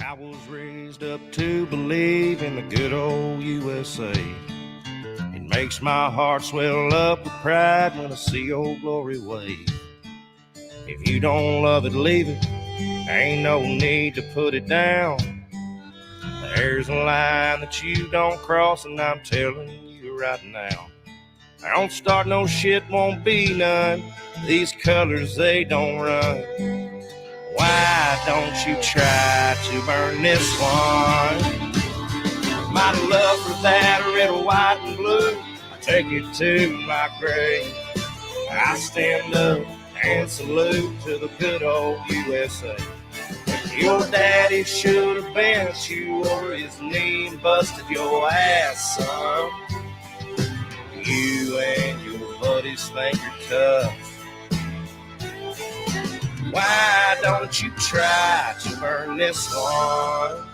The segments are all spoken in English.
I was raised up to believe in the good old USA. It makes my heart swell up with pride when I see Old Glory wave. If you don't love it, leave it. Ain't no need to put it down. There's a line that you don't cross, and I'm telling you right now. I don't start no shit, won't be none. These colors, they don't run. Why don't you try to burn this one? My love for that red, white, and blue, I take it to my grave. I stand up and salute to the good old USA. Your daddy should have bent you over his knee and busted your ass, son. You and your buddies think you're tough. Why don't you try to burn this one?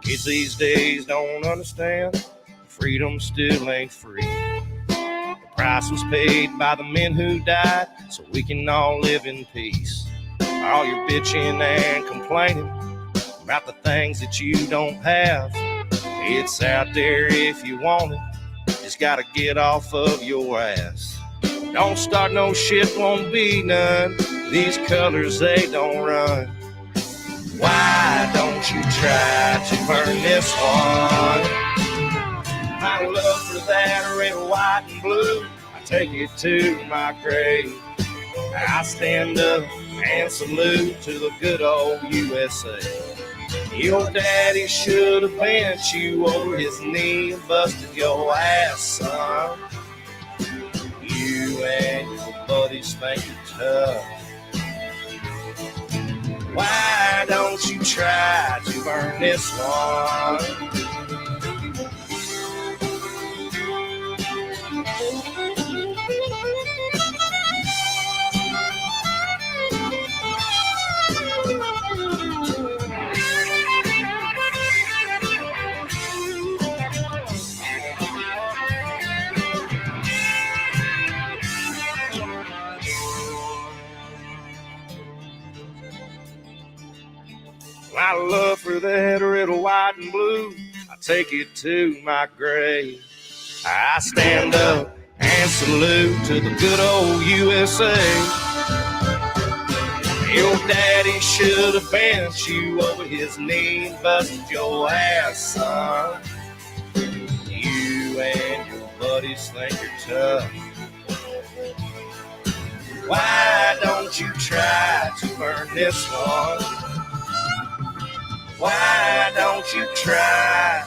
Kids these days don't understand freedom still ain't free. The price was paid by the men who died so we can all live in peace. All your bitching and complaining about the things that you don't have, it's out there if you want it. Just gotta get off of your ass. Don't start no shit, won't be none. These colors, they don't run. Why don't you try to burn this one? My love for that red, white, and blue, I take it to my grave. I stand up and salute to the good old USA. Your daddy should have bent you over his knee and busted your ass, son. You and your buddies think you're tough. Why don't you try to burn this one? My love for that red, white, and blue, I take it to my grave. I stand up and salute to the good old USA. Your daddy should have bent you over his knee and busted your ass, son. You and your buddies think you're tough. Why don't you try to burn this one? Why don't you try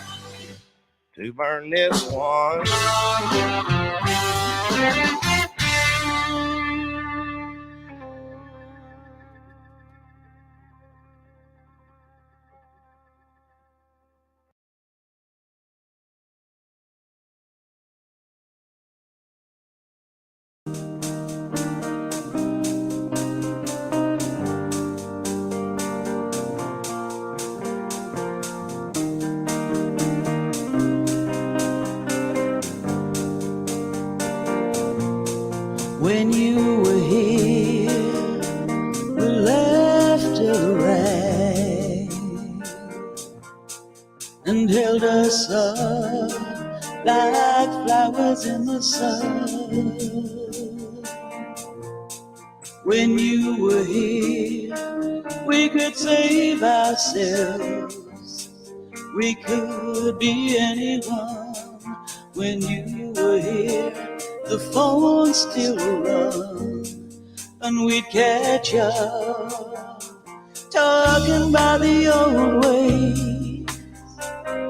to burn this one? When you were here, we left the rain and held us up like flowers in the sun. When you were here, we could save ourselves. We could be anyone. When you were here, the phone still run, and we'd catch up, talking about the old ways,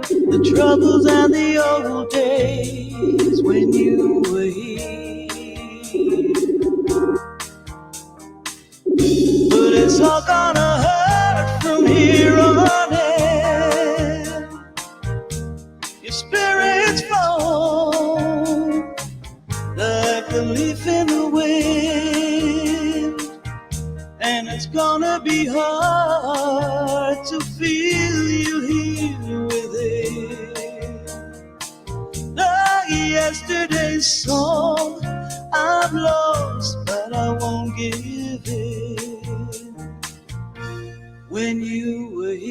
the troubles and the old days when you were here. But it's all gonna hurt from here on in. Your spirits fall like a leaf in the wind, and it's gonna be hard to feel you here within. Like yesterday's song, I've lost, but I won't give in. When you were here,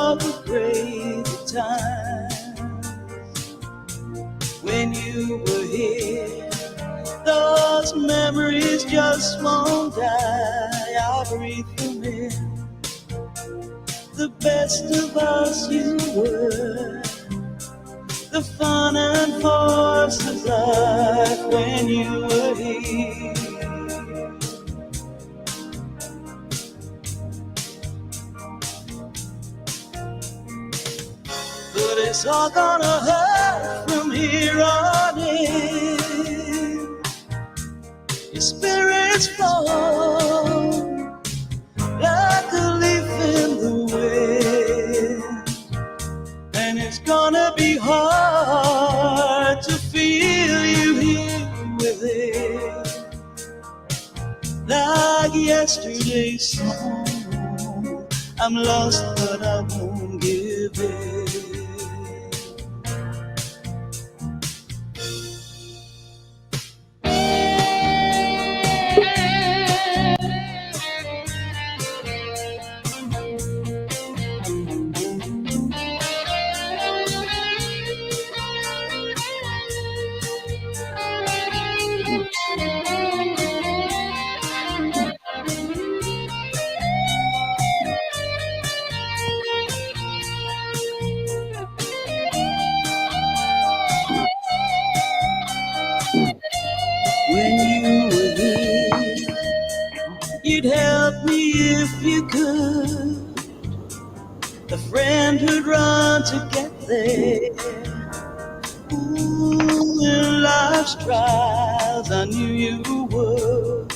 of the great times when you were here. Those memories just won't die. I'll breathe them in. The best of us you were. The fun and force of life when you were here. But it's all gonna hurt from here on in. Your spirits fall like a leaf in the wind, and it's gonna be hard to feel you here within. Like yesterday's song, I'm lost but I won't give in. When you were here, you'd help me if you could. The friend who'd run to get there. Ooh, in life's trials, I knew you would.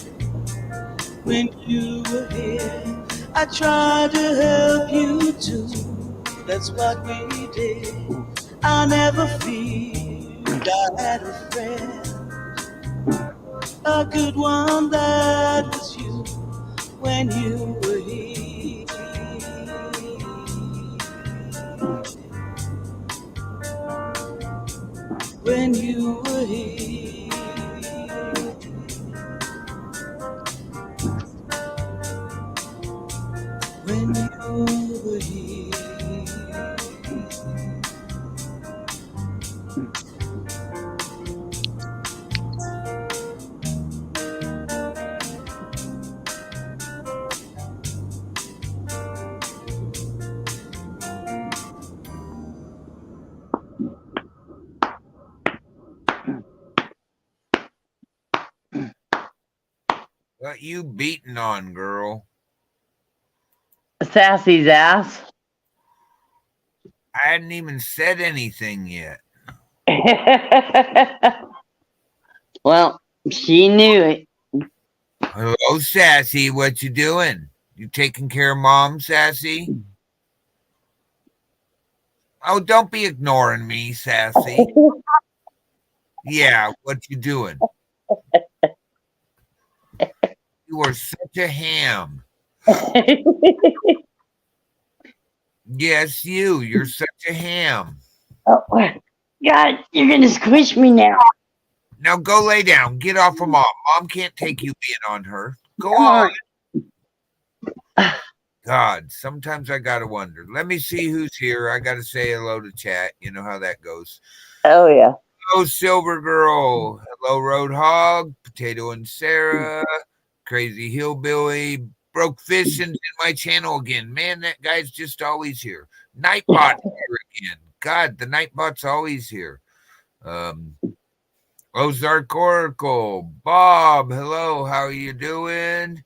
When you were here, I tried to help you too. That's what we did. I never feared I had a friend. A good one, that was you when you were here. When you were here. When you were here. What you beating on, girl? Sassy's ass. I hadn't even said anything yet. Well, she knew it. Hello, Sassy. What you doing? You taking care of Mom, Sassy? Oh, don't be ignoring me, Sassy. Yeah, what you doing? You are such a ham. Yes, you. You're such a ham. Oh, God, you're gonna squish me now. Now go lay down. Get off of Mom. Mom can't take you being on her. Go Come on. on. God, sometimes I gotta wonder. Let me see who's here. I gotta say hello to chat. You know how that goes. Oh yeah. Hello, Silver Girl. Hello, Roadhog. Potato and Sarah. Crazy Hillbilly. Broke Fishing's in my channel again. Man, that guy's just always here. Nightbot here again. God, the Nightbot's always here. Ozark Oracle. Bob, hello. How are you doing?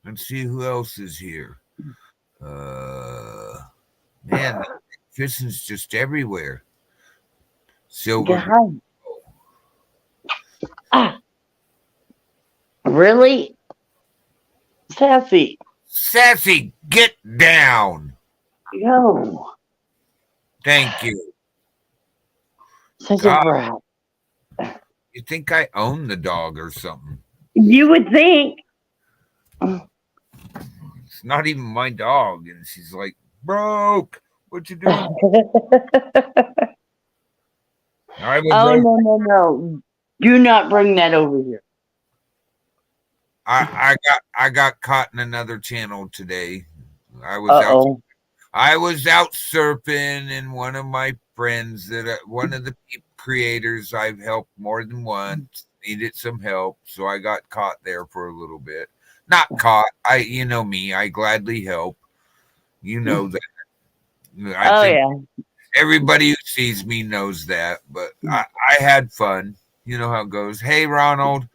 Let's see who else is here. Man, fishing's just everywhere. Silver. God. Ah. Really? Sassy. Sassy, get down. Go. Thank you. Such God. a brat. You think I own the dog or something? You would think. It's not even my dog. And she's like, broke. What you doing? Oh, no. Do not bring that over here. I got caught in another channel today. I Uh-oh. was out surfing, and one of my friends one of the creators I've helped more than once needed some help, so I got caught there for a little bit. Not caught. You know me. I gladly help. You know that. I Oh, think yeah. everybody who sees me knows that. But I had fun. You know how it goes. Hey, Ronald.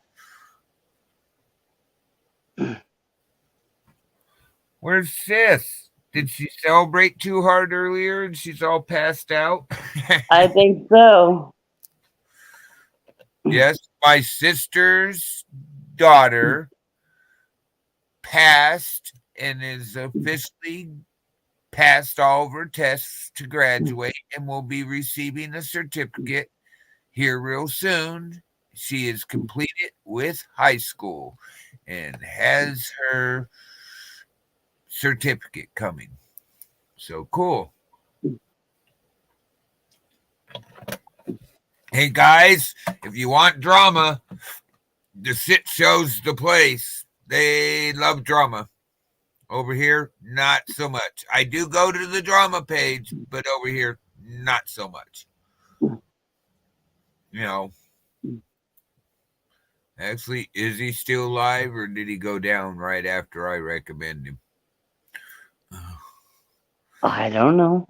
Where's Sis? Did she celebrate too hard earlier and she's all passed out? I think so. Yes, my sister's daughter passed and is officially passed all of her tests to graduate and will be receiving a certificate here real soon. She is completed with high school and has her certificate coming. So cool. Hey guys, if you want drama, the sit show's the place. They love drama. Over here, not so much. I do go to the drama page, but over here, not so much. You know, actually, is he still alive or did he go down right after I recommend him? I don't know.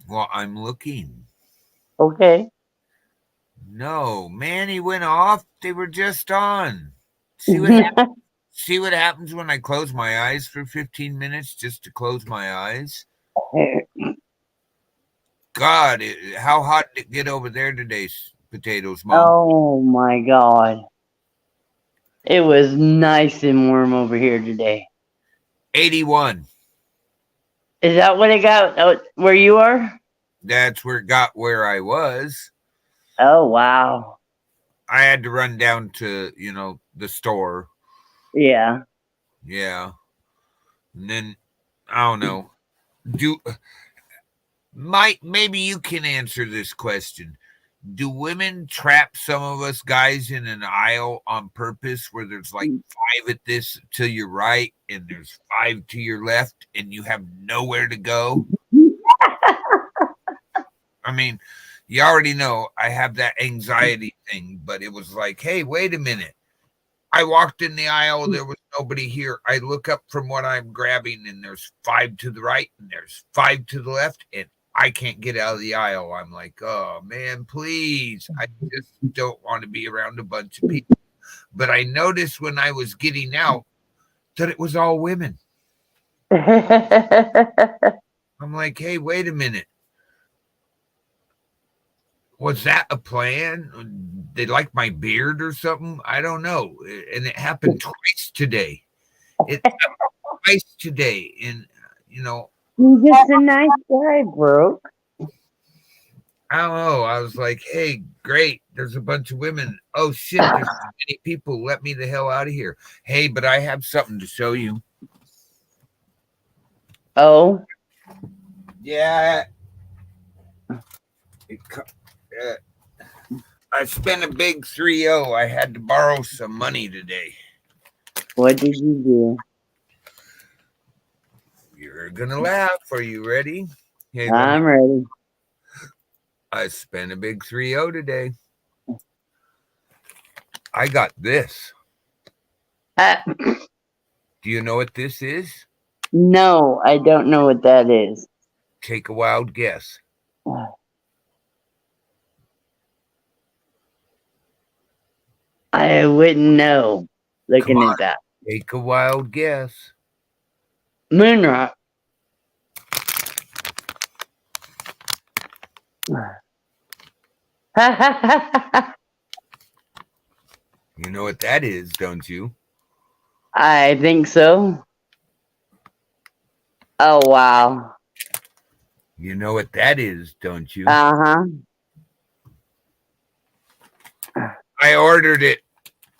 Well, I'm looking. Okay. No, man, he went off. They were just on. See what happens? See what happens when I close my eyes for 15 minutes just to close my eyes? God, how hot did it get over there today, Potatoes, Mom? Oh, my God. It was nice and warm over here today. 81. Is that what it got where you are? That's where it got where I was. Oh, wow. I had to run down to, the store. Yeah. Yeah. And then, I don't know. Maybe you can answer this question. Do women trap some of us guys in an aisle on purpose where there's like 5 at this to your right and there's 5 to your left and you have nowhere to go? I mean, you already know I have that anxiety thing, but it was like, hey, wait a minute. I walked in the aisle, there was nobody here. I look up from what I'm grabbing and there's 5 to the right and there's 5 to the left and I can't get out of the aisle. I'm like, oh man, please. I just don't want to be around a bunch of people. But I noticed when I was getting out that it was all women. I'm like, hey, wait a minute. Was that a plan? They like my beard or something? I don't know. And it happened twice today. It happened twice today. And, You're just a nice guy, bro. I don't know. I was like, hey, great. There's a bunch of women. Oh, shit. There's too many people. Let me the hell out of here. Hey, but I have something to show you. Oh? Yeah. I spent a big 3-0. I had to borrow some money today. What did you do? You're going to laugh. Are you ready? Hey, I'm ready. I spent a big 3-0 today. I got this. Do you know what this is? No, I don't know what that is. Take a wild guess. I wouldn't know looking at that. Take a wild guess. Moon rock. You know what that is, don't you? I think so. Oh, wow. You know what that is, don't you? Uh-huh. I ordered it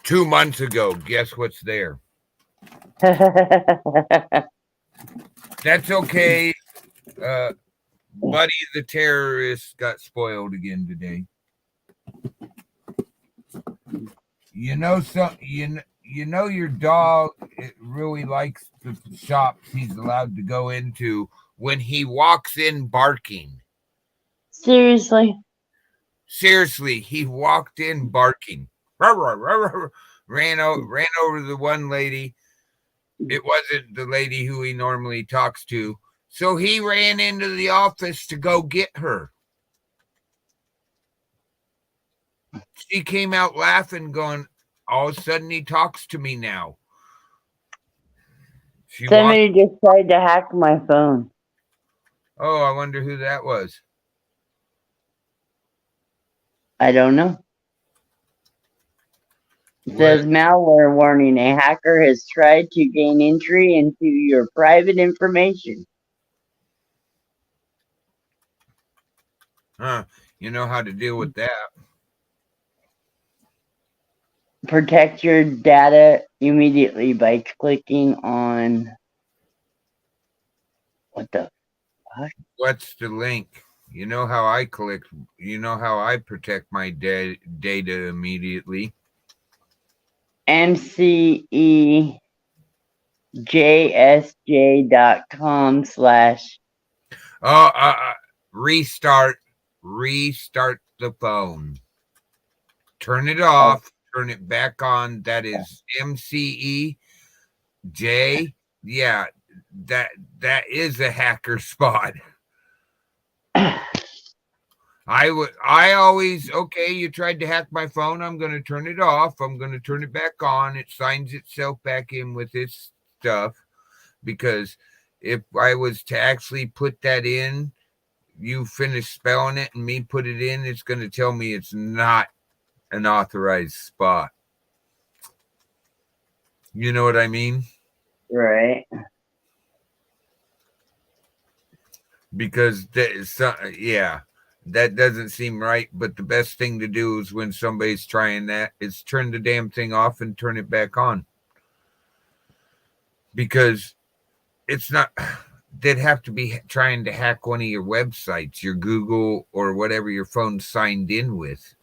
2 months ago. Guess what's there? That's okay. Buddy the terrorist got spoiled again today. You know your dog really likes the shops he's allowed to go into when he walks in barking. Seriously? Seriously, he walked in barking. Ran over the one lady. It wasn't the lady who he normally talks to. So he ran into the office to go get her. She came out laughing, going, all of a sudden he talks to me now. She walked. Somebody just tried to hack my phone. Oh, I wonder who that was. I don't know. It says malware warning. A hacker has tried to gain entry into your private information. Huh. You know how to deal with that. Protect your data immediately by clicking on what the fuck? What's the link? You know how I click. You know how I protect my data immediately. mcejsj.com/ Oh, restart the phone. Turn it off. Turn it back on. That is MCEJ. Yeah, that is a hacker spot. I always, okay, you tried to hack my phone. I'm going to turn it off. I'm going to turn it back on. It signs itself back in with its stuff, because if I was to actually put that in, you finish spelling it and me put it in, it's going to tell me it's not an authorized spot. You know what I mean? Right. Because yeah, that doesn't seem right. But the best thing to do is when somebody's trying that is turn the damn thing off and turn it back on. Because it's not, they'd have to be trying to hack one of your websites, your Google or whatever your phone's signed in with.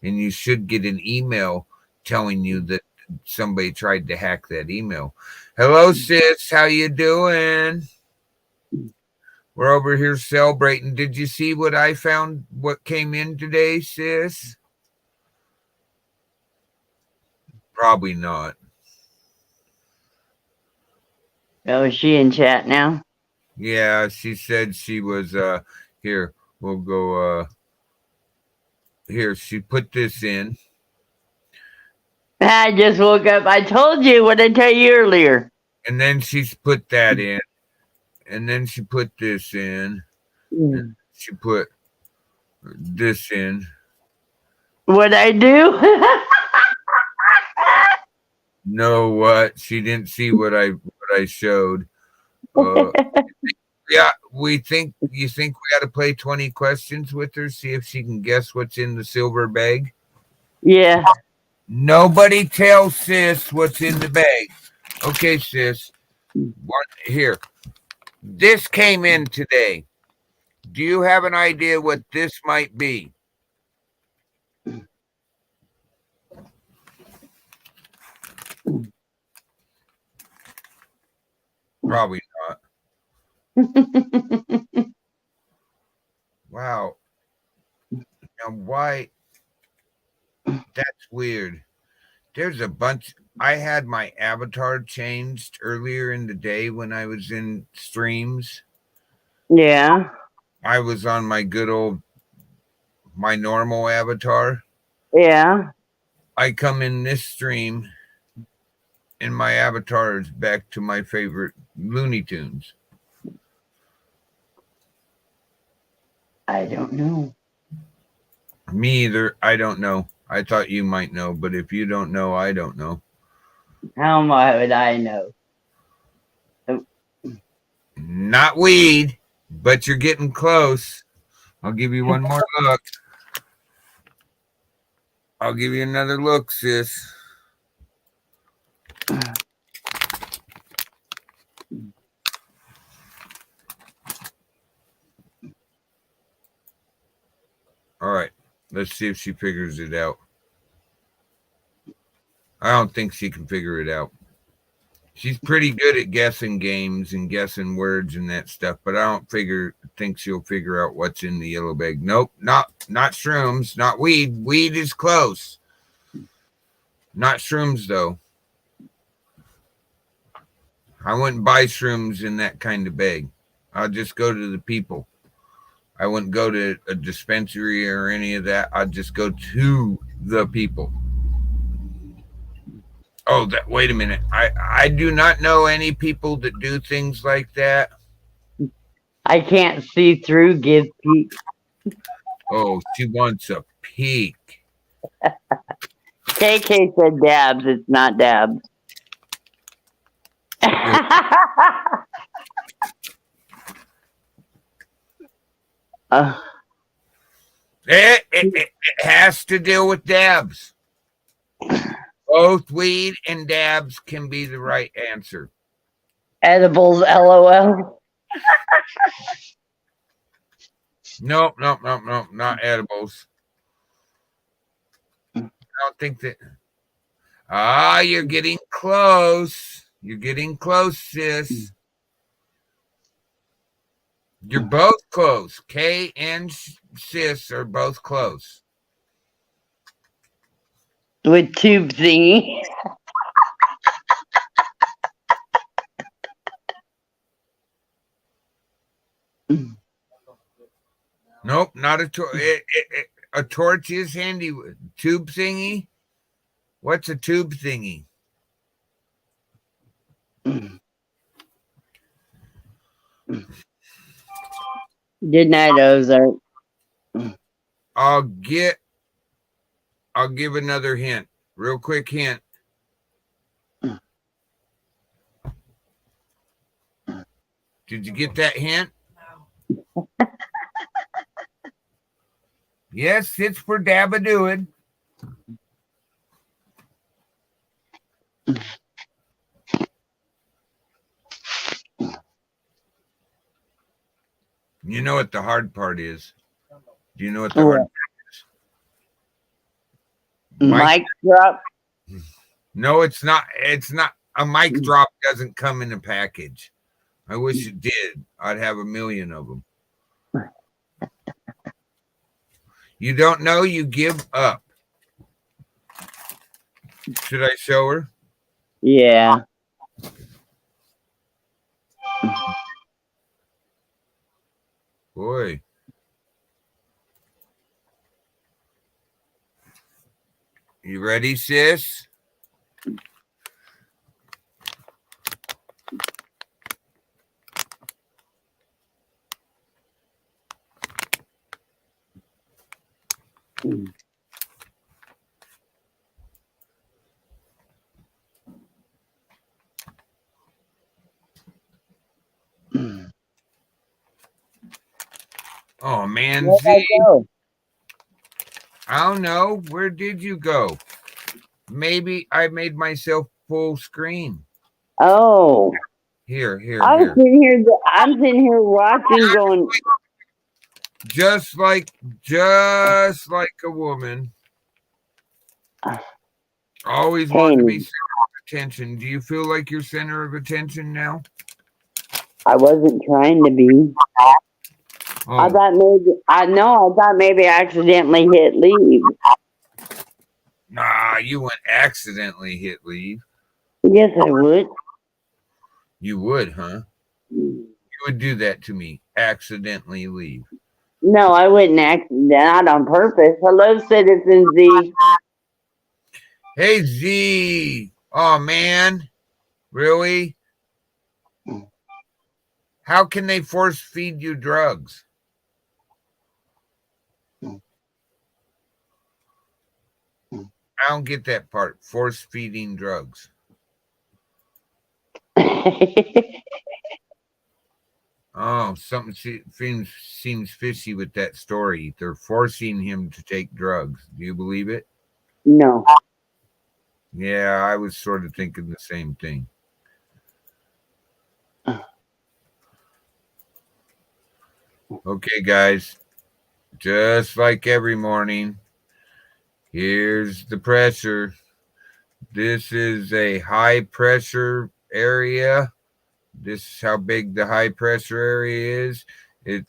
And you should get an email telling you that somebody tried to hack that email. Hello, sis. How you doing? We're over here celebrating. Did you see what I found? What came in today, sis? Probably not. Oh, is she in chat now? Yeah, she said she was here. We'll go here. She put this in. I just woke up. I told you what I tell you earlier. And then she's put that in. And then she put this in. And she put this in. What I do? No, what? She didn't see what I showed. Yeah, you think we got to play 20 questions with her, see if she can guess what's in the silver bag? Yeah. Nobody tell sis what's in the bag. Okay, sis. Here. This came in today. Do you have an idea what this might be? Probably not. Wow. Now, why? That's weird. There's a bunch. I had my avatar changed earlier in the day when I was in streams. Yeah. I was on my normal avatar. Yeah. I come in this stream and my avatar is back to my favorite Looney Tunes. I don't know. Me either. I don't know. I thought you might know, but if you don't know, I don't know. How would I know? Not weed, but you're getting close. I'll give you one more look. I'll give you another look, sis. All right. Let's see if she figures it out. I don't think she can figure it out. She's pretty good at guessing games and guessing words and that stuff, but I don't think she'll figure out what's in the yellow bag. Nope, not shrooms, not weed. Weed is close. Not shrooms though. I wouldn't buy shrooms in that kind of bag. I'll just go to the people. I wouldn't go to a dispensary or any of that. I'd just go to the people. Oh, wait a minute. I do not know any people that do things like that. I can't see through. Give peek. Oh, she wants a peek. KK said dabs. It's not dabs. It has to deal with dabs. Both weed and dabs can be the right answer. Edibles, LOL. Nope, not edibles. I don't think that. You're getting close. You're getting close, sis. You're both close. Kay and sis are both close. With tube thingy. Nope, not a torch. A torch is handy. Tube thingy? What's a tube thingy? Good night, Ozark. I'll give another hint. Real quick hint. Did you get that hint? Yes, it's for Dabadoing. You know what the hard part is? Do you know what the hard part is? Mic drop? No, it's not. It's not. A mic drop doesn't come in a package. I wish it did. I'd have 1 million of them. You don't know, you give up. Should I show her? Yeah. Boy. You ready, sis? Oh man, Where'd I go? I don't know. Where did you go? Maybe I made myself full screen. Oh. Here. I'm sitting here watching going. Just like a woman. Always want to be center of attention. Do you feel like you're center of attention now? I wasn't trying to be. Oh. I thought maybe I accidentally hit leave. Nah, you wouldn't accidentally hit leave. Yes, I would. You would, huh? You would do that to me. Accidentally leave. No, I wouldn't not on purpose. Hello, Citizen Z. Hey, Z. Oh, man. Really? How can they force feed you drugs? I don't get that part. Force feeding drugs. Oh, something seems fishy with that story. They're forcing him to take drugs. Do you believe it? No. Yeah, I was sort of thinking the same thing. Okay, guys. Just like every morning, here's the pressure. This is a high pressure area. This is how big the high pressure area is.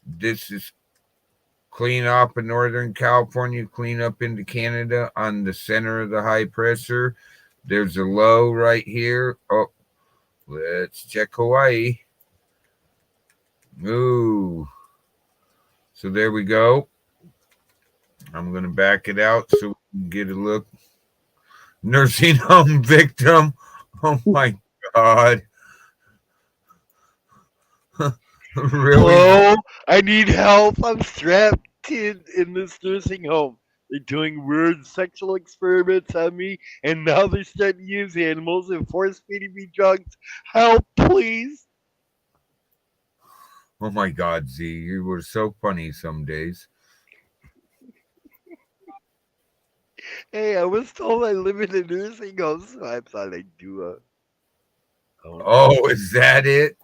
This is clean up in Northern California, clean up into Canada on the center of the high pressure. There's a low right here. Oh, let's check Hawaii. Ooh. So there we go. I'm going to back it out so we can get a look. Nursing home victim. Oh my God. Really? Hello, I need help. I'm strapped in this nursing home. They're doing weird sexual experiments on me, and now they're starting to use animals and force feeding me drugs. Help, please. Oh my God, Z, you were so funny some days. Hey, I was told I live in a nursing home, so I thought I'd do a. Oh, is that it?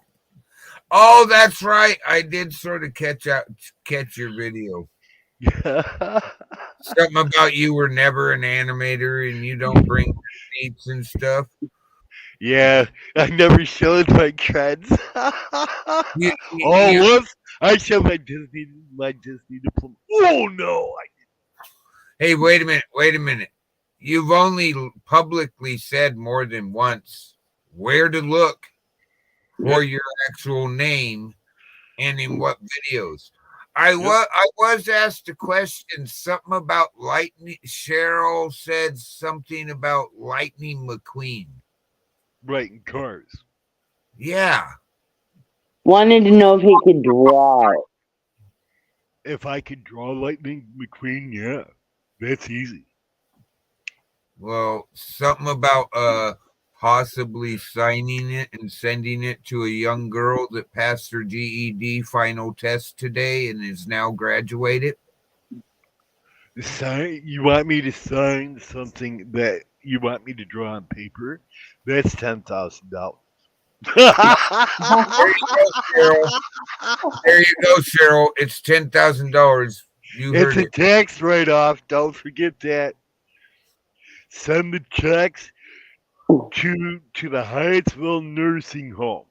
Oh, that's right. I did sort of catch your video. Something about you were never an animator and you don't bring receipts and stuff. Yeah, I never showed my creds. You, Oh, you, whoops! I showed my Disney diploma. Oh no! hey, wait a minute. Wait a minute. You've only publicly said more than once where to look for your actual name and in what videos. I was asked a question, something about Lightning. Cheryl said something about Lightning McQueen. Right in cars. Yeah. Wanted to know if he could draw it. If I could draw Lightning McQueen, yeah, that's easy. Well, something about possibly signing it and sending it to a young girl that passed her GED final test today and is now graduated. Sign? You want me to sign something that you want me to draw on paper? That's $10,000. There you go, Cheryl. There you go, Cheryl. It's $10,000. You It's heard a it. tax write-off. Don't forget that. Send the checks to the Hyattsville Nursing Home.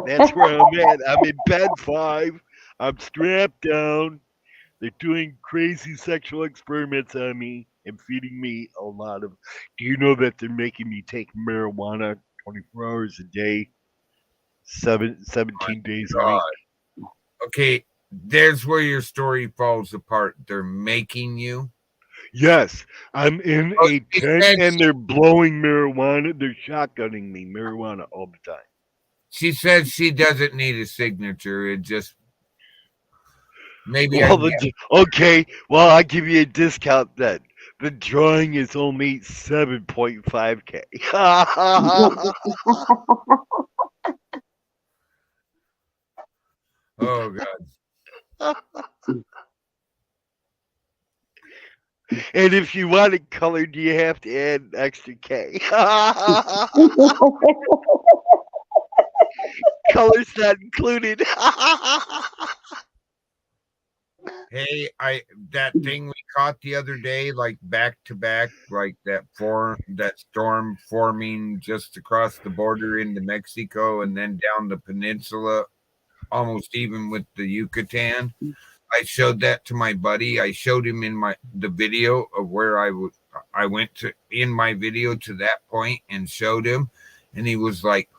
That's where I'm at. I'm in bed 5. I'm strapped down. They're doing crazy sexual experiments on me and feeding me a lot of. Do you know that they're making me take marijuana 24 hours a day, 17 days a week? God. Okay, there's where your story falls apart. They're making you. Yes, I'm in Oh, a she tent said and they're blowing marijuana. They're shotgunning me marijuana all the time. she said she doesn't need a signature. It just maybe I Well, can get. okay. Well, I'll give you a discount then. The drawing is only 7.5K. Oh God. And if you want it colored, you have to add an extra K. Color's not included. Hey, that thing we caught the other day, like back to back, like that storm forming just across the border into Mexico and then down the peninsula, almost even with the Yucatan. I showed that to my buddy. I showed him in the video of where I went to in my video to that point and showed him, and he was like,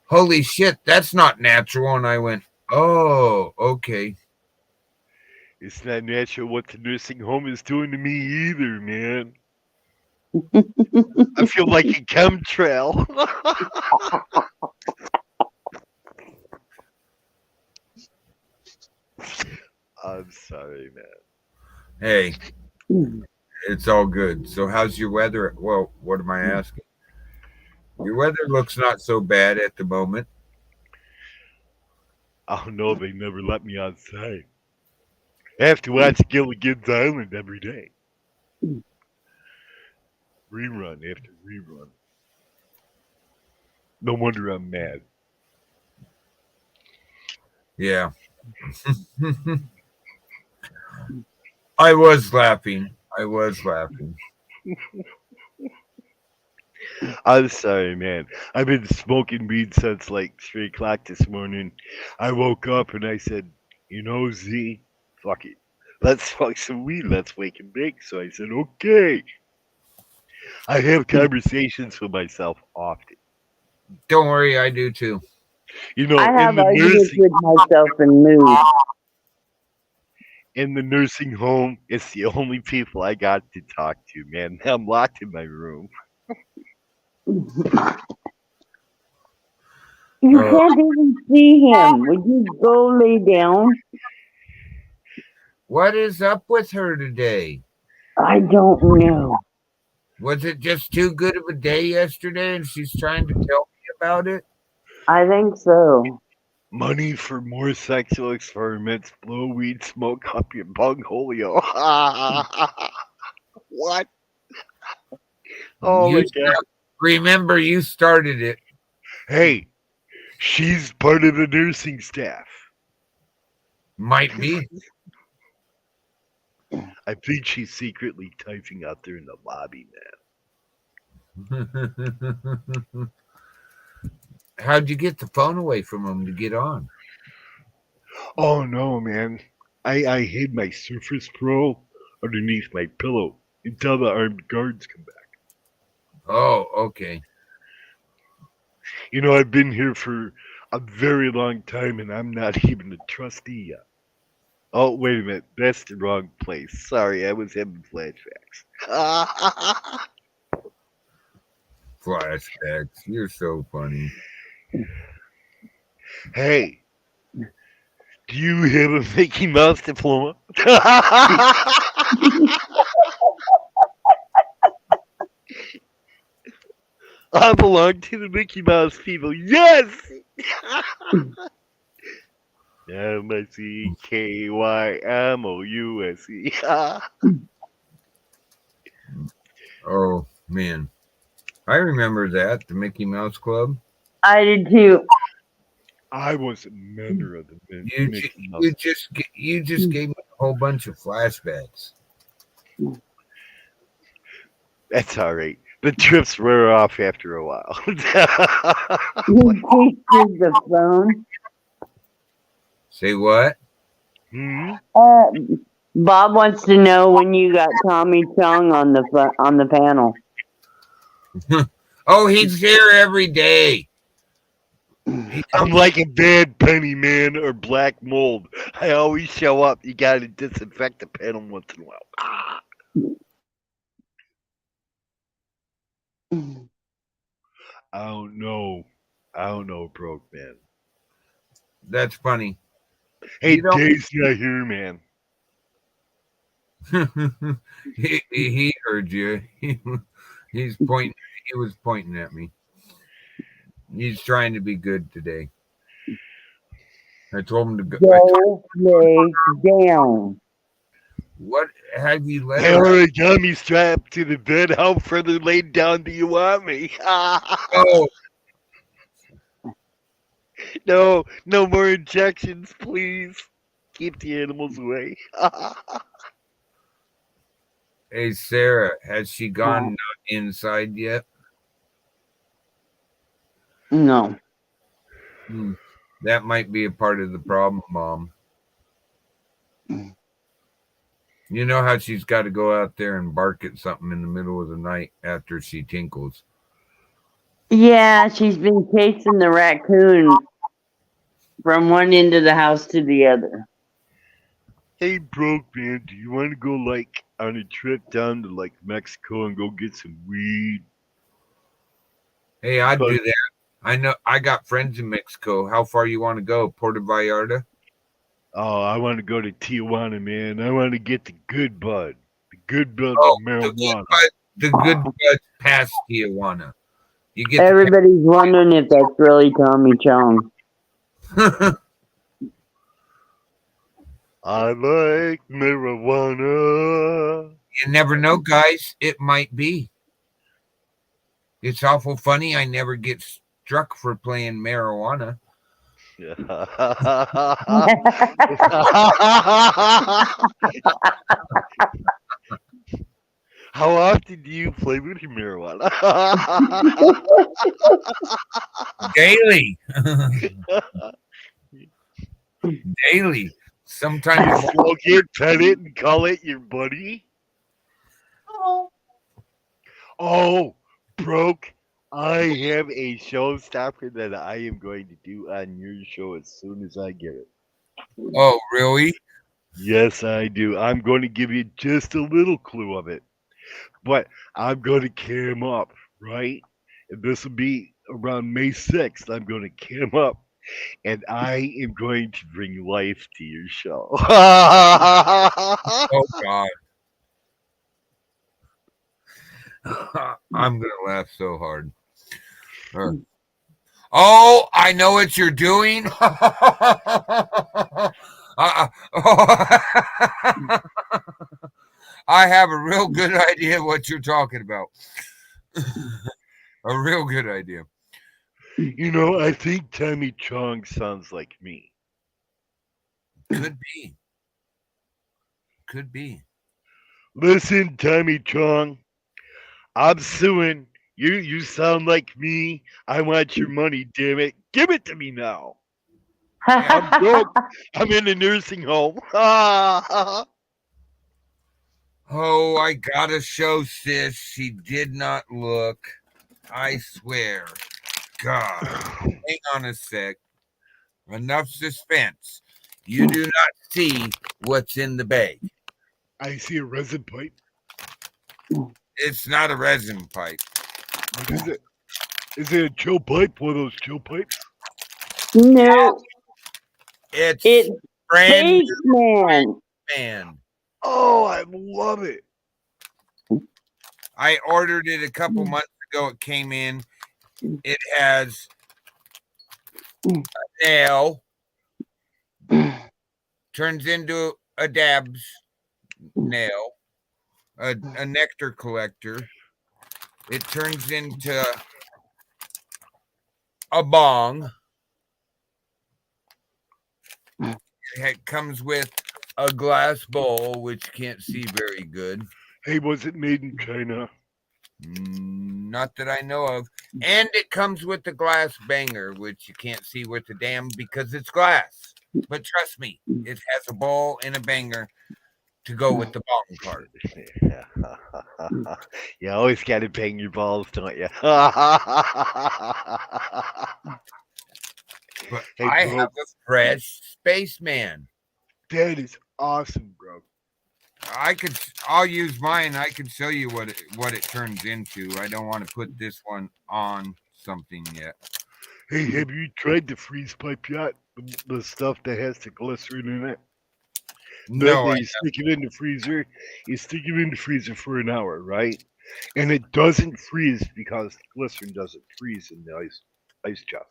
"Holy shit, that's not natural." And I went, "Oh, okay." It's not natural what the nursing home is doing to me either, man. I feel like a chemtrail. I'm sorry, man. Hey, it's all good. So, how's your weather? Well, what am I asking? Your weather looks not so bad at the moment. Oh no, they never let me outside. I have to watch Gilligan's Island every day. Rerun after rerun. No wonder I'm mad. Yeah. I was laughing. I'm sorry, man. I've been smoking weed since like 3 o'clock this morning. I woke up and I said, Z, fuck it. Let's smoke some weed. Let's wake and bake. So I said, okay. I have conversations with myself often. Don't worry, I do too. I In have the arguments nursing with myself in nursing home, it's the only people I got to talk to, man. I'm locked in my room. moods. You Uh, can't even see him. Would you go lay down? what is up with her today? I don't know. Was it just too good of a day yesterday and she's trying to tell me about it? I think so. Money for more sexual experiments. Blow weed smoke up your bungholio. What? Oh You my god. remember you started it. Hey, she's part of the nursing staff. Might be. I think she's secretly typing out there in the lobby, man. How'd you get the phone away from him to get on? Oh no, man. I hid my Surface Pro underneath my pillow until the armed guards come back. Oh, okay. I've been here for a very long time and I'm not even a trustee yet. Oh, wait a minute. That's the wrong place. Sorry, I was having flashbacks. Flashbacks. You're so funny. Hey, do you have a Mickey Mouse diploma? I belong to the Mickey Mouse people. Yes! MICKYMOUSE. Oh, man. I remember that, the Mickey Mouse Club. I did too. I was a member of the You, Mickey Mouse. you just gave me a whole bunch of flashbacks. That's all right. The trips wear off after a while. You tasted the phone. Say what? Bob wants to know when you got Tommy Chung on the panel. Oh, he's here every day. I'm like a bad penny, man, or black mold. I always show up. You gotta disinfect the panel once in a while. I don't know. Broke man. That's funny. Hey, Dave's not here, man. he heard you. He's pointing. He was pointing at me. He's trying to be good today. I told him to go. Go lay down. What have you let I her? already got me strapped to the bed. How further laid down do you want me? Oh, No more injections, please. Keep the animals away. hey Sarah, has she gone inside yet? No. That might be a part of the problem, Mom. You know how she's got to go out there and bark at something in the middle of the night after she tinkles. Yeah, she's been chasing the raccoon from one end of the house to the other. Hey, broke man, do you want to go on a trip down to Mexico and go get some weed? Hey, I'd do that. I know I got friends in Mexico. How far you want to go? Puerto Vallarta? Oh, I want to go to Tijuana, man. I want to get the good bud. The good bud of marijuana. The good bud past Tijuana. You get Everybody's wondering if that's really Tommy Chong. I like marijuana. You never know, guys. It might be. It's awful funny. I never get struck for playing marijuana. How often do you play with your marijuana? Daily. Daily. Sometimes You more. smoke it, pet it, and call it your buddy? Oh, broke. I have a showstopper that I am going to do on your show as soon as I get it. Oh, really? Yes, I do. I'm going to give you just a little clue of it, but I'm going to cam up, right? And this will be around May 6th. I'm going to cam up, and I am going to bring life to your show. Oh God. I'm gonna laugh so hard. Oh, I know what you're doing. I have a real good idea what you're talking about. A real good idea. I think Tommy Chong sounds like me. Could be. Could be. Listen, Tommy Chong, I'm suing. You sound like me. I want your money, damn it. Give it to me now. I'm broke. I'm in a nursing home. Oh, I gotta show sis. She did not look. I swear. God. Hang on a sec. Enough suspense. You do not see what's in the bag. I see a resin pipe. It's not a resin pipe. What is it? Is it a chill pipe? One of those chill pipes? No, It's it's brand new Spaceman. man. Oh, I love it. I ordered it a couple months ago. It came in. It has a nail, turns into a dabs nail, a nectar collector. It turns into a bong. It comes with a glass bowl, which you can't see very good. Hey, was it made in China? Not that I know of. And it comes with the glass banger, which you can't see with the damn because it's glass. But trust me, it has a bowl and a banger to go with the bong part. You always gotta bang your balls, don't you? But Hey, I bro, have a fresh spaceman. that is awesome, bro. I'll use mine. I can show you what it turns into. I don't want to put this one on something yet. Hey, have you tried the freeze pipe yet? The stuff that has the glycerin in it? No, You stick it in the freezer. You stick it in the freezer for an hour, right? And it doesn't freeze because glycerin doesn't freeze in the ice chest.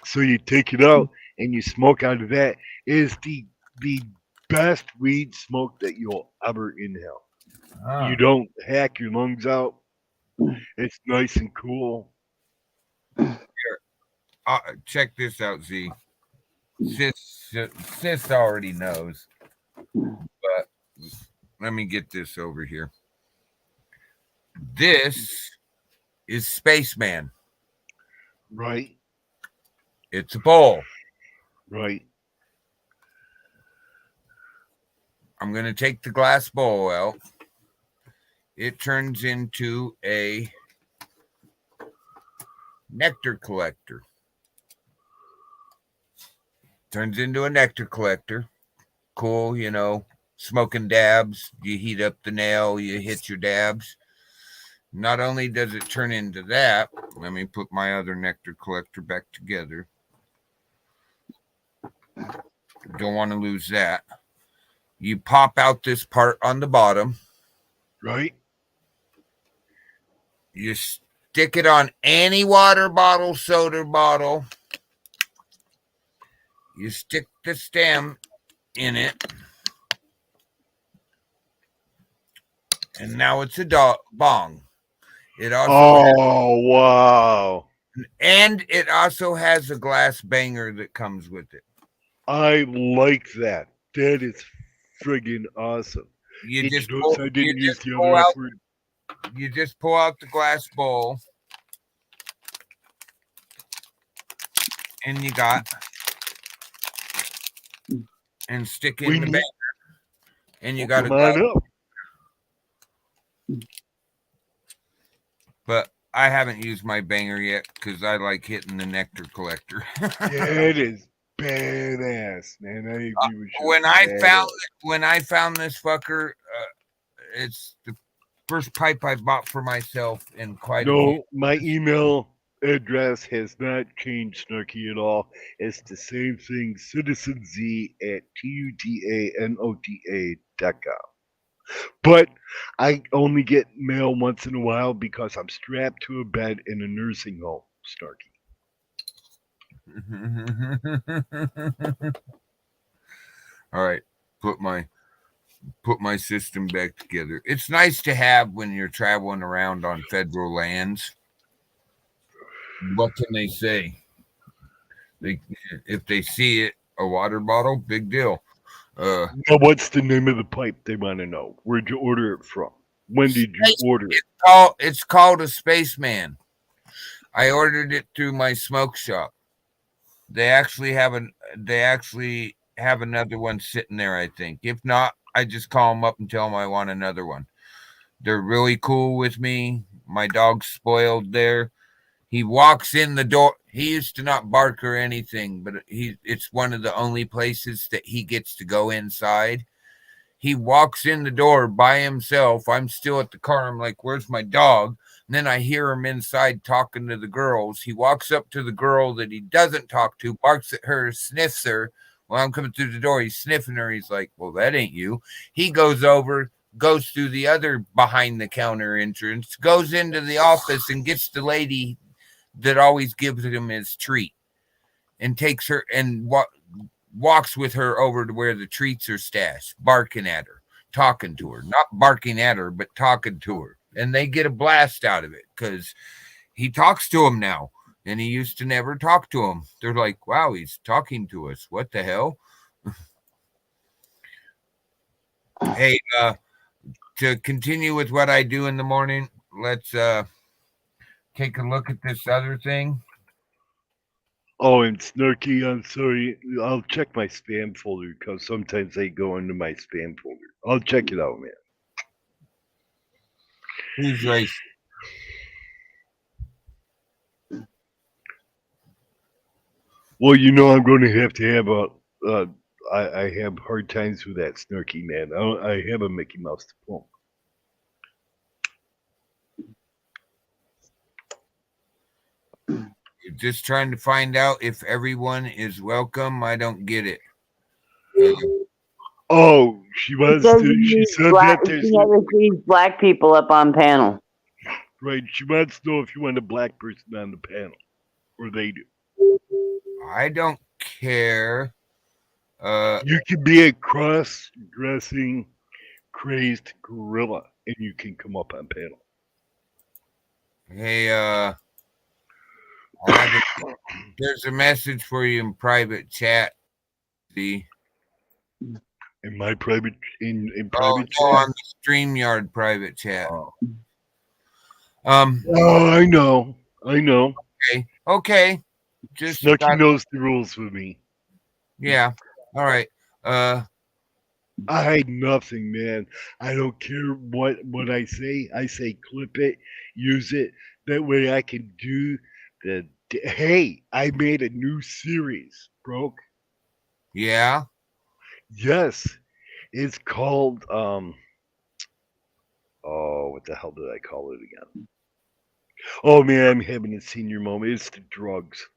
So you take it out and you smoke out of that. It is the best weed smoke that you'll ever inhale. You don't hack your lungs out. It's nice and cool. check this out, Z. Sis already knows, but let me get this over here. This is Spaceman. Right, It's a bowl. right. I'm going to take the glass bowl out. It turns into a nectar collector. Turns into a nectar collector. Cool, smoking dabs. You heat up the nail, you hit your dabs. Not only does it turn into that, let me put my other nectar collector back together. Don't want to lose that. You pop out this part on the bottom. Right? You stick it on any water bottle, soda bottle. You stick the stem in it. And now it's a bong. It also wow. it also has a glass banger that comes with it. I like that. That is friggin' awesome. You Did just you notice pull, I you didn't use just the pull other F out word? You just pull out the glass bowl, and you got, and stick in the banger, and you got to come on up. But I haven't used my banger yet because I like hitting the nectar collector. That is badass, man. I agree with you. when I found this fucker, it's the first pipe I bought for myself in quite a few. No, my email address has not changed, Snarky, at all. It's the same thing, citizenz@tutanota.com. But I only get mail once in a while because I'm strapped to a bed in a nursing home, Snarky. All right, put my system back together. It's nice to have when you're traveling around on federal lands. What can they say? If they see it, a water bottle, big deal. Now, what's the name of the pipe? They want to know. Where'd you order it from? When did you order it? It's called a Spaceman. I ordered it through my smoke shop. They actually have another one sitting there, I think. If not, I just call them up and tell them I want another one. They're really cool with me. My dog's spoiled there. He walks in the door. He used to not bark or anything, but it's one of the only places that he gets to go inside. He walks in the door by himself. I'm still at the car. I'm like, where's my dog? And then I hear him inside talking to the girls. He walks up to the girl that he doesn't talk to, barks at her, sniffs her. While I'm coming through the door, he's sniffing her. He's like, well, that ain't you. He goes over, goes through the other behind the counter entrance, goes into the office and gets the lady that always gives him his treat and takes her and walks with her over to where the treats are stashed, barking at her, talking to her, not barking at her, but talking to her. And they get a blast out of it because he talks to them now. And he used to never talk to them. They're like, wow, he's talking to us. What the hell? Hey, to continue with what I do in the morning, let's take a look at this other thing. Oh, and Snarky, I'm sorry. I'll check my spam folder because sometimes they go into my spam folder. I'll check it out, man. Who's right? Well, you know I'm going to have I have hard times with that Snarky, man. I have a Mickey Mouse diploma. Just trying to find out if everyone is welcome. I don't get it. Oh, she was. She said that there's She never sees black people up on panel. right. She wants to know if you want a black person on the panel, or they do. I don't care. You can be a cross-dressing, crazed gorilla, and you can come up on panel. Hey, there's a message for you in private chat. See? In my private in Oh, private no, chat. on the StreamYard private chat. Oh, I know. Okay. Just Snooky knows the rules with me. yeah. All right. I hide nothing, man. I don't care what I say. I say clip it, use it. That way I can do the. Hey, I made a new series, broke. Yeah. Yes, it's called oh, what the hell did I call it again? Oh man, I'm having a senior moment. It's the drugs.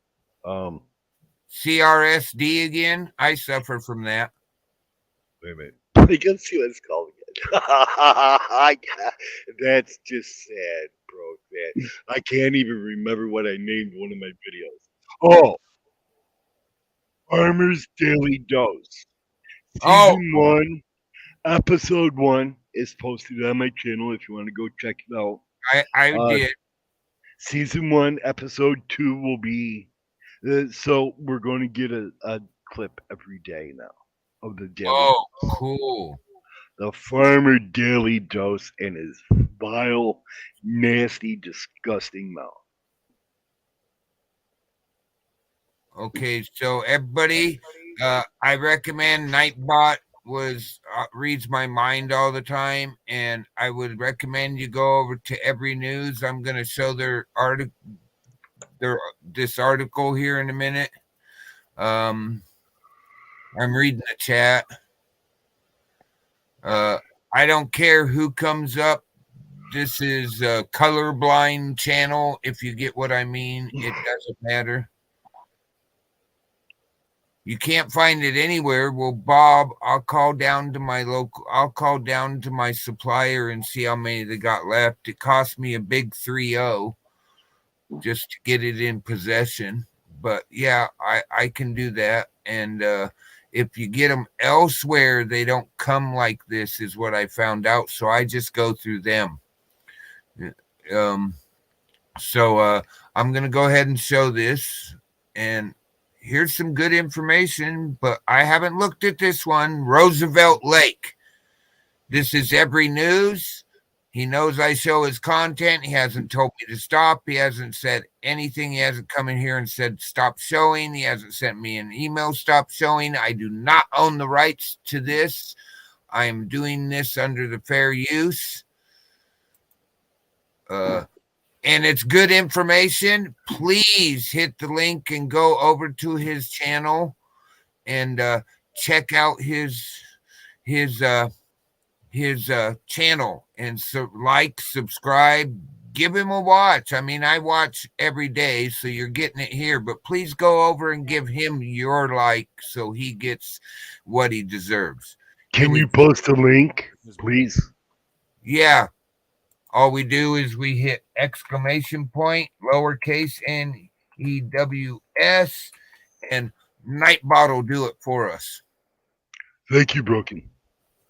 CRSD again. I suffer from that. Wait a minute. I can see what it's called again. That's just sad, bro. Man. I can't even remember what I named one of my videos. Oh, Farmer's Daily Dose. Season 1, episode 1 is posted on my channel if you want to go check it out. I did. Season 1, episode 2 will be. So we're going to get a clip every day now of the daily. Oh, cool. The Farmer Daily Dose and his vile, nasty, disgusting mouth. Okay, so everybody, I recommend Nightbot was reads my mind all the time, and I would recommend you go over to Every News. I'm going to show this article here in a minute. I'm reading the chat. I don't care who comes up. This is a colorblind channel. If you get what I mean, it doesn't matter. You can't find it anywhere. Well, Bob, I'll call down to my supplier and see how many they got left. It cost me a big 3-0 just to get it in possession. But yeah, I can do that. And if you get them elsewhere, they don't come like this, is what I found out. So I just go through them. So I'm going to go ahead and show this. And here's some good information, but I haven't looked at this one. Roosevelt Lake. This is Every News. He knows I show his content. He hasn't told me to stop. He hasn't said anything. He hasn't come in here and said stop showing. He hasn't sent me an email stop showing. I do not own the rights to this. I am doing this under the fair use. And it's good information. Please hit the link and go over to his channel and check out his channel and subscribe, give him a watch. I mean, I watch every day, so you're getting it here, but please go over and give him your like so he gets what he deserves. Can you post a link, please? Yeah. All we do is we hit exclamation point, lowercase NEWS, and Nightbot will do it for us. Thank you, Broken.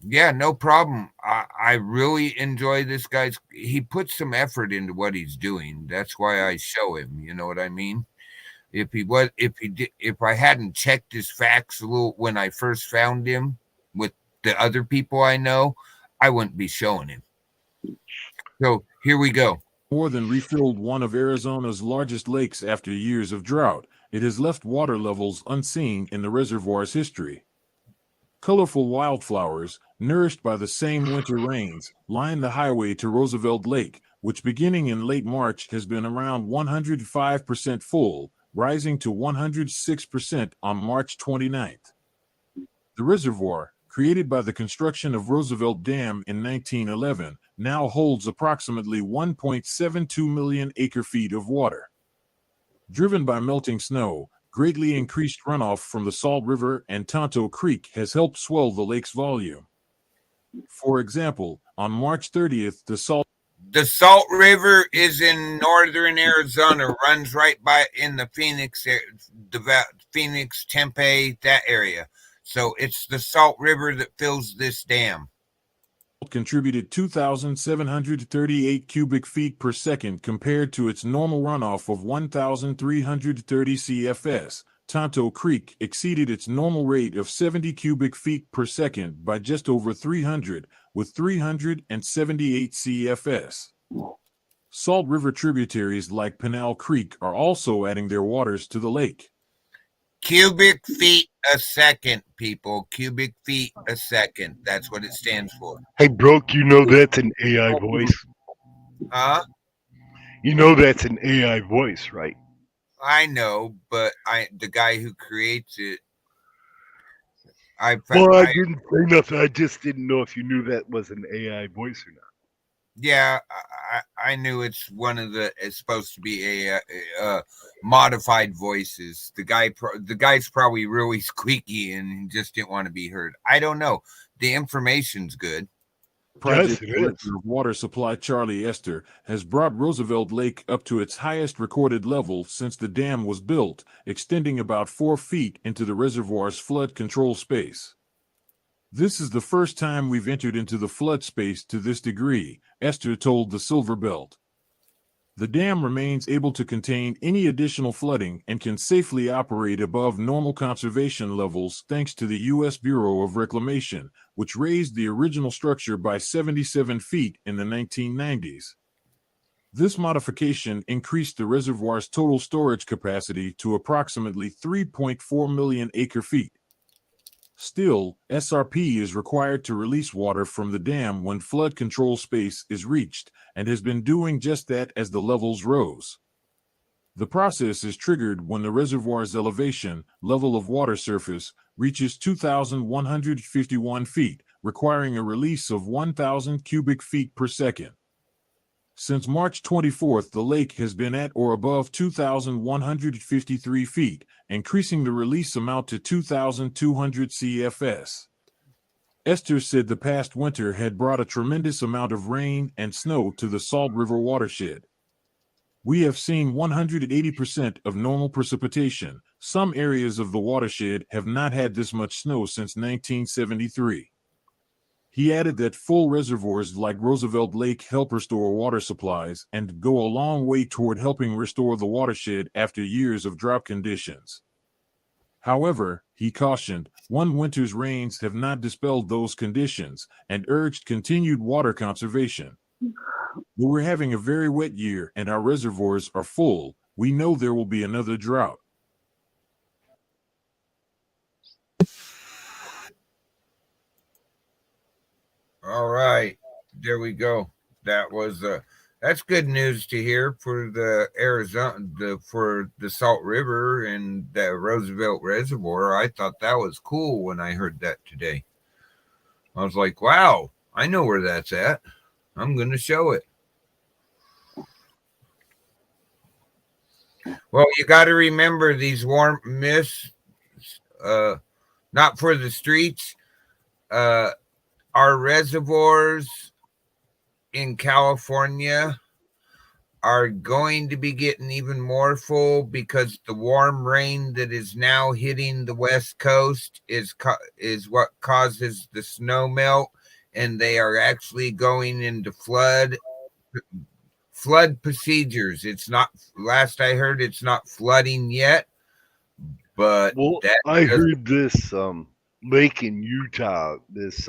Yeah, no problem. I really enjoy this guy's. He puts some effort into what he's doing. That's why I show him. You know what I mean? If I hadn't checked his facts a little when I first found him with the other people I know, I wouldn't be showing him. So here we go. More than refilled one of Arizona's largest lakes after years of drought. It has left water levels unseen in the reservoir's history. Colorful wildflowers, nourished by the same winter rains, line the highway to Roosevelt Lake, which beginning in late March has been around 105% full, rising to 106% on March 29th. The reservoir, created by the construction of Roosevelt Dam in 1911, now holds approximately 1.72 million acre-feet of water. Driven by melting snow, greatly increased runoff from the Salt River and Tonto Creek has helped swell the lake's volume. For example, on March 30th, the Salt River is in northern Arizona, runs right by in the Phoenix, Tempe, that area. So it's the Salt River that fills this dam. Contributed 2,738 cubic feet per second compared to its normal runoff of 1,330 CFS. Tonto Creek exceeded its normal rate of 70 cubic feet per second by just over 300, with 378 CFS. Salt River tributaries like Pinal Creek are also adding their waters to the lake. Cubic feet a second, people. Cubic feet a second. That's what it stands for. Hey, Broke, you know that's an AI voice? Huh? You know that's an AI voice, right? I know, but the guy who creates it, I didn't say nothing. I just didn't know if you knew that was an AI voice or not. Yeah, I knew it's it's supposed to be a modified voices. The guy's probably really squeaky and just didn't want to be heard. I don't know. The information's good. Project Director of Water Supply Charlie Esther has brought Roosevelt Lake up to its highest recorded level since the dam was built, extending about 4 feet into the reservoir's flood control space. This is the first time we've entered into the flood space to this degree, Esther told the Silver Belt. The dam remains able to contain any additional flooding and can safely operate above normal conservation levels thanks to the U.S. Bureau of Reclamation, which raised the original structure by 77 feet in the 1990s. This modification increased the reservoir's total storage capacity to approximately 3.4 million acre-feet. Still, SRP is required to release water from the dam when flood control space is reached, and has been doing just that as the levels rose. The process is triggered when the reservoir's elevation, level of water surface, reaches 2,151 feet, requiring a release of 1,000 cubic feet per second. Since March 24th, the lake has been at or above 2,153 feet, increasing the release amount to 2,200 CFS. Esther said the past winter had brought a tremendous amount of rain and snow to the Salt River watershed. We have seen 180% of normal precipitation. Some areas of the watershed have not had this much snow since 1973. He added that full reservoirs like Roosevelt Lake help restore water supplies and go a long way toward helping restore the watershed after years of drought conditions. However, he cautioned, one winter's rains have not dispelled those conditions and urged continued water conservation. But we're having a very wet year and our reservoirs are full. We know there will be another drought. All right, there we go. That was that's good news to hear for the Arizona, for the Salt River and the Roosevelt Reservoir. I thought that was cool when I heard that today. I was like, wow, I know where that's at. I'm going to show it. Well, you got to remember these warm mists, not for the streets. Our reservoirs in California are going to be getting even more full because the warm rain that is now hitting the West Coast is what causes the snow melt, and they are actually going into flood procedures. It's not, last I heard, it's not flooding yet, but Well, I heard this lake in Utah, this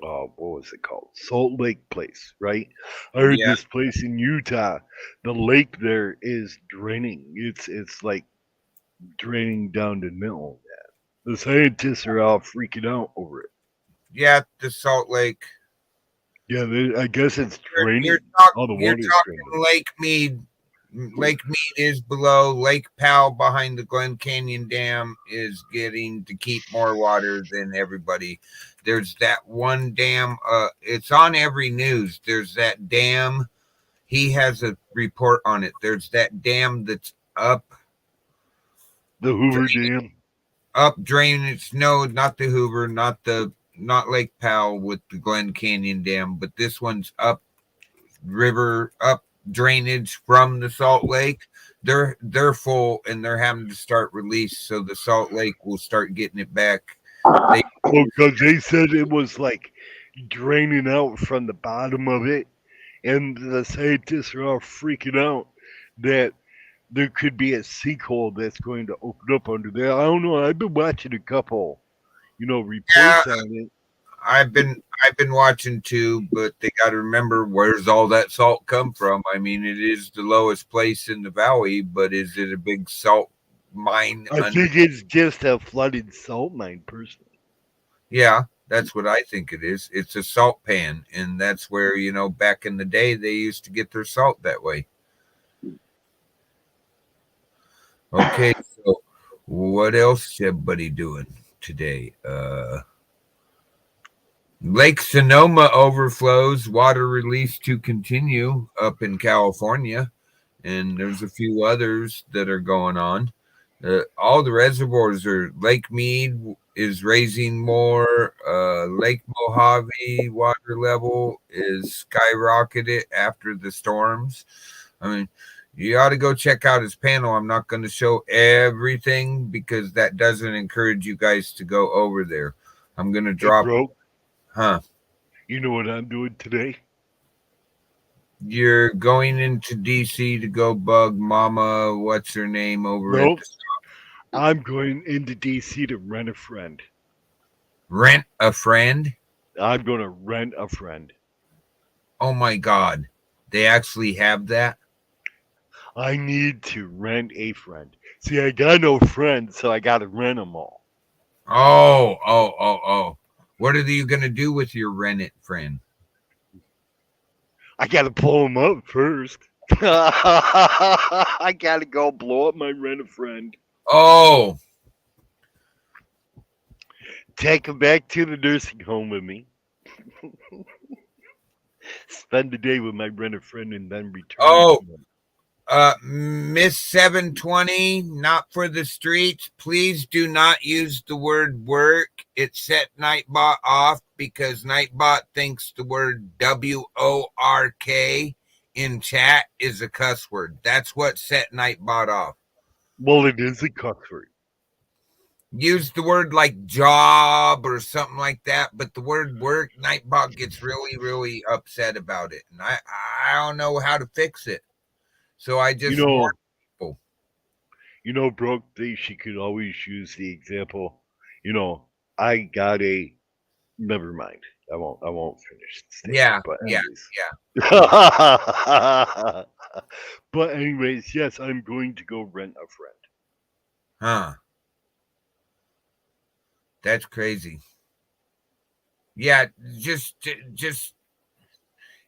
what was it called? Salt Lake place, right? I heard Yeah. this place in Utah, the lake there is draining. It's like draining down to middle. The scientists are all freaking out over it. Yeah, the Salt Lake. Yeah, I guess it's draining. You're All the talking water's draining. Lake Mead. Lake Mead is below. Lake Powell behind the Glen Canyon Dam is getting to keep more water than everybody. There's that one dam. It's on every news. There's that dam. He has a report on it. There's that dam that's up. The Hoover Dam. Up drainage. No, not the Hoover, not Lake Powell with the Glen Canyon Dam, but this one's up river, up drainage from the Salt Lake. They're full and they're having to start release, so the Salt Lake will start getting it back. Because they said it was like draining out from the bottom of it, and the scientists are all freaking out that there could be a sinkhole that's going to open up under there. I don't know. I've been watching a couple, reports on it. I've been watching too, but they got to remember, where's all that salt come from? I mean, it is the lowest place in the valley, but is it a big salt mine? I think it's just a flooded salt mine, personally. Yeah, that's what I think it is. It's a salt pan, and that's where, back in the day they used to get their salt that way. Okay, so what else is everybody doing today? Lake Sonoma overflows, water release to continue up in California, and there's a few others that are going on. All the reservoirs are. Lake Mead is raising more. Lake Mojave water level is skyrocketed after the storms. I mean, you ought to go check out his panel. I'm not going to show everything because that doesn't encourage you guys to go over there. I'm going to drop. Hey, bro, Huh? you know what I'm doing today? You're going into DC to go bug Mama, what's her name, over at Nope. the I'm going into DC to rent a friend. rent a friend? I'm going to rent a friend. Oh my God. They actually have that? I need to rent a friend. See, I got no friends, so I got to rent them all. Oh. What are you going to do with your rented friend? I got to pull them up first. I got to go blow up my rent a friend. Oh, Take him back to the nursing home with me. Spend the day with my rent a friend and then return oh, to him. Miss 720, not for the streets. Please do not use the word work. It set Nightbot off because Nightbot thinks the word WORK in chat is a cuss word. That's what set Nightbot off. Well, it is a cuss word. Use the word like job or something like that, but the word work, Nightbot gets really, really upset about it. And I don't know how to fix it. So I You just warn know, people. Brooke, she could always use the example. I got a. Never mind. I won't finish the statement. Yeah, But yeah, anyways. yeah. But anyways, yes, I'm going to go rent a friend. Huh. That's crazy. Yeah, just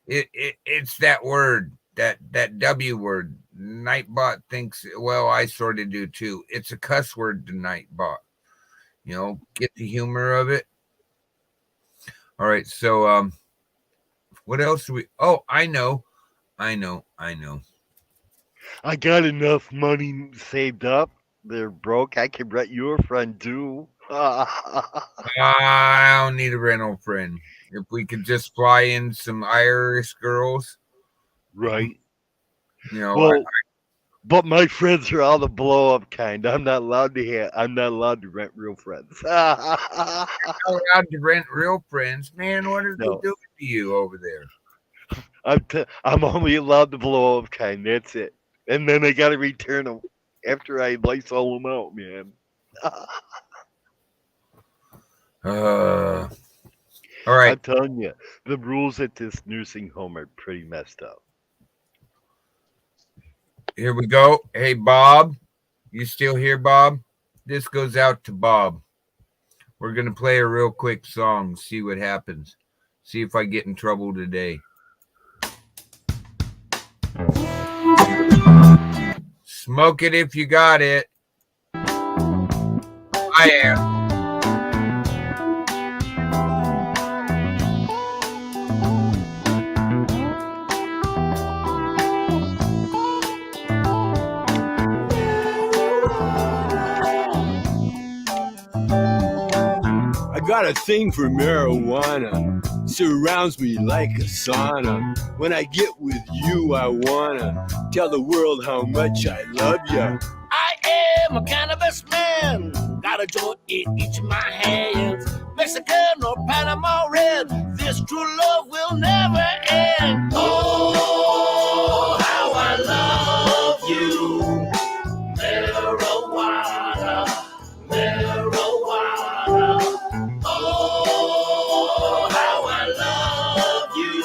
it's that word, that W word. Nightbot thinks, well, I sort of do too. It's a cuss word to Nightbot. Get the humor of it. All right, so what else do we? Oh, I know. I got enough money saved up. They're broke. I can rent you a friend too. I don't need a rental friend. If we could just fly in some Irish girls, Right. you know, Well, but my friends are all the blow up kind. I'm not allowed to rent real friends. I'm allowed to rent real friends. Man, what are they No, doing to you over there? I'm only allowed the blow up kind. That's it. And then I gotta return them after I Lysol them out, man. All right. I'm telling you, the rules at this nursing home are pretty messed up. Here we go. Hey, Bob. You still here, Bob? This goes out to Bob. We're going to play a real quick song, see what happens. See if I get in trouble today. Smoke it if you got it. I am. I got a thing for marijuana, surrounds me like a sauna. When I get with you, I wanna tell the world how much I love ya. I am a cannabis man, got a joint in each of my hands. Mexican or Panama red, this true love will never end. Oh, how I love you. Marijuana, marijuana. Oh, how I love you.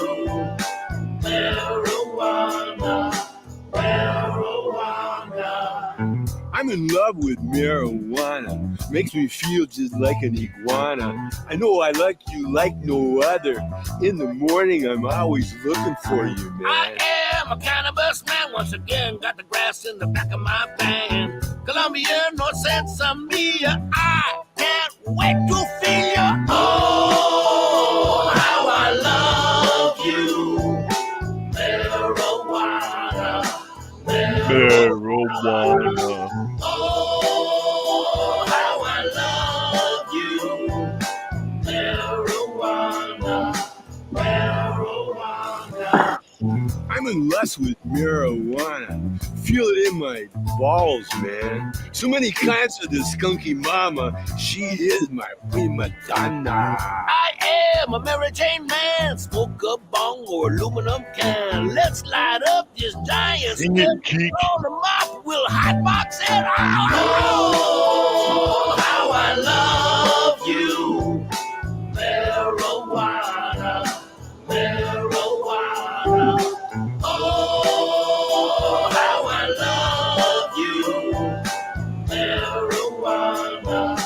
Marijuana, marijuana. I'm in love with marijuana, makes me feel just like an iguana. I know I like you like no other. In the morning, I'm always looking for you, man. I am a cannabis man. Once again, got the grass in the back of my van. Colombia, North Sensimilla. I can't wait to feel you. Oh, how I love you. Marijuana, Marijuana. Oh, how I love you. Marijuana, marijuana. I'm in lust with marijuana. Feel it in my balls, man. So many kinds of this skunky mama. She is my prima donna. I am a Mary Jane man. Smoke a bong or aluminum can. Let's light up this giant Sing it, stick. Keek. On the mop, we'll hotbox it. Oh, how I love you. Marijuana, marijuana. Oh, how I love you. Marijuana,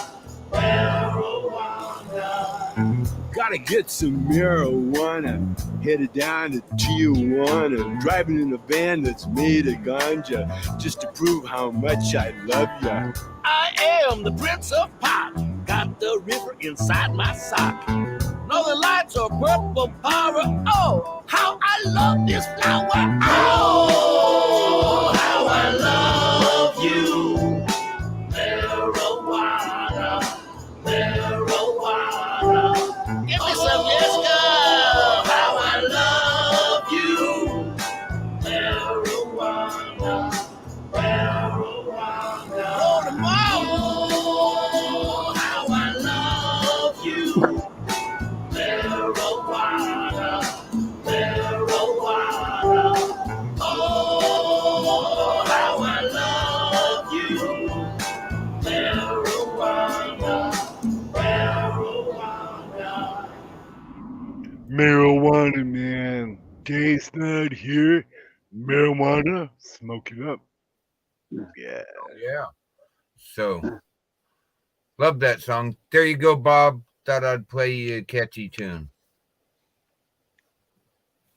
marijuana. Gotta get some marijuana. Headed down to Tijuana. Driving in a van that's made of ganja. Just to prove how much I love ya. I am the Prince of Pop. Got the river inside my sock. Northern lights are purple power. Oh, how I love this flower. Oh, how I love you. Marijuana, marijuana. Give me some Jessica. How I love you. Marijuana, marijuana. Roll them out. Oh, how I love you. Marijuana, marijuana. Oh, how I love you. Marijuana, marijuana. Marijuana, man. Day's not here. Marijuana, smoke it up. Yeah. Yeah. So, love that song. There you go, Bob. Thought I'd play you a catchy tune.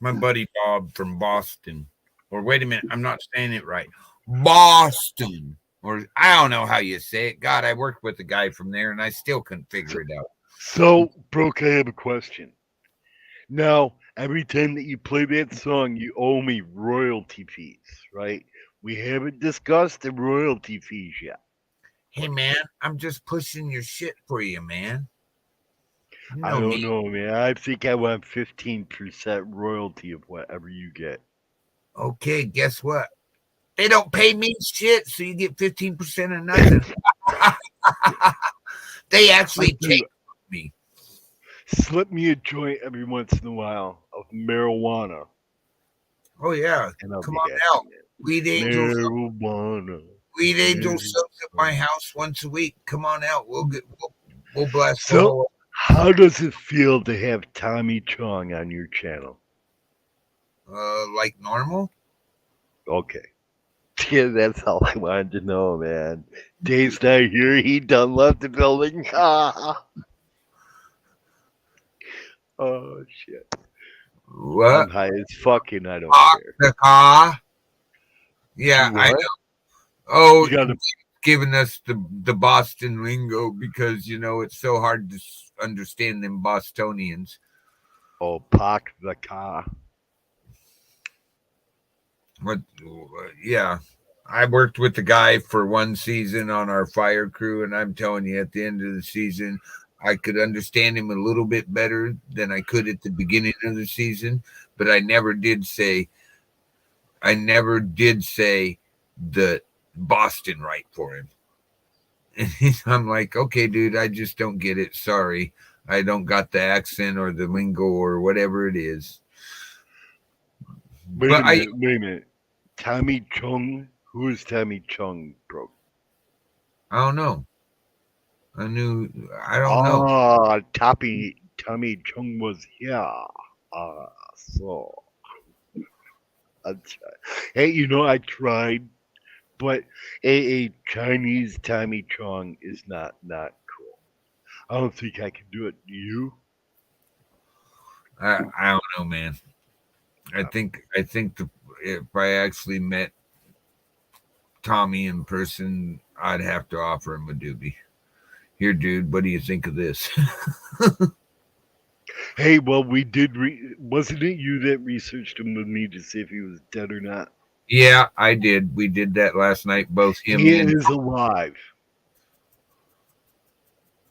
My buddy Bob from Boston. Or wait a minute, I'm not saying it right. Boston. Or I don't know how you say it. God, I worked with a guy from there and I still couldn't figure it out. So, Brooke, I have a question. Now, every time that you play that song, you owe me royalty fees, right? We haven't discussed the royalty fees yet. Hey, man, I'm just pushing your shit for you, man. You I know don't me. know, man. I think I want 15% royalty of whatever you get. Okay, guess what? They don't pay me shit, so you get 15% of nothing. They actually take me. Slip me a joint every once in a while of marijuana. Oh, yeah. And I'll Come be on happy, out. man. Weed Angel. Marijuana. Weed Angel shows at my house once a week. Come on out. We'll blast the So, whole. how does it feel to have Tommy Chong on your channel? Like normal. Okay. Yeah, that's all I wanted to know, man. Dave's not here. He done left the building. Oh, shit. What? I'm high as fuck and I don't care. The car. Yeah, You I what? know. Oh, You gotta- giving us the Boston lingo because it's so hard to understand them Bostonians. Oh, park the car. What? Yeah, I worked with the guy for one season on our fire crew, and I'm telling you, at the end of the season, I could understand him a little bit better than I could at the beginning of the season. But I never did say the Boston right for him. And I'm like, okay, dude, I just don't get it. Sorry, I don't got the accent or the lingo or whatever it is. Wait a minute. Tommy Chung? Who is Tommy Chung, bro? I don't know. I don't know. Ah, Tommy Chung was here. So. Hey, I tried, but a Chinese Tommy Chong is not cool. I don't think I can do it. Do you? I don't know, man. I think if I actually met Tommy in person, I'd have to offer him a doobie. Here, dude, what do you think of this? Hey, well, we did. Wasn't it you that researched him with me to see if he was dead or not? Yeah, I did. We did that last night. Both him He and is alive.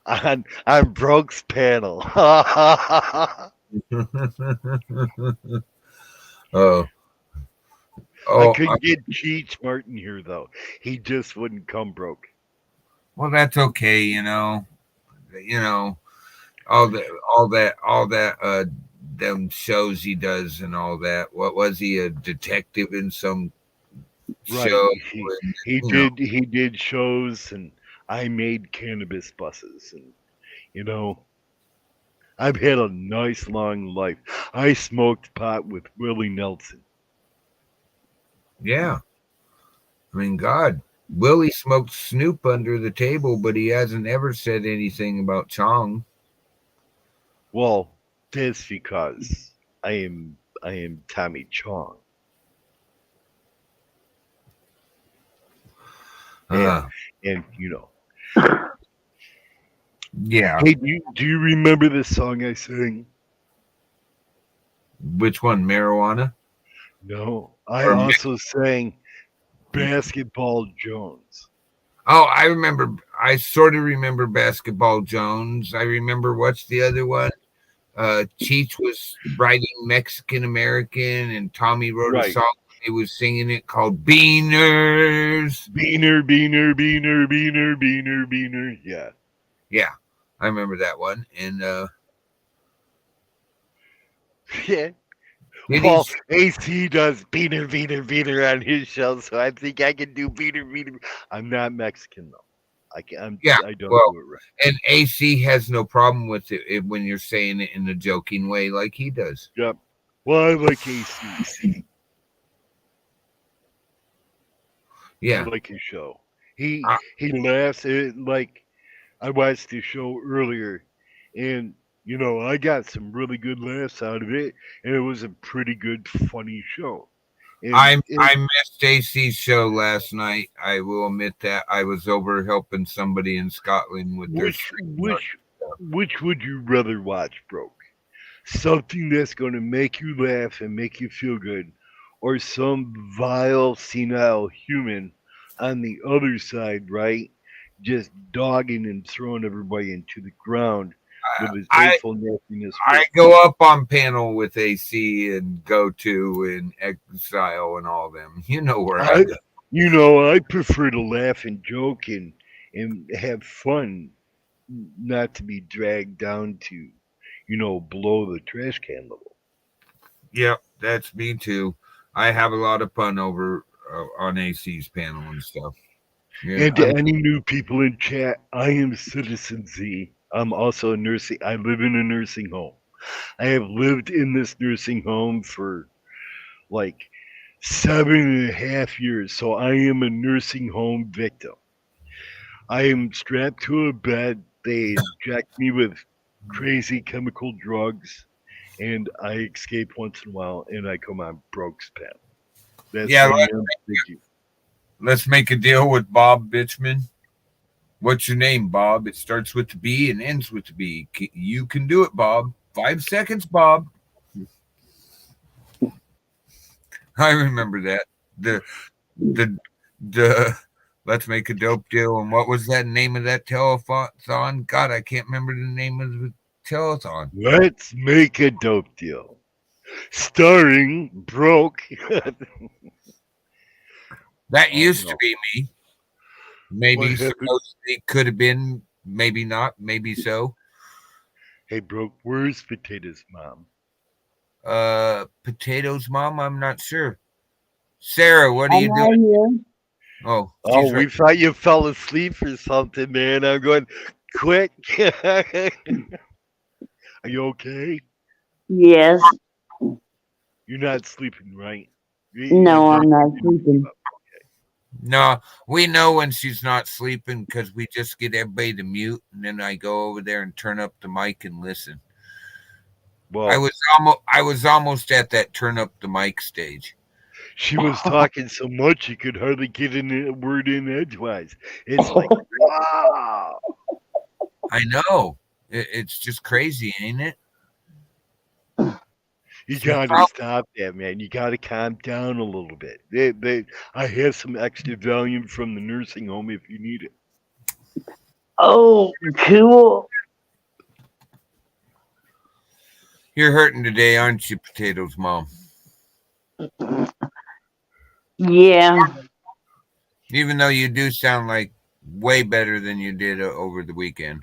On Brooke's panel. oh, I Oh, couldn't get Cheech Martin here though. He just wouldn't come, broke. well, that's okay. You know, all that them shows he does and all that. What was he, a detective in some Right. show? He And, he you know, did he did shows, and I made cannabis buses, and you know I've had a nice long life. I smoked pot with Willie Nelson. yeah. I mean, God, Willie smoked Snoop under the table, but he hasn't ever said anything about Chong. Well, that's because I am Tommy Chong. And Uh, and yeah. hey, do you remember the song I sang? Which one, marijuana No, I or? also sang Basketball Jones. Oh, I remember. I sort of remember Basketball Jones. I remember what's the other one? Cheech was writing Mexican American, and Tommy wrote a Right. song. He was singing it called Beaners. Beaner, beaner, beaner, beaner, beaner, beaner. Yeah. Yeah, I remember that one. And Yeah. did he? Well, AC does beaner, beaner, beaner on his show, so I think I can do beaner, beaner. I'm not Mexican though. Yeah. I don't Well, do it right. and AC has no problem with it when you're saying it in a joking way like he does. Yep. Well, I like AC. I Yeah. like his show. He I, he laughs like I watched his show earlier, and I got some really good laughs out of it, and it was a pretty good, funny show. And I missed AC's show last night. I will admit that I was over helping somebody in Scotland with their which street art which stuff. which would you rather watch, broke? Something that's going to make you laugh and make you feel good, or some vile, senile human on the other side, right? Just dogging and throwing everybody into the ground with his I hateful nastiness I words. go up on panel with AC and go to and Exile and all them. You know where I I, go. I prefer to laugh and joke and have fun, not to be dragged down to, below the trash can level. Yep, that's me too. I have a lot of fun over on AC's panel and stuff. Yeah, And to any new people in chat, I am Citizen Z. I'm also a nursing. I live in a nursing home. I have lived in this nursing home for like 7.5 years. So I am a nursing home victim. I am strapped to a bed. They inject me with crazy chemical drugs, and I escape once in a while, and I come on Broke's pen. That's yeah. I am. Thank you. Let's make a deal with Bob Bitchman. What's your name, Bob? It starts with the B and ends with the B. You can do it, Bob. 5 seconds, Bob. I remember that. The the let's make a dope deal. And what was that name of that telethon? God, I can't remember the name of the telethon. Let's make a dope deal. Starring Broke. That Oh used to no. be me. What Maybe happened? supposedly could have been, maybe not, maybe so. Hey Broke, where's Potato's mom? Potatoes, mom. I'm not sure. Sarah, what are I'm you doing? right here. Oh, Oh, she's right. we thought you fell asleep or something, man. I'm going quick. Are you okay? Yes. You're not sleeping, right? No, Just I'm not sleeping. No, we know when she's not sleeping because we just get everybody to mute, and then I go over there and turn up the mic and listen. well, I was almost at that turn up the mic stage. she was talking so much you could hardly get in a word in edgewise. It's like, wow. I know. It's just crazy, ain't it? You She's gotta probably, stop that, man. You gotta calm down a little bit. I have some extra Valium from the nursing home if you need it. Oh, cool. you're hurting today, aren't you, Potatoes Mom? Yeah. Even though you do sound like way better than you did over the weekend.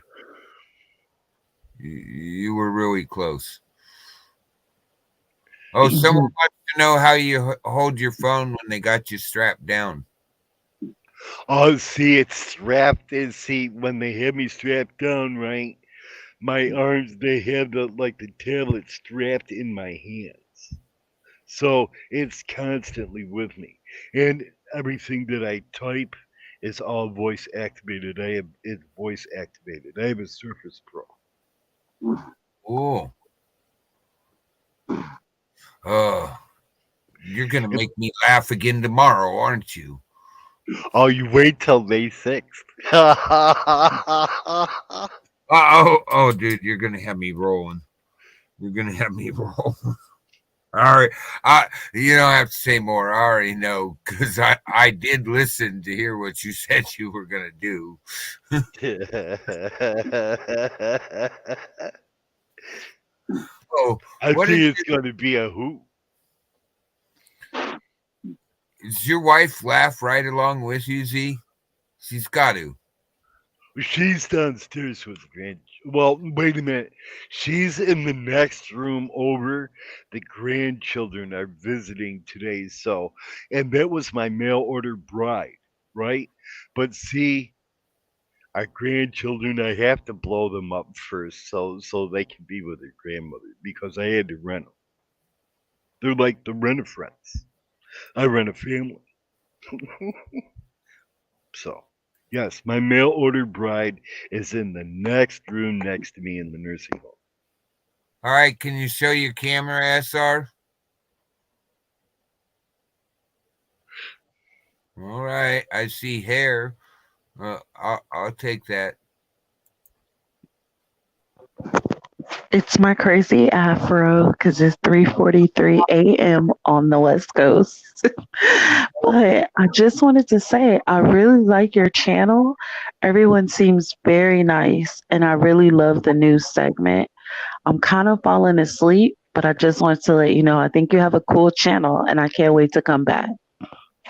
You were really close. Oh, someone wants to know how you hold your phone when they got you strapped down. Oh, see, it's strapped. And see, when they have me strapped down, right, my arms, they have the tablet strapped in my hands. So it's constantly with me. And everything that I type is all voice activated. I have it voice activated. I have a Surface Pro. Oh, oh, you're gonna And, make me laugh again tomorrow, aren't you? oh, you wait till May 6th. Oh, dude, you're gonna have me rolling. You're gonna have me roll. All right, you don't have to say more. I already know because I did listen to hear what you said you were gonna do. Oh, I what think is it's going to be a hoot. does your wife laugh right along with you, Z? She's got to. She's downstairs with the grand. Well, wait a minute. She's in the next room over. The grandchildren are visiting today, so and that was my mail order bride, right? But see, our grandchildren, I have to blow them up first, so they can be with their grandmother because I had to rent them. They're like the rent a friends. I rent a family, so. Yes, my mail order bride is in the next room next to me in the nursing home. All right, can you show your camera, SR? All right, I see hair. I'll take that. It's my crazy afro because it's 3:43 a.m. on the West Coast. But I just wanted to say I really like your channel. Everyone seems very nice, and I really love the news segment. I'm kind of falling asleep, but I just wanted to let you know I think you have a cool channel, and I can't wait to come back.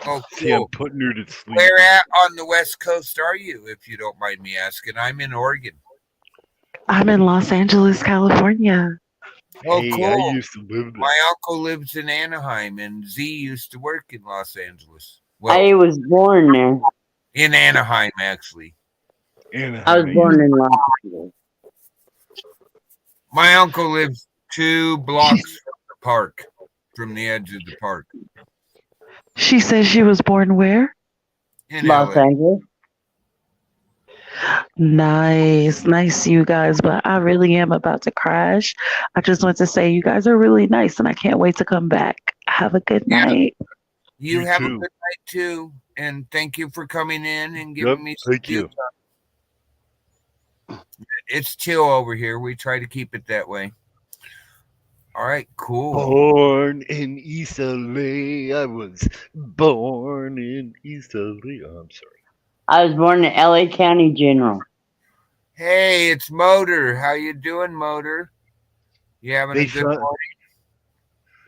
Oh, See, I'm cool. putting her to sleep. Where at on the West Coast are you, if you don't mind me asking? I'm in Oregon. I'm in Los Angeles, California. Oh, Hey, I cool. used to live there. My uncle lives in Anaheim, and Z used to work in Los Angeles. Well, I was born there. in Anaheim, actually. I was Anaheim. born in Los Angeles. My uncle lives 2 blocks from the park, from the edge of the park She says she was born where? in Los LA. Angeles. Nice, nice, you guys. But I really am about to crash. I just want to say you guys are really nice, and I can't wait to come back. Have a good Yeah, night. you You have a too. good night too, and thank you for coming in and Yep. giving me some Thank view you. time. It's chill over here. We try to keep it that way. All right, cool. Born in East LA. I was born in East LA. Oh, I'm sorry. I was born in LA County General. Hey, it's Motor. How you doing, Motor? You having They a good shot. morning?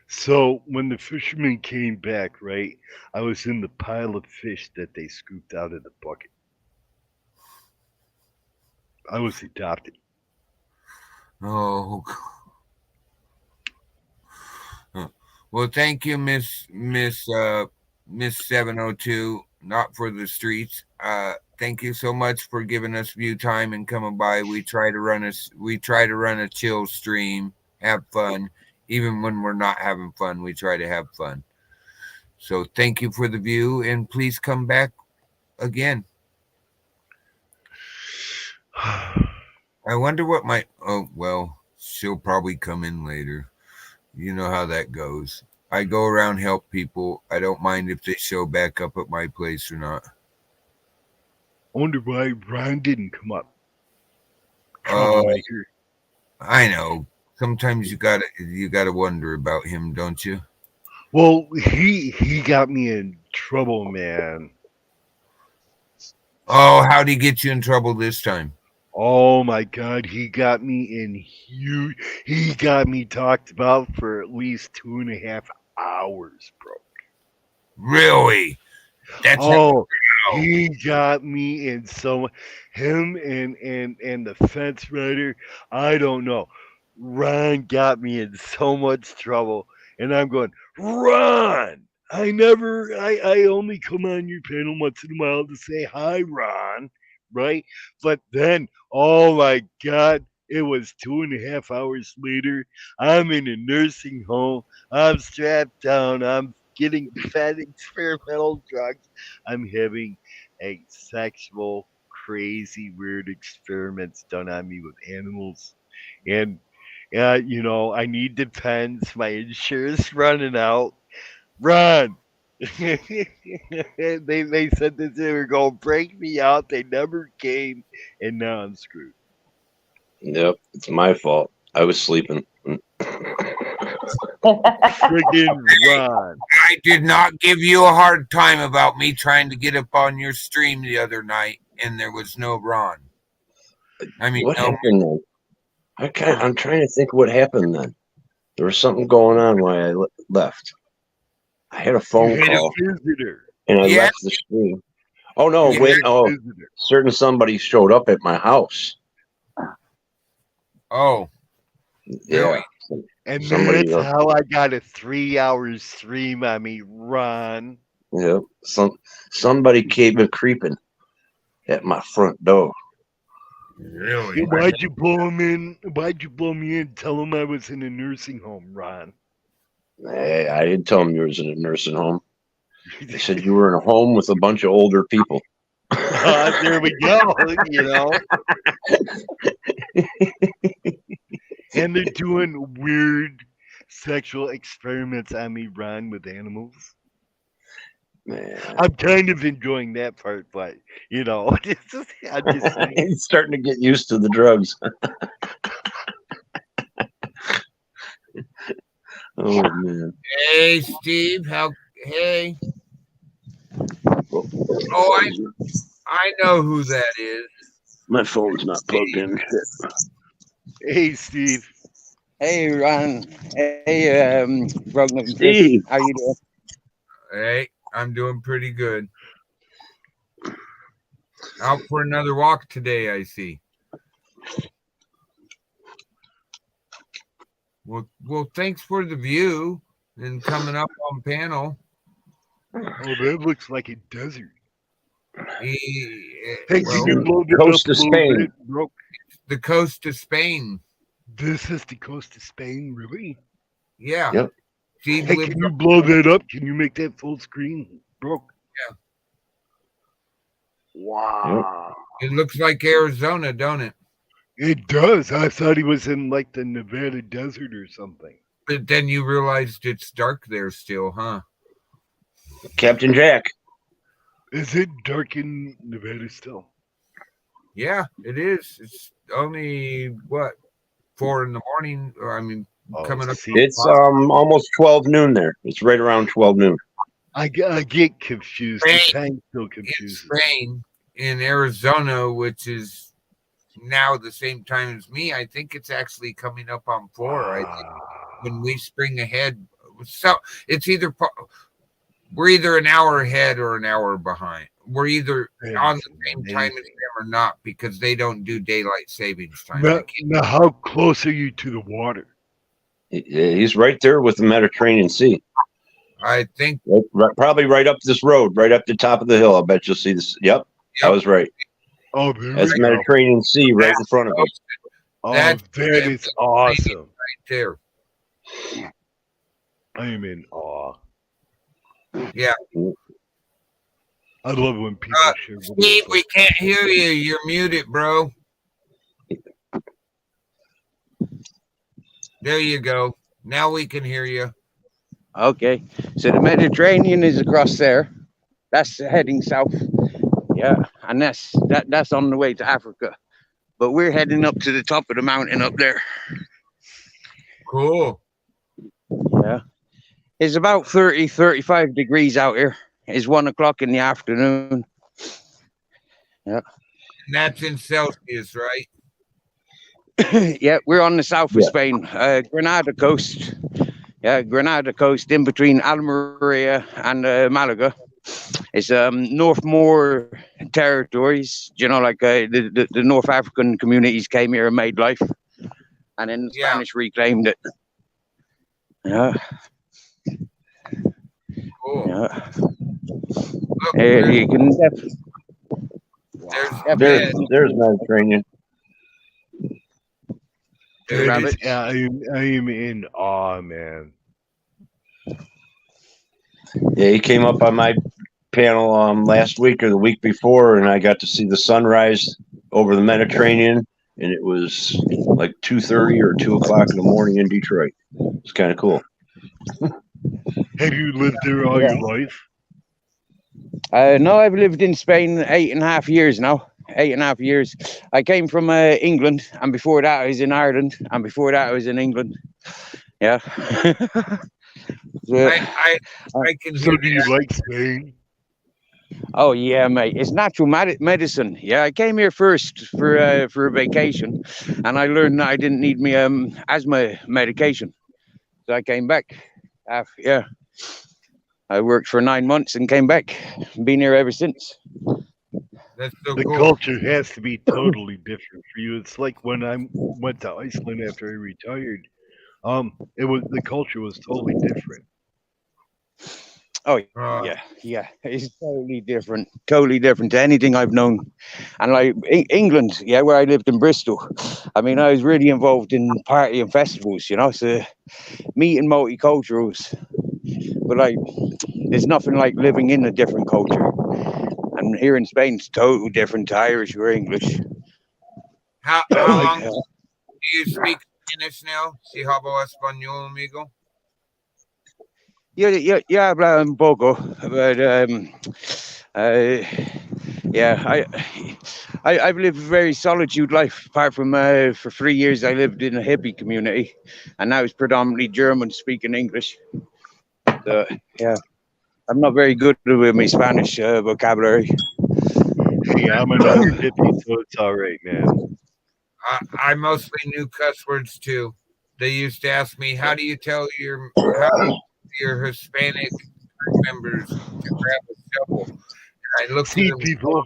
So when the fishermen came back, right, I was in the pile of fish that they scooped out of the bucket. I was adopted. Oh, well, thank you, Miss 702. Not for the streets. Thank you so much for giving us view time and coming by. We try to run a chill stream, have fun. Even when we're not having fun, we try to have fun. So thank you for the view, and please come back again. I wonder what my oh well, she'll probably come in later. You know how that goes. I go around help people. I don't mind if they show back up at my place or not. I wonder why Ron didn't come up. Uh, Troublemaker. I know. Sometimes you gotta wonder about him, don't you? Well, he got me in trouble, man. Oh, how'd he get you in trouble this time? Oh my God, he got me in huge. He got me talked about for at least 2.5 hours, bro. Really? That's Oh, he got me in so him and the fence rider. I don't know. Ron got me in so much trouble, and I'm going, Ron. I only come on your panel once in a while to say hi, Ron, right? But then, oh my God, it was 2.5 hours later. I'm in a nursing home. I'm strapped down. I'm getting fed experimental drugs. I'm having a sexual, crazy, weird experiments done on me with animals. And, I need Depends. My insurance running out. Run! they said that they were going to break me out. They never came. And now I'm screwed. Yep, it's my fault. I was sleeping. Friggin' Ron. I did not give you a hard time about me trying to get up on your stream the other night, and there was no Ron. I mean, What no. happened then? I'm trying to think what happened then. There was something going on while I left. I had a phone You had call a visitor. and I Yeah. left the stream. Oh no! You Wait! had a Oh, visitor. certain somebody showed up at my house. Oh, Yeah, really? And somebody. that's how I got a 3 hour stream on me, Ron. Yeah, somebody came creeping at my front door. Really? Hey, why'd you blow him in? Why'd you blow me in? Tell him I was in a nursing home, Ron. Hey, I didn't tell him you was in a nursing home. They said you were in a home with a bunch of older people. There we go. And they're doing weird sexual experiments on me, Ron, with animals. Man, I'm kind of enjoying that part, but I'm just saying. he's starting to get used to the drugs. Oh man. Hey, Steve. Hey. Oh, I know who that is. My phone's not plugged in. Hey, Steve. Hey, Ron. Hey, Rugman. Steve. How you doing? Hey, I'm doing pretty good. Out for another walk today, I see. Well, thanks for the view and coming up on panel. Oh, that looks like a desert. Hey, Well, can you blow this coast up a of little Spain. bit, bro? The coast of Spain. This is the coast of Spain, really? Yeah. Yep. Steve Hey, lives can you blow that up? Can you make that full screen, bro? Yeah. Wow. It looks like Arizona, don't it? It does. I thought he was in like the Nevada desert or something. But then you realized it's dark there still, huh? Captain Jack. Is it dark in Nevada still? Yeah, it is. It's only what 4 a.m. Or I mean, coming up. It's almost 12 noon there. It's right around 12 noon. I get confused. The time's still confused. Spain, in Arizona, which is now the same time as me. I think it's actually coming up on 4. I think when we spring ahead, so it's we're either an hour ahead or an hour behind. We're either on the same time as them or not because they don't do daylight savings time. Now, how close are you to the water? He's right there with the Mediterranean Sea. I think probably right up this road, right up the top of the hill. I bet you'll see this. Yep. I was right. Oh, that's the Mediterranean Sea right in front of us. Oh, that is awesome. Right there. I am in awe. Yeah. I love when people share. Steve, we can't hear you. You're muted, bro. There you go. Now we can hear you. Okay. So the Mediterranean is across there. That's heading south. Yeah. And that's on the way to Africa. But we're heading up to the top of the mountain up there. Cool. Yeah. It's about 30, 35 degrees out here. It's 1 o'clock in the afternoon. Yeah. And that's in Celsius, right? Yeah, we're on the south of Spain, Granada coast. Yeah, Granada coast in between Almeria and Malaga. It's Northmore territories. You know, like the North African communities came here and made life, and then the Spanish reclaimed it. Yeah. Cool. Yeah. Look, You can There's Mediterranean. That is, rabbits. I am in awe, man. Yeah, he came up on my panel last week or the week before, and I got to see the sunrise over the Mediterranean, and it was like 2:30 or 2 o'clock in the morning in Detroit. It's kind of cool. Have you lived there all your life? No, I've lived in Spain 8.5 years now. 8.5 years. I came from England, and before that I was in Ireland, and before that I was in England. Yeah. I can So hear do you like Spain? Oh yeah, mate. It's natural medicine. Yeah, I came here first for a vacation, and I learned that I didn't need me asthma medication, so I came back. Yeah, I worked for 9 months and came back. Been here ever since. That's so The cool. culture has to be totally different for you. It's like when I went to Iceland after I retired. The culture was totally different. Oh yeah, it's totally different to anything I've known. And like England, yeah, where I lived in Bristol, I mean, I was really involved in party and festivals, you know, so meeting multiculturals. But like, there's nothing like living in a different culture. And here in Spain, it's totally different to Irish or English. How long do you speak Spanish now? Si hablo español, amigo? Yeah, habla un poco, but yeah, I've lived a very solitude life. Apart from for 3 years, I lived in a hippie community, and now it's predominantly German speaking English. So yeah, I'm not very good with my Spanish vocabulary. Hey, I'm another hippie, so it's all right, man. I mostly knew cuss words too. They used to ask me, "How do you tell your Hispanic members to grab a shovel?" And I looked See, at them people,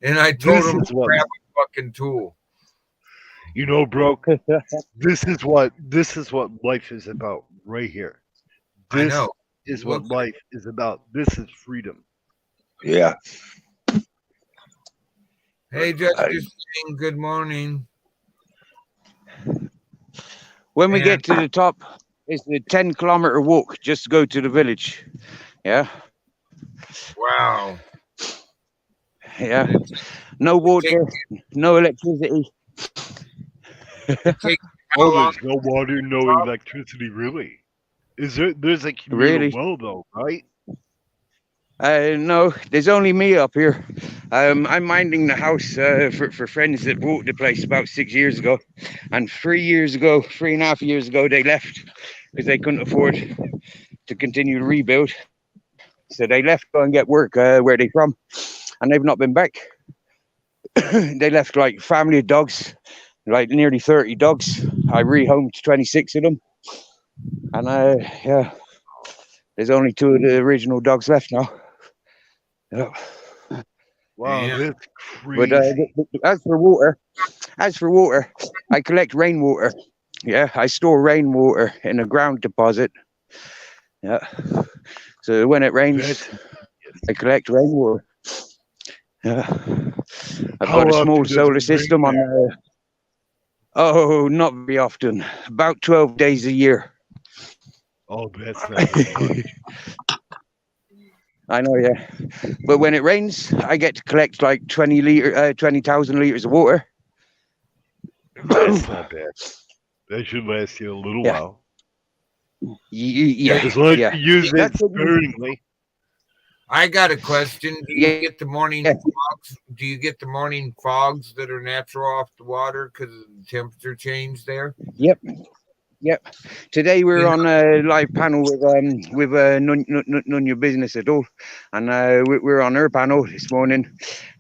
and I told this them is to what grab a fucking tool. you know, broke. This is what life is about right here. I This know. is Look, what life is about. This is freedom. Yeah. hey, Justice King, good morning. When we get to the top, it's a 10-kilometer walk just to go to the village. Yeah. Wow. Yeah. No water, no electricity. Oh, there's no water, no electricity, really. There's a communal Really? well though, right? No, there's only me up here. I'm minding the house for friends that bought the place about 6 years ago. And 3.5 years ago, they left because they couldn't afford to continue to rebuild. So they left to go and get work where they from. And they've not been back. They left like family of dogs, like nearly 30 dogs. I rehomed 26 of them. And yeah, there's only 2 of the original dogs left now. Yeah. Wow, that's But crazy. as for water, I collect rainwater. Yeah, I store rainwater in a ground deposit. Yeah. So when it rains, I collect rainwater. Yeah. I've How got a often small does it solar rain system on there. Oh, not very often. About 12 days a year. Oh, that's not very much. I know, yeah. But when it rains, I get to collect like 20,000 liters of water. That's not bad. That should last you a little while. Yeah. As long as Yeah. you use it That's what- sparingly. I got a question. Do you Yeah. get the morning fogs? Do you get the morning fogs that are natural off the water because of the temperature change there? Yep. Yep. Today we're You know- on a live panel with none your business at all, and we're on her panel this morning,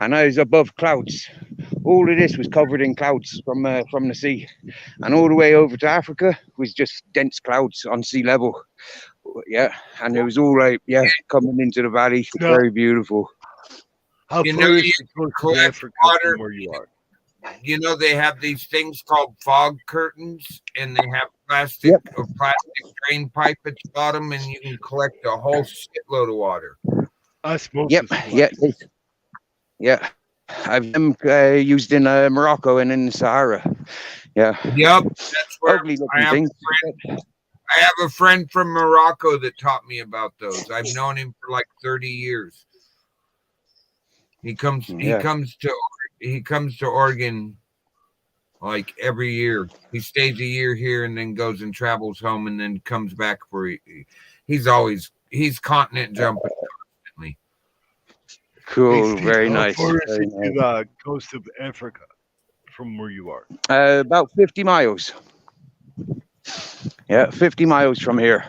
and I was above clouds. All of this was covered in clouds from the sea, and all the way over to Africa was just dense clouds on sea level. Yeah, and it was all like coming into the valley. No. Very beautiful. How You far know, is you the coast of collect Africa water. from where you are? You know, they have these things called fog curtains, and they have plastic drain pipe at the bottom, and you can collect a whole shitload of water. Osmosis. Yeah. I've them used in Morocco and in the Sahara. Yeah. Yep, that's where Ugly I looking have things. I have a friend from Morocco that taught me about those. I've known him for like 30 years. He comes to Oregon like every year. He stays a year here and then goes and travels home and then comes back for he's continent jumping constantly. Cool, Hey, Steve, very how nice. far is Very it to the coast of Africa from where you are? About 50 miles. Yeah, 50 miles from here.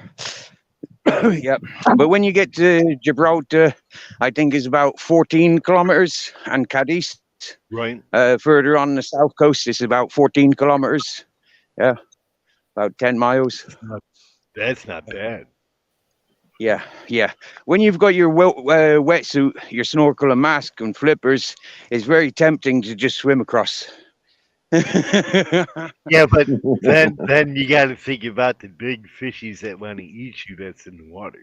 Yep. But when you get to Gibraltar, I think is about 14 kilometers, and Cadiz, Right. further on the south coast, is about 14 kilometers. Yeah, about 10 miles. That's not bad. Yeah. When you've got your wetsuit, your snorkel and mask and flippers, it's very tempting to just swim across. Yeah, but then you got to think about the big fishies that want to eat you. That's in the water.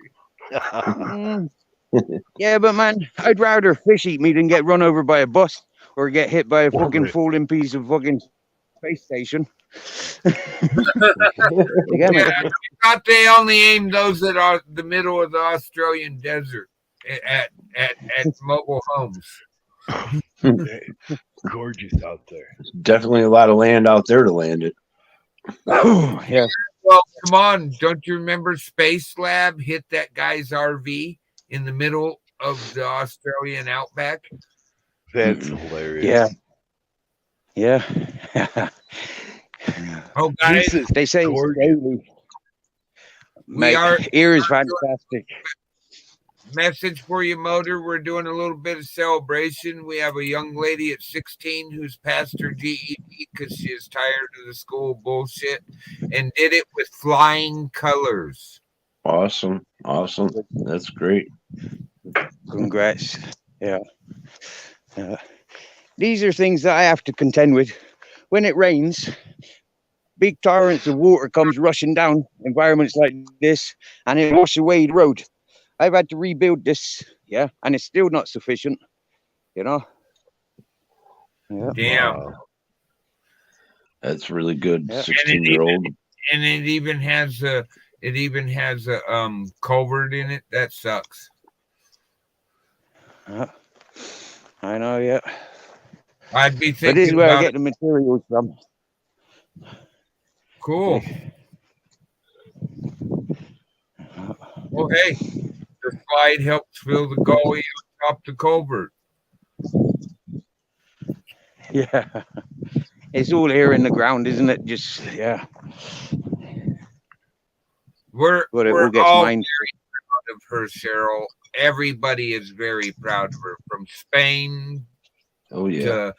Yeah, but man, I'd rather fish eat me than get run over by a bus or get hit by a fucking falling piece of fucking space station. I thought they only aimed those that are the middle of the Australian desert at mobile homes. Gorgeous out there. There's definitely a lot of land out there to land it. Yeah. Well, come on. Don't you remember Space Lab hit that guy's RV in the middle of the Australian outback? That's hilarious. Yeah. Oh, guys, They say it's daily. Here is fantastic. Message for you, Motor. We're doing a little bit of celebration. We have a young lady at 16 who's passed her GED because she is tired of the school bullshit and did it with flying colors. Awesome. That's great. Congrats. Yeah. These are things that I have to contend with. When it rains, big torrents of water comes rushing down environments like this, and it washes away the road. I've had to rebuild this, and it's still not sufficient, Yeah. Damn. Wow. That's really good. 16-year-old. And it even has a culvert in it. That sucks. I know, yeah. I'd be thinking but this is where I about get the materials from. Cool. Well, hey, the slide helps fill the gully on top of the culvert. Yeah. It's all here in the ground, isn't it? Just, We're all all gets mined. very proud of her, Cheryl. Everybody is very proud of her, from Spain to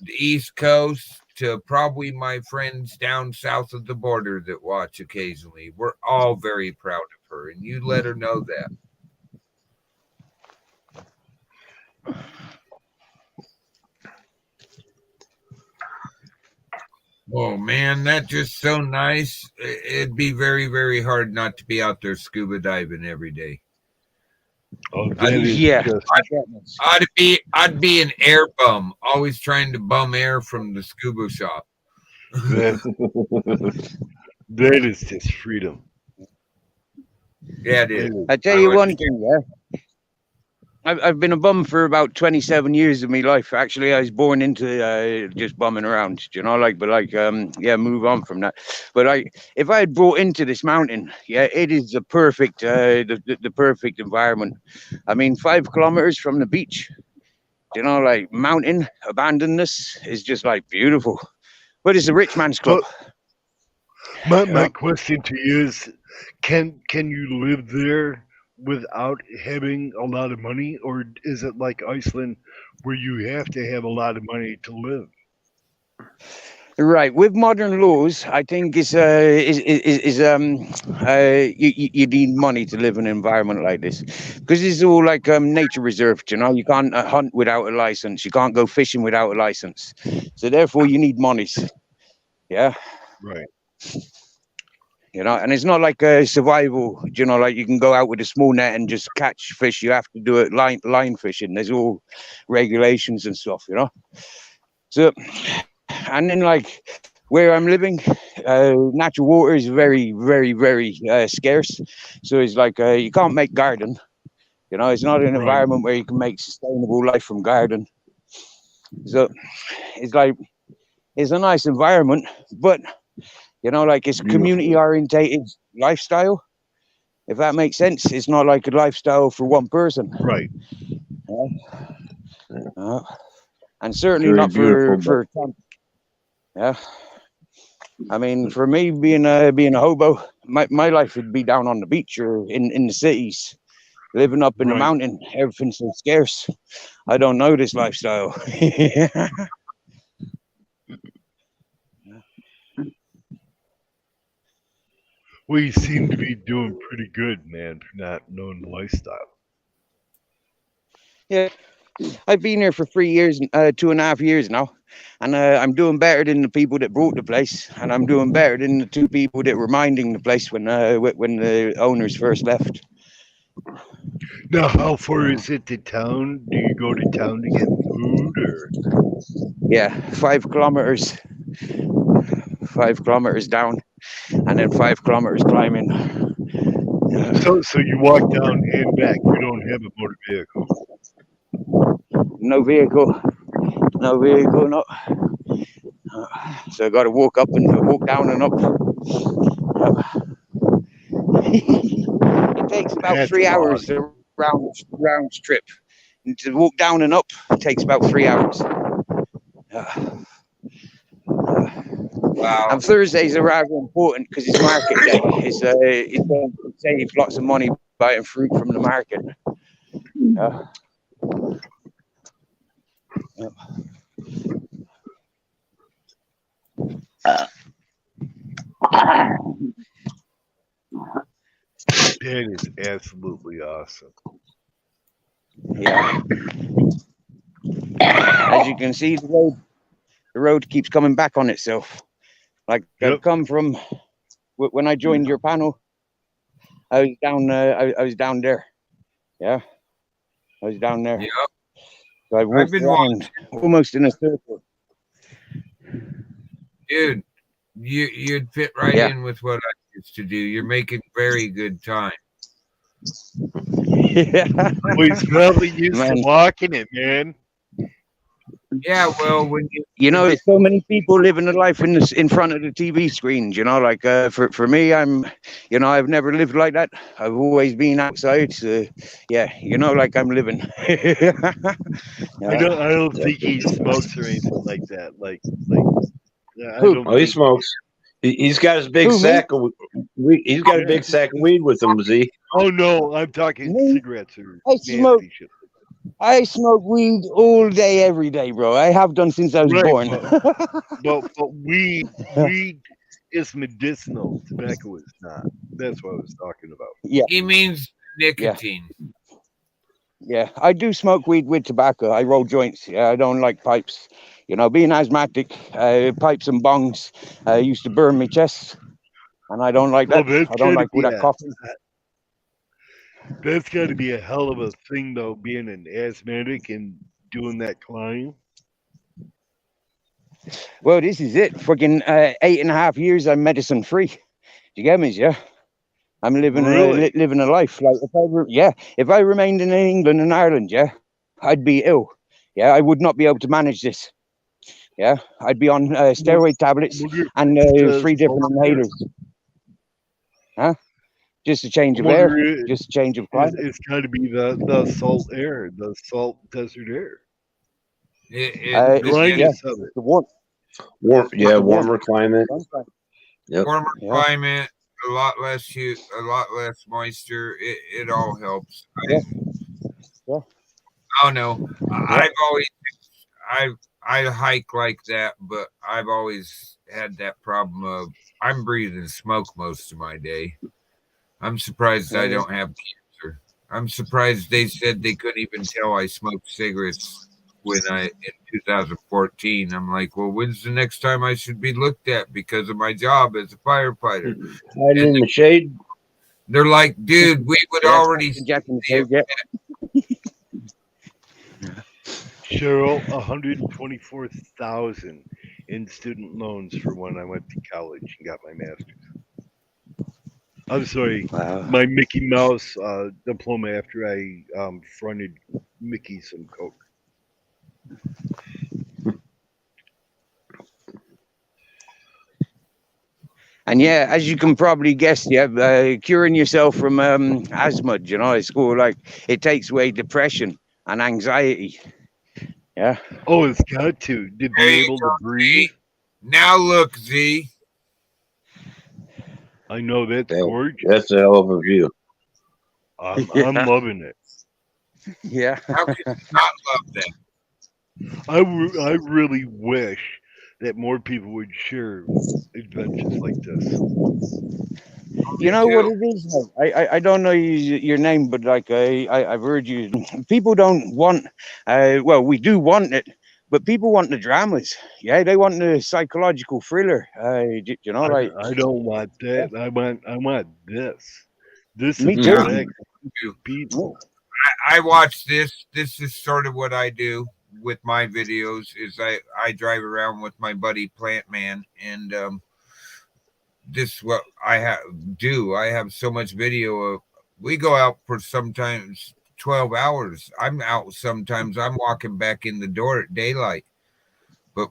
the East Coast to probably my friends down south of the border that watch occasionally. We're all very proud of her, and you let her know that. Oh man, that's just so nice. It'd be very, very hard not to be out there scuba diving every day. Oh, I'd be an air bum, always trying to bum air from the scuba shop. That is just freedom. Yeah, it is. I tell you one thing, I've been a bum for about 27 years of my life. Actually, I was born into just bumming around, move on from that. But if I had brought into this mountain, it is the perfect, the perfect environment. I mean, 5 kilometers from the beach, mountain abandonedness is just like beautiful. But it's a rich man's club. My question to you is, can you live there without having a lot of money, or is it like Iceland, where you have to have a lot of money to live? Right, with modern laws, I think you need money to live in an environment like this, because it's all like nature reserved. You know, you can't hunt without a license. You can't go fishing without a license. So therefore, you need monies. Yeah, Right. you know, and it's not like survival. You know, like you can go out with a small net and just catch fish. You have to do it line fishing. There's all regulations and stuff. You know, so. And then, like where I'm living, natural water is very, very, very scarce. So it's like you can't make garden. You know, it's not an Right. environment where you can make sustainable life from garden. So it's like it's a nice environment, but you know, like it's community orientated lifestyle. If that makes sense, it's not like a lifestyle for one person. Right. And certainly Very not beautiful. for yeah. I mean, for me, being a hobo, my life would be down on the beach or in the cities, living up in the Right. mountain. Everything's so scarce. I don't know this lifestyle. Well, you seem to be doing pretty good, man, for not knowing the lifestyle. Yeah, I've been here for 3 years, 2.5 years now, and I'm doing better than the people that brought the place, and I'm doing better than the two people that were minding the place when the owners first left. Now, how far is it to town? Do you go to town to get food, or? Yeah, 5 kilometers. 5 kilometers down, and then 5 kilometers climbing. So you walk down and back. You don't have a motor vehicle. No vehicle, no. So I got to walk down and up. It takes about That's 3 hours awesome. to round trip. And to walk down and up, it takes about 3 hours. Wow. And Thursdays are rather important because it's market day. It's going to save lots of money buying fruit from the market. That is absolutely awesome. Yeah. As you can see, the road keeps coming back on itself. Like I've come from when I joined your panel, I was down. I was down there. Yeah, I was down there. Yep. So I walked around almost in a circle. Dude, you'd fit right in with what I used to do. You're making very good time. Yeah. Well, he's probably used to walking it, man. Yeah, well, when you know, there's so many people living a life in front of the TV screens. You know, like for me, you know, I've never lived like that. I've always been outside. So, yeah, you know, like I'm living. I don't think he smokes or anything like that. Like I don't. Oh, he smokes. He's got his big sack of weed. He's got a big sack of weed with him, Z. Oh no, I'm talking cigarettes or nasty shit. I smoke weed all day, every day, bro. I have done since I was born. But weed is medicinal. Tobacco is not. That's what I was talking about. Yeah, he means nicotine. Yeah, I do smoke weed with tobacco. I roll joints. Yeah, I don't like pipes. You know, being asthmatic, pipes and bongs used to burn my chest, and I don't like that. I don't like all that coughing. That's got to be a hell of a thing, though, being an asthmatic and doing that climb. Well, this is it. Fucking 8.5 years, I'm medicine free. You get me? Yeah. I'm living living a life. Like if I remained in England and Ireland, yeah, I'd be ill. Yeah, I would not be able to manage this. Yeah, I'd be on steroid tablets and 3 different inhalers. Huh? Just a change of air. Just a change of climate. It's got to be the salt air, the salt desert air. The warmth. Warmer climate. Yep. Warmer Yeah. climate, a lot less heat, a lot less moisture. It all helps. Yeah. Yeah. I don't know. Yeah. I've always I hike like that, but I've always had that problem of I'm breathing smoke most of my day. I'm surprised I don't have cancer. I'm surprised they said they couldn't even tell I smoked cigarettes when I in 2014. I'm like, well, when's the next time I should be looked at because of my job as a firefighter? Hiding And in the shade. they're like, dude, we would Yeah, already Jack in the see Cave, yeah. Cheryl, 124,000 in student loans for when I went to college and got my master's. I'm sorry, Wow. my Mickey Mouse diploma after I fronted Mickey some coke. And yeah, as you can probably guess, yeah, curing yourself from asthma, you know, it's cool. Like it takes away depression and anxiety. Yeah. Oh, it's got to be able to breathe. Now look, Z. I know that's gorgeous. That's a hell of a view. I'm Yeah. loving it. Yeah. How could you not love that? I really wish that more people would share adventures like this. You know what it is? Like, I don't know your name, but like I've heard you. People don't want. Well, we do want it, but people want the dramas. Yeah, they want the psychological thriller. You know, like I don't want that. I want this. This me is too. what I people. I watch this. This is sort of what I do with my videos. Is I drive around with my buddy Plant Man, and this is what I do. I have so much video of. We go out for sometimes 12 hours. I'm out sometimes. I'm walking back in the door at daylight. But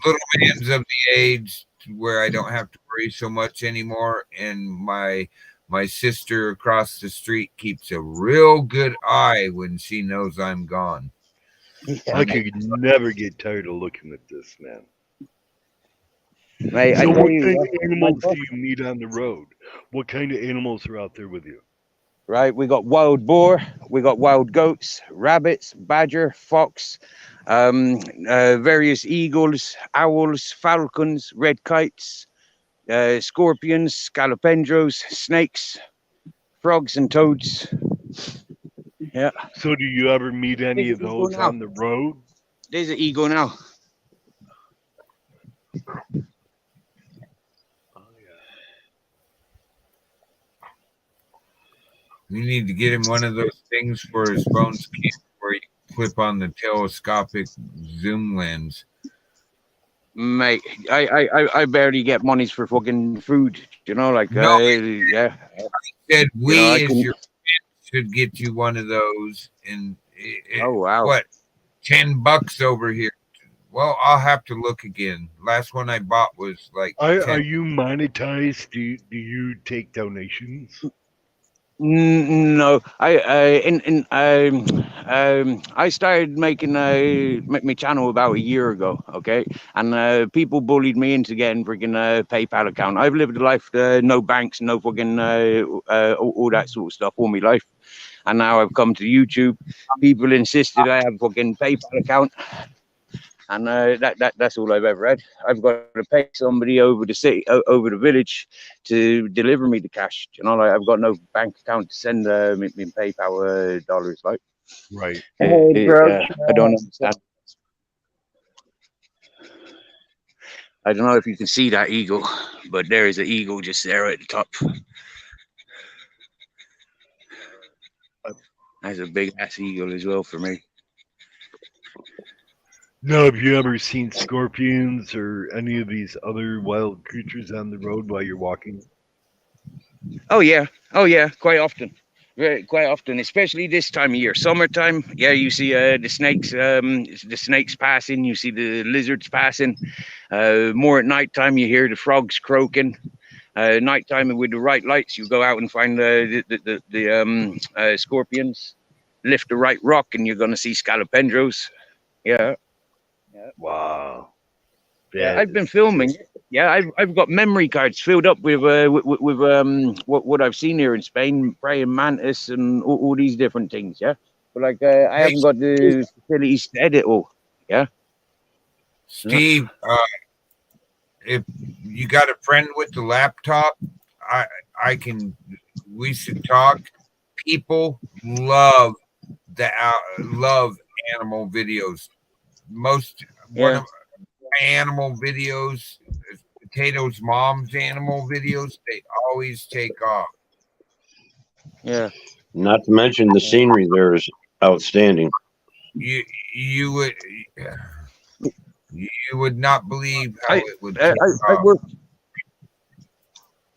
little man's of the age where I don't have to worry so much anymore, and my sister across the street keeps a real good eye when she knows I'm gone. I could never get tired of looking at this, man. Mate, So, I what tell you, kind of my animals do boss- you meet on the road? What kind of animals are out there with you? right? We got wild boar, we got wild goats, rabbits, badger, fox, various eagles, owls, falcons, red kites, scorpions, scalopendros, snakes, frogs, and toads. Yeah. So, do you ever meet any There's of an eagle those now. on the road? There's an eagle now. You need to get him one of those things for his phone's camera where you clip on the telescopic zoom lens. Mate, I barely get monies for fucking food. You know, like No, yeah. Said we You know, I as can- your friends should get you one of those, and Oh wow. what $10 over here? Well, I'll have to look again. Last one I bought was like Are 10. you monetized? Do you take donations? No, I started making my channel about a year ago, okay, and people bullied me into getting freaking PayPal account. I've lived a life, no banks, no fucking all that sort of stuff all my life, and now I've come to YouTube. People insisted I have a fucking PayPal account, and that's all I've ever had. I've got to pay somebody over the city, over the village, to deliver me the cash. You know, like I've got no bank account to send me PayPal dollars. Like, Right. Hey, bro. I don't understand. I don't know if you can see that eagle, but there is an eagle just there at the top. That's a big ass eagle as well for me. Now, have you ever seen scorpions or any of these other wild creatures on the road while you're walking? Oh yeah, quite often. Quite often, especially this time of year, summertime. Yeah, you see the snakes passing. You see the lizards passing. More at nighttime, you hear the frogs croaking. Nighttime with the right lights, you go out and find the scorpions. Lift the right rock, and you're gonna see scalopendros. Yeah. Wow. Yeah, I've been filming. Yeah, I've got memory cards filled up with what I've seen here in Spain, praying mantis and all these different things. Yeah, but like I Hey, haven't got the facilities to edit all. Yeah, Steve, if you got a friend with the laptop, I can. We should talk. People love animal videos. One yeah, of my animal videos, Potato's mom's animal videos, they always take off. yeah. Not to mention the scenery there is outstanding. You you would you would not believe how I it would I, take I off. worked.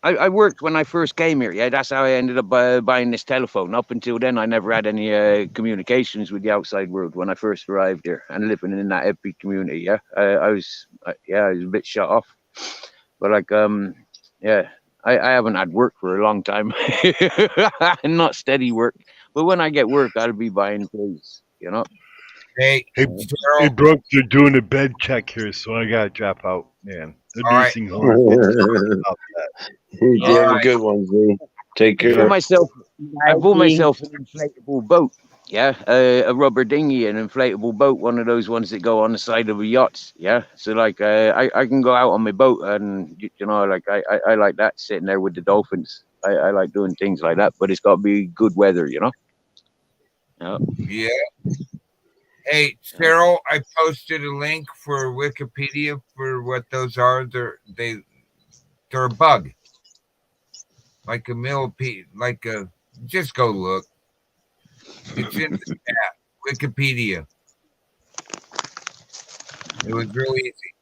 I worked when I first came here. Yeah, that's how I ended up buying this telephone. Up until then, I never had any communications with the outside world when I first arrived here and living in that epic community. Yeah, I was I was a bit shut off, but like yeah, I haven't had work for a long time, not steady work. But when I get work, I'll be buying things. You know. Hey, Hey, hey, Cheryl, Brooks, they're doing a bed check here, so I gotta drop out, man. The all right, nursing home. It's about that. You all have a right. good one, Z. Take I bought care. myself. I Bye, bought Dee. myself an inflatable boat. Yeah, a rubber dinghy, an inflatable boat, one of those ones that go on the side of a yacht. Yeah, so like I can go out on my boat and you know like I like that sitting there with the dolphins. I like doing things like that, but it's got to be good weather, you know. Yeah, Yeah. Hey, Cheryl, I posted a link for Wikipedia for what those are. They're a bug, like a millipede, like a. Just go look. It's in the chat. Wikipedia. It was really easy.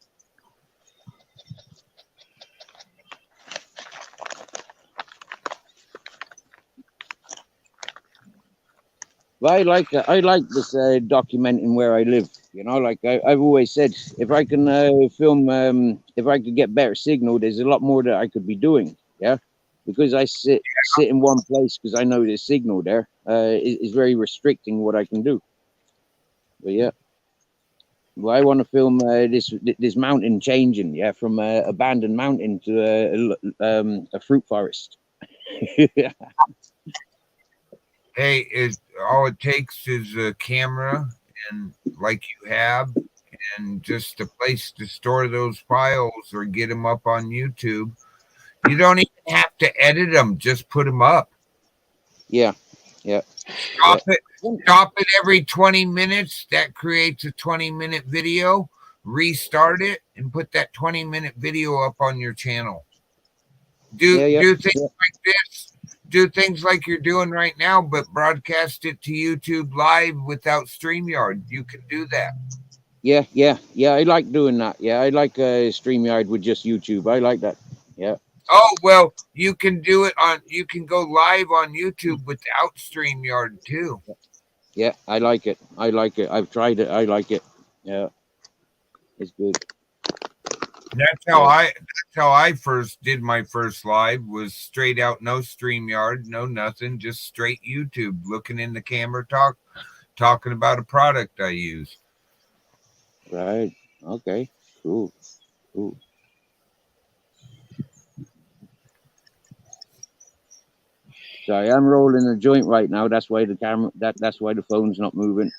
but I like this documenting where I live. You know, like I've always said, if I can film, if I could get better signal, there's a lot more that I could be doing. Yeah, because I sit in one place because I know there's signal there. Is very restricting what I can do. But yeah, well, I want to film this mountain changing. Yeah, from a abandoned mountain to a fruit forest. Hey, all it takes is a camera and like you have, and just a place to store those files or get them up on YouTube. You don't even have to edit them; just put them up. Yeah, yeah, Stop it. Stop it every 20 minutes. That creates a 20-minute video. Restart it and put that 20-minute video up on your channel. yeah, yeah, Do things yeah. like this. Do things like you're doing right now, but broadcast it to YouTube live without StreamYard. You can do that. Yeah, yeah, yeah. I like doing that. Yeah, I like StreamYard with just YouTube. I like that. Yeah, Oh, well, you can do it on, you can go live on YouTube without StreamYard too. yeah. I like it. I like it. I've tried it. I like it. Yeah, it's good. That's how I first did my first live, was straight out, no StreamYard, no nothing, just straight YouTube, looking in the camera, talking about a product I use. Right. Okay. Cool. Cool. Sorry, I'm rolling a joint right now. That's why the camera. That's why the phone's not moving.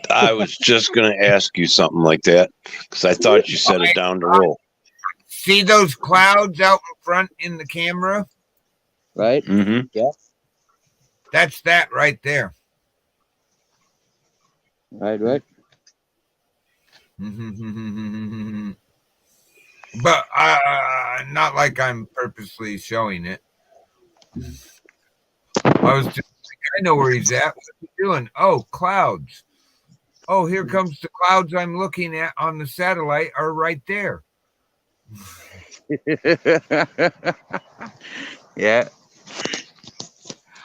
I was just going to ask you something like that because I thought you set it down to roll. See those clouds out in front in the camera? Right. Mm-hmm. Yeah. That's that right there. Right. Right. But not like I'm purposely showing it. I was just like, I know where he's at. What's he doing? Oh, clouds. Oh, here comes the clouds I'm looking at on the satellite are right there. Yeah.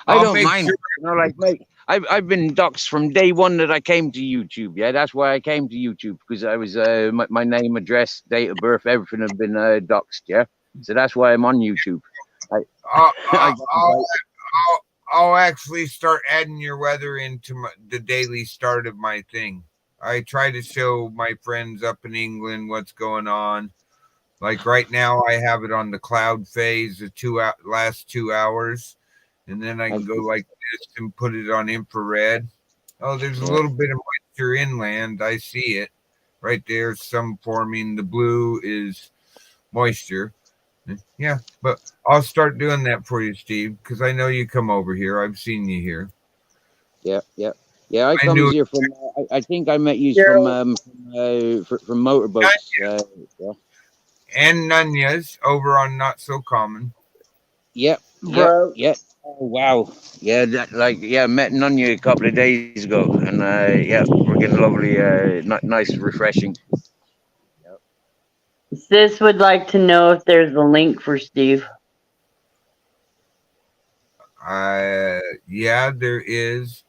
I don't mind. Sure. You know, like I've been doxxed from day one that I came to YouTube. Yeah, that's why I came to YouTube, because I was my name, address, date of birth, everything have been doxxed. Yeah, so that's why I'm on YouTube. I'll actually start adding your weather into the daily start of my thing. I try to show my friends up in England what's going on. Like right now, I have it on the cloud phase the last 2 hours, and then I can go like this and put it on infrared. Oh, there's a little bit of moisture inland. I see it right there. Some forming. The blue is moisture. Yeah, but I'll start doing that for you, Steve, because I know you come over here. I've seen you here. Yeah. I I comes knew here from. I think I met you Gerald, from motorboats. Yeah. and Nunez over on Not So Common. Yep. bro, Oh wow. Yeah, met Nunya a couple of days ago, and we're getting lovely, nice, refreshing. sis would like to know if there's a link for Steve. Yeah, there is.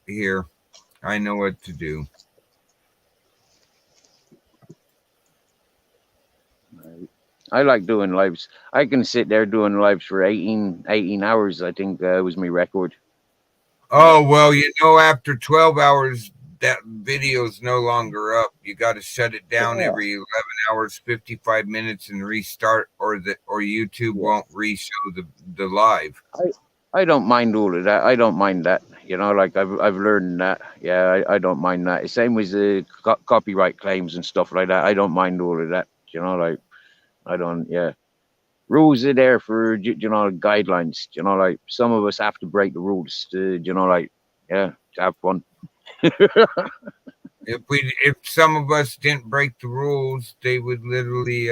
Here. I know what to do. I like doing lives. I can sit there doing lives for 18 hours. I think was my record. Oh, well, after 12 hours, that video's no longer up. You got to shut it down Yeah. every 11 hours, 55 minutes and restart, or YouTube won't re-show the live. I don't mind all of that. I don't mind that. Like I've learned that. Yeah, I don't mind that. Same with the copyright claims and stuff like that. I don't mind all of that. Like I don't. Yeah, rules are there for guidelines. Like some of us have to break the rules to to have fun. If some of us didn't break the rules, they would literally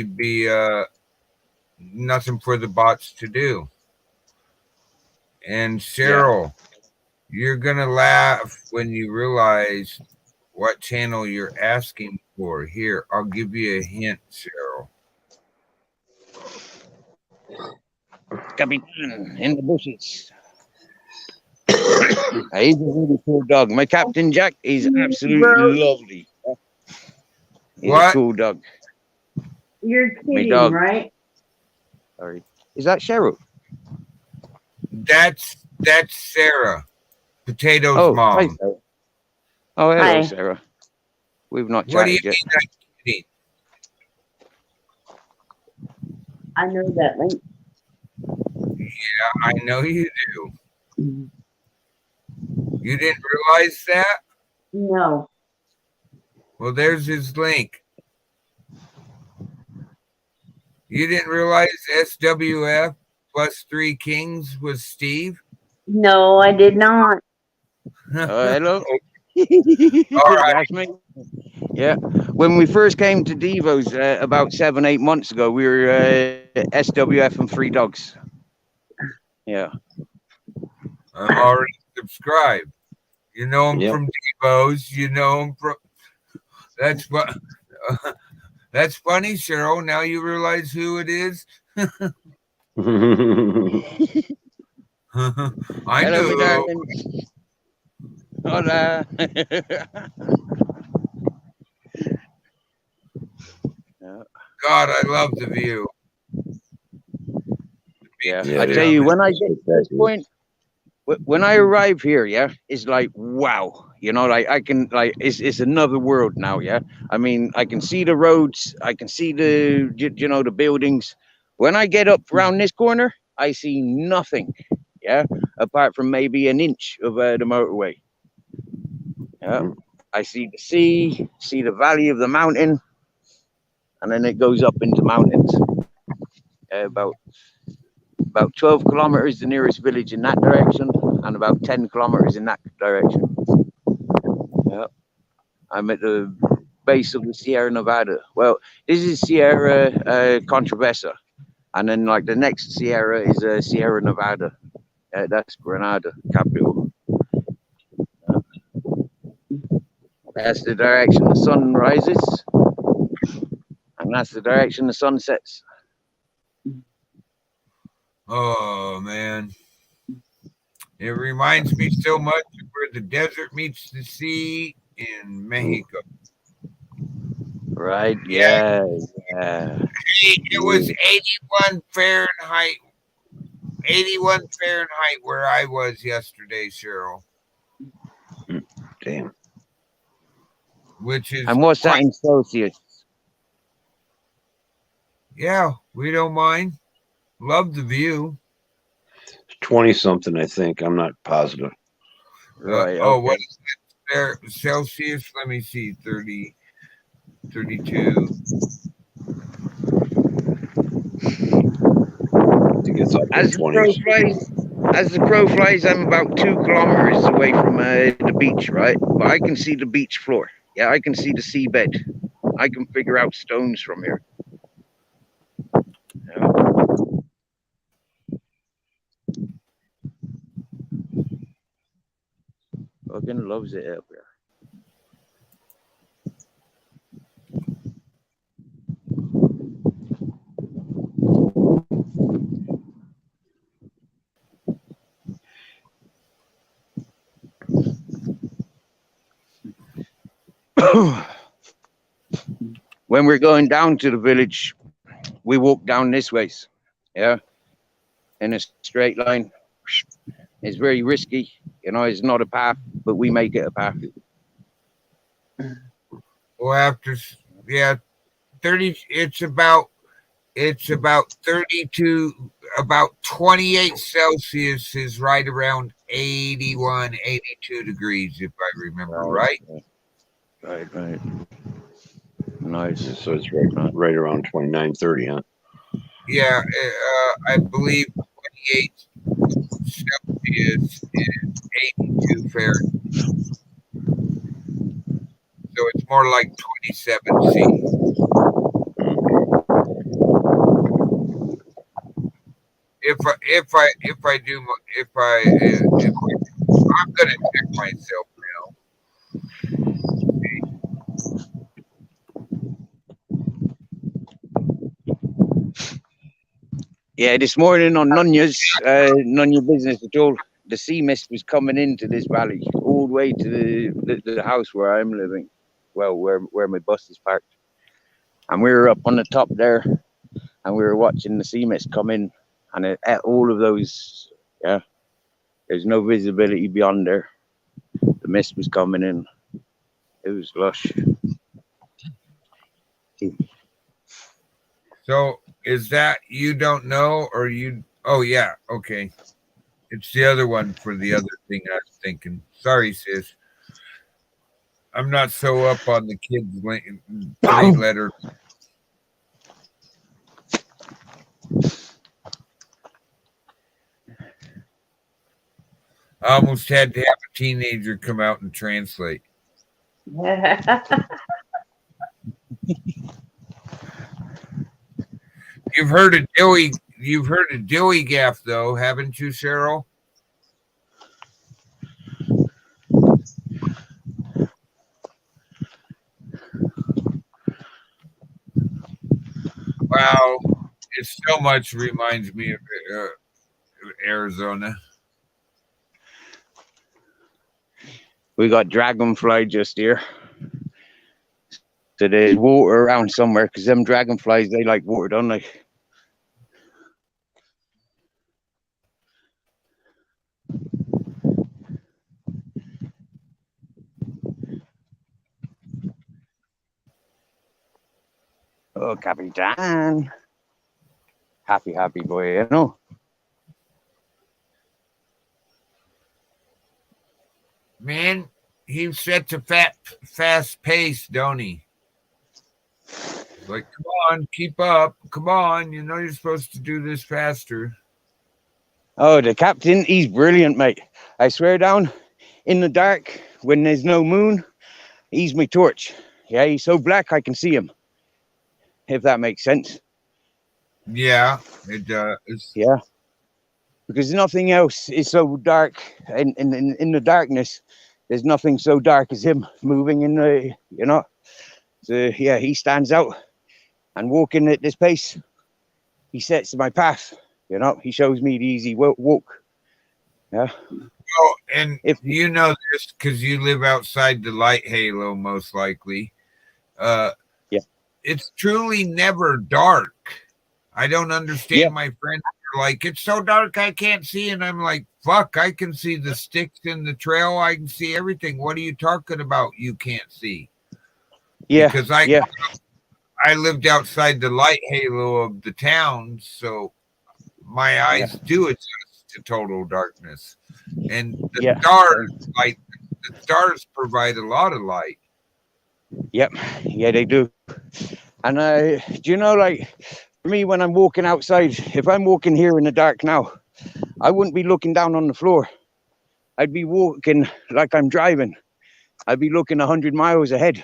be nothing for the bots to do. And Cheryl, you're gonna laugh when you realize what channel you're asking for. Here, I'll give you a hint, Cheryl. Capitan in the bushes. He's a really cool dog. My Captain Jack is Bro, absolutely lovely. He's What? a cool dog. you're My kidding, dog. right? Sorry. Is that Cheryl? That's Sarah, Potato's Hi, mom. Sarah. Oh, hello, Hi. Sarah. We've not What do you chatted yet. mean I'm kidding? I know that link. Yeah, I know you do. You didn't realize that? No. Well, there's his link. You didn't realize SWF plus 3 Kings was Steve? No, I did not. Hello. All right. That's me. Yeah. When we first came to Devo's about 7-8 months ago, we were SWF and 3 dogs. Yeah. I'm already subscribed. You know him from Devo's. You know him from. That's what. That's funny, Cheryl. Now you realize who it is. I Hello, knew. my darling. Hola. God, I love the view. Yeah, I tell you, when I get to this point, when I arrive here, it's like wow. Like I can it's another world now. Yeah, I mean, I can see the roads, I can see the the buildings. When I get up around this corner, I see nothing. Yeah, apart from maybe an inch of the motorway. Yeah, I see the sea, see the valley of the mountain, and then it goes up into mountains. About 12 kilometers, the nearest village in that direction, and about 10 kilometers in that direction. Yeah, I'm at the base of the Sierra Nevada. Well, this is Sierra Contravesa, and then like the next Sierra is Sierra Nevada. That's Granada, capital. That's the direction the sun rises, and that's the direction the sun sets. Oh man, it reminds me so much of where the desert meets the sea in Mexico. Right? Yeah. It was 81 Fahrenheit. 81 Fahrenheit where I was yesterday, Cheryl. Damn. which is And what's that in Celsius? Yeah, we don't mind. Love the view. 20 something, I think. I'm not positive. Right. Oh, Okay. what is there? Celsius? Let me see. 30, 32. I think it's up in As the crow 20s. flies, I'm about 2 kilometers away from the beach, right? But I can see the beach floor. Yeah, I can see the seabed. I can figure out stones from here. Yeah. Fucking loves it up here. When we're going down to the village, we walk down this ways, yeah, in a straight line. It's very risky, you know. It's not a path, but we make it a path. Well, after 30. It's about 32. About 28 Celsius is right around 81, 82 degrees, if I remember right. Right. Nice. So it's right around 29, 30, huh? Yeah, I believe 28 Celsius is 82 Fahrenheit. So it's more like 27 C. I'm gonna check myself now. Yeah, this morning on none your business at all. The sea mist was coming into this valley all the way to the house where I'm living. Well, where my bus is parked, and we were up on the top there, and we were watching the sea mist come in, and at all of those, yeah, there's no visibility beyond there. The mist was coming in. It was lush. So is that you don't know or you? Oh yeah, okay. It's the other one for the other thing I was thinking. Sorry, sis. I'm not so up on the kids' 3-letter. I almost had to have a teenager come out and translate. You've heard of Dewey Gaff though, haven't you, Cheryl? Wow, it so much reminds me of Arizona. We got dragonfly just here. So there's water around somewhere because them dragonflies, they like water, don't they? Oh, Capitan. Happy boy, you know. Man, he sets a fast pace, don't he? Like, come on, keep up. Come on, you know you're supposed to do this faster. Oh, the captain, he's brilliant, mate. I swear down, in the dark, when there's no moon, he's my torch. Yeah, he's so black I can see him. If that makes sense. Yeah, it does. Yeah. Because nothing else is so dark. In the darkness, there's nothing so dark as him moving in the, you know. So, yeah, he stands out. And walking at this pace, he sets my path. You know, he shows me the easy walk. Yeah. Oh, and you know this because you live outside the light halo, most likely. Yeah. It's truly never dark. I don't understand my friends are like, it's so dark I can't see. And I'm like, fuck, I can see the sticks in the trail. I can see everything. What are you talking about? You can't see. Yeah, because yeah, I lived outside the light halo of the town, so my eyes do adjust to total darkness. And the yeah. stars light the stars provide a lot of light. Yep, yeah, they do. And do you know, like, for me, when I'm walking outside, if I'm walking here in the dark now, I wouldn't be looking down on the floor. I'd be walking like I'm driving. I'd be looking 100 miles ahead. Do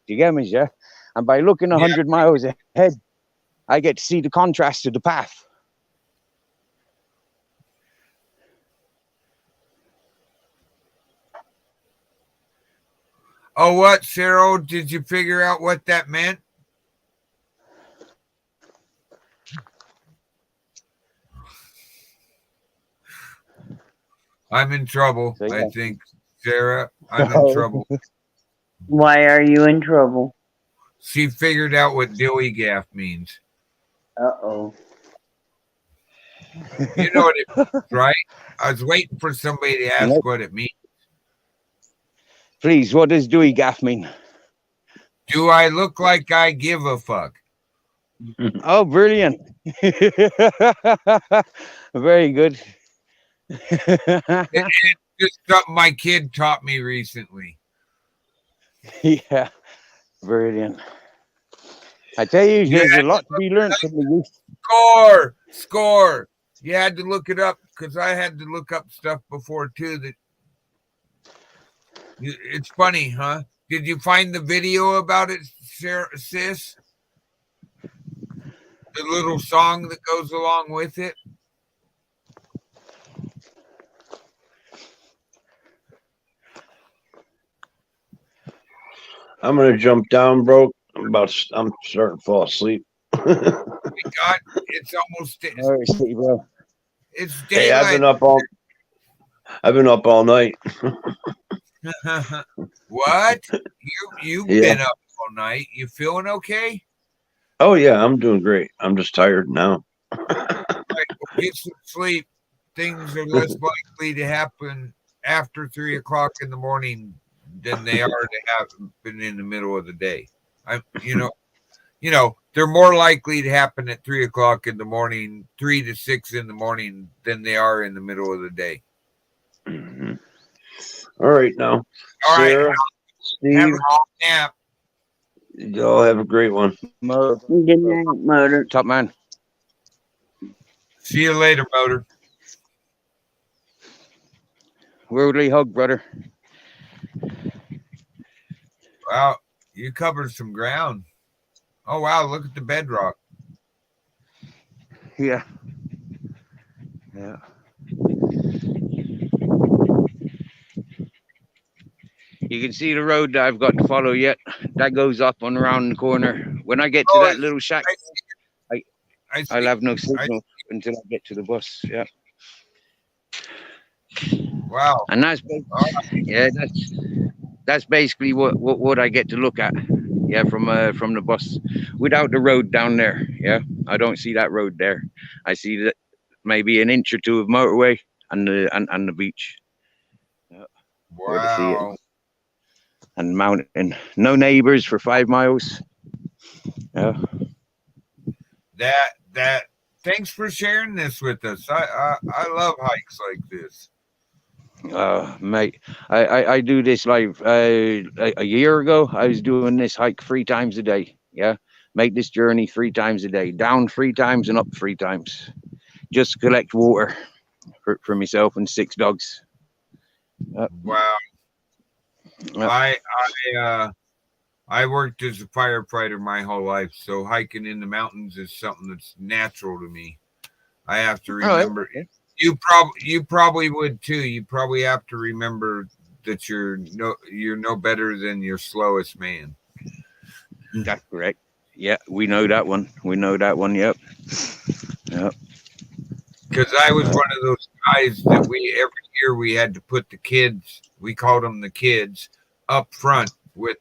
you get me, yeah? And by looking 100 miles ahead, I get to see the contrast of the path. Oh, what, Cheryl? Did you figure out what that meant? I'm in trouble, So, I yeah. think. Sarah, I'm in trouble. Why are you in trouble? She figured out what dilly gaff means. Uh-oh. You know what it means, right? I was waiting for somebody to ask Nope. what it means. Please, what does Dewey Gaff mean? Do I look like I give a fuck? Oh, brilliant. Very good. It's just something my kid taught me recently. Yeah, brilliant. I tell you, there's a lot to be learned from the youth. Score. You had to look it up because I had to look up stuff before too. It's funny, huh? Did you find the video about it, sis? The little song that goes along with it. I'm gonna jump down, bro. I'm starting to fall asleep. God, it's almost bro. It's daylight. Hey, I've been up all night. What? You've been up all night. You feeling okay? Oh yeah, I'm doing great. I'm just tired now. Right, well, get some sleep. Things are less likely to happen after 3 o'clock in the morning than they are to happen in the middle of the day. They're more likely to happen at 3 o'clock in the morning, 3 to 6 in the morning, than they are in the middle of the day. Mm-hmm. All right, now, all Sarah, right, Steve, have a good nap. Y'all have a great one. Good night, Motor. Top man. See you later, Motor. Worldly hug, brother. Wow, you covered some ground. Oh, wow, look at the bedrock. Yeah. Yeah. You can see the road that I've got to follow yet. That goes up and around the corner. When I get to that little shack, I'll have no signal until I get to the bus. Yeah. Wow. And that's basically what I get to look at. Yeah, from the bus, without the road down there. Yeah, I don't see that road there. I see that maybe an inch or two of motorway and the beach. Yeah. Where to see it. And mountain. No neighbors for 5 miles. Yeah. That. Thanks for sharing this with us. I love hikes like this. Mate, I do this like a year ago. I was doing this hike 3 times a day. Yeah, make this journey 3 times a day, down 3 times and up 3 times, just to collect water for myself and 6 dogs. Wow. I worked as a firefighter my whole life, so hiking in the mountains is something that's natural to me. I have to remember. Oh, okay. You probably would too. You probably have to remember that you're no better than your slowest man. That's correct. Yeah, we know that one. Yep. Yep. Because I was one of those guys that every year we had to put the kids, we called them the kids, up front with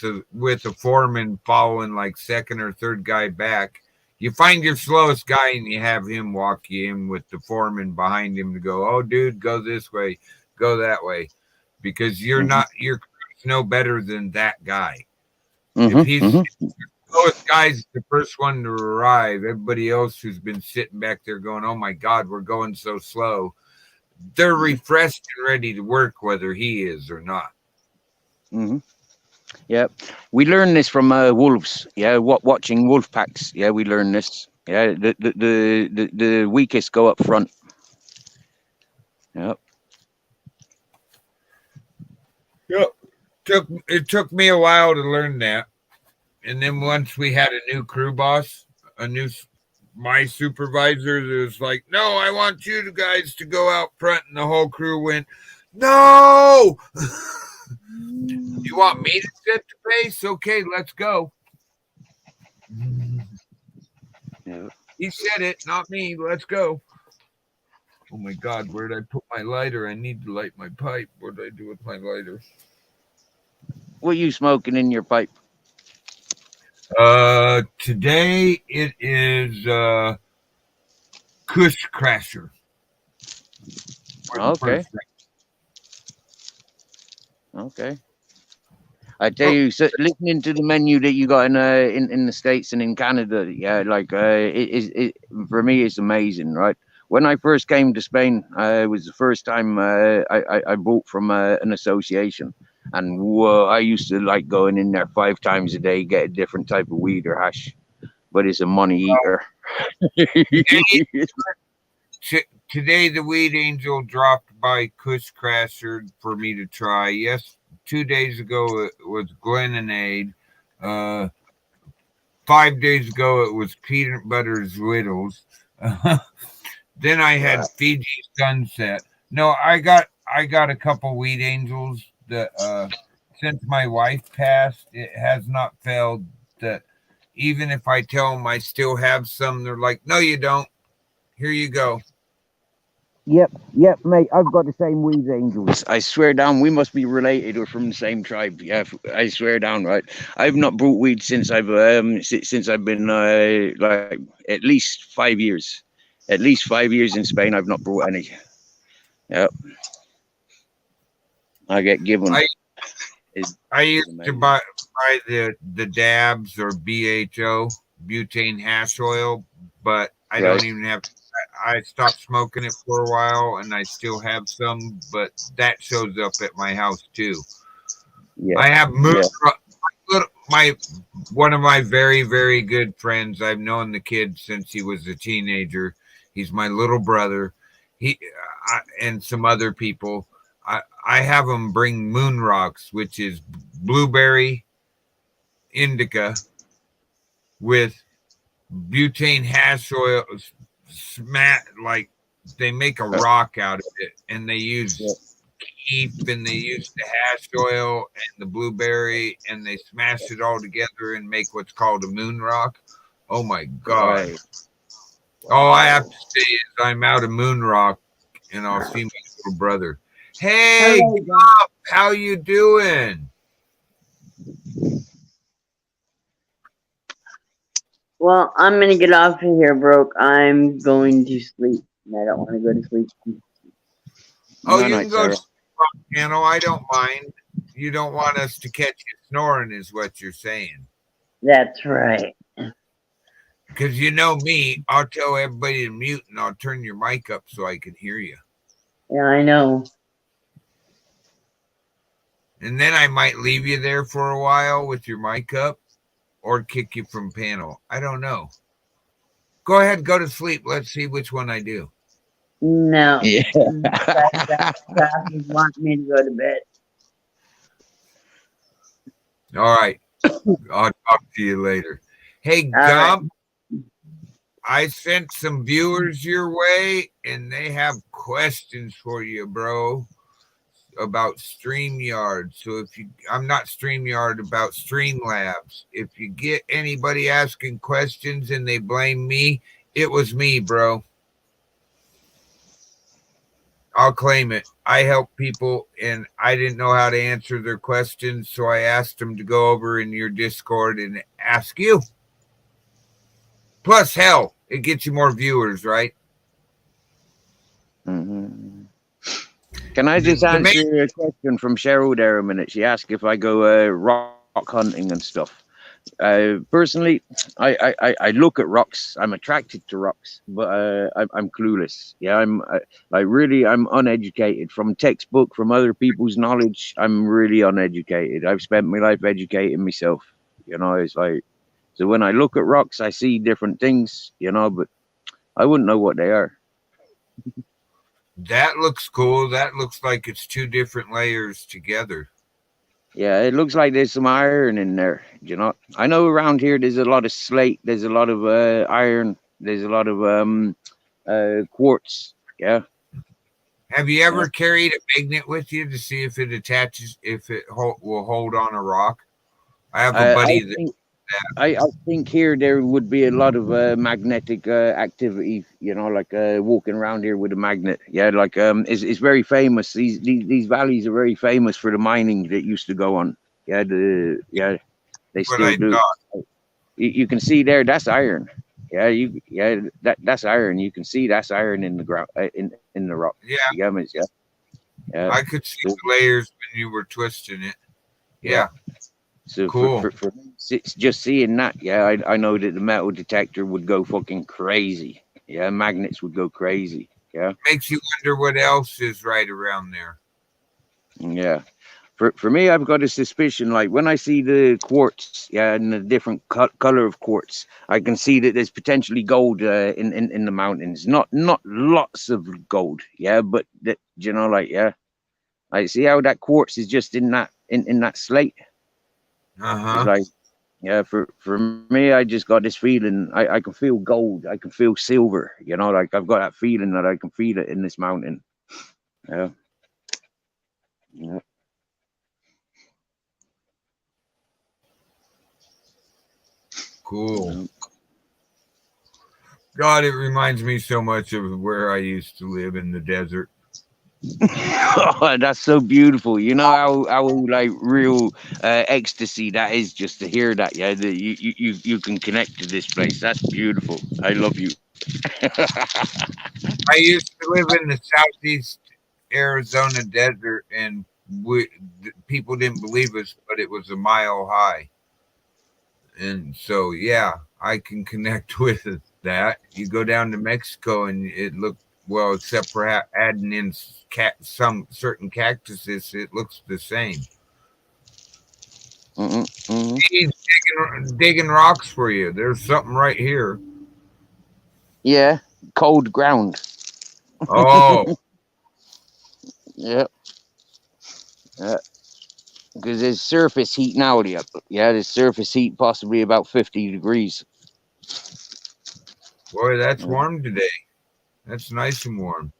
a foreman following like second or third guy back. You find your slowest guy and you have him walk you in with the foreman behind him to go, oh, dude, go this way, go that way. Because you're no better than that guy. If he's Mm-hmm. slowest guy's the first one to arrive, everybody else who's been sitting back there going, "Oh my God, we're going so slow," they're refreshed and ready to work, whether he is or not. Mm-hmm. Yeah, we learn this from wolves. Yeah, watching wolf packs. Yeah, we learn this. Yeah, the weakest go up front. Yep. Yep. It took me a while to learn that, and then once we had a new crew boss, my supervisor, it was like, "No, I want you guys to go out front," and the whole crew went, "No." You want me to set the pace? Okay, let's go. Yeah. He said it, not me. Let's go. Oh my God, where did I put my lighter? I need to light my pipe. What did I do with my lighter? What are you smoking in your pipe? Today it is Kush Crasher. Okay. Okay. I tell you, so listening to the menu that you got in the States and in Canada, yeah, like it for me it's amazing, right? When I first came to Spain, it was the first time I bought from an association, and whoa, I used to like going in there 5 times a day, get a different type of weed or hash, but it's a money eater. Today the Weed Angel dropped by Kush Crasher for me to try. Yes, 2 days ago it was Glenonade. 5 days ago it was Peanut Butter Zwiddles. Then I had Fiji Sunset. No, I got a couple Weed Angels that since my wife passed, it has not failed that even if I tell them I still have some, they're like, "No, you don't. Here you go." Yep, mate. I've got the same weed angels. I swear down, we must be related or from the same tribe. Yeah, I swear down, right? I've not brought weed since I've been like at least 5 years. At least 5 years in Spain, I've not brought any. Yep. I get given. I used to buy the dabs or BHO, butane hash oil, but I don't even have. I stopped smoking it for a while, and I still have some, but that shows up at my house too. Yeah. I have my one of my very, very good friends. I've known the kid since he was a teenager. He's my little brother. And some other people. I have them bring moon rocks, which is blueberry indica with butane hash oil, like they make a rock out of it, and they use keef and they use the hash oil and the blueberry, and they smash it all together and make what's called a moon rock. Oh my God! Right. All I have to say is I'm out of moon rock, and I'll see my little brother. Hey, Gop, how you doing? Well, I'm gonna get off of here, Broke. I'm going to sleep, and I don't want to go to sleep. Oh, you can go to the channel. I don't mind. You don't want us to catch you snoring, is what you're saying. That's right. Because you know me, I'll tell everybody to mute, and I'll turn your mic up so I can hear you. Yeah, I know. And then I might leave you there for a while with your mic up, or kick you from panel. I don't know. Go ahead, go to sleep. Let's see which one I do. No. Yeah. Classes want me to go to bed. All right. I'll talk to you later. Hey, Gump, I sent some viewers your way, and they have questions for you, bro, about StreamYard. So I'm not StreamYard, about Streamlabs. If you get anybody asking questions and they blame me, it was me, bro. I'll claim it. I help people, and I didn't know how to answer their questions, so I asked them to go over in your Discord and ask you. Plus, hell, it gets you more viewers, right? Mm-hmm. Can I just answer a question from Cheryl there a minute? She asked if I go rock rock hunting and stuff. Personally, I look at rocks. I'm attracted to rocks, but I'm clueless. Yeah, I'm uneducated from textbook, from other people's knowledge. I'm really uneducated. I've spent my life educating myself. It's like, so when I look at rocks, I see different things. But I wouldn't know what they are. That looks cool. That looks like it's two different layers together. Yeah, it looks like there's some iron in there. I know around here there's a lot of slate. There's a lot of iron. There's a lot of quartz. Yeah. Have you ever carried a magnet with you to see if it attaches, if it will hold on a rock? I have a buddy that. I think here there would be a lot of magnetic activity. Like walking around here with a magnet. Yeah, like it's very famous. These valleys are very famous for the mining that used to go on. Yeah, they still do. You can see there. That's iron. That's iron. You can see that's iron in the ground in the rock. Yeah. Yeah. I could see the layers when you were twisting it. Yeah. So cool. For just seeing that, I know that the metal detector would go fucking crazy. Yeah, magnets would go crazy. Yeah. Makes you wonder what else is right around there. Yeah. For me, I've got a suspicion, like when I see the quartz, and the different color of quartz, I can see that there's potentially gold in the mountains. Not lots of gold, but that I see how that quartz is just in that slate. Uh-huh. Like, for me, I just got this feeling. I can feel gold. I can feel silver. Like I've got that feeling that I can feel it in this mountain. Yeah. Cool. God, it reminds me so much of where I used to live in the desert. Oh, that's so beautiful. How like real ecstasy that is just to hear that. Yeah, that you can connect to this place. That's beautiful. I love you. I used to live in the southeast Arizona desert, and people didn't believe us, but it was a mile high. And so, yeah, I can connect with that. You go down to Mexico, and it looked, well, except for adding in some certain cactuses, it looks the same. He's digging rocks for you. There's something right here. Yeah, cold ground. Oh. Yeah. Because there's surface heat now. There's surface heat possibly about 50 degrees. Boy, that's warm today. That's nice and warm.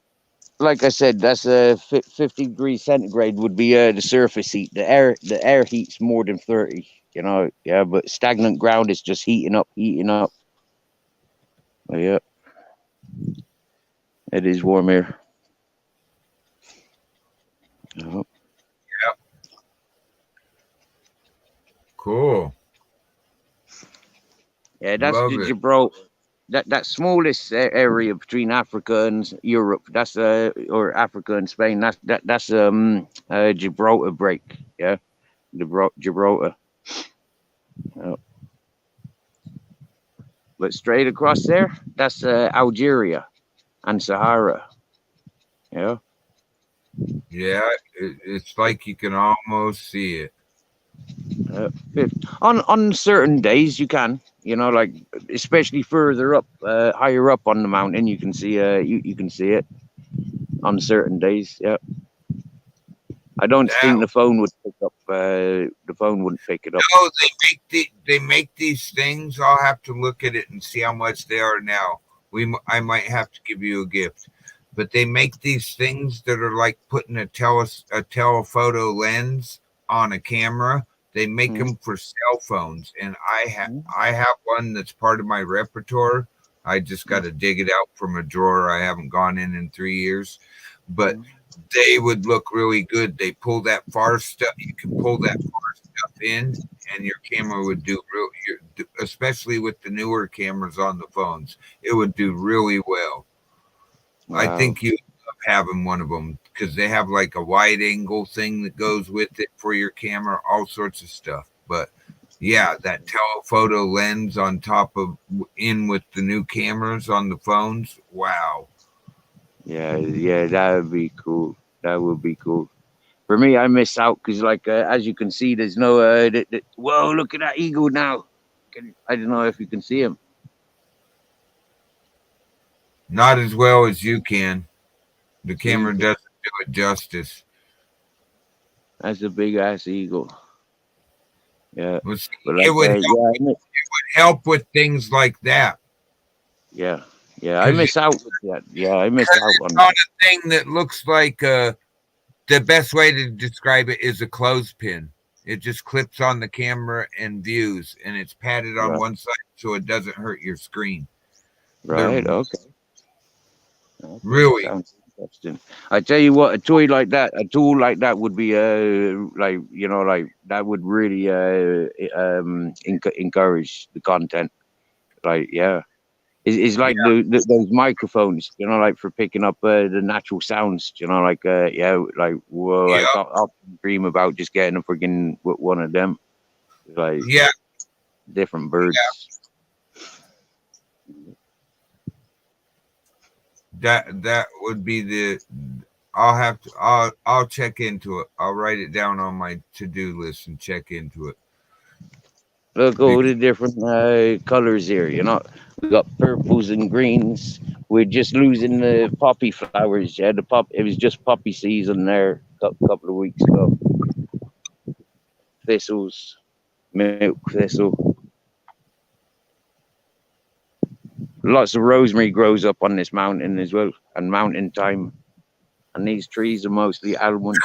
Like I said, that's 50 degrees centigrade would be the surface heat. The air heat's more than 30. But stagnant ground is just heating up. But yeah, it is warm here. Yep. Cool. Yeah, that's the Gibraltar. That smallest area between Africa and Europe. That's or Africa and Spain. That's Gibraltar break. Yeah, Gibraltar. But straight across there, that's Algeria and Sahara. Yeah. Yeah, it's like you can almost see it. On certain days you can, like especially further up, higher up on the mountain, you can see you can see it on certain days. Yeah. I don't think the phone would pick up. The phone wouldn't pick it up. No, they make these things. I'll have to look at it and see how much they are now. I might have to give you a gift, but they make these things that are like putting a telephoto lens on a camera. They make them for cell phones, and I have one that's part of my repertoire. I just got to dig it out from a drawer I haven't gone in 3 years, but they would look really good. They pull that far stuff. You can pull that far stuff in, and your camera would do especially with the newer cameras on the phones. It would do really well. Wow. I think you love having one of them because they have like a wide angle thing that goes with it for your camera, all sorts of stuff. but yeah, that telephoto lens on top of with the new cameras on the phones. Wow. Yeah, that would be cool. That would be cool. For me, I miss out because, like, as you can see, there's no. Whoa! Look at that eagle now. I don't know if you can see him. Not as well as you can. The See, camera doesn't do it justice. that's a big ass eagle. Yeah, Well, see, but like, help with things like that. Yeah, I miss out with that. Yeah, I miss out on a thing that looks like the best way to describe it is a clothespin. It just clips on the camera and views, and it's padded on one side so it doesn't hurt your screen. Right. They're Okay. Really sounds interesting. I tell you what, a tool like that would be like, you know, like that would really encourage the content. Like, yeah. It's like those microphones, you know, like for picking up the natural sounds, you know, like like whoa, I often dream about just getting a freaking one of them, like different birds. That would be the. I'll check into it. I'll write it down on my to-do list and check into it. Look at all the different colors here. You know, we got purples and greens. We're just losing the poppy flowers. Yeah, it was just poppy season there a couple of weeks ago. Thistles, milk thistle. Lots of rosemary grows up on this mountain as well, and mountain thyme. And these trees are mostly almonds.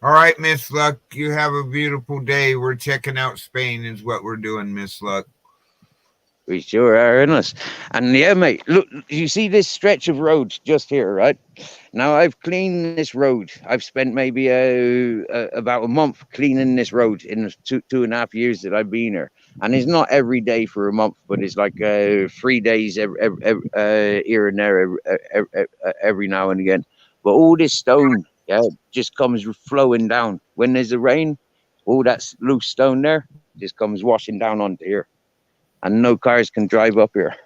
All right, Miss Luck, you have a beautiful day. We're checking out Spain is what we're doing, Miss Luck. We sure are, in us. And yeah, mate, look, you see this stretch of road just here, right? Now, I've cleaned this road. I've spent maybe about a month cleaning this road in the 2.5 years that I've been here. And it's not every day for a month, but it's like 3 days here and there every now and again. But all this stone, just comes flowing down. When there's a rain, all that loose stone there just comes washing down onto here. And no cars can drive up here.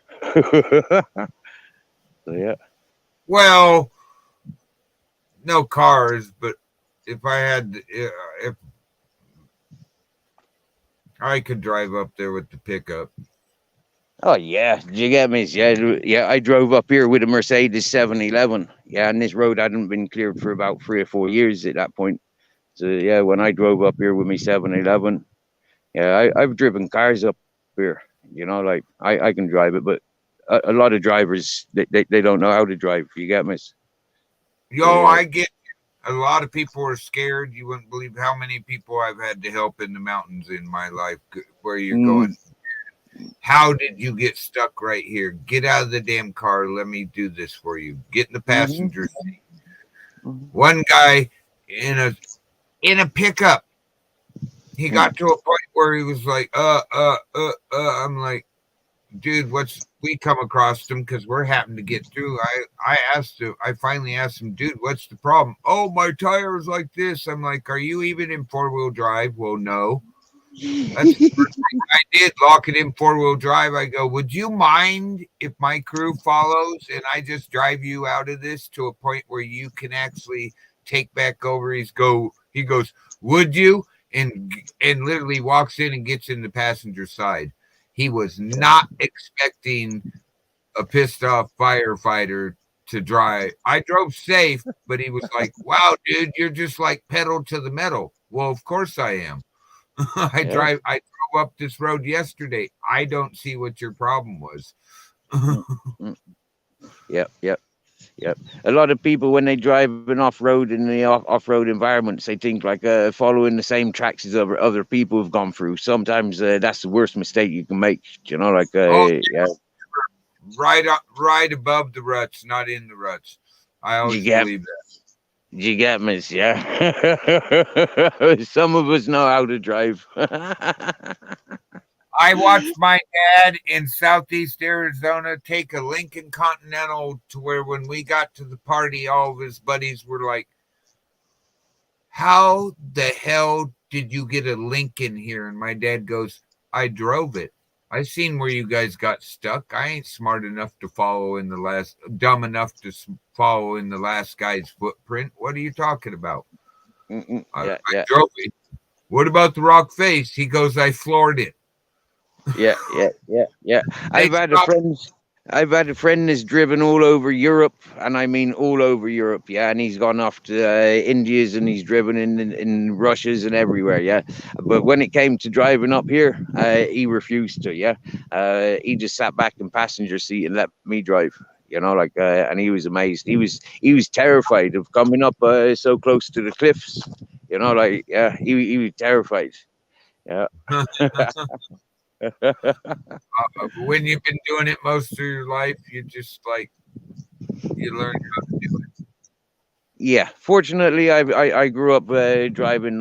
So, yeah. Well, no cars, but if I could drive up there with the pickup. Oh yeah, did you get me? Yeah. I drove up here with a Mercedes 711. Yeah, and this road hadn't been cleared for about 3 or 4 years at that point. So yeah, when I drove up here with my 711, yeah, I've driven cars up here. You know, like I can drive it, but a lot of drivers they don't know how to drive. You get me? I get a lot of people are scared. You wouldn't believe how many people I've had to help in the mountains in my life where you're going. How did you get stuck right here? Get out of the damn car. Let me do this for you. Get in the passenger seat. One guy in a pickup, he got to a point where he was like, I'm like, dude, we come across him because we're having to get through. I finally asked him, dude, what's the problem? Oh, my tire's like this. I'm like, are you even in 4-wheel drive? Well, no. That's the first thing I did, lock it in 4-wheel drive. I go, would you mind if my crew follows and I just drive you out of this to a point where you can actually take back over? He goes, would you? And literally walks in and gets in the passenger side. He was not expecting a pissed off firefighter to drive. I drove safe, but he was like, wow, dude, you're just like pedal to the metal. Well, of course I am. I drove up this road yesterday. I don't see what your problem was. Yep. A lot of people, when they drive an off-road in the off-road environments, they think like following the same tracks as other people have gone through. Sometimes that's the worst mistake you can make. You know, like right above the ruts, not in the ruts. I always believe that. You get me, yeah. Some of us know how to drive. I watched my dad in Southeast Arizona take a Lincoln Continental to where when we got to the party, all of his buddies were like, "How the hell did you get a Lincoln here?" And my dad goes, "I drove it. I seen where you guys got stuck. I ain't smart enough to follow in the last, dumb enough to follow in the last guy's footprint. What are you talking about? I Yeah. drove it. What about the rock face?" He goes, "I floored it." Yeah. They stopped. I've had a friend that's driven all over Europe, and I mean all over Europe, yeah. And he's gone off to India's, and he's driven in Russia's and everywhere, yeah. But when it came to driving up here, he refused to, yeah. He just sat back in passenger seat and let me drive, you know, like, and he was amazed. He was terrified of coming up so close to the cliffs, you know, like, yeah. He was terrified, yeah. When you've been doing it most of your life, you just like you learn how to do it. Yeah, fortunately, I grew up driving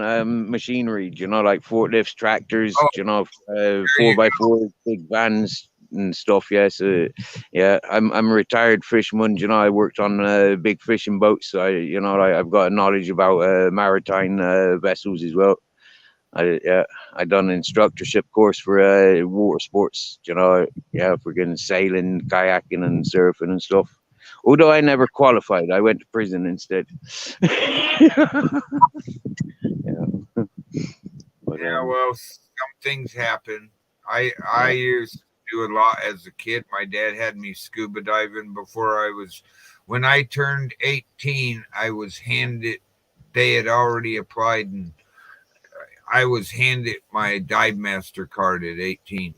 machinery, you know, like forklifts, tractors, Oh, you know, there four you by four, big vans and stuff. Yeah, so yeah, I'm a retired fisherman. You know, I worked on big fishing boats. So I've got a knowledge about maritime vessels as well. I done an instructorship course for water sports. You know, yeah, for getting sailing, kayaking, and surfing and stuff. Although I never qualified, I went to prison instead. Yeah, but Yeah, well, some things happen. I yeah, used to do a lot as a kid. My dad had me scuba diving before when I turned 18, I was handed, they had already applied, and I was handed my dive master card at 18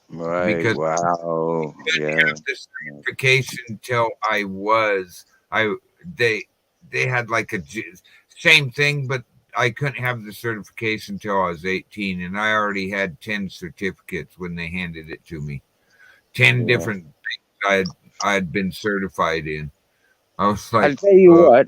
right. because Wow. I didn't Yeah. have the certification till I they they had like same thing, but I couldn't have the certification till I was 18, and I already had 10 certificates when they handed it to me. 10 Yeah. different things I'd been certified in. I was I'll like, tell you what,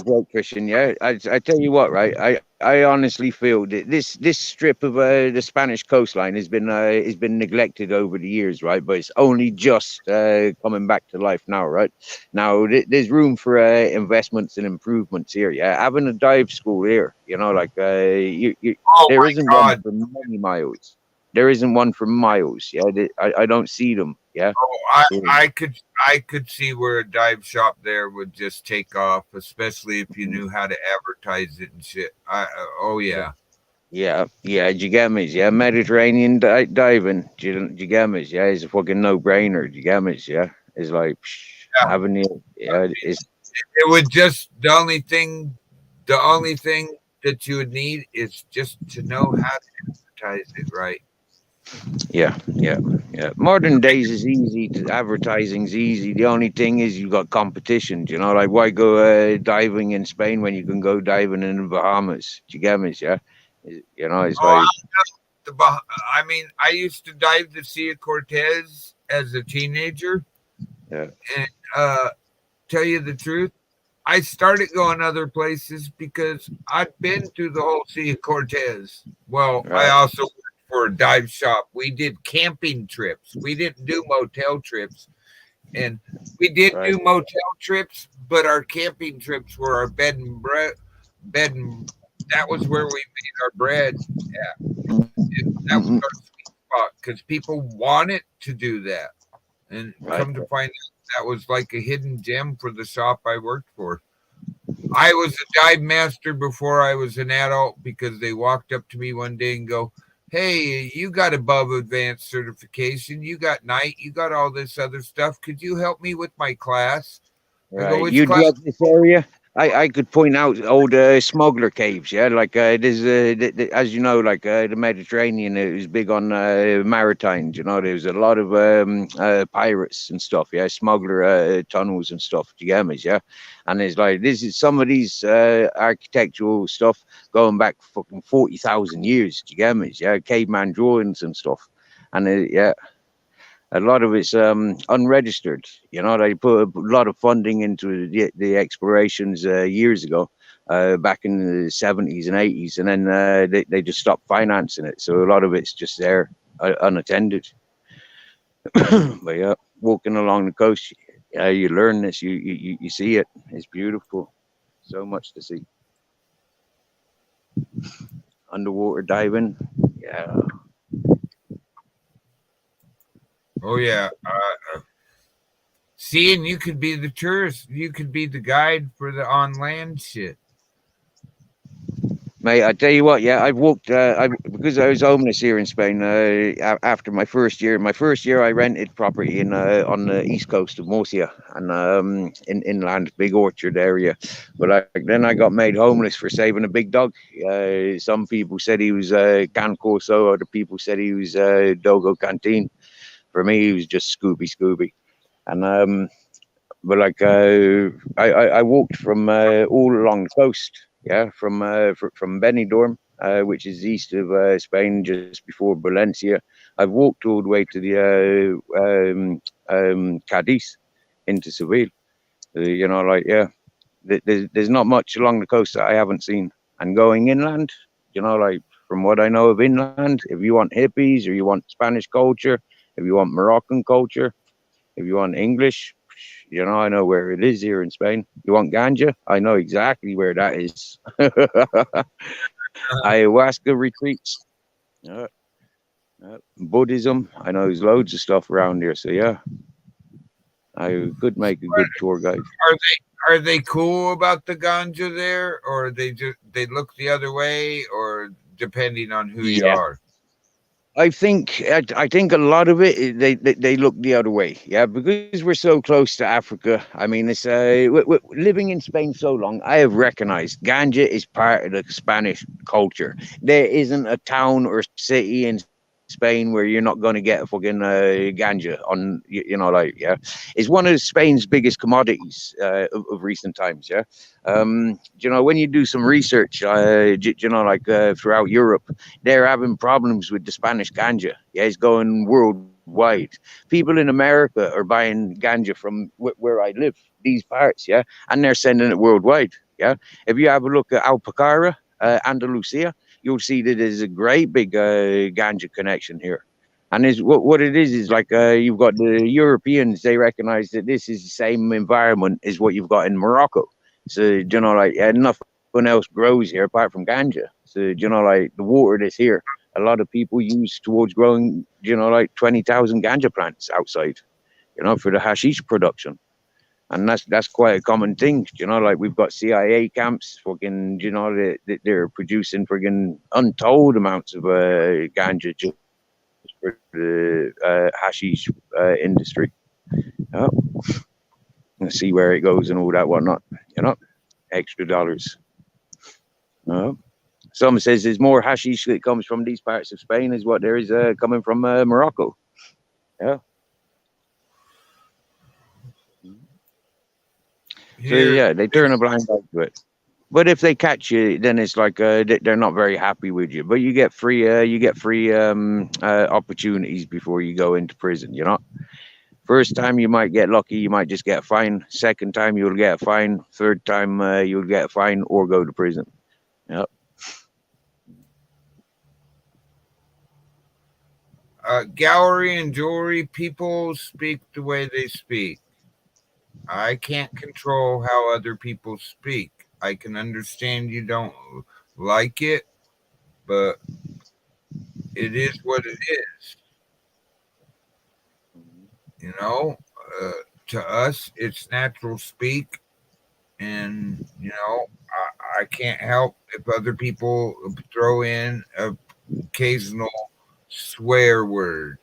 broke fishing. Yeah, I tell you what, right? I honestly feel that this strip of the Spanish coastline has been neglected over the years, right? But it's only just coming back to life now, right? Now there's room for investments and improvements here. Yeah, having a dive school here, you know, like oh there my isn't one God. for many miles. There isn't one for miles. Yeah, I don't see them. Yeah. Oh, I could see where a dive shop there would just take off, especially if you knew how to advertise it and shit. Oh yeah. Yeah, you get me? Yeah, Mediterranean diving, you get me? Yeah, it's a fucking no-brainer. You get me? Yeah, it's like Yeah. having it. Yeah, it's It would just the only thing that you would need is just to know how to advertise it right. yeah. Modern days is easy. Advertising's easy. The only thing is you got competition. You know, like why go diving in Spain when you can go diving in the Bahamas? You get me? Yeah, you know, it's Oh, like I mean, I used to dive the Sea of Cortez as a teenager, yeah, and tell you the truth, I started going other places because I'd been through the whole Sea of Cortez. Well, I right, also worked for a dive shop. We did camping trips. We didn't do motel trips, and we did right, do motel trips, but our camping trips were our bed and bread. Bed and that was where we made our bread. That was mm-mm, our sweet spot because people wanted to do that. And right, come to find out, that was like a hidden gem for the shop I worked for. I was a dive master before I was an adult because they walked up to me one day and go, "Hey, you got above advanced certification. You got night. You got all this other stuff. Could you help me with my class?" I go, right. "Which You'd class?" love this area. I could point out old smuggler caves, yeah, like there's as you know, like the Mediterranean is big on maritime. You know, there's a lot of pirates and stuff, yeah, smuggler tunnels and stuff. Do you get me? Yeah, and it's like this is some of these architectural stuff going back fucking 40,000 years. Do you get me? Yeah, caveman drawings and stuff, and yeah, a lot of it's unregistered. You know, they put a lot of funding into the explorations years ago, back in the 70s and 80s, and then they just stopped financing it. So a lot of it's just there unattended. But yeah, walking along the coast, yeah, you learn this. You see it. It's beautiful. So much to see. Underwater diving, yeah. Oh yeah. Seeing you could be the tourist, you could be the guide for the on land shit. Mate, I tell you what, yeah, I've walked. Because I was homeless here in Spain after my first year. My first year, I rented property in on the east coast of Murcia and in inland, big orchard area. But then I got made homeless for saving a big dog. Some people said he was Can Corso, other people said he was Dogo Canteen. For me, he was just Scooby. And but I walked from all along the coast, yeah, from Benidorm, which is east of Spain, just before Valencia. I've walked all the way to the Cadiz into Seville. Yeah, there's not much along the coast that I haven't seen. And going inland, from what I know of inland, if you want hippies or you want Spanish culture, if you want Moroccan culture, if you want English, I know where it is here in Spain. You want ganja? I know exactly where that is. Ayahuasca retreats, uh, Buddhism. I know there's loads of stuff around here. So yeah, I could make a good tour guide. Are they cool about the ganja there, or they look the other way, or depending on who you are? I think a lot of it they look the other way, yeah, because we're so close to Africa. I mean, it's living in Spain so long, I have recognized ganja is part of the Spanish culture. There isn't a town or city in Spain where you're not going to get a fucking ganja on, yeah. It's one of Spain's biggest commodities of recent times, yeah. When you do some research, throughout Europe, they're having problems with the Spanish ganja. Yeah, it's going worldwide. People in America are buying ganja from where I live, these parts, yeah, and they're sending it worldwide. Yeah, if you have a look at Alpacara, Andalusia, you'll see that there's a great big ganja connection here. And what it is like you've got the Europeans, they recognize that this is the same environment as what you've got in Morocco. So, nothing else grows here apart from ganja. So, the water that's here, a lot of people use towards growing, 20,000 ganja plants outside, for the hashish production. And that's quite a common thing, we've got CIA camps, fucking, they're producing friggin' untold amounts of ganja just for the hashish industry. And see where it goes and all that whatnot, extra dollars. Some says there's more hashish that comes from these parts of Spain as what there is coming from Morocco. Yeah. So yeah, they turn a blind eye to it. But if they catch you, then it's like they're not very happy with you. But you get free opportunities before you go into prison. First time you might get lucky, you might just get a fine. Second time you'll get a fine. Third time you'll get a fine or go to prison. Yep. Gallery and jewelry people speak the way they speak. I can't control how other people speak. I can understand you don't like it, but it is what it is. To us, it's natural speak, and I can't help if other people throw in an occasional swear word.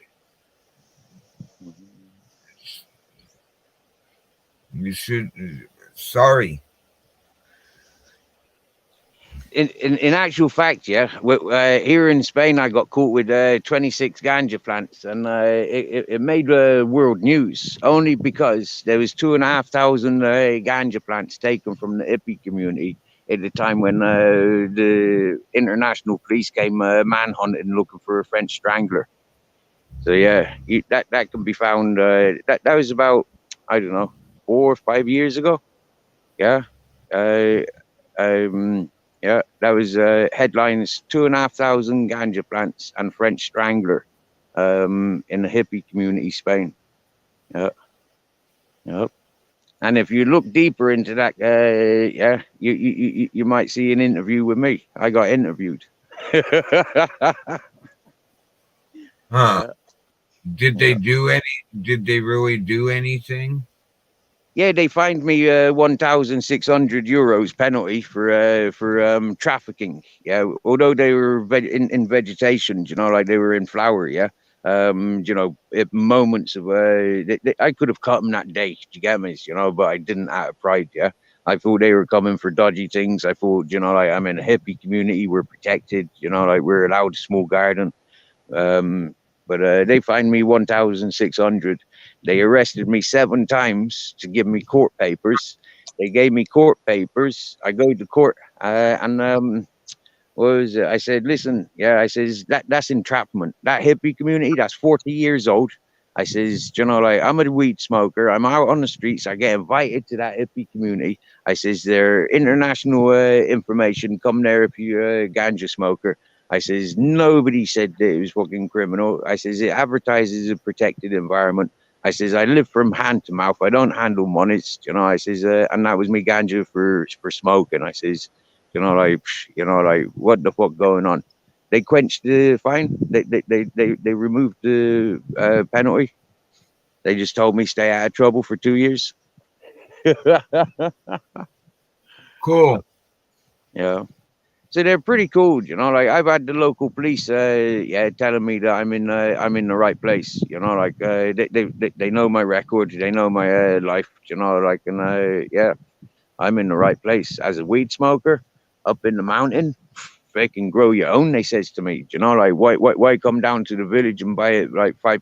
You should. Sorry. In actual fact, yeah, here in Spain, I got caught with 26 ganja plants, and it made world news only because there was 2,500 ganja plants taken from the hippie community at the time when the international police came manhunting looking for a French strangler. So yeah, that can be found. That was about, I don't know, 4 or 5 years ago. Yeah. Yeah, that was headlines: 2,500 ganja plants and French strangler in the hippie community, Spain. Yeah, yeah. And if you look deeper into that, yeah, you might see an interview with me. I got interviewed. Huh? Yeah. Did Yeah. they do any? Did they really do anything? Yeah, they fined me 1,600 euros penalty for trafficking. Yeah, although they were in vegetation, you know, like they were in flower. Yeah, you know, at moments of I could have cut them that day. Do you get me? You know, but I didn't out of pride. Yeah, I thought they were coming for dodgy things. I thought, you know, like I'm in a hippie community, we're protected. You know, like we're allowed a small garden. Um, but they fined me 1,600. They arrested me 7 times to give me court papers. They gave me court papers. I go to court and what was it? I said, listen, yeah, I says that's entrapment. That hippie community, that's 40 years old. I says, you know, like I'm a weed smoker. I'm out on the streets. I get invited to that hippie community. I says, there international information. Come there if you're a ganja smoker. I says, nobody said that it was fucking criminal. I says, it advertises a protected environment. I says, I live from hand to mouth. I don't handle monies, you know. I says, and that was me ganja for smoking. I says, you know, like what the fuck going on? They quenched the fine. They removed the penalty. They just told me stay out of trouble for 2 years. Cool. Yeah. So they're pretty cool, you know. Like I've had the local police, yeah, telling me that I'm in the right place, you know. Like they know my record, they know my life, you know. Like and yeah, I'm in the right place as a weed smoker, up in the mountain. They can grow your own. They says to me, you know, like why come down to the village and buy it like £5,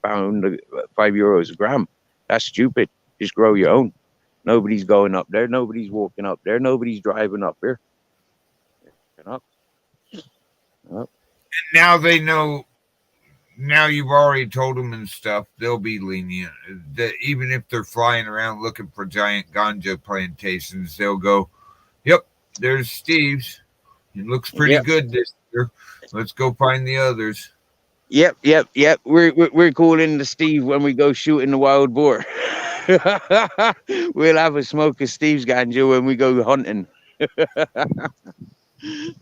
€5 a gram? That's stupid. Just grow your own. Nobody's going up there. Nobody's walking up there. Nobody's driving up here. You know. Now they know. Now you've already told them and stuff. They'll be lenient. That even if they're flying around looking for giant ganja plantations, they'll go, "Yep, there's Steve's. It looks pretty Yep. good this year. Let's go find the others." Yep. We're calling the Steve when we go shooting the wild boar. We'll have a smoke of Steve's ganja when we go hunting.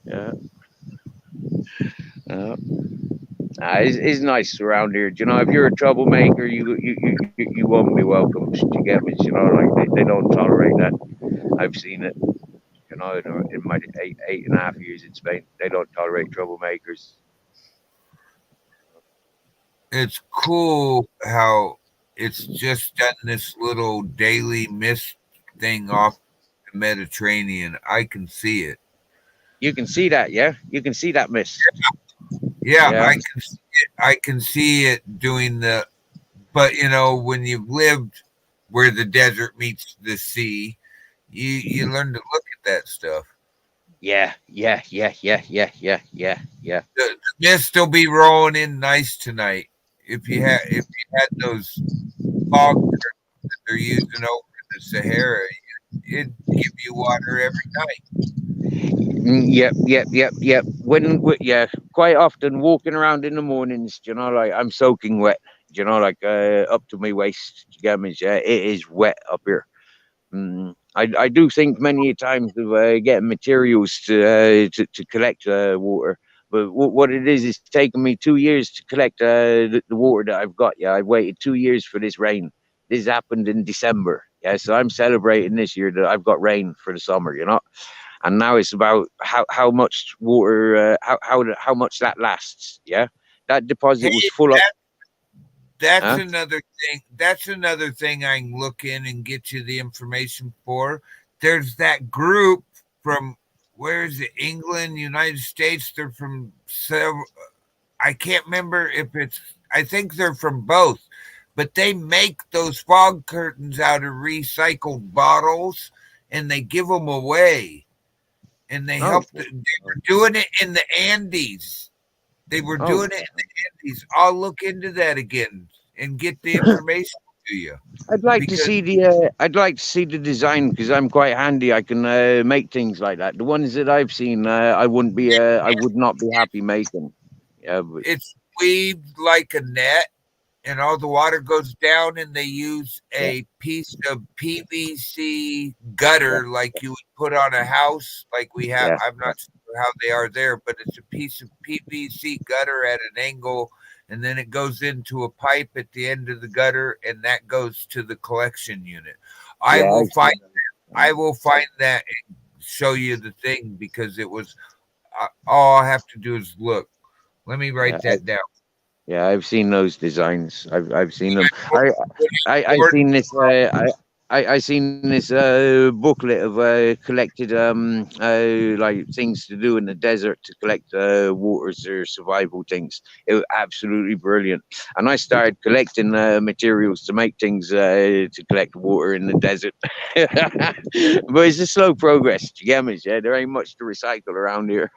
Yeah. It's nice around here. You know, if you're a troublemaker, you won't be welcome. You get me? You know, like they don't tolerate that. I've seen it. You know, in my 8.5 years in Spain, they don't tolerate troublemakers. It's cool how it's just done this little daily mist thing off the Mediterranean. I can see it. You can see that, yeah. You can see that mist. Yeah, Yeah. I can see it. I can see it doing the. But you know, when you've lived where the desert meets the sea, you learn to look at that stuff. Yeah. The mist will be rolling in nice tonight. If you had those fog that they're using over in the Sahara, it'd give you water every night. Yep. Yeah, quite often walking around in the mornings, you know, like I'm soaking wet, you know, like up to my waist. You get me? Yeah, it is wet up here. I do think many times of getting materials to collect water, but what it is taken me 2 years to collect the water that I've got. Yeah, I've waited 2 years for this rain. This happened in December. Yeah, so I'm celebrating this year that I've got rain for the summer. You know, and now it's about how much water, how much that lasts. Yeah, that deposit was Hey, full up. that's Huh? another thing. That's another thing I can look in and get you the information for. There's that group from where is it? England, United States. They're from several. I can't remember if it's. I think they're from both, but they make those fog curtains out of recycled bottles, and they give them away. And they Oh, helped. They were doing it in the Andes. They were oh, doing it in the Andes. I'll look into that again and get the information to you. I'd like to Because see the design because I'm quite handy. I can make things like that. The ones that I've seen, I would not be happy making. Yeah, but it's weaved like a net, and all the water goes down, and they use a piece of PVC gutter like you would put on a house. Like we have, yeah, I'm not sure how they are there, but it's a piece of PVC gutter at an angle, and then it goes into a pipe at the end of the gutter, and that goes to the collection unit. I yeah, will I've seen find them. I will find that and show you the thing because it was all I have to do is look. Let me Yeah, write that down. yeah, I've seen those designs. I've seen them. I Or- seen this. I seen this booklet of collected like things to do in the desert to collect waters or survival things. It was absolutely brilliant. And I started collecting materials to make things to collect water in the desert. But it's a slow progress. Do you get me? Yeah, there ain't much to recycle around here.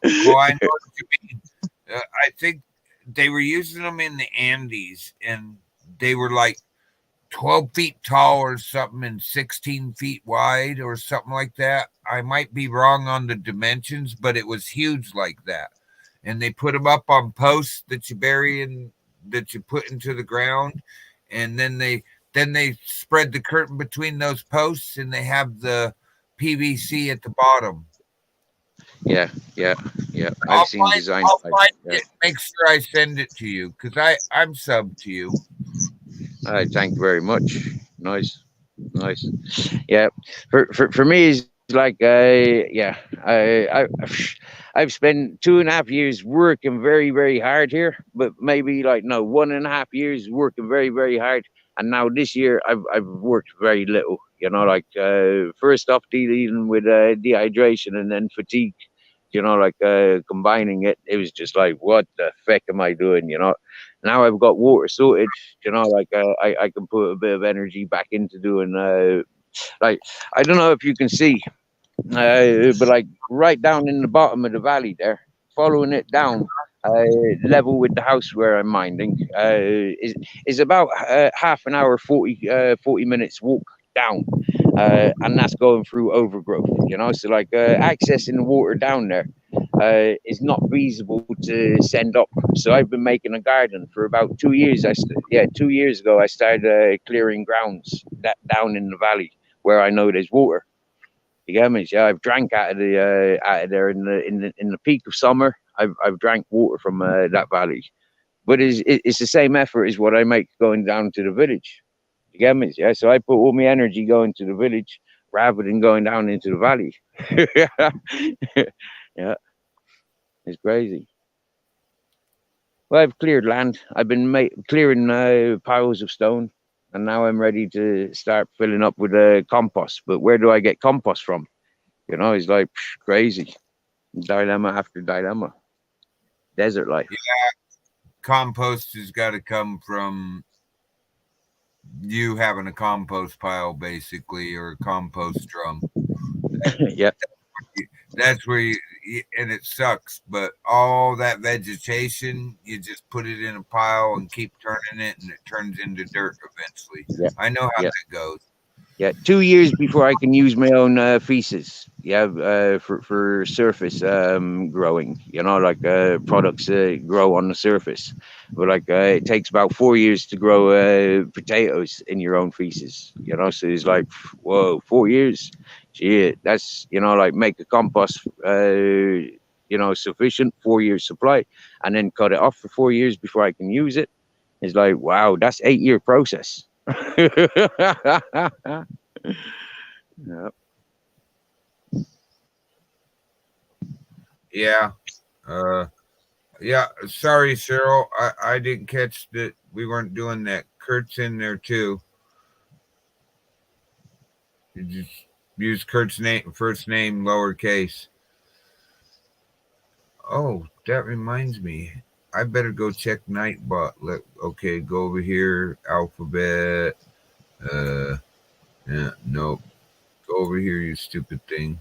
Oh, I know what you mean. I think they were using them in the Andes, and they were like 12 feet tall or something and 16 feet wide or something like that. I might be wrong on the dimensions, but it was huge like that. And they put them up on posts that you bury in, that you put into the ground, and then they spread the curtain between those posts, and they have the PVC at the bottom. Yeah, yeah, yeah. I'll I've seen find designs I'll like find that. it. Make sure I send it to you because I'm sub to you. All right, thank you very much. Nice, nice. Yeah, for me, it's like I've spent 2.5 years working very very hard here, but maybe like no 1.5 years working very very hard, and now this year I've worked very little. You know, like first off dealing with dehydration and then fatigue. You know, like combining it, it was just like, what the feck am I doing? You know, now I've got water sorted. You know, like I can put a bit of energy back into doing like I don't know if you can see, but like right down in the bottom of the valley there, following it down, level with the house where I'm minding, is about half an hour, 40 minutes walk down, and that's going through overgrowth. You know, so like accessing the water down there is not feasible to send up. So I've been making a garden for about 2 years. 2 years ago I started clearing grounds that down in the valley where I know there's water. You get me? Yeah, I've drank out of there in the peak of summer. I've drank water from that valley, but it's the same effort as what I make going down to the village. You get me? Yeah, so I put all my energy going to the village rather than going down into the valley. Yeah, it's crazy. Well, I've cleared land. I've been clearing piles of stone, and now I'm ready to start filling up with compost. But where do I get compost from? You know, it's like crazy. Dilemma after dilemma. Desert life. Compost has got to come from you having a compost pile, basically, or a compost drum. Yeah. That's where and it sucks, but all that vegetation, you just put it in a pile and keep turning it, and it turns into dirt eventually. Yeah. I know how Yeah. that goes. Yeah, 2 years before I can use my own feces. Yeah, for surface growing. You know, like products grow on the surface, but like it takes about 4 years to grow potatoes in your own feces. You know, so it's like, whoa, 4 years. Gee, that's like make a compost. Sufficient 4 years supply, and then cut it off for 4 years before I can use it. It's like, wow, that's 8 year process. Yeah. Yeah. Yeah. Sorry, Cheryl. I didn't catch that we weren't doing that. Kurt's in there too. You just use Kurt's first name, lowercase. Oh, that reminds me. I better go check Nightbot. Okay, go over here. Alphabet. Yeah, nope. Go over here, you stupid thing.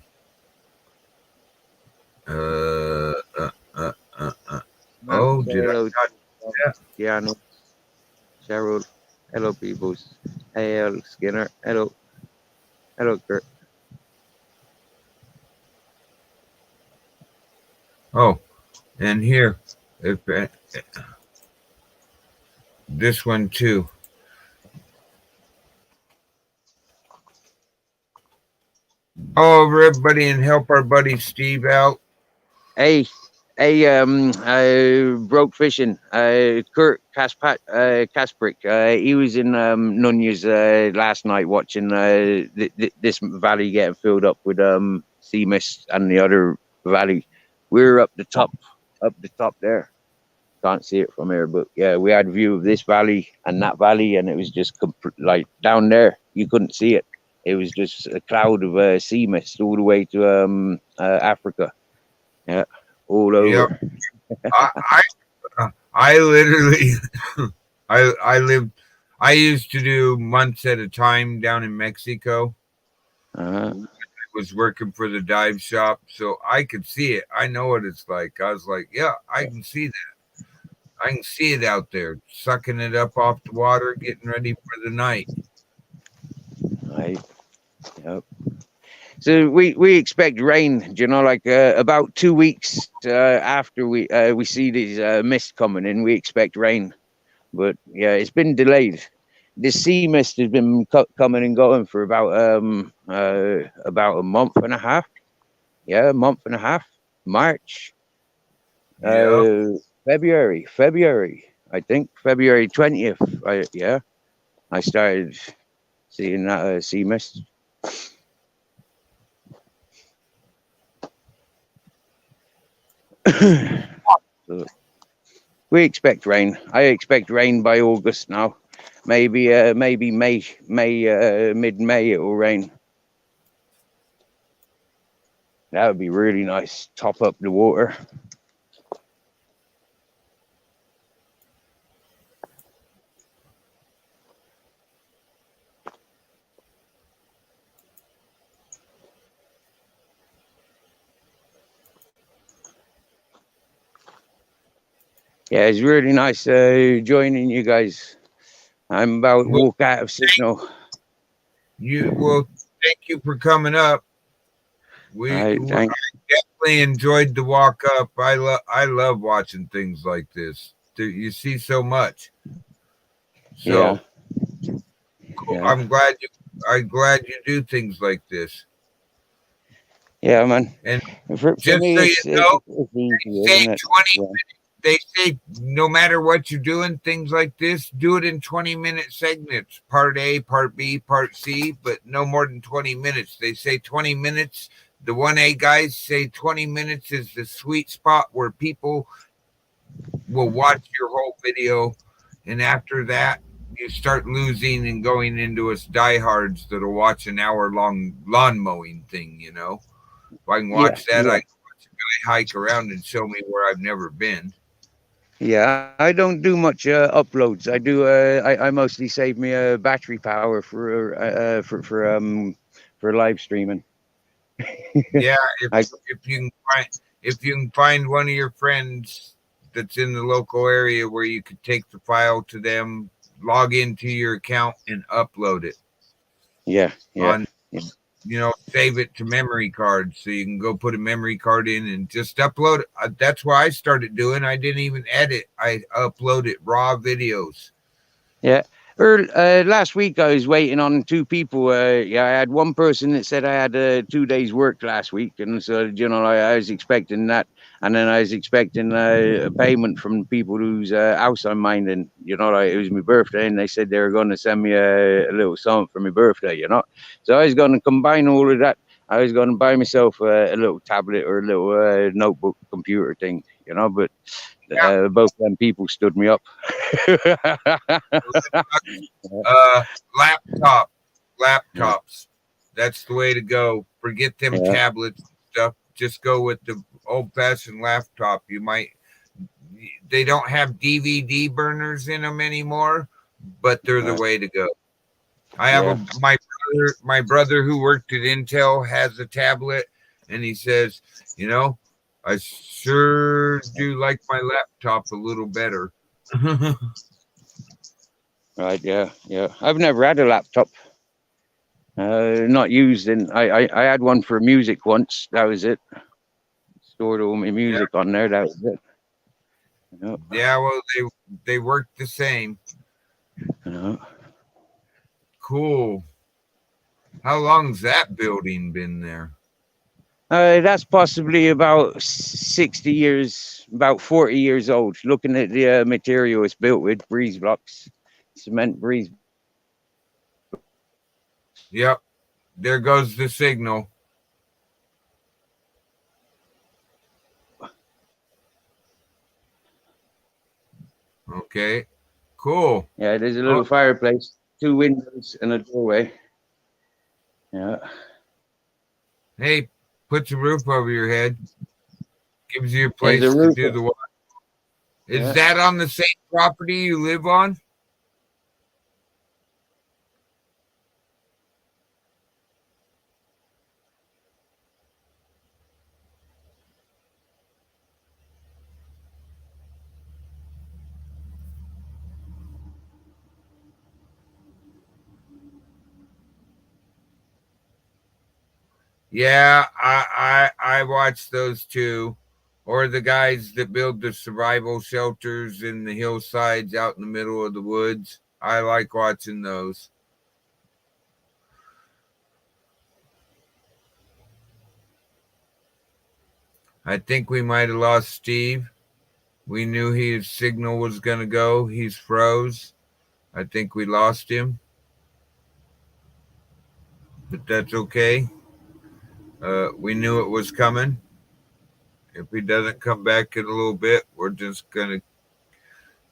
Uh, uh, uh, uh. Say Oh, did I hello. not? Yeah. Yeah, I know. Cheryl. Hello, peoples. Hey, Skinner. Hello. Hello, Kurt. Oh, and here, if this one too. Oh, everybody, and help our buddy Steve out. Hey, broke fishing. Kurt Kasprick. He was in Nunez last night watching this valley getting filled up with sea mist and the other valley. We're up the top there. Can't see it from here, but yeah, we had a view of this valley and that valley, and it was just like down there. You couldn't see it. It was just a cloud of sea mist all the way to Africa. Yeah, all over. Yep. I literally, I lived. I used to do months at a time down in Mexico. Uh-huh. I was working for the dive shop, so I could see it. I know what it's like. I was like, yeah, I can see that. I can see it out there, sucking it up off the water, getting ready for the night. Right. Yep. So we expect rain. You know, like about 2 weeks after we see these mist coming in, we expect rain. But yeah, it's been delayed. This sea mist has been coming and going for about a month and a half. Yeah, a month and a half. March, Yeah. February. I think February 20th. I started seeing that sea mist. So we expect rain. I expect rain by August now. Maybe May, mid-May it will rain. That would be really nice. Top up the water. Yeah, it's really nice joining you guys. I'm about to walk out of signal. Thank you for coming up. I definitely enjoyed the walk up. I love watching things like this. You see so much. So yeah. I'm glad you do things like this. Yeah, man. And for just me, so you know, it's easy, they say isn't it? 20 they say no matter what you're doing, things like this, do it in 20-minute segments. Part A, part B, part C, but no more than 20 minutes. They say 20 minutes. The 1A guys say 20 minutes is the sweet spot where people will watch your whole video. And after that, you start losing and going into us diehards that'll watch an hour-long lawn mowing thing, you know. If I can watch that, I can watch a guy hike around and show me where I've never been. Yeah, I don't do much uploads. I do. I mostly save me battery power for live streaming. Yeah, if you can find one of your friends that's in the local area where you could take the file to them, log into your account and upload it. Yeah. Save it to memory cards so you can go put a memory card in and just upload it. That's what I started doing. I didn't even edit. I uploaded raw videos. Yeah. Last week I was waiting on two people. I had one person that said I had 2 days work last week, and so I was expecting that, and then I was expecting a payment from people whose house I'm minding. It was my birthday, and they said they were going to send me a little something for my birthday. So I was going to combine all of that. I was going to buy myself a little tablet or a little notebook computer thing. But both of them people stood me up. Laptops. That's the way to go. Forget them tablets and stuff. Just go with the old-fashioned laptop. They don't have DVD burners in them anymore, but they're the way to go. I have my brother who worked at Intel has a tablet, and he says, I sure do like my laptop a little better. Right, yeah. I've never had a laptop. Not used in. I had one for music once. That was it. Stored all my music on there. That was it. Yeah, well, they work the same. Cool. How long's that building been there? That's possibly about 60 years, about 40 years old. Looking at the material it's built with, breeze blocks, cement breeze. Yep. There goes the signal. Okay. Cool. Yeah, there's a little fireplace, 2 windows, and a doorway. Yeah. Hey, puts a roof over your head. Gives you a place There's a to roof. do the work. Is Yeah. that on the same property you live on? Yeah, I watch those too. Or the guys that build the survival shelters in the hillsides out in the middle of the woods. I like watching those. I think we might have lost Steve. We knew his signal was going to go. He's froze. I think we lost him. But that's okay. We knew it was coming. If he doesn't come back in a little bit, we're just going to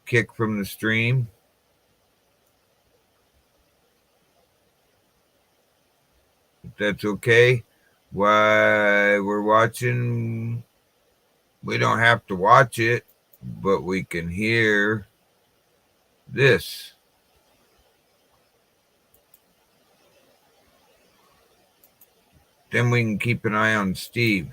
kick from the stream. If that's okay. While we're watching, we don't have to watch it, but we can hear this. Then we can keep an eye on Steve.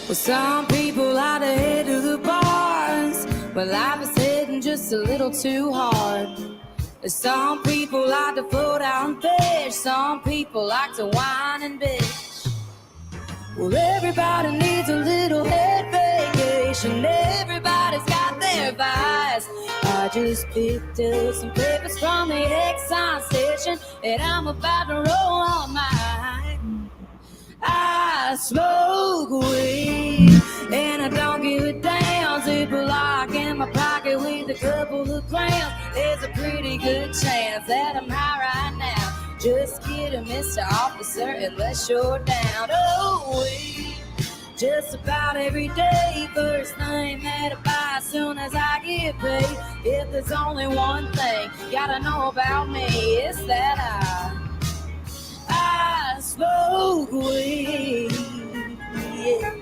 Well, some people like to head to the bars, but life is hitting just a little too hard. Some people like to float out and fish, some people like to whine and bitch. Well, everybody needs a little head vacation, everybody's got their vice. I just picked up some papers from the Exxon station, and I'm about to roll on mine. I smoke weed, and I don't give a damn. Ziploc in my pocket with a couple of grams. There's a pretty good chance that I'm high right now. Just kidding, Mr. Officer, unless you're down. Oh, weed, just about every day. First thing that I buy as soon as I get paid. If there's only one thing you gotta know about me, it's that I smoke weed. Yeah.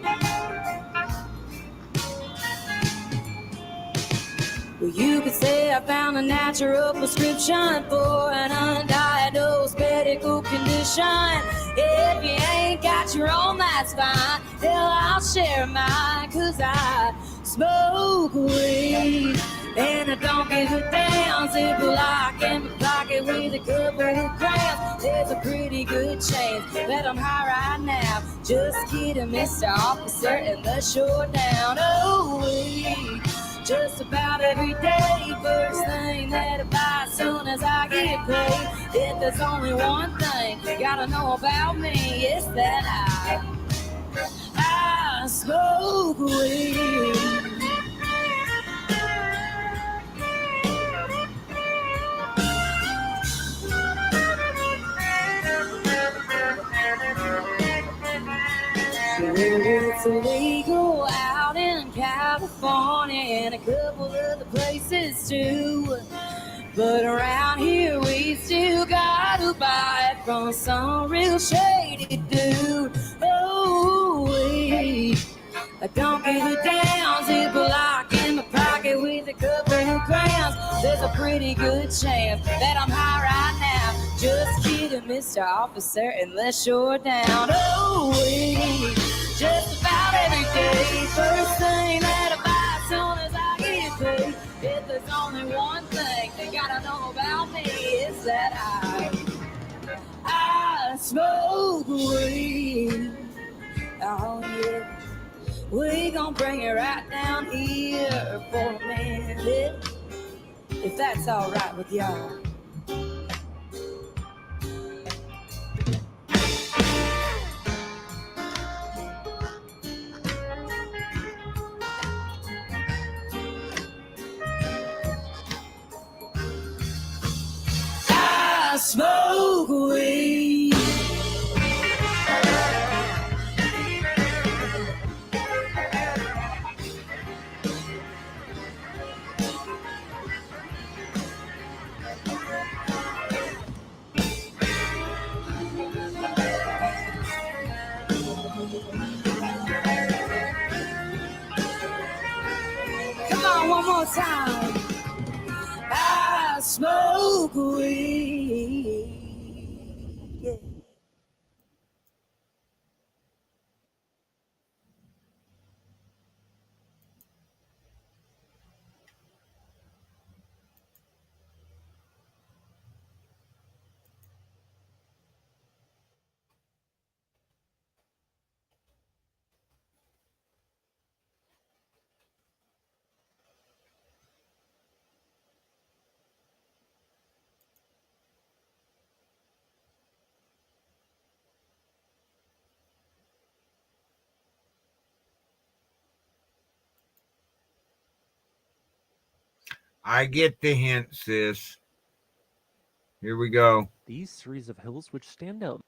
Well, you could say I found a natural prescription for an undiagnosed medical condition. If you ain't got your own, that's fine. Hell, I'll share mine, 'cause I smoke weed. And I don't give a damn. Ziploc in my pocket with a couple of grams. There's a pretty good chance that I'm high right now. Just kidding, Mr. Officer, unless you're down. Oh, weed, just about every day. First thing that I buy as soon as I get paid. If there's only one thing you gotta know about me, it's that I smoke weed. It's illegal out in California and a couple other places too. But around here we still gotta buy it from some real shady dude. Oh, wait, I don't give a damn. Ziploc in my pocket with a couple of grams. pretty good chance that I'm high right now. Just kidding, Mr. Officer, unless you're down. Oh, wait, just about every day. First thing that I buy as soon as I get paid. If there's only one thing they gotta know about me, is that I smoke weed. Oh yeah, we gon' bring it right down here for a minute, if that's all right with y'all. I smoke weed. Come on, one more time. I smoke weed. Yeah. I get the hint, sis. Here we go. These series of hills which stand out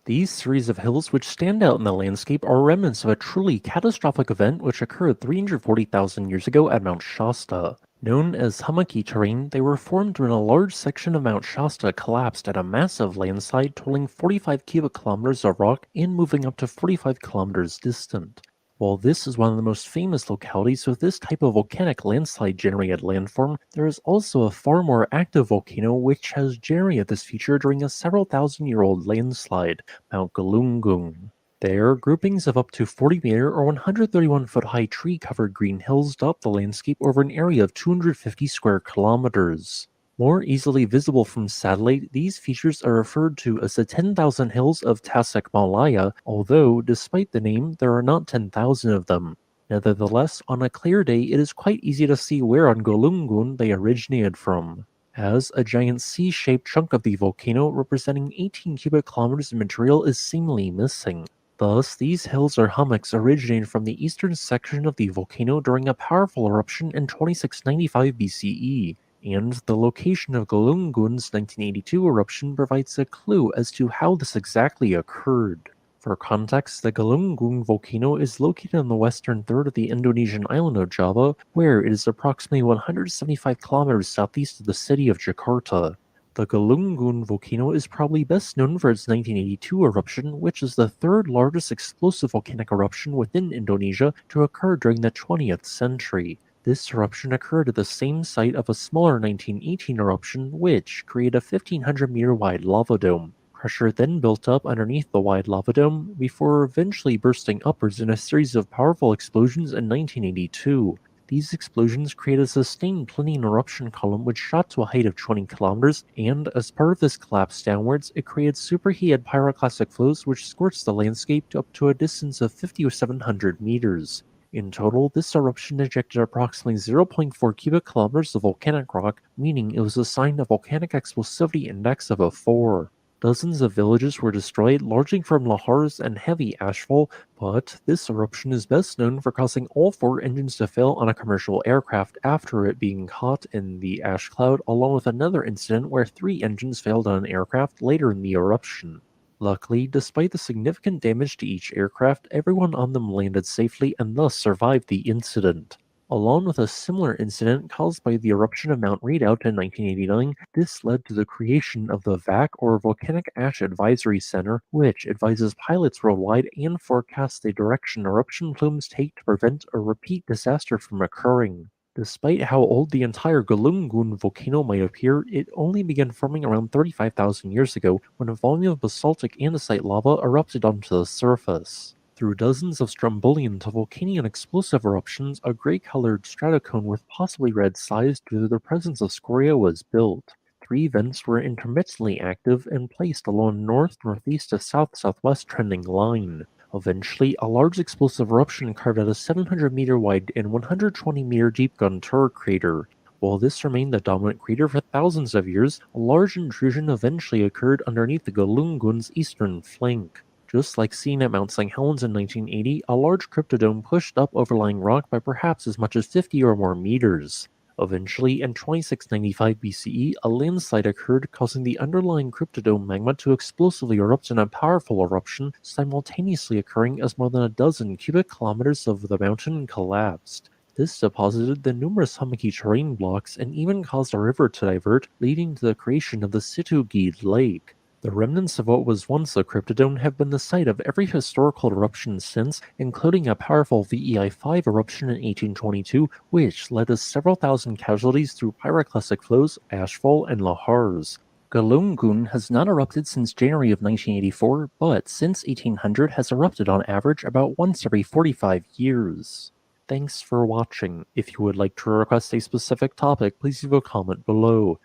These series of hills which stand out in the landscape are remnants of a truly catastrophic event which occurred 340,000 years ago at Mount Shasta. Known as hummocky terrain, they were formed when a large section of Mount Shasta collapsed at a massive landslide totaling 45 cubic kilometers of rock and moving up to 45 kilometers distant. While this is one of the most famous localities with this type of volcanic landslide-generated landform, there is also a far more active volcano which has generated this feature during a several thousand-year-old landslide, Mount Galungung. There, groupings of up to 40-meter or 131-foot-high tree-covered green hills dot the landscape over an area of 250 square kilometers. More easily visible from satellite, these features are referred to as the 10,000 hills of Tasikmalaya, although, despite the name, there are not 10,000 of them. Nevertheless, on a clear day, it is quite easy to see where on Golungun they originated from, as a giant C-shaped chunk of the volcano representing 18 cubic kilometers of material is seemingly missing. Thus, these hills or hummocks originated from the eastern section of the volcano during a powerful eruption in 2695 BCE, and the location of Galungun's 1982 eruption provides a clue as to how this exactly occurred. For context, the Galungung volcano is located on the western third of the Indonesian island of Java, where it is approximately 175 kilometers southeast of the city of Jakarta. The Galungun volcano is probably best known for its 1982 eruption, which is the third largest explosive volcanic eruption within Indonesia to occur during the 20th century. This eruption occurred at the same site of a smaller 1918 eruption, which created a 1,500-meter wide lava dome. Pressure then built up underneath the wide lava dome before eventually bursting upwards in a series of powerful explosions in 1982. These explosions created a sustained plinian eruption column which shot to a height of 20 kilometers, and as part of this collapse downwards, it created superheated pyroclastic flows which scorched the landscape to up to a distance of 5,700 meters. In total, this eruption ejected approximately 0.4 cubic kilometers of volcanic rock, meaning it was assigned a volcanic explosivity index of a 4. Dozens of villages were destroyed, largely from lahars and heavy ashfall, but this eruption is best known for causing all 4 engines to fail on a commercial aircraft after it being caught in the ash cloud, along with another incident where 3 engines failed on an aircraft later in the eruption. Luckily, despite the significant damage to each aircraft, everyone on them landed safely and thus survived the incident. Along with a similar incident caused by the eruption of Mount Redoubt in 1989, this led to the creation of the VAC, or Volcanic Ash Advisory Center, which advises pilots worldwide and forecasts the direction eruption plumes take to prevent a repeat disaster from occurring. Despite how old the entire Galungun volcano might appear, it only began forming around 35,000 years ago when a volume of basaltic andesite lava erupted onto the surface. Through dozens of Strombolian to Vulcanian explosive eruptions, a gray-colored stratocone with possibly red size due to the presence of scoria was built. 3 vents were intermittently active and placed along a north-northeast to south-southwest trending line. Eventually, a large explosive eruption carved out a 700-meter wide and 120-meter deep Guntur crater. While this remained the dominant crater for thousands of years, a large intrusion eventually occurred underneath the Galungun's eastern flank. Just like seen at Mount St. Helens in 1980, a large cryptodome pushed up overlying rock by perhaps as much as 50 or more meters. Eventually, in 2695 BCE, a landslide occurred, causing the underlying cryptodome magma to explosively erupt in a powerful eruption, simultaneously occurring as more than a dozen cubic kilometers of the mountain collapsed. This deposited the numerous hummocky terrain blocks and even caused a river to divert, leading to the creation of the Situgid Lake. The remnants of what was once a cryptodome have been the site of every historical eruption since, including a powerful VEI-5 eruption in 1822, which led to several thousand casualties through pyroclastic flows, ashfall, and lahars. Galungun has not erupted since January of 1984, but since 1800 has erupted on average about once every 45 years. Thanks for watching. If you would like to request a specific topic, please leave a comment below.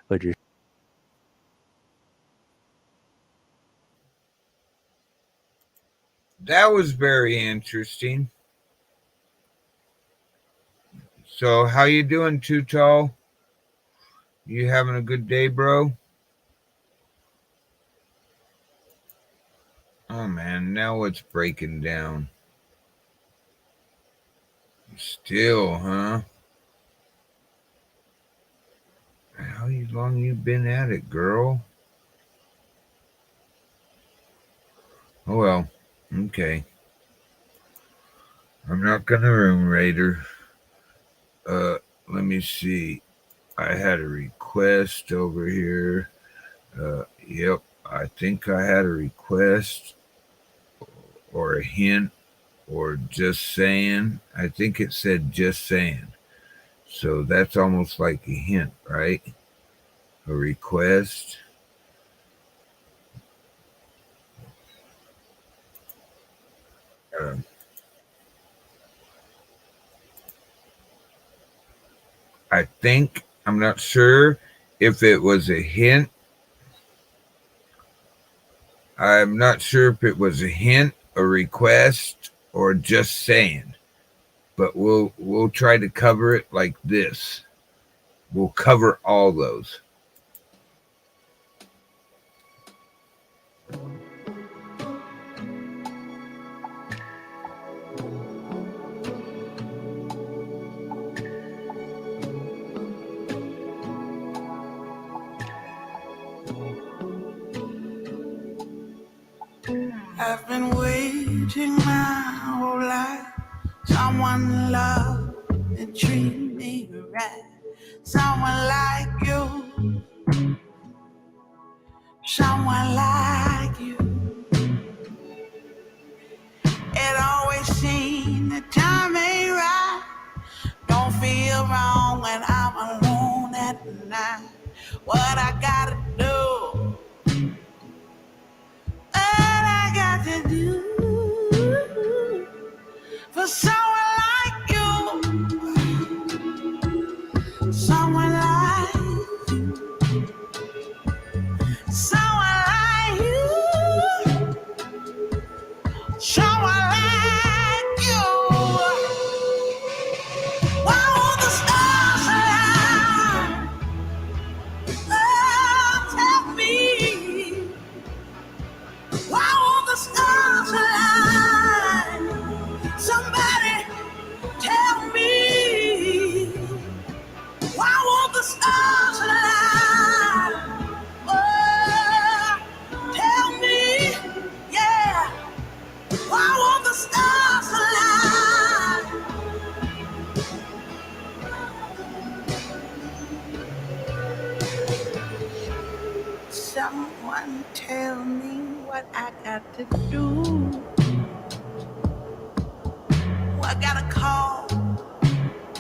That was very interesting. So, how you doing, Too Tall? You having a good day, bro? Oh man, now it's breaking down. Still, huh? How long you been at it, girl? Oh well, okay. I'm not gonna room raider. Let me see. I had a request over here. Yep, I think I had a request or a hint or just saying. I think it said just saying. So that's almost like a hint, right? A request. I think, I'm not sure if it was a hint. I'm not sure if it was a hint, a request, or just saying. But we'll try to cover it like this. We'll cover all those. I've been waiting my whole life. Someone to love and treat me right. Someone like you. Someone like you. It always seems the time ain't right. Don't feel wrong when I'm alone at night. What I gotta do, what I got to do for someone like you, someone like you, someone like you. Why won't the stars align? Oh, tell me. Why won't the stars align? Somebody tell me. Why won't the stars align? Oh, tell me, yeah. Why won't the stars align? Someone tell me what I got to do. Who I gotta call?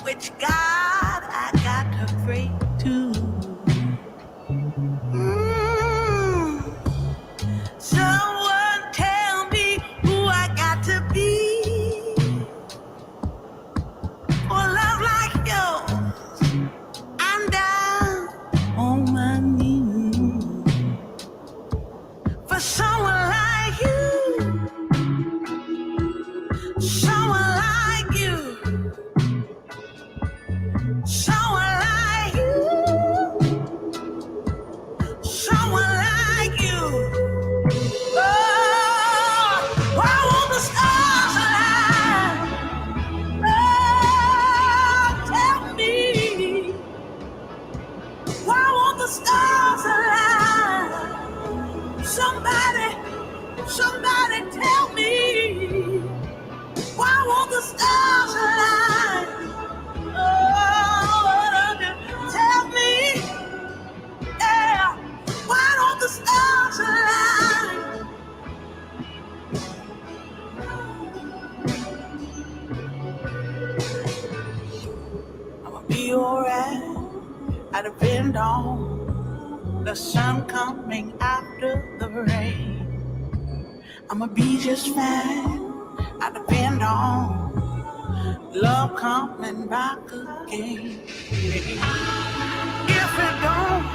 Which God I got to pray to? Mm. Someone tell me who I got to be for love like yours. I'm down on my knees for someone like you, someone like you, someone like you, someone like you. Oh, I want the stars alive. Oh, tell me. Why won't the stars align? Somebody tell me. Why won't the stars align? Oh, tell me, yeah. Why don't the stars align? I'ma be alright. I depend on the sun coming after the rain. I'ma be just fine. I depend on love coming back again. If it don't,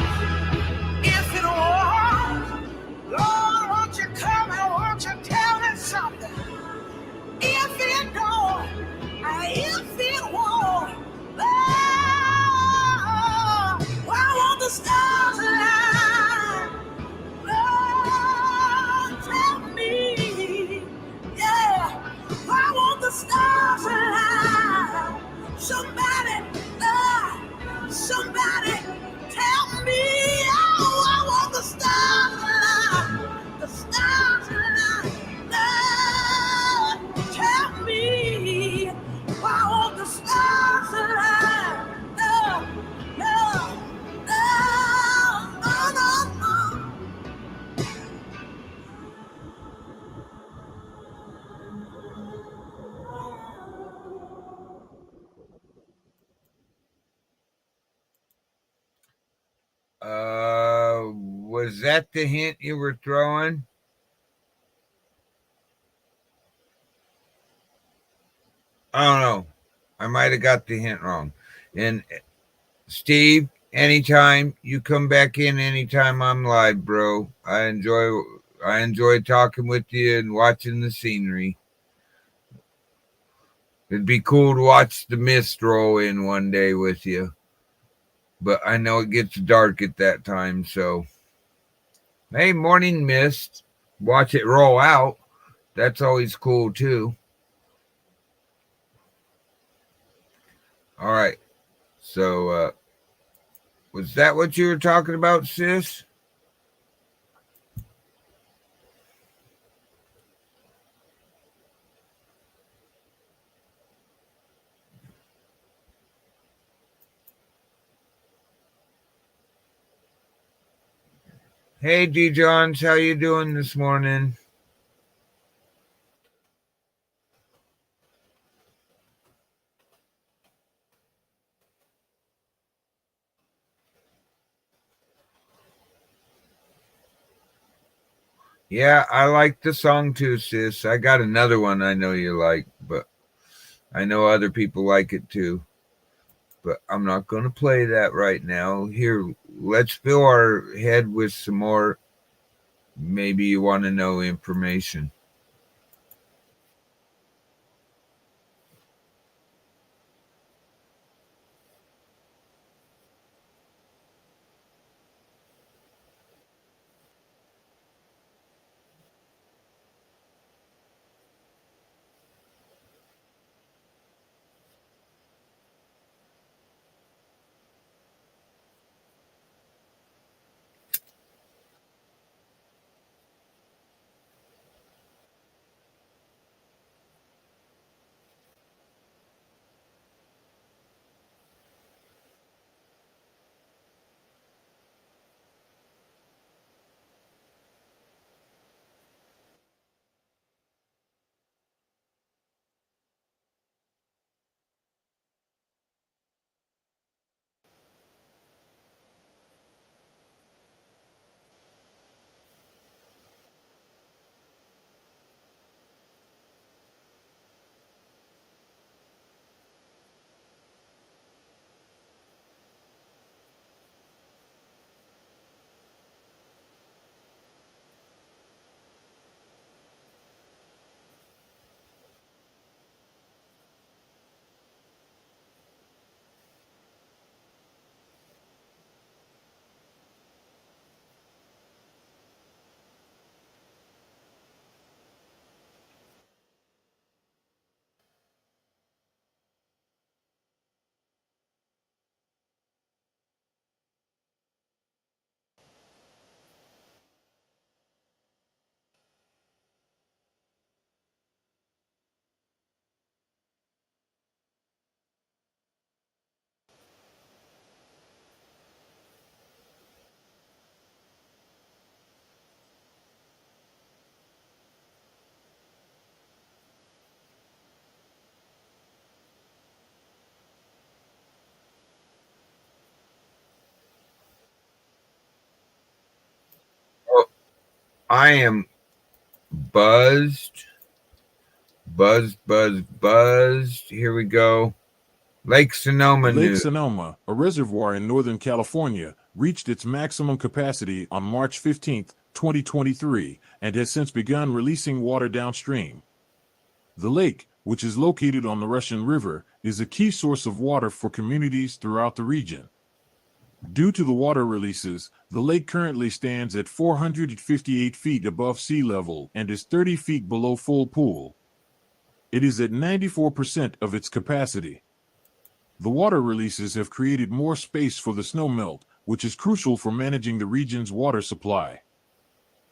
if it won't, Lord, won't you come and won't you tell me something? If it don't, if it won't, Lord, why won't the stars align? Lord, tell me, yeah, why won't the stars align? Somebody, tell me, oh, why won't the stars align? The stars align. Lord, tell me, why won't the stars align? No, no, no, no, no, no. Was that the hint you were throwing? I don't know. I might have got the hint wrong. And Steve, anytime you come back in, anytime I'm live, bro. I enjoy talking with you and watching the scenery. It'd be cool to watch the mist roll in one day with you. But I know it gets dark at that time, so hey, morning mist. Watch it roll out. That's always cool too. All right. So was that what you were talking about, sis? Hey, D. Johns, how you doing this morning? Yeah, I like the song too, sis. I got another one I know you like, but I know other people like it too. But I'm not going to play that right now. Here, let's fill our head with some more maybe you want to know information. I am buzzed. Buzzed. Here we go. Lake Sonoma Lake news. Sonoma, a reservoir in Northern California, reached its maximum capacity on March 15, 2023, and has since begun releasing water downstream. The lake, which is located on the Russian River, is a key source of water for communities throughout the region. Due to the water releases, the lake currently stands at 458 feet above sea level and is 30 feet below full pool. It is at 94% of its capacity. The water releases have created more space for the snowmelt, which is crucial for managing the region's water supply.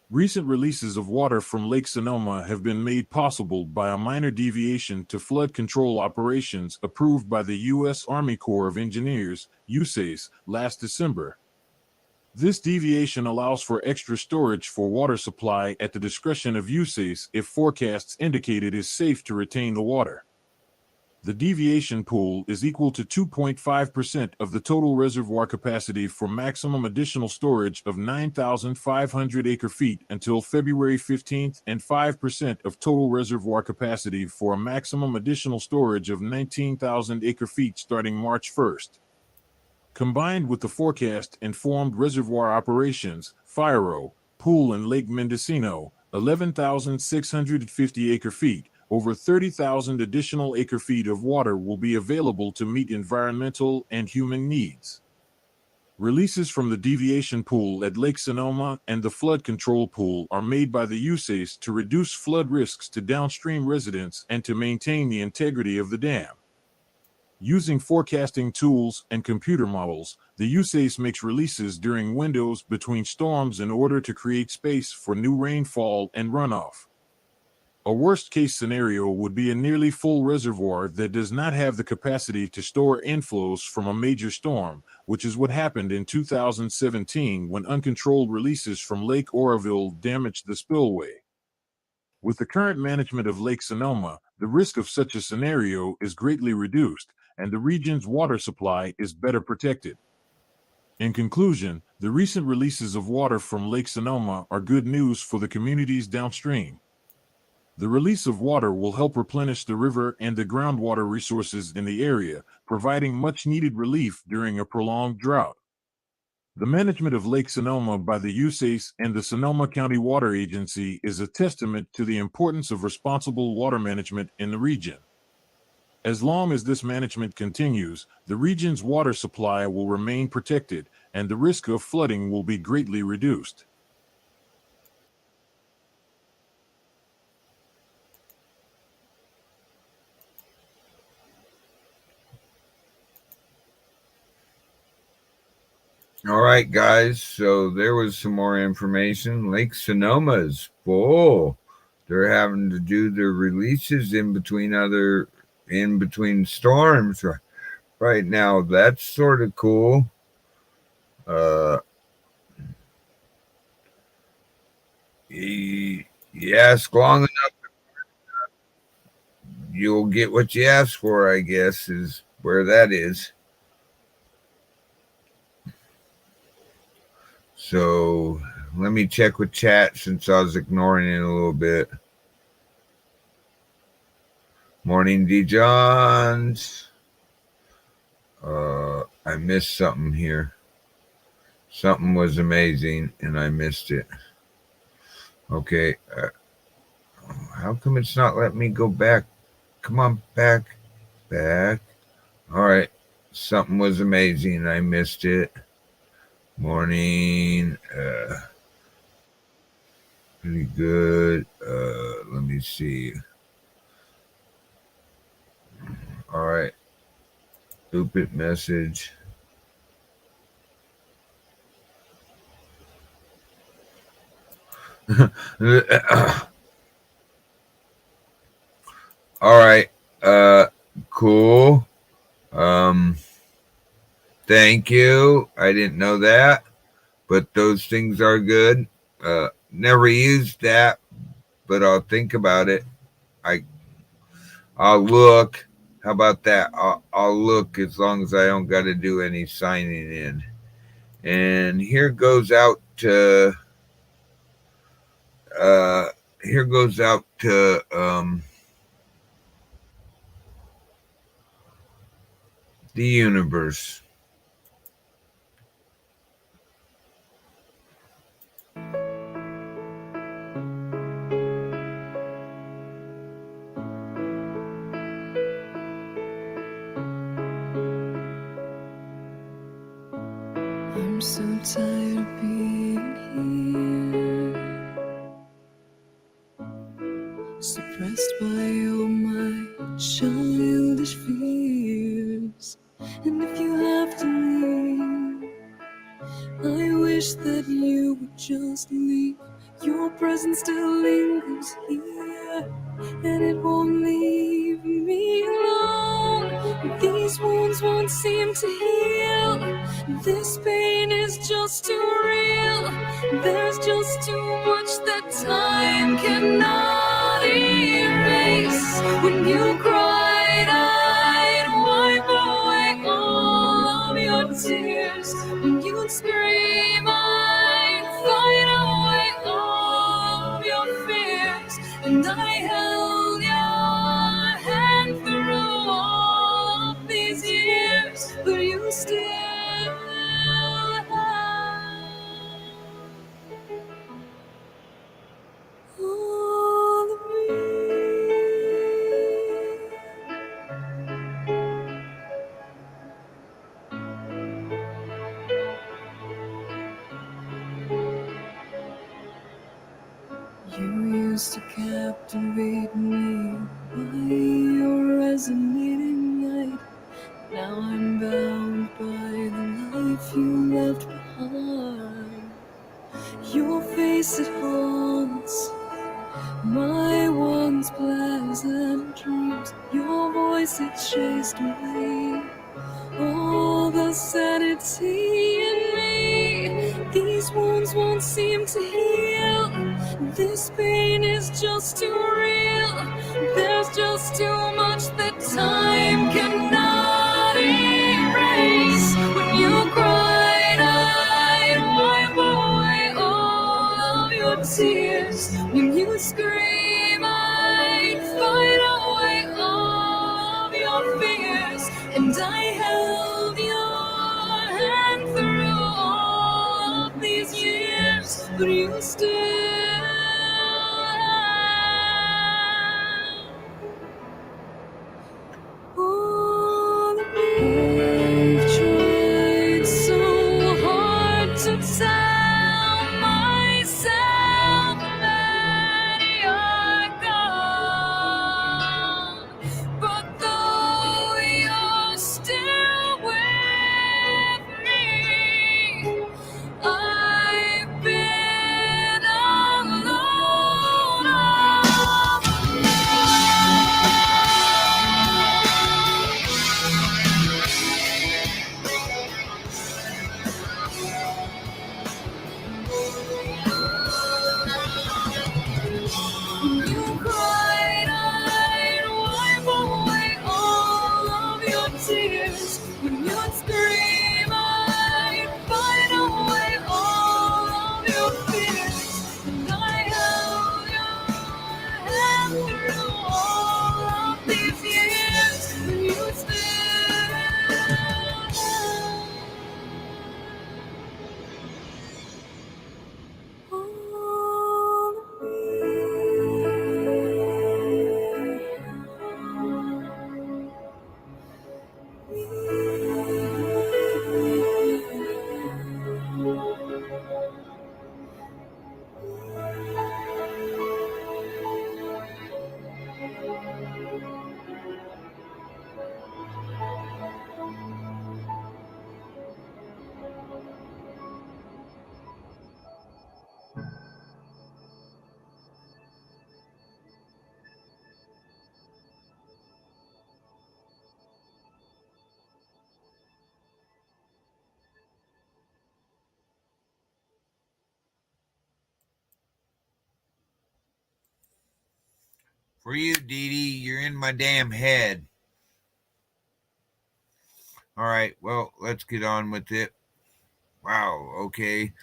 Recent releases of water from Lake Sonoma have been made possible by a minor deviation to flood control operations approved by the U.S. Army Corps of Engineers, USACE, last December. This deviation allows for extra storage for water supply at the discretion of USACE if forecasts indicate it is safe to retain the water. The deviation pool is equal to 2.5% of the total reservoir capacity for maximum additional storage of 9,500 acre-feet until February 15th and 5% of total reservoir capacity for a maximum additional storage of 19,000 acre-feet starting March 1st. Combined with the forecast-informed reservoir operations, FIRO, pool in Lake Mendocino, 11,650 acre-feet, over 30,000 additional acre-feet of water will be available to meet environmental and human needs. Releases from the deviation pool at Lake Sonoma and the flood control pool are made by the USACE to reduce flood risks to downstream residents and to maintain the integrity of the dam. Using forecasting tools and computer models, the USACE makes releases during windows between storms in order to create space for new rainfall and runoff. A worst-case scenario would be a nearly full reservoir that does not have the capacity to store inflows from a major storm, which is what happened in 2017 when uncontrolled releases from Lake Oroville damaged the spillway. With the current management of Lake Sonoma, the risk of such a scenario is greatly reduced, and the region's water supply is better protected. In conclusion, the recent releases of water from Lake Sonoma are good news for the communities downstream. The release of water will help replenish the river and the groundwater resources in the area, providing much-needed relief during a prolonged drought. The management of Lake Sonoma by the USACE and the Sonoma County Water Agency is a testament to the importance of responsible water management in the region. As long as this management continues, the region's water supply will remain protected, and the risk of flooding will be greatly reduced. All right, guys. So there was some more information. Lake Sonoma's full. They're having to do their releases in between storms right now. That's sort of cool. You ask long enough, you'll get what you ask for, I guess, is where that is. So let me check with chat since I was ignoring it a little bit. Morning, D. Johns. I missed something here. Something was amazing and I missed it. Okay. How come it's not letting me go back? Come on, back. All right. Something was amazing. I missed it. Morning. Pretty good. Let me see. All right. Stupid message. All right. Cool. Thank you. I didn't know that, but those things are good. Never used that, but I'll think about it. I'll look. How about that? I'll look as long as I don't got to do any signing in. And here goes out to Here goes out to the universe. I'm so tired of being here, suppressed by all my childish fears. And if you have to leave, I wish that you would just leave. Your presence still lingers here, and it won't leave me alone. These wounds won't seem to heal. This pain is just too real. There's just too much that time cannot erase. When you cried, I'd wipe away all of your tears. When you'd scream, I'd fight away all of your fears. And I held your hand through all of these years, but you still have all of me. You used to captivate me by your resonating light. Now I'm bound by the life you left behind. Your face, it haunts my once pleasant dreams. Your voice, it chased away all the sanity in me. These wounds won't seem to heal. This pain is just too real. There's just too much that time cannot erase. When you cried, I'd wipe away all of your tears. When you scream, I'd fight away all of your fears. And I held your hand through all of these years, but you still all of me. I've tried so hard to tell myself that you're gone, but though you're still with me, I've been alone all you cried, I'd wipe away all of your tears. When you'd scream, I'd fight away all of your fears. And I held your hand through all of these years, but you still all of For you, Dee Dee, you're in my damn head. All right, well, let's get on with it. Wow, okay.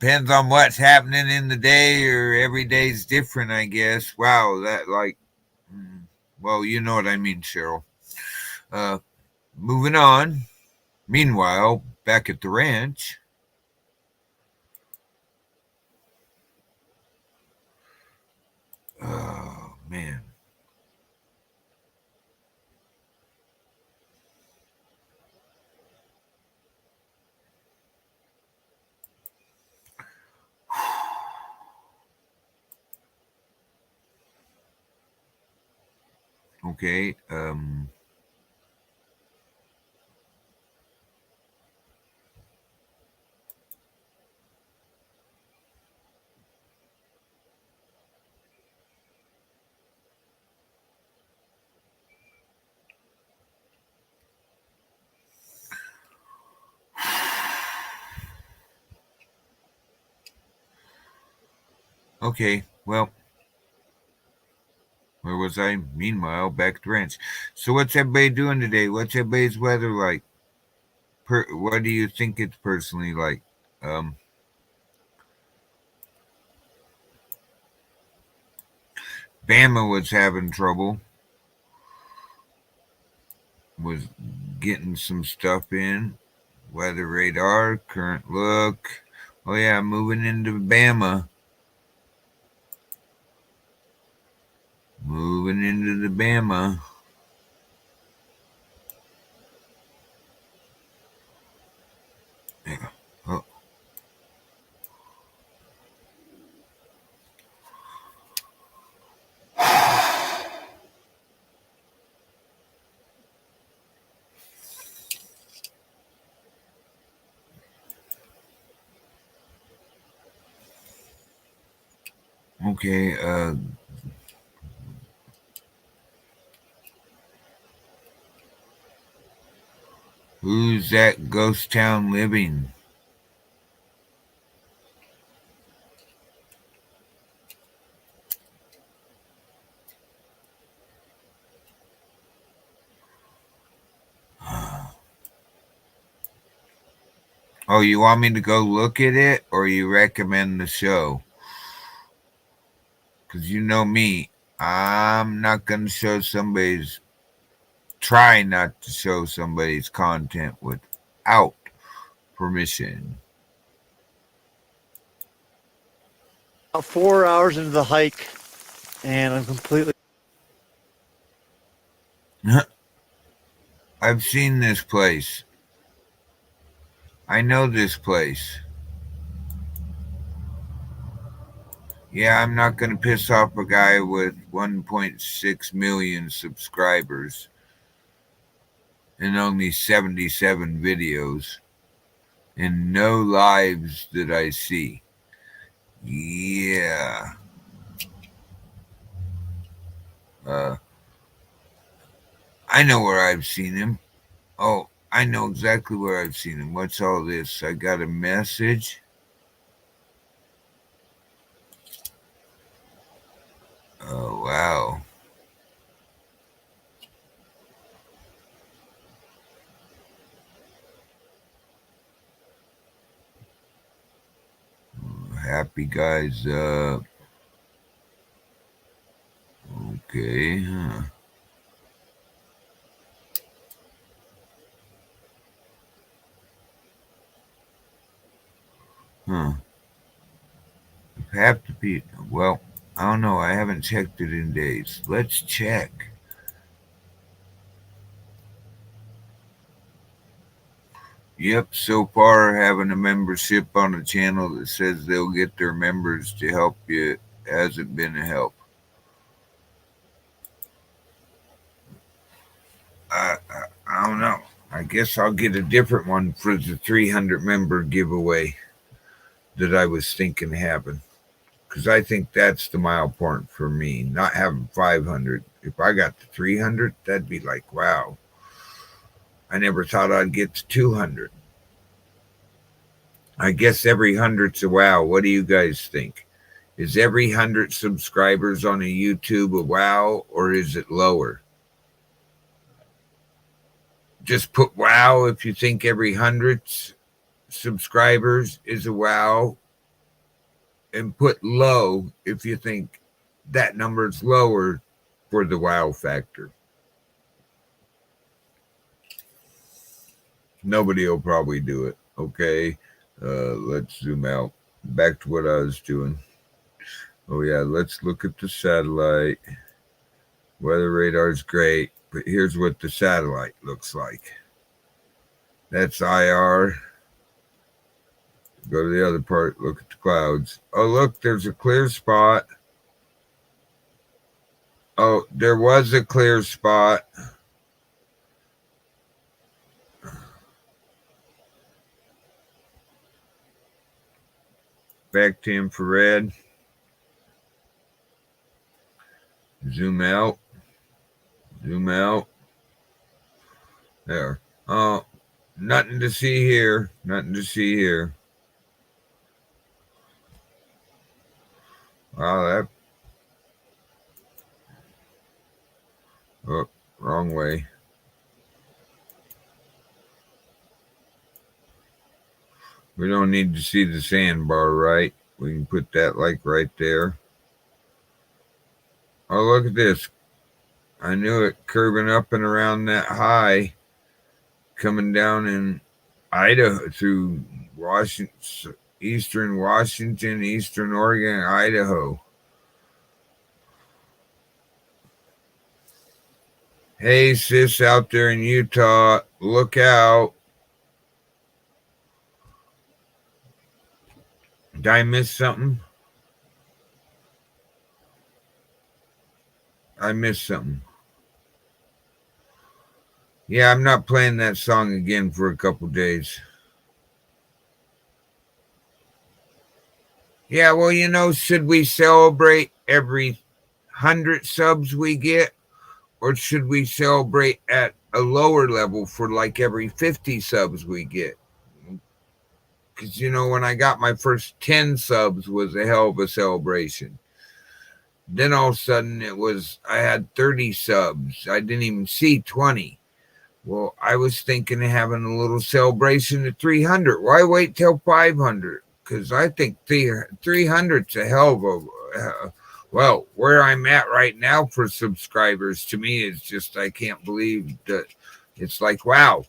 Depends on what's happening in the day, or every day's different, I guess. Wow, that like, well, you know what I mean, Cheryl. Moving on. Meanwhile, back at the ranch. Oh, man. Okay. Okay, well, where was I? Meanwhile, back at the ranch. So, what's everybody doing today? What's everybody's weather like? What do you think it's personally like? Um, Bama was having trouble, was getting some stuff in. Weather radar, current look. Oh, yeah, moving into Bama. Moving into the Bama. Yeah. Oh. Okay, who's that ghost town living? Oh, you want me to go look at it, or you recommend the show? Because you know me, I'm not going to try not to show somebody's content without permission. About 4 hours into the hike, and I'm completely. I've seen this place. I know this place. Yeah, I'm not going to piss off a guy with 1.6 million subscribers and only 77 videos and no lives that I see. Yeah. I know where I've seen him. Oh, I know exactly where I've seen him. What's all this? I got a message. Oh, wow. Happy guys up. Okay, huh. Huh. Have to be. Well, I don't know. I haven't checked it in days. Let's check. Yep, so far having a membership on a channel that says they'll get their members to help you hasn't been a help. I don't know. I guess I'll get a different one for the 300 member giveaway that I was thinking of having. Because I think that's the mile point for me, not having 500. If I got to 300, that'd be like, wow. I never thought I'd get to 200. I guess every 100's a wow. What do you guys think? Is every 100 subscribers on a YouTube a wow, or is it lower? Just put wow if you think every 100 subscribers is a wow, and put low if you think that number is lower for the wow factor. Nobody will probably do it. Okay, let's zoom out. Back to what I was doing. Oh yeah, let's look at the satellite. Weather radar is great, but here's what the satellite looks like. That's IR. Go to the other part, look at the clouds. Oh, look, there's a clear spot. Oh, there was a clear spot. Back to infrared. Zoom out. Zoom out. There. Oh, nothing to see here. Nothing to see here. Wow, that. Oh, wrong way. We don't need to see the sandbar, right? We can put that like right there. Oh, look at this. I knew it, curving up and around that high, coming down in Idaho through Washington, eastern Washington, eastern Oregon, Idaho. Hey, sis out there in Utah, look out. Did I miss something? I missed something. Yeah, I'm not playing that song again for a couple days. Yeah, well, should we celebrate every 100 subs we get? Or should we celebrate at a lower level for like every 50 subs we get? Because, when I got my first 10 subs was a hell of a celebration. Then all of a sudden I had 30 subs. I didn't even see 20. Well, I was thinking of having a little celebration at 300. Why wait till 500? Because I think 300's a hell of a... well, where I'm at right now for subscribers, to me, is just, I can't believe that it's like, wow.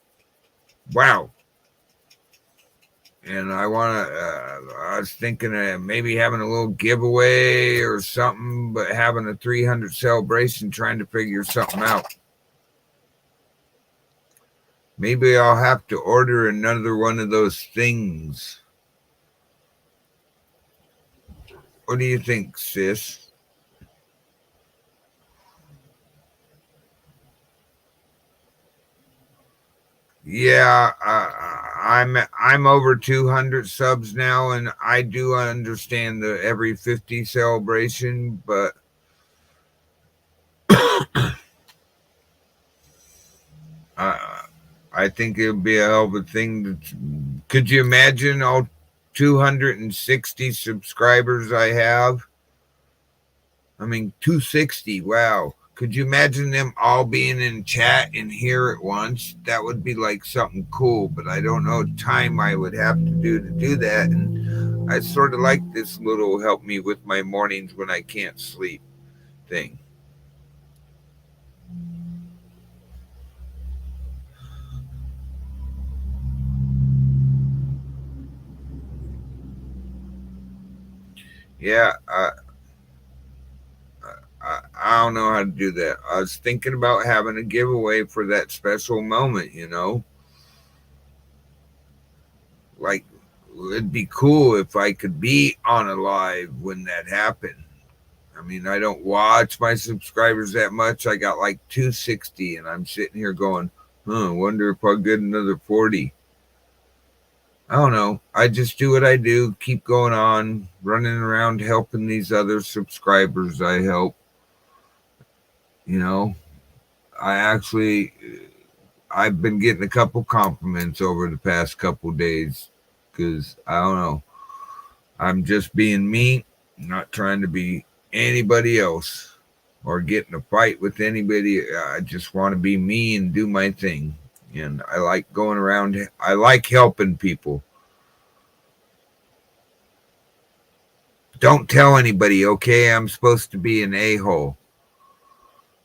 And I was thinking of maybe having a little giveaway or something, but having a 300 celebration, trying to figure something out. Maybe I'll have to order another one of those things. What do you think, sis? Yeah, I'm over 200 subs now, and I do understand the every 50 celebration, but I think it would be a hell of a thing. Could you imagine all 260 subscribers I have? I mean, 260, wow. Could you imagine them all being in chat and here at once? That would be like something cool, but I don't know the time I would have to do that. And I sort of like this little help me with my mornings when I can't sleep thing. Yeah, I don't know how to do that. I was thinking about having a giveaway for that special moment, Like, it'd be cool if I could be on a live when that happened. I mean, I don't watch my subscribers that much. I got like 260, and I'm sitting here going, wonder if I'll get another 40. I don't know. I just do what I do, keep going on, running around helping these other subscribers I help. I've been getting a couple compliments over the past couple days because I don't know. I'm just being me, not trying to be anybody else or get in a fight with anybody. I just want to be me and do my thing. And I like going around. I like helping people. But Don't tell anybody, okay? I'm supposed to be an a-hole.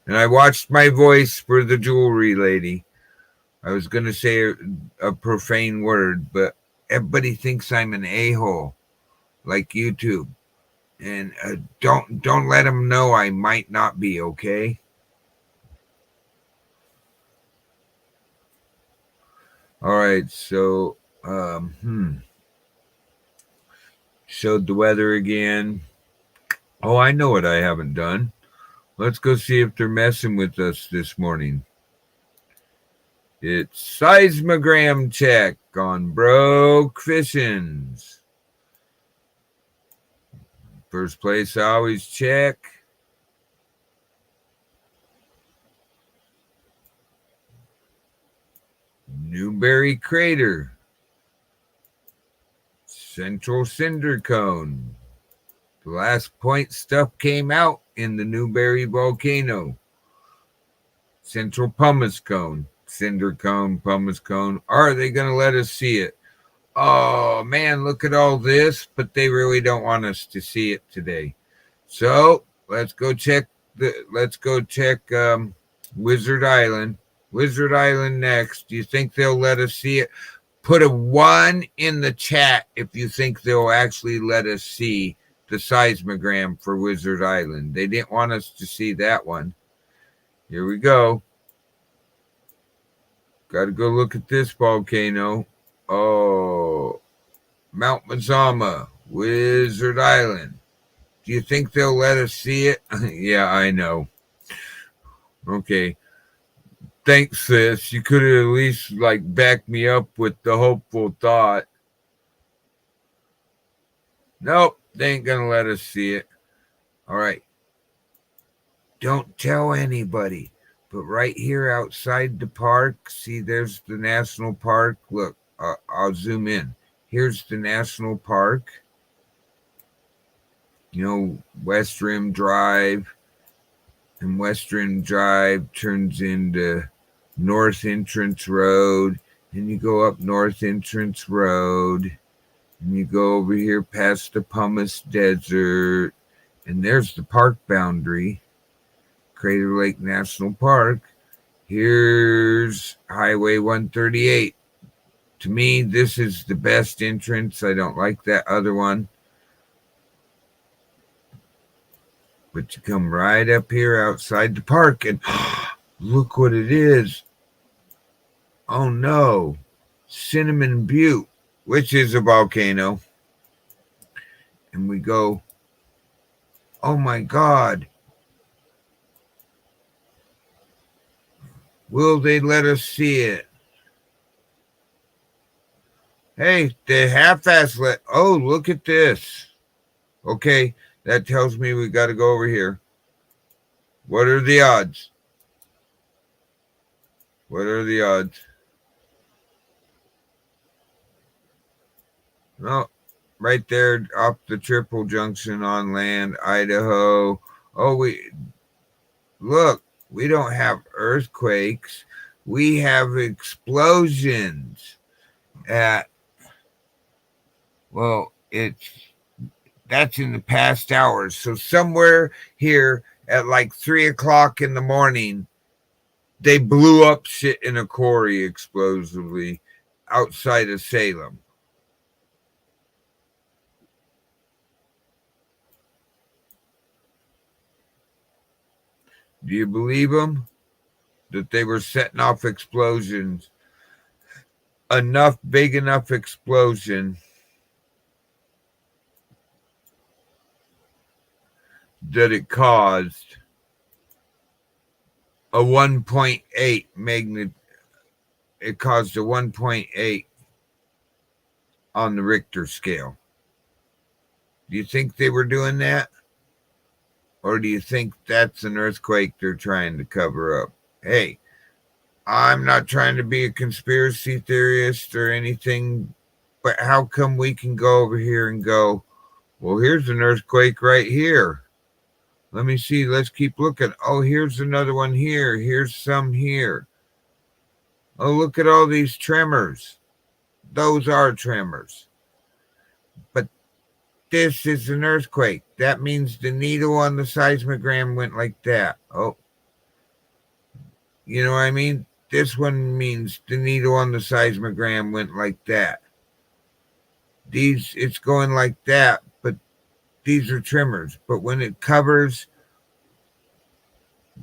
And I watched my voice for the jewelry lady. I was going to say a profane word, but everybody thinks I'm an a-hole, like YouTube. And don't let them know I might not be, okay? All right, so showed the weather again. Oh, I know what I haven't done. Let's go see if they're messing with us this morning. It's seismogram check on broke fishings. First place I always check. Newberry Crater. Central Cinder Cone. The last point stuff came out in the Newberry volcano. Central Pumice Cone. Cinder Cone, Pumice Cone. Are they going to let us see it? Oh, man, look at all this, but they really don't want us to see it today. So let's go check Wizard Island. Wizard Island next. Do you think they'll let us see it? Put a 1 in the chat if you think they'll actually let us see the seismogram for Wizard Island. They didn't want us to see that one. Here we go. Got to go look at this volcano. Oh, Mount Mazama, Wizard Island. Do you think they'll let us see it? Yeah, I know. Okay. Thanks, sis. You could have at least backed me up with the hopeful thought. Nope, they ain't gonna let us see it. All right. Don't tell anybody. But right here outside the park, see, there's the national park. Look, I'll zoom in. Here's the national park. You know, West Rim Drive. And West Rim Drive turns into North Entrance Road. And you go up North Entrance Road. And you go over here past the Pumice Desert. And there's the park boundary. Crater Lake National Park. Here's Highway 138. To me, this is the best entrance. I don't like that other one. But you come right up here outside the park and look what it is. Oh no. Cinnamon Butte, which is a volcano. And we go, oh my God. Will they let us see it? Hey, they half-ass let. Oh, look at this. Okay, that tells me we got to go over here. What are the odds? What are the odds? No, right there off the triple junction on land, Idaho. Oh, we don't have earthquakes. We have explosions that's in the past hours. So somewhere here at 3:00 in the morning, they blew up shit in a quarry explosively outside of Salem. Do you believe them? That they were setting off explosions. Big enough explosion that it caused a 1.8 magnet. It caused a 1.8 on the Richter scale. Do you think they were doing that? Or do you think that's an earthquake they're trying to cover up? Hey, I'm not trying to be a conspiracy theorist or anything, but how come we can go over here and go, well, here's an earthquake right here. Let me see. Let's keep looking. Oh, here's another one here. Here's some here. Oh, look at all these tremors. Those are tremors. But this is an earthquake. That means the needle on the seismogram went like that. Oh, you know what I mean? This one means the needle on the seismogram went like that. These, it's going like that, but these are tremors. But when it covers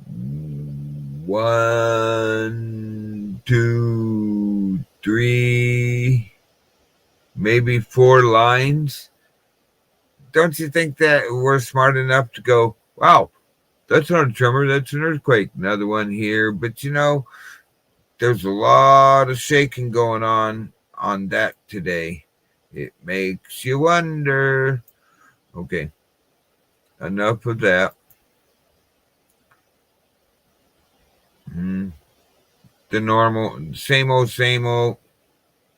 1, 2, 3, maybe 4 lines, don't you think that we're smart enough to go, wow, that's not a tremor, that's an earthquake? Another one here. But you know, there's a lot of shaking going on that today. It makes you wonder. Okay, enough of that. The normal, same old, same old.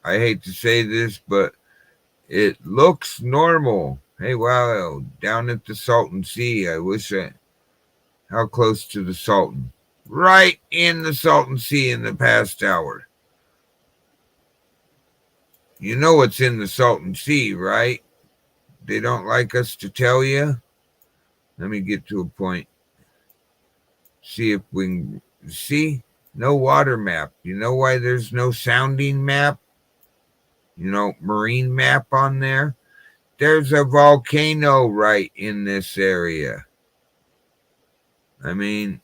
I hate to say this, but it looks normal. Hey, wow, down at the Salton Sea, I wish I. How close to the Salton? Right in the Salton Sea in the past hour. You know what's in the Salton Sea, right? They don't like us to tell you. Let me get to a point. See if we can see. No water map. You know why there's no sounding map? You know, marine map on there? There's a volcano right in this area. I mean,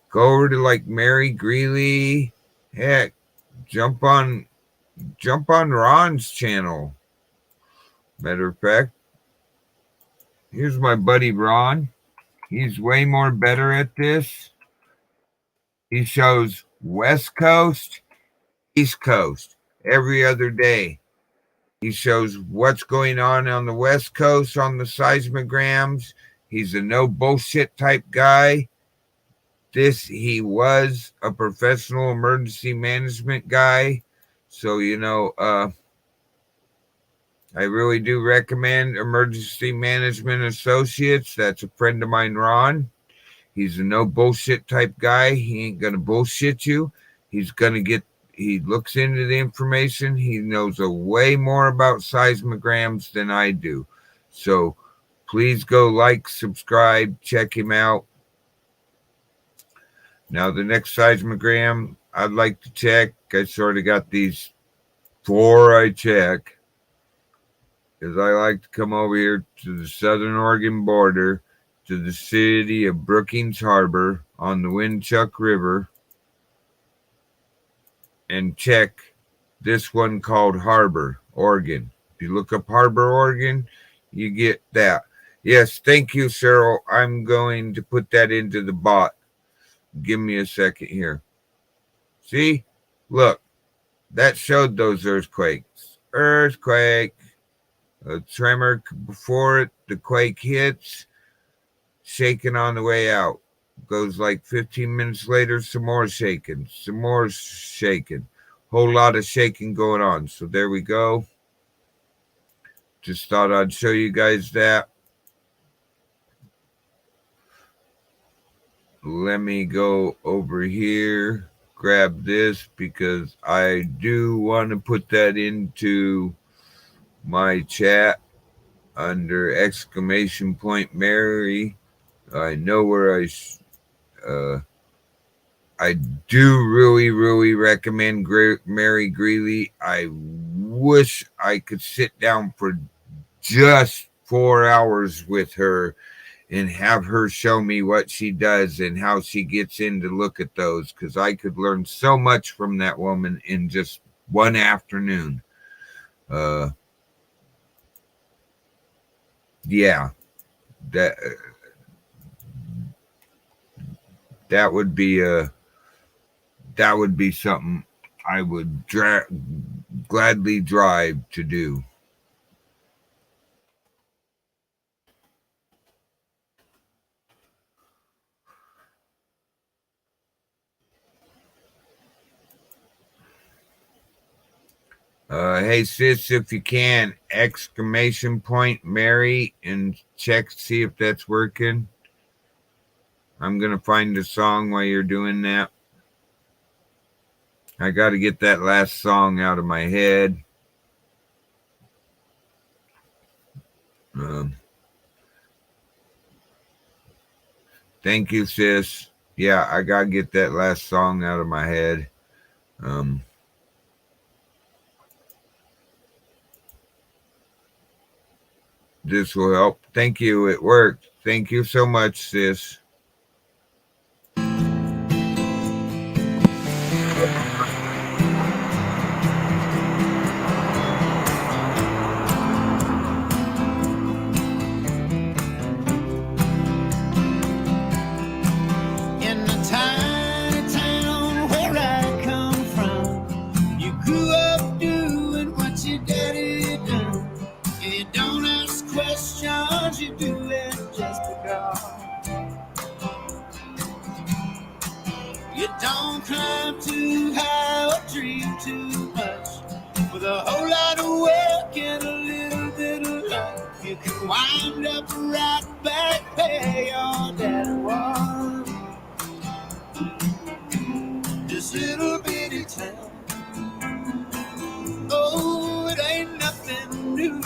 go over to like Mary Greeley. Heck, jump on Ron's channel. Matter of fact, here's my buddy Ron. He's way more better at this. He shows West Coast, East Coast every other day. He shows what's going on the West Coast on the seismograms. He's a no bullshit type guy. He was a professional emergency management guy. So, you know, I really do recommend Emergency Management Associates. That's a friend of mine, Ron. He's a no bullshit type guy. He ain't going to bullshit you. He looks into the information. He knows a way more about seismograms than I do. So please go like, subscribe, check him out. Now, the next seismogram I'd like to check, I sort of got these 4 I check, because I like to come over here to the Southern Oregon border, to the city of Brookings Harbor on the Winchuck River, and check this one called Harbor, Oregon. If you look up Harbor, Oregon, you get that. Yes, thank you, Cheryl. I'm going to put that into the bot. Give me a second here. See? Look, that showed those earthquakes. Earthquake. A tremor before it, the quake hits, shaking on the way out. Goes like 15 minutes later, some more shaking, some more shaking. Whole lot of shaking going on. So there we go. Just thought I'd show you guys that. Let me go over here, grab this, because I do want to put that into my chat under exclamation point Mary. I know where I do really, really recommend Mary Greeley. I wish I could sit down for just 4 hours with her and have her show me what she does and how she gets in to look at those, because I could learn so much from that woman in just one afternoon. Yeah, that would be something I would gladly drive to do. Hey sis, if you can, exclamation point Mary, and check, see if that's working. I'm gonna find the song while you're doing that. I gotta get that last song out of my head. Thank you, sis. Yeah, I gotta get that last song out of my head. This will help. Thank you. It worked. Thank you so much, sis. In the tiny town where I come from, you grew up doing what your daddy done. And you don't ask questions, you do it just because. You don't climb too high or dream too much. With a whole lot of work and a little bit of luck, you can wind up right back where your daddy was. This little bitty town, oh, it ain't nothing new.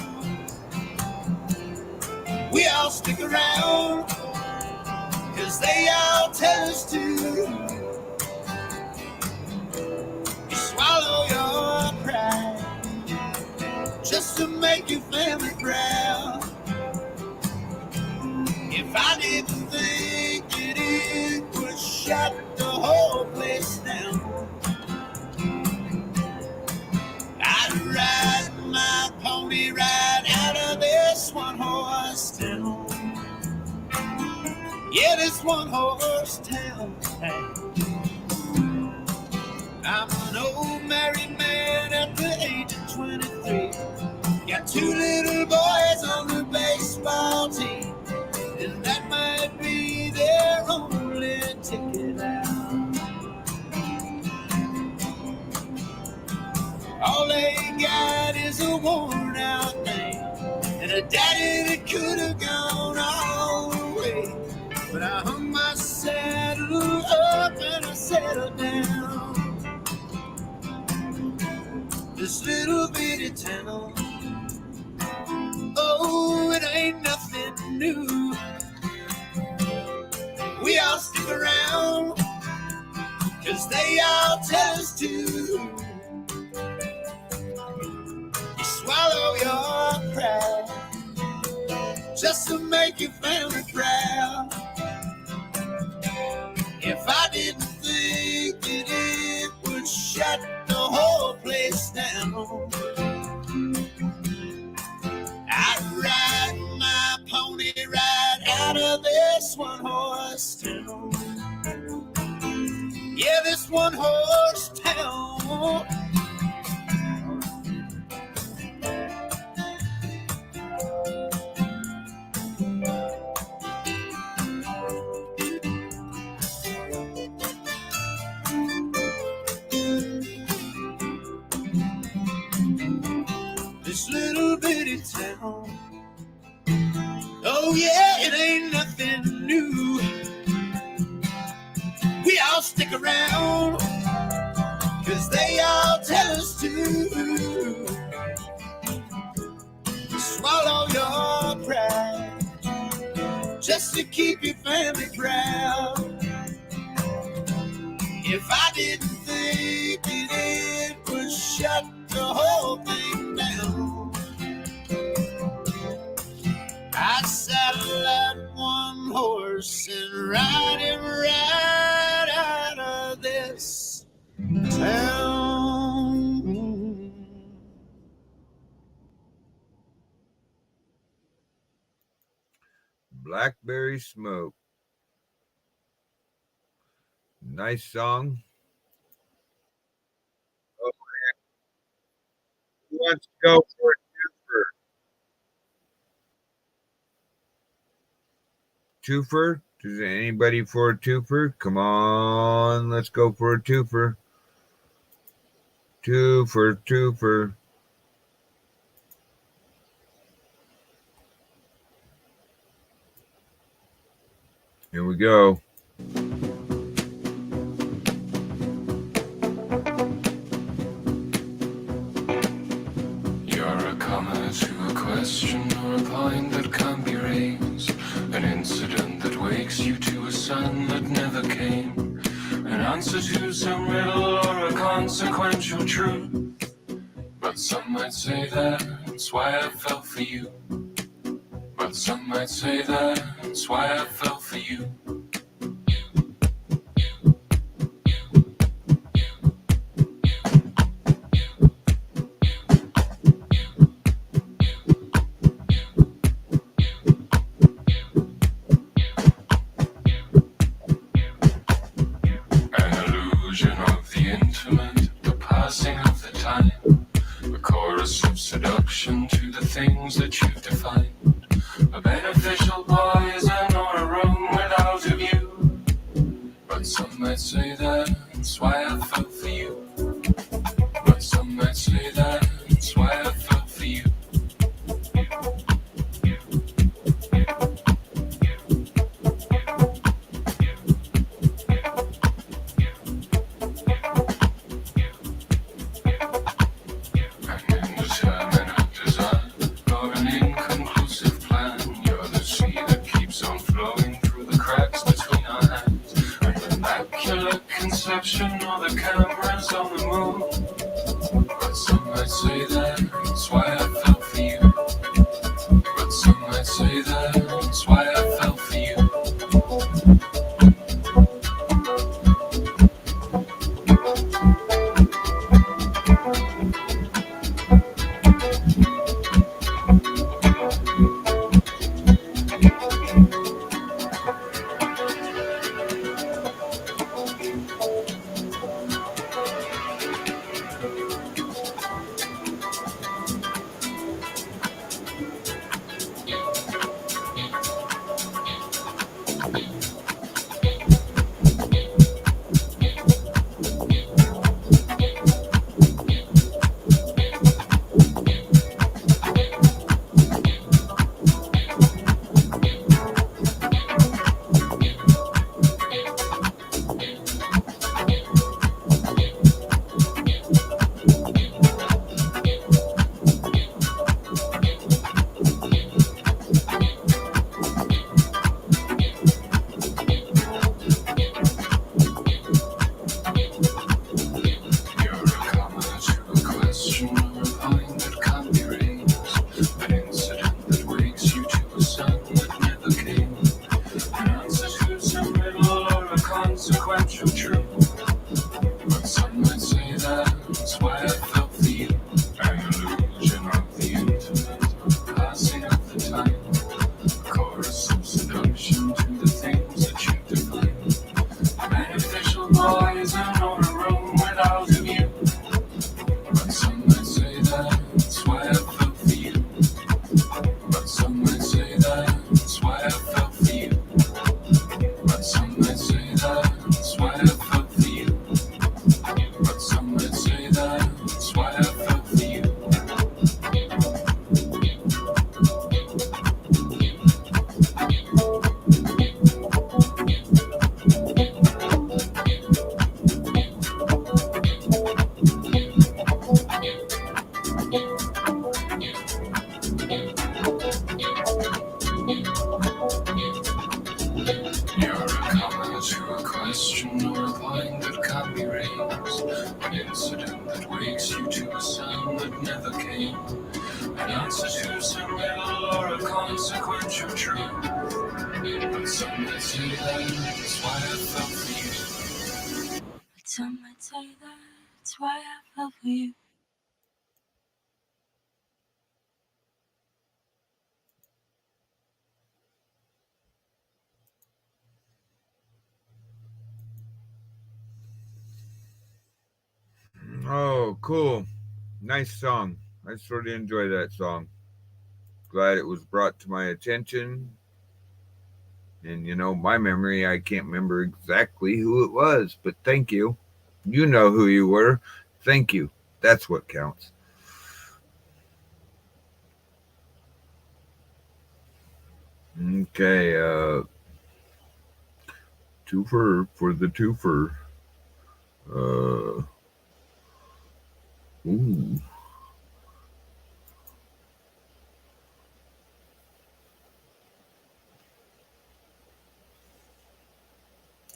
We all stick around, cause they all tell us to. You swallow your pride just to make your family proud. If I didn't think it would shut the whole place down, I'd ride my pony right out of this one-horse town. Yeah, this one-horse town. I'm an old married man at the age of 23. Got two little boys on the baseball team, and that might be their only ticket out. All they got is a worn-out thing, and a daddy that could have gone all the way. But I hung my saddle up and I settled down. This little bitty town, oh, it ain't nothing new. We all stick around, cause they all tell us to. You swallow your pride just to make your family proud. If I didn't think that it would shut the whole place down, I'd ride my pony right out of this one-horse town. Yeah, this one-horse town. This little bitty town, oh yeah, it ain't nothing new. We all stick around, cause they all tell us to. Swallow your pride just to keep your family proud. If I didn't think that it would shut the whole thing down, I'd saddle that one horse and ride him right out of this town. Blackberry Smoke. Nice song. Oh, man. Who wants to go for a twofer? Twofer? Does anybody for a twofer? Come on, let's go for a twofer. Twofer. Here we go. You're a comma to a question or a line that sun that never came. An answer to some riddle or a consequential truth. But some might say that's why I fell for you. But some might say that's why I fell for you. An illusion of the intimate, the passing of the time. A chorus of seduction to the things that you've defined. A beneficial poison or a room without a view. But some might say that's why I fell for you. But some might say that's why I fell for you. An indeterminate design or an inconclusive plan. You're the sea that keeps on flowing through the cracks between our hands. An immaculate conception or the cameras on the moon. But some might say that's why I fell for you. But some might say that's why I fell for you. You're a comma to a question or a point that can't be raised. An incident that wakes you to a sun that never came. An answer to some riddle or a consequential truth. But some might say that's why I fell for you. An illusion of the intimate, a passing of the time. A chorus of seduction to the things that you define. A beneficial poison or a room without a view. But some might say that's why I fell for you. But some might say that's why I fell for you. But some might say that's why I fell for you. But some might say that's why I fell for you. You're a comma to a question or a point that can't be raised. An incident that wakes you to a sun that never came. An answer to some riddle or a consequential truth. But some might say that's why I fell for you. But some might say that's why I fell for you. Oh, cool. Nice song. I sort of enjoy that song. Glad it was brought to my attention. And, my memory, I can't remember exactly who it was, but thank you. You know who you were. Thank you. That's what counts. Okay, twofer for the twofer. Ooh.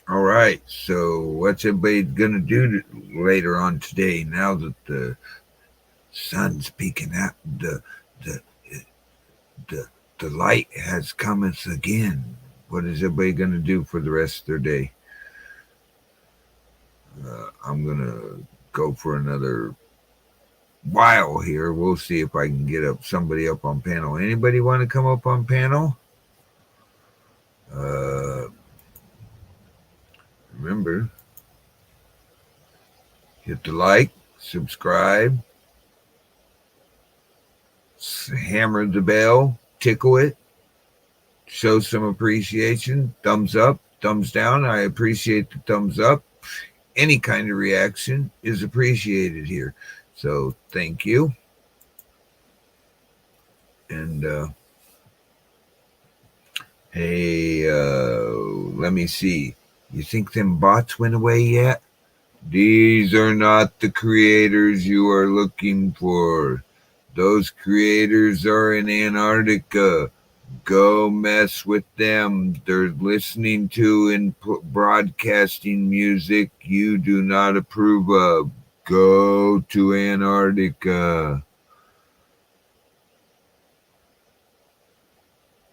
All right. So, what's everybody gonna do later on today? Now that the sun's peeking out, the the the light has cometh again. What is everybody gonna do for the rest of their day? I'm gonna go for another while here. We'll see if I can get somebody up on panel. Anybody want to come up on panel? Remember, hit the like, subscribe, hammer the bell, tickle it, show some appreciation, thumbs up, thumbs down. I appreciate the thumbs up. Any kind of reaction is appreciated here. So thank you. And hey, let me see. You think them bots went away yet? These are not the creators you are looking for. Those creators are in Antarctica. Go mess with them. They're listening to and broadcasting music you do not approve of. Go to Antarctica.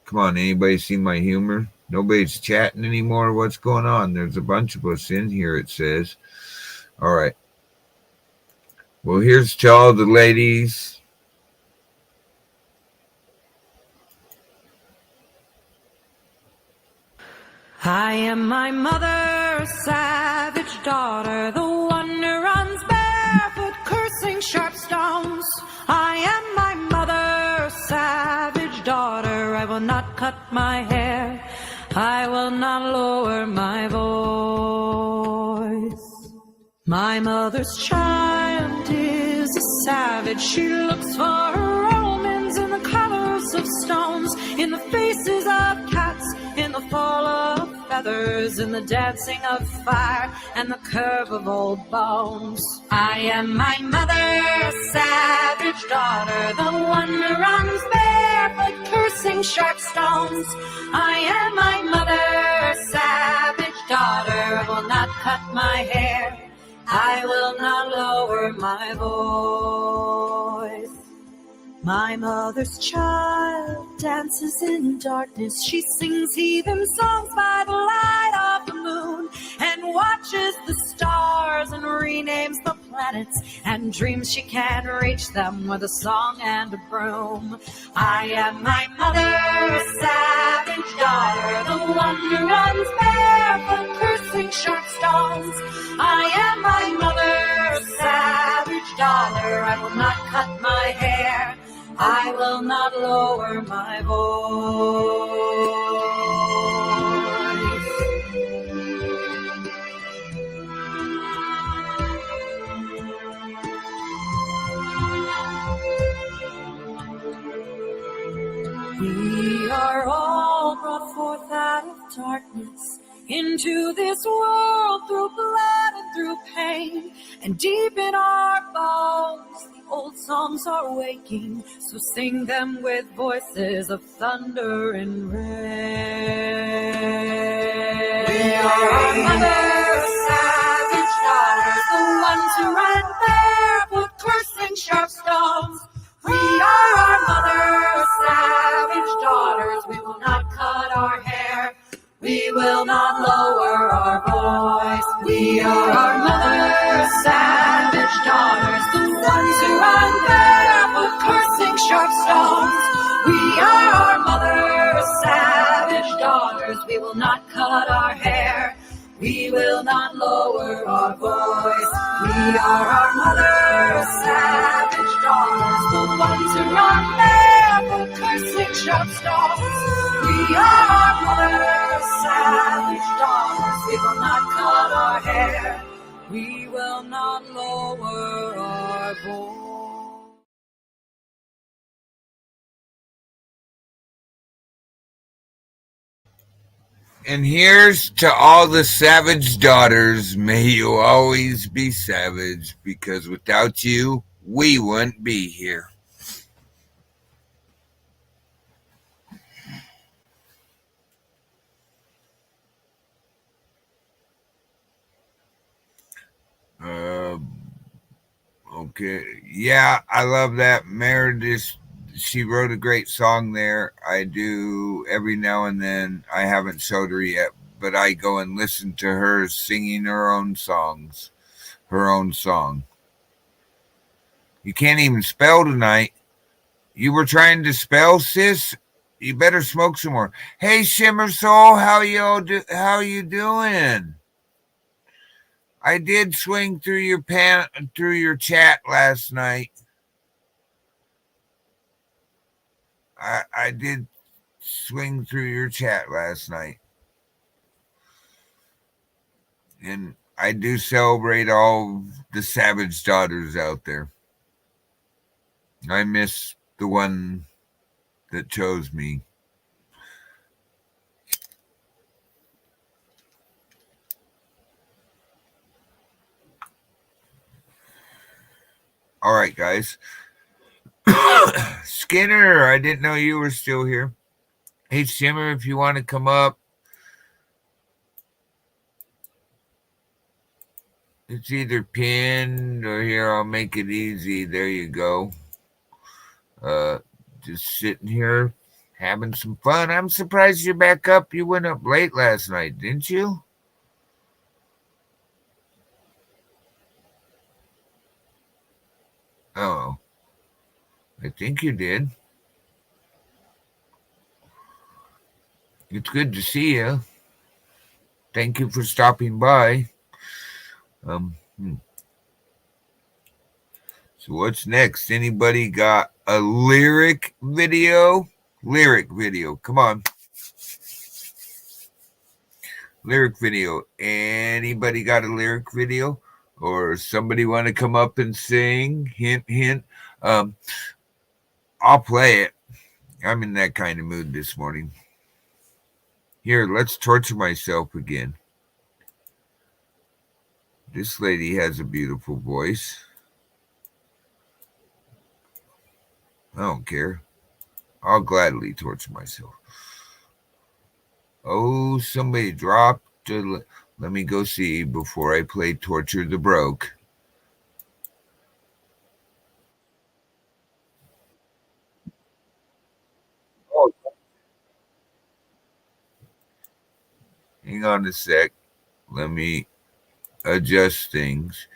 Come on, anybody see my humor? Nobody's chatting anymore. What's going on? There's a bunch of us in here, it says. All right. Well, here's to all the ladies. I am my mother, savage daughter, the one who runs barefoot, cursing sharp stones. I am my mother, savage daughter, I will not cut my hair, I will not lower my voice. My mother's child is a savage, she looks for her omens in the colors of stones, in the faces of cats, in the fall of feathers, in the dancing of fire, and the curve of old bones. I am my mother, savage daughter, the one who runs barefoot, cursing sharp stones. I am my mother, savage daughter, I will not cut my hair, I will not lower my voice. My mother's child dances in darkness. She sings heathen songs by the light of the moon, and watches the stars and renames the planets, and dreams she can reach them with a song and a broom. I am my mother's savage daughter, the one who runs barefoot, cursing sharp stones. I am my mother's savage daughter, I will not cut my hair, I will not lower my voice. We are all brought forth out of darkness into this world through blood and through pain, and deep in our bones the old songs are waking, so sing them with voices of thunder and rain. We are our mother's savage daughters, the ones who run barefoot, cursing sharp stones. We are our mother's savage daughters, we will not cut our hair, we will not lower our voice. We are our mother's savage daughters, the ones who run barefoot, cursing sharp stones. We are our mother's savage daughters, we will not cut our hair, we will not lower our voice. We are our mother's savage daughters, the ones who run barefoot, cursing sharp stones. We are our mother's savage daughters, we will not cut our hair, we will not lower our voice. And here's to all the savage daughters. May you always be savage, because without you, we wouldn't be here. Okay. Yeah, I love that. Meredith, she wrote a great song there. I do every now and then. I haven't showed her yet, but I go and listen to her singing her own songs. Her own song. You can't even spell tonight. You were trying to spell, sis? You better smoke some more. Hey, Shimmer Soul, how you doing? I did swing through your chat last night. I did swing through your chat last night. And I do celebrate all the Savage daughters out there. I miss the one that chose me. All right, guys. Skinner, I didn't know you were still here. Hey, Shimmer, if you want to come up, it's either pinned or here, I'll make it easy. There you go. Just sitting here having some fun. I'm surprised you're back up. You went up late last night, didn't you? Oh, I think you did. It's good to see you. Thank you for stopping by. So what's next? Anybody got a lyric video? Lyric video. Come on. Lyric video. Anybody got a lyric video? Or somebody want to come up and sing? Hint, hint. I'll play it. I'm in that kind of mood this morning. Here, let's torture myself again. This lady has a beautiful voice. I don't care. I'll gladly torture myself. Oh, somebody dropped. Let me go see before I play Torture the Broke. Oh. Hang on a sec. Let me adjust things.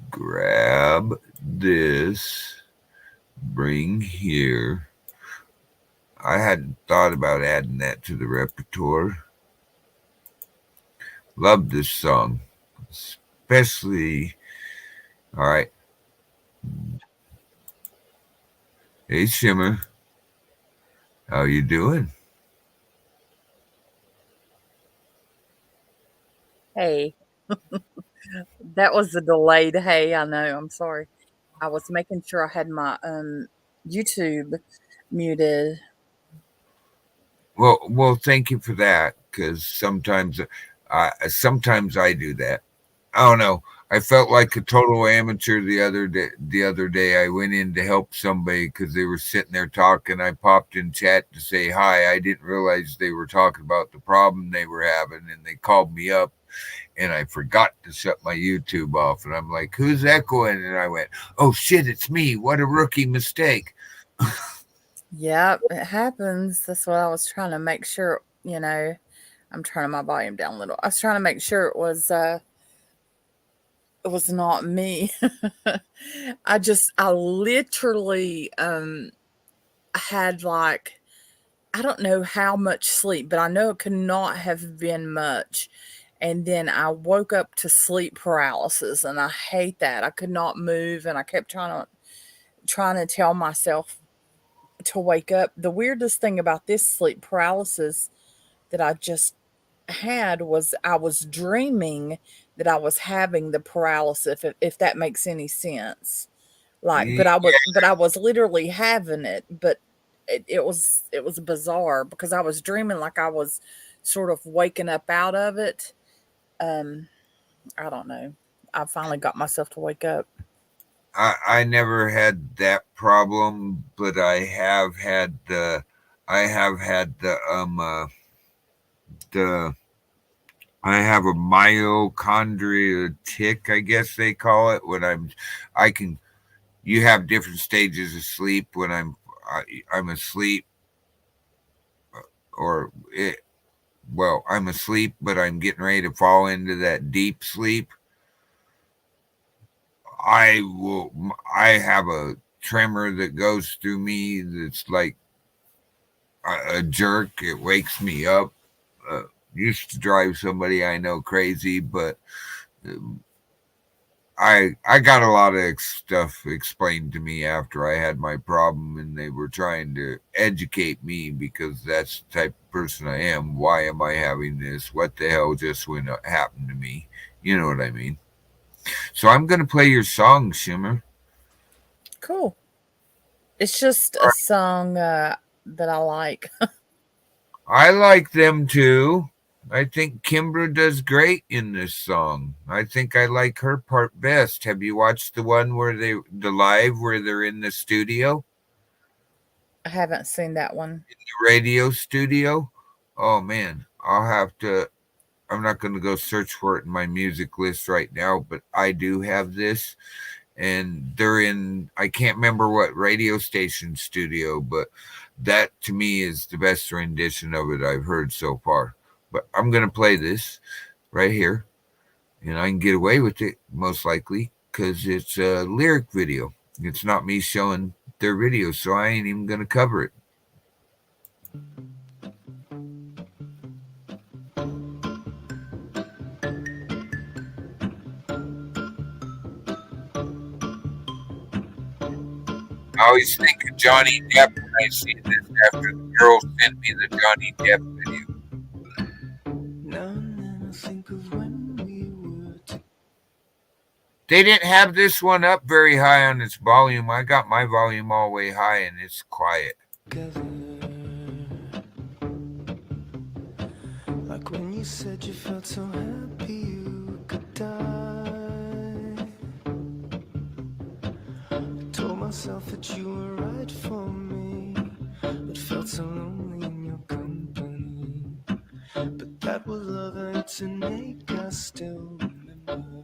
Grab this. Bring here. I hadn't thought about adding that to the repertoire. Love this song. Especially, all right. Hey, Shimmer. How you doing? Hey, that was a delayed hey, I know, I'm sorry. I was making sure I had my, YouTube muted. Well, thank you for that. Because sometimes I do that. I don't know. I felt like a total amateur the other day. The other day, I went in to help somebody because they were sitting there talking. I popped in chat to say hi. I didn't realize they were talking about the problem they were having, and they called me up, and I forgot to shut my YouTube off. And I'm like, "Who's echoing?" And I went, "Oh shit, it's me! What a rookie mistake!" Yep, it happens. That's what I was trying to make sure, I'm turning my volume down a little. I was trying to make sure it was not me. I literally had like I don't know how much sleep, but I know it could not have been much. And then I woke up to sleep paralysis, and I hate that. I could not move, and I kept trying to tell myself to wake up. The weirdest thing about this sleep paralysis that I just had was I was dreaming that I was having the paralysis, if that makes any sense. Like, Yeah, but I was literally having it, but it was bizarre because I was dreaming like I was sort of waking up out of it. Um, I don't know. I finally got myself to wake up. I never had that problem, but I have had the I have a mitochondria tick, I guess they call it. I can. You have different stages of sleep when I'm asleep, or it. Well, I'm asleep, but I'm getting ready to fall into that deep sleep. I will. I have a tremor that goes through me that's like a jerk. It wakes me up. Used to drive somebody I know crazy, but I got a lot of stuff explained to me after I had my problem, and they were trying to educate me because that's the type of person I am. Why am I having this? What the hell just went happened to me? You know what I mean? So I'm gonna play your song, Shimmer. Cool. It's just a song that I like. I like them too. I think Kimbra does great in this song. I think I like her part best. Have you watched the one where the live where they're in the studio? I haven't seen that one. The radio studio? Oh man, I'm not going to go search for it in my music list right now, but I do have this, and they're in, I can't remember what radio station studio, but that to me is the best rendition of it I've heard so far. But I'm going to play this right here, and I can get away with it most likely because it's a lyric video. It's not me showing their video, so I ain't even going to cover it. I always think of Johnny Depp when I see this after the girl sent me the Johnny Depp video. They didn't have this one up very high on its volume. I got my volume all the way high and it's quiet. Like when you said you felt so happy you could die. I told myself that you were right for me, but felt so lonely in your company. But that was love and to make us still remember.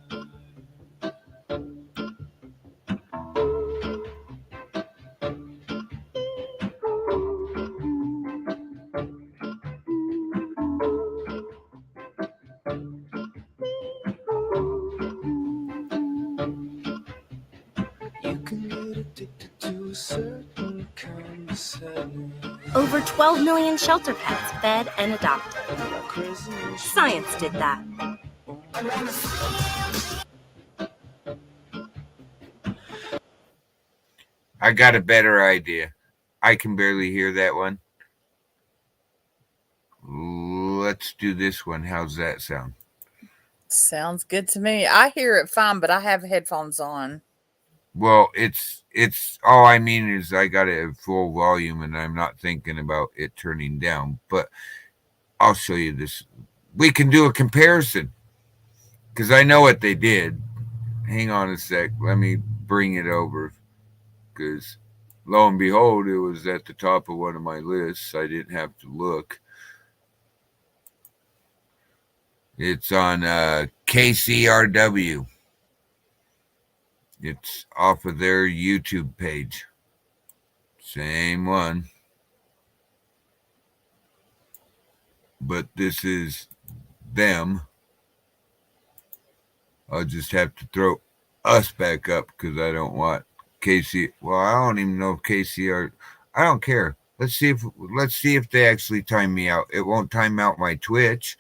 Over 12 million shelter pets fed and adopted. Science did that. I got a better idea. I can barely hear that one. Let's do this one. How's that sound? Sounds good to me. I hear it fine, but I have headphones on. Well, it's all I mean is I got it at full volume and I'm not thinking about it turning down, but I'll show you this. We can do a comparison because I know what they did. Hang on a sec. Let me bring it over because lo and behold, it was at the top of one of my lists. I didn't have to look. It's on KCRW. It's off of their YouTube page. Same one. But this is them. I'll just have to throw us back up because I don't want KC. Well, I don't even know if KCR. I don't care. Let's see if they actually time me out. It won't time out my Twitch.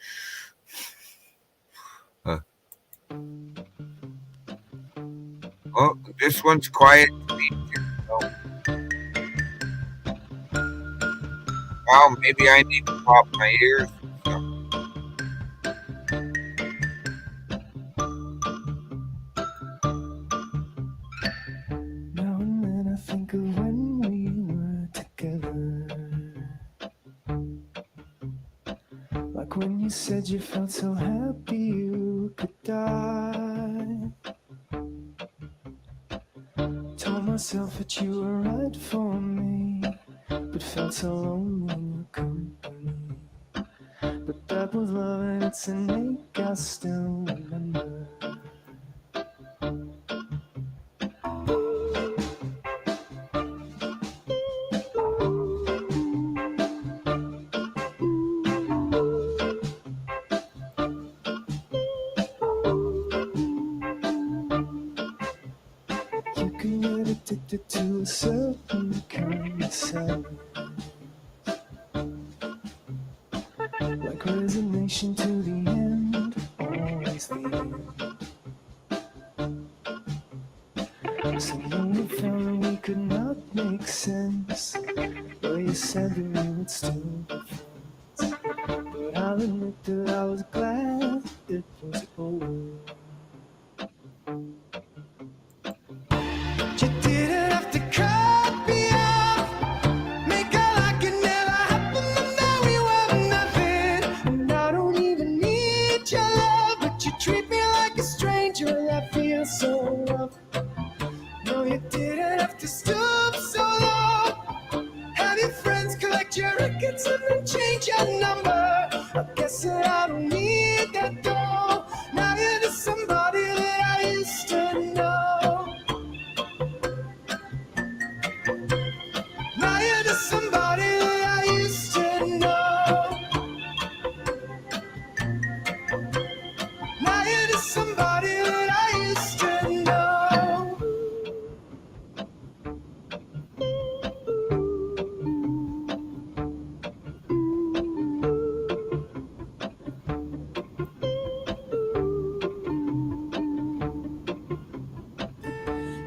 Oh, this one's quiet. Wow, maybe I need to pop my ears. Now and then I think of when we were together. Like when you said you felt so happy you could die. Told myself that you were right for me, but felt so lonely in your company. But that was love and it's an ache I still remember. You can get addicted to a certain kind of sadness, like resignation to the end, always the end. Somehow we found that we could not make sense, but you said that we would still be friends. But I'll admit that I was glad it was over. You didn't have to cut me off, make out like it never happened, and now we were nothing. And I don't even need your love, but you treat me like a stranger, and that feels so rough. No, you didn't have to stoop so low. Have your friends collect your records and then change your number. I guess that I don't need that though. Now you're just somebody that I used to know. Now you're just somebody that I used to know. Now you're just somebody that I used to know.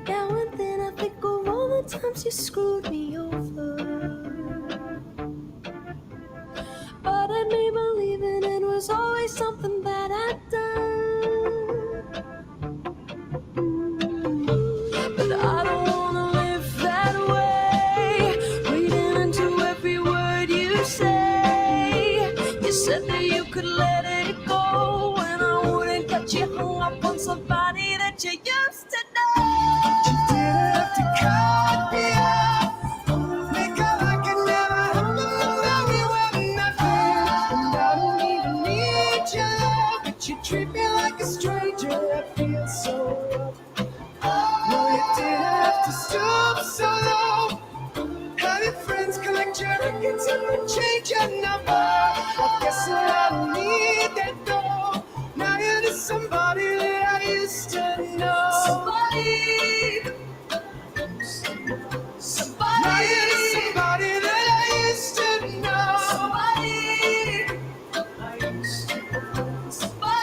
Now and then I think of all the times you screwed me over, but I made believing it was always something that I'd done. But I don't wanna live that way, reading into every word you say. You said that you could let it go, and I wouldn't get you hung up on somebody that you used to know. You didn't have to cut me off, make out like it never happened, and now we were nothing. And I don't even need your love, but you treat me like a stranger. That feels so rough. No, you didn't have to stoop so low. Have your friends collect your records and then change your number. I guess that I don't need that though. Now you're just somebody that I used to know. Somebody. Now you're just somebody that I used to know. I used to know.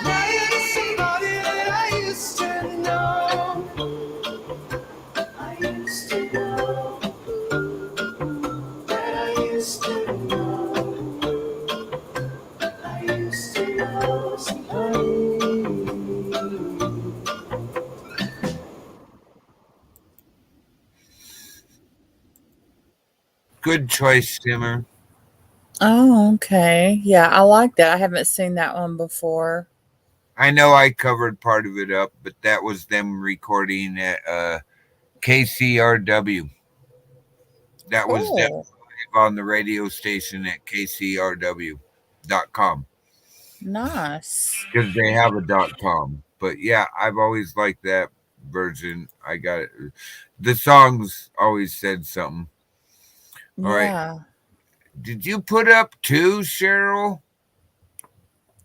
Now you're just somebody that I used to know. I used to know. That I used to know. I used to know somebody. Good choice, Simmer. Oh, okay. Yeah, I like that. I haven't seen that one before. I know I covered part of it up, but that was them recording at KCRW. That was them Cool. on the radio station at KCRW.com Nice. because they have a .com. But yeah, I've always liked that version. I got it. The songs always said something. All right. Yeah. Did you put up two, Cheryl?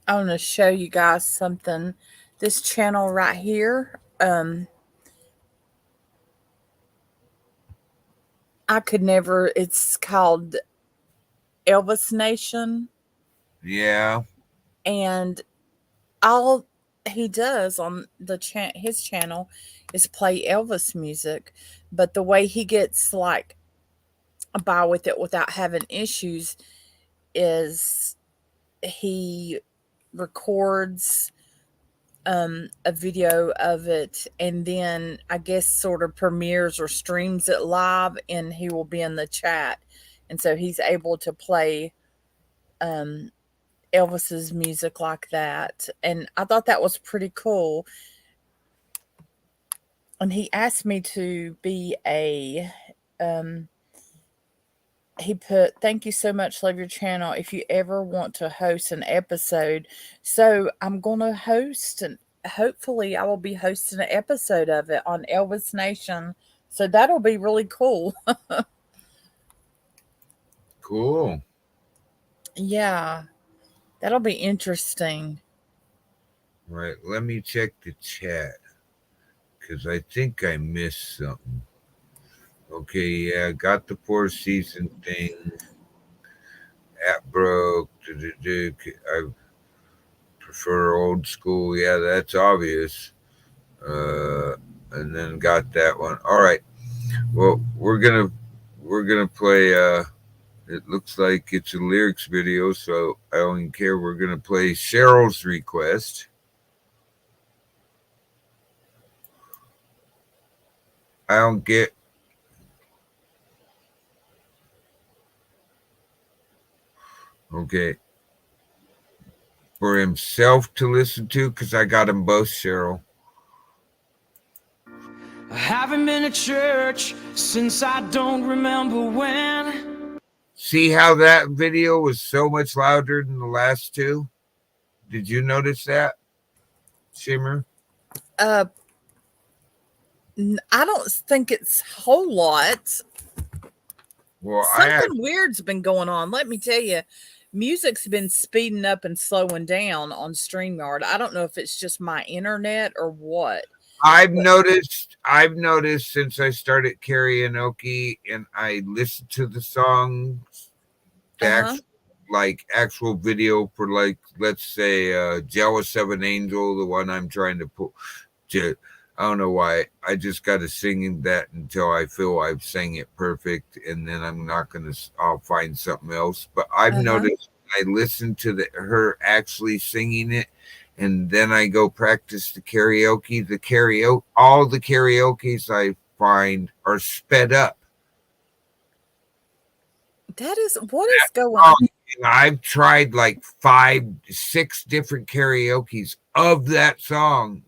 I want to show you guys something. This channel right here, I could never, it's called Elvis Nation. Yeah. And all he does on his channel is play Elvis music, but the way he gets like by with it without having issues is he records a video of it and then I guess sort of premieres or streams it live, and he will be in the chat, and so he's able to play Elvis's music like that, and I thought that was pretty cool. And he asked me to be a He put, "Thank you so much. Love your channel. If you ever want to host an episode," so I'm gonna host, and hopefully I will be hosting an episode of it on Elvis Nation. So that'll be really cool. Cool. Yeah, that'll be interesting. Right. Let me check the chat because I think I missed something. Okay, yeah, got the Four Season thing. App broke. I prefer old school. Yeah, that's obvious. And then got that one. All right. Well, we're gonna play. It looks like it's a lyrics video, so I don't even care. We're gonna play Cheryl's request. I don't get. Okay. For himself to listen to, because I got them both, Cheryl. I haven't been to church since I don't remember when. See how that video was so much louder than the last two? Did you notice that, Shimmer? I don't think it's a whole lot. Well, Something weird's been going on. Let me tell you, music's been speeding up and slowing down on StreamYard. I don't know if it's just my internet or what. I've noticed since I started karaoke and I listened to the songs, the actual video for, like, let's say Jealous of an Angel, the one I'm trying to put to, I don't know why. I just got to sing that until I feel I've sang it perfect, and then I'll find something else. But I've noticed I listen to her actually singing it, and then I go practice the karaoke. All the karaokes I find are sped up. That is what is going on. I've tried like 5, 6 different karaokes of that song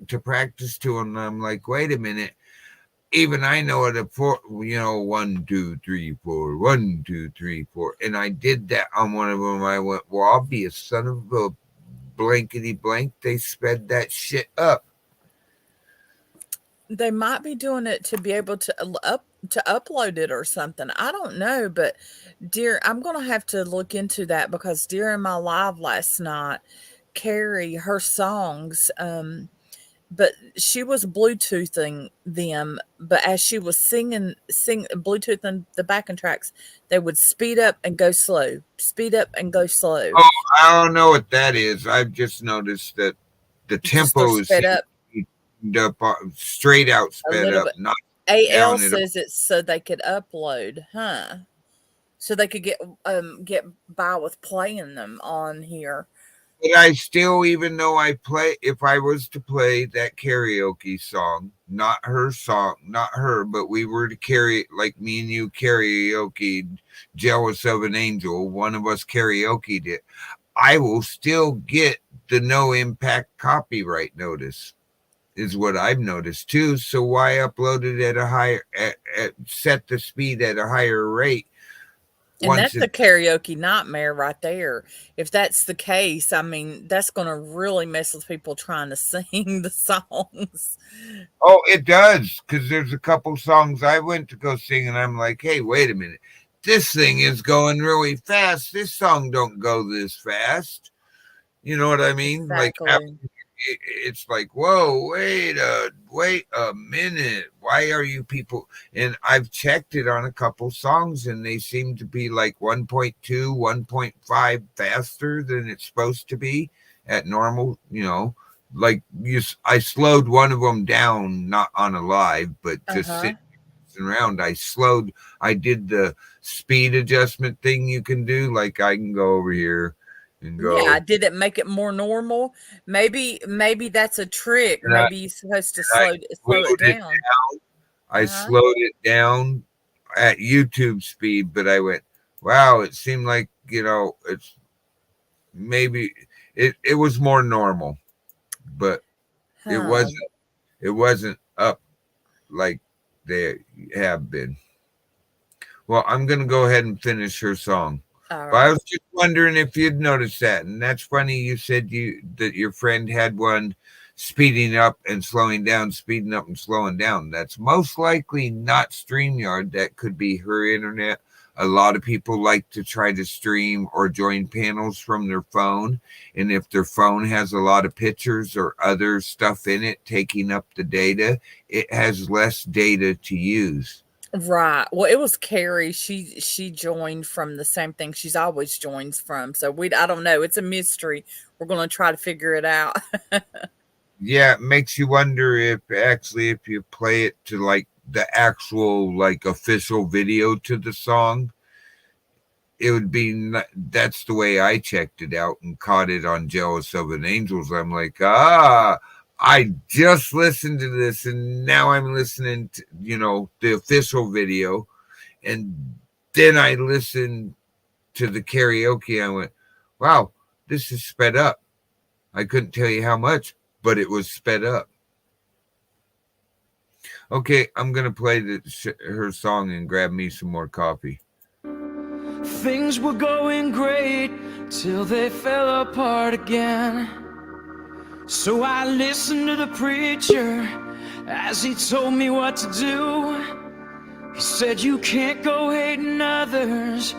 to practice to, and I'm like, wait a minute. Even I know it at 4, 1, 2, 3, 4, 1, 2, 3, 4. And I did that on one of them. I went, well, I'll be a son of a blankety blank. They sped that shit up. They might be doing it to be able to upload it or something. I don't know, but I'm gonna have to look into that, because during my live last night, Carrie, her songs, but she was Bluetoothing them. But as she was singing Bluetoothing the backing tracks, they would speed up and go slow, speed up and go slow. Oh, I don't know what that is. I've just noticed that the tempo is sped up. Straight out sped up. Bit. Not AL says it's so they could upload, so they could get by with playing them on here. But I still, even though if I was to play that karaoke song, not her, but we were to carry, like me and you karaoke Jealous of an Angel, one of us karaoke'd it, I will still get the no impact copyright notice, is what I've noticed too. So why upload it at a higher, set the speed at a higher rate? And that's a karaoke nightmare right there. If that's the case, I mean, that's going to really mess with people trying to sing the songs. Oh, it does, because there's a couple songs I went to go sing, and I'm like, hey, wait a minute. This thing is going really fast. This song don't go this fast. You know what I mean? Exactly. Like, it's like, whoa, wait a minute. Why are you people? And I've checked it on a couple songs, and they seem to be like 1.2, 1.5 faster than it's supposed to be at normal, like I slowed one of them down, not on a live, but just sitting around. I did the speed adjustment thing you can do. Like I can go over here and go. Yeah, did it make it more normal? Maybe that's a trick. Maybe you're supposed to slow it down. I slowed it down at YouTube speed, but I went, wow, it seemed like, it's maybe it was more normal, but it wasn't up like they have been. Well, I'm going to go ahead and finish her song. All But I right. was just wondering if you'd noticed that. And that's funny you said that your friend had one speeding up and slowing down, speeding up and slowing down. That's most likely not StreamYard. That could be her internet. A lot of people like to try to stream or join panels from their phone. And if their phone has a lot of pictures or other stuff in it taking up the data, it has less data to use. Right. Well, it was Carrie. She joined from the same thing she's always joins from. So I don't know. It's a mystery. We're going to try to figure it out. Yeah, it makes you wonder if you play it to like the actual like official video to the song, it would be that's the way I checked it out and caught it on Jealous of an Angels. I'm like, I just listened to this and now I'm listening to, the official video. And then I listened to the karaoke. I went, wow, this is sped up. I couldn't tell you how much, but it was sped up. Okay, I'm going to play her song and grab me some more coffee. Things were going great till they fell apart again. So I listened to the preacher as he told me what to do. He said you can't go hating others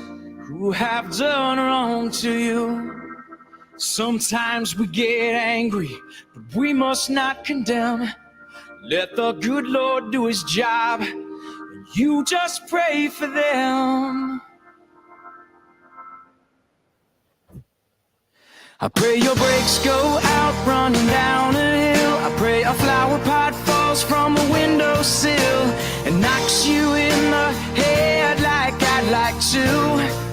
who have done wrong to you. Sometimes we get angry, but we must not condemn. Let the good Lord do his job, and you just pray for them. I pray your brakes go out running down a hill. I pray a flower pot falls from a windowsill and knocks you in the head like I'd like to.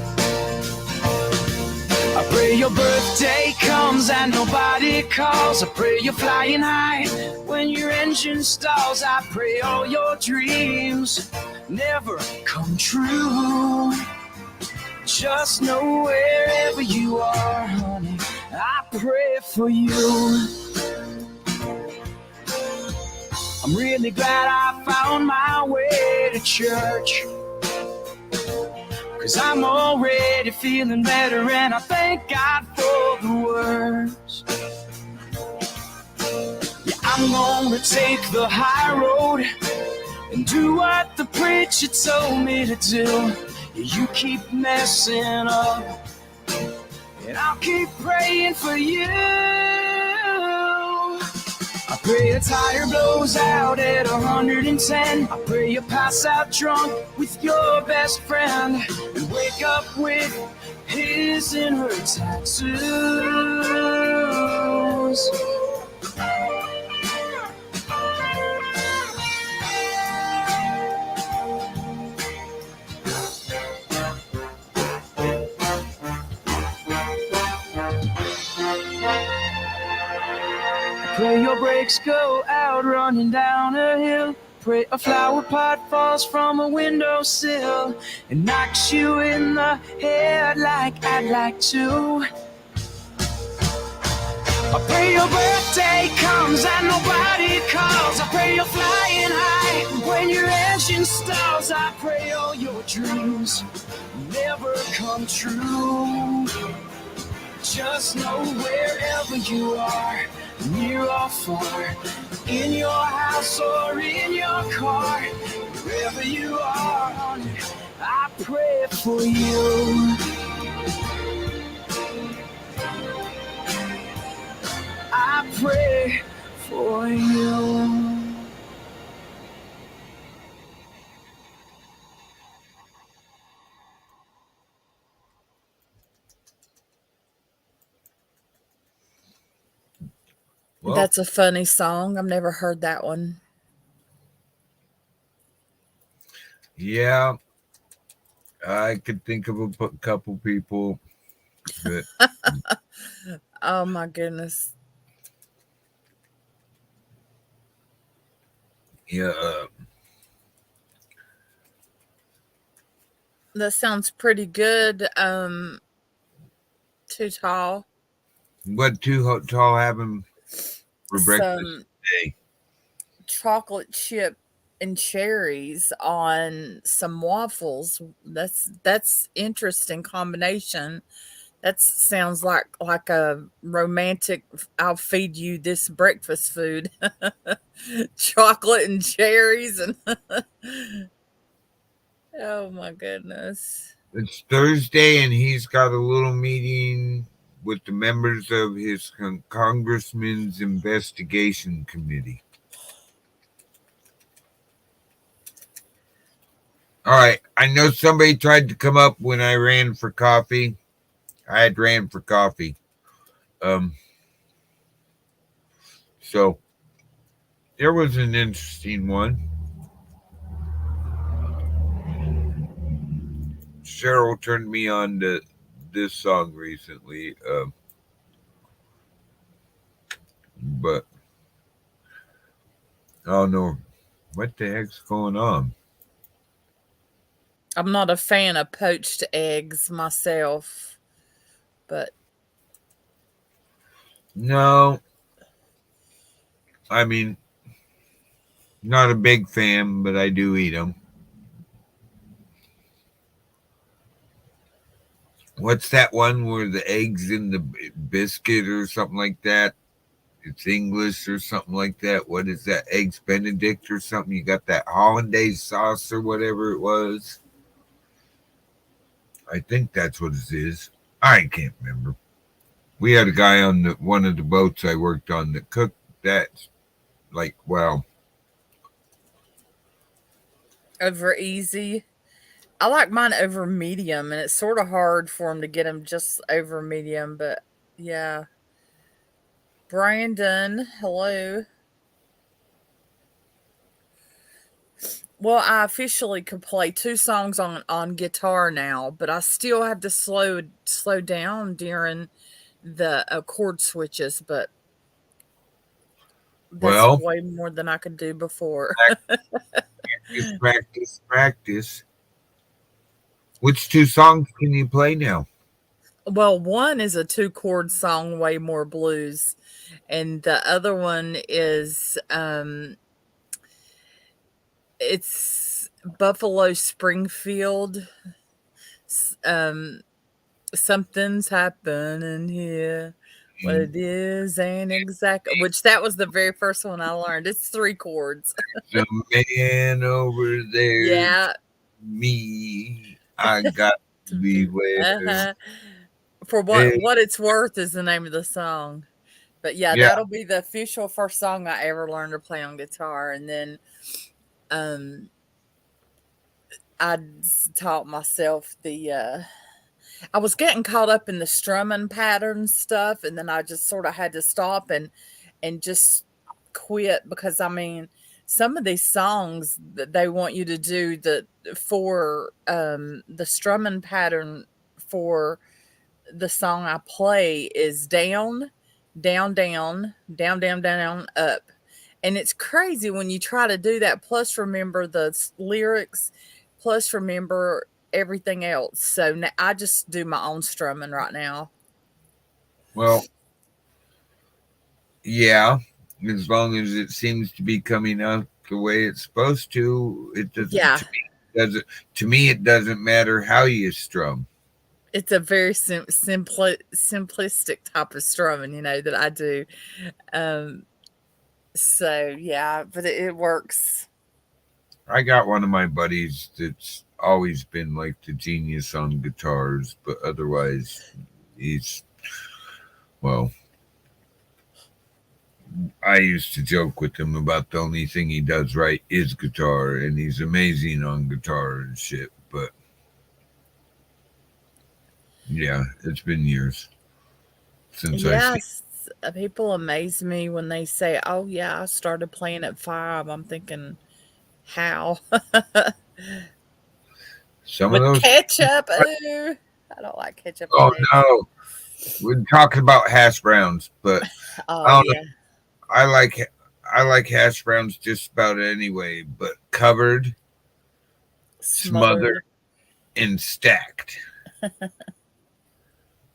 I pray your birthday comes and nobody calls. I pray you're flying high when your engine stalls. I pray all your dreams never come true. Just know wherever you are, honey, I pray for you. I'm really glad I found my way to church, 'cause I'm already feeling better and I thank God for the words. Yeah, I'm gonna take the high road and do what the preacher told me to do. Yeah, you keep messing up and I'll keep praying for you. I pray a tire blows out at 110. I pray you pass out drunk with your best friend and wake up with his and her tattoos. Pray your brakes go out running down a hill. Pray a flower pot falls from a windowsill and knocks you in the head like I'd like to. I pray your birthday comes and nobody calls. I pray you're flying high when your engine stalls. I pray all your dreams never come true. Just know wherever you are, near or far, in your house or in your car, wherever you are, honey, I pray for you. I pray for you. Well, That's a funny song. I've never heard that one. Yeah, I could think of a couple people that. Oh my goodness. Yeah. That sounds pretty good. Too tall. What Too Tall having for breakfast Some today? chocolate chip and cherries on some waffles. That's interesting combination. That sounds like a romantic. I'll feed you this breakfast food, chocolate and cherries, and oh my goodness. It's Thursday, and he's got a little meeting with the members of his congressman's investigation committee. All right. I know somebody tried to come up when I ran for coffee. I had ran for coffee. So there was an interesting one. Cheryl turned me on to this song recently. But I don't know what the heck's going on. I'm not a fan of poached eggs myself, but No, I mean, not a big fan, but I do eat them. What's that one where the eggs in the biscuit or something like that? It's English or something like that. What is that? Eggs Benedict or something? You got that hollandaise sauce or whatever it was. I think that's what it is. I can't remember. We had a guy on one of the boats I worked on that cooked that. Like, wow. over easy. I like mine over medium, and it's sort of hard for them to get them just over medium, but yeah. Brandon, hello. Well, I officially could play 2 songs on guitar now, but I still have to slow down during the chord switches, but that's Well, way more than I could do before. practice. Which 2 songs can you play now? Well, one is a 2-chord song, way more blues, and the other one is it's Buffalo Springfield. Um, something's happening here. What it is ain't exact. Which that was the very first one I learned. It's 3 chords. The man over there, Yeah. me. I got to beware. Uh-huh. For Hey, what it's worth is the name of the song. But yeah, yeah. that'll be the official first song I ever learned to play on guitar, and then um I taught myself I was getting caught up in the strumming pattern stuff, and then I just sort of had to stop and just quit because I mean, some of these songs that they want you to do the strumming pattern for the song I play is down, down, down, down, down, down, up. And it's crazy when you try to do that, plus remember the lyrics, plus remember everything else. So now I just do my own strumming right now. Well, yeah. As long as it seems to be coming out the way it's supposed to, it doesn't. Yeah. To me, it doesn't matter how you strum. It's a very simplistic type of strumming, that I do. So yeah, but it works. I got one of my buddies that's always been like the genius on guitars, but otherwise, he's, well, I used to joke with him about the only thing he does right is guitar, and he's amazing on guitar and shit. But yeah, it's been years since I seen. Yes, people amaze me when they say, "Oh yeah, I started playing at 5." I'm thinking, how? Some of With those. ketchup. Ooh, I don't like ketchup Oh on eggs. no, we're talking about hash browns, but Oh I don't yeah, know. I like hash browns just about anyway, but covered, smothered, smothered. and stacked.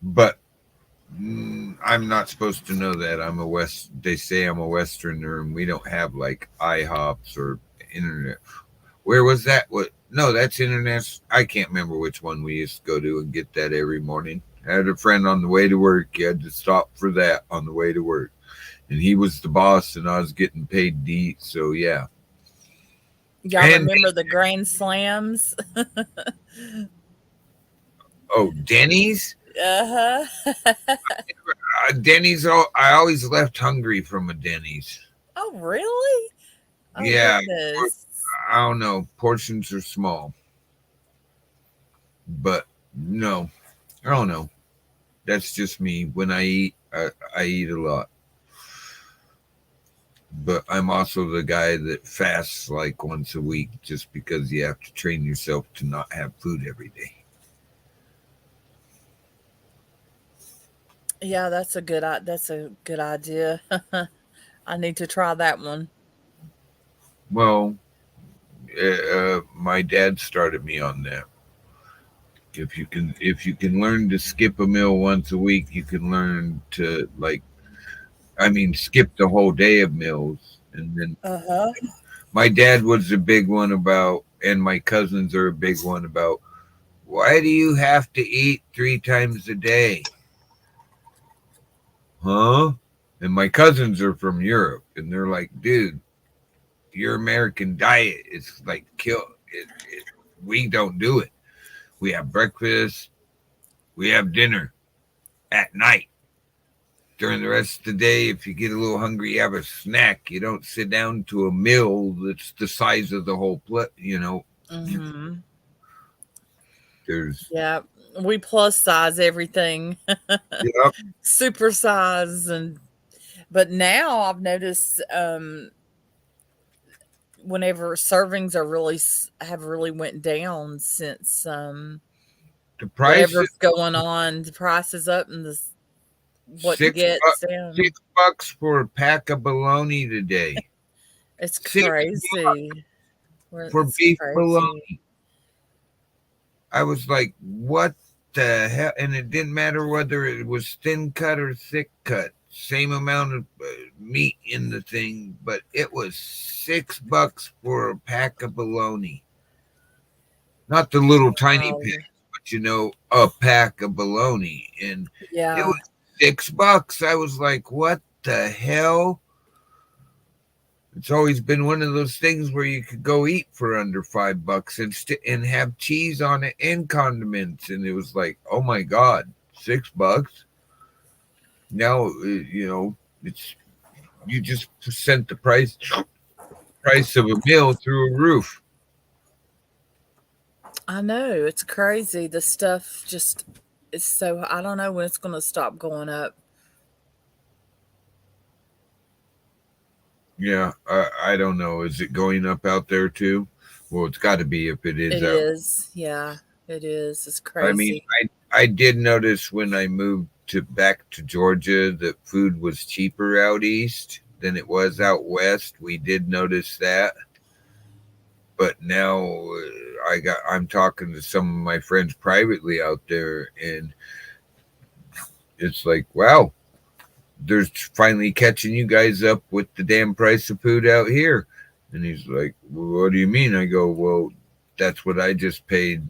But I'm not supposed to know that. They say I'm a Westerner, and we don't have like IHOPs or internet. Where was that? What? No, that's internet. I can't remember which one we used to go to and get that every morning. I had a friend on the way to work. He had to stop for that on the way to work, and he was the boss, and I was getting paid to eat. So yeah. Y'all And remember the Grand Slams? oh, Denny's. Uh-huh. Denny's. I always left hungry from a Denny's. Oh, really? Oh, Yeah, goodness. I don't know. Portions are small, but no, I don't know. That's just me. When I eat, I eat a lot. But I'm also the guy that fasts like once a week just because you have to train yourself to not have food every day. Yeah, that's a good idea. I need to try that one. Well, my dad started me on that. If you can learn to skip a meal once a week, you can learn to skip the whole day of meals. And then Uh-huh. my dad was a big one about, and my cousins are a big one about, why do you have to eat 3 times a day? Huh? And my cousins are from Europe, and they're like, dude, your American diet is like kill it. We don't do it. We have breakfast, we have dinner at night. During the rest of the day, if you get a little hungry, you have a snack. You don't sit down to a meal that's the size of the whole plate. Mm-hmm. There's Yeah, we plus size everything, yep. super size, but now I've noticed whenever servings are have really went down since The price is whatever's going on, the price is up and what to six get's bucks. down. $6 for a pack of bologna today. It's $6 crazy. for It's beef crazy. bologna. I was like, what the hell? And it didn't matter whether it was thin cut or thick cut. Same amount of meat in the thing, but it was $6 for a pack of bologna. Not the little tiny Wow. pack, but a pack of bologna. And it Yeah. was $6. I was like, what the hell? It's always been one of those things where you could go eat for under $5 and have cheese on it and condiments, and it was like, oh my god, $6. Now it's you just sent the price of a meal through a roof. I know, it's crazy. The stuff just is so I don't know when it's going to stop going up. Yeah, I don't know. Is it going up out there too? Well, it's got to be if it is It out. is. Yeah, it is. It's I mean, crazy. I did notice when I moved back to Georgia that food was cheaper out east than it was out west. We did notice that, but now I'm talking to some of my friends privately out there, and it's like, wow, they're finally catching you guys up with the damn price of food out here. And he's like, well, what do you mean? I go, well, that's what I just paid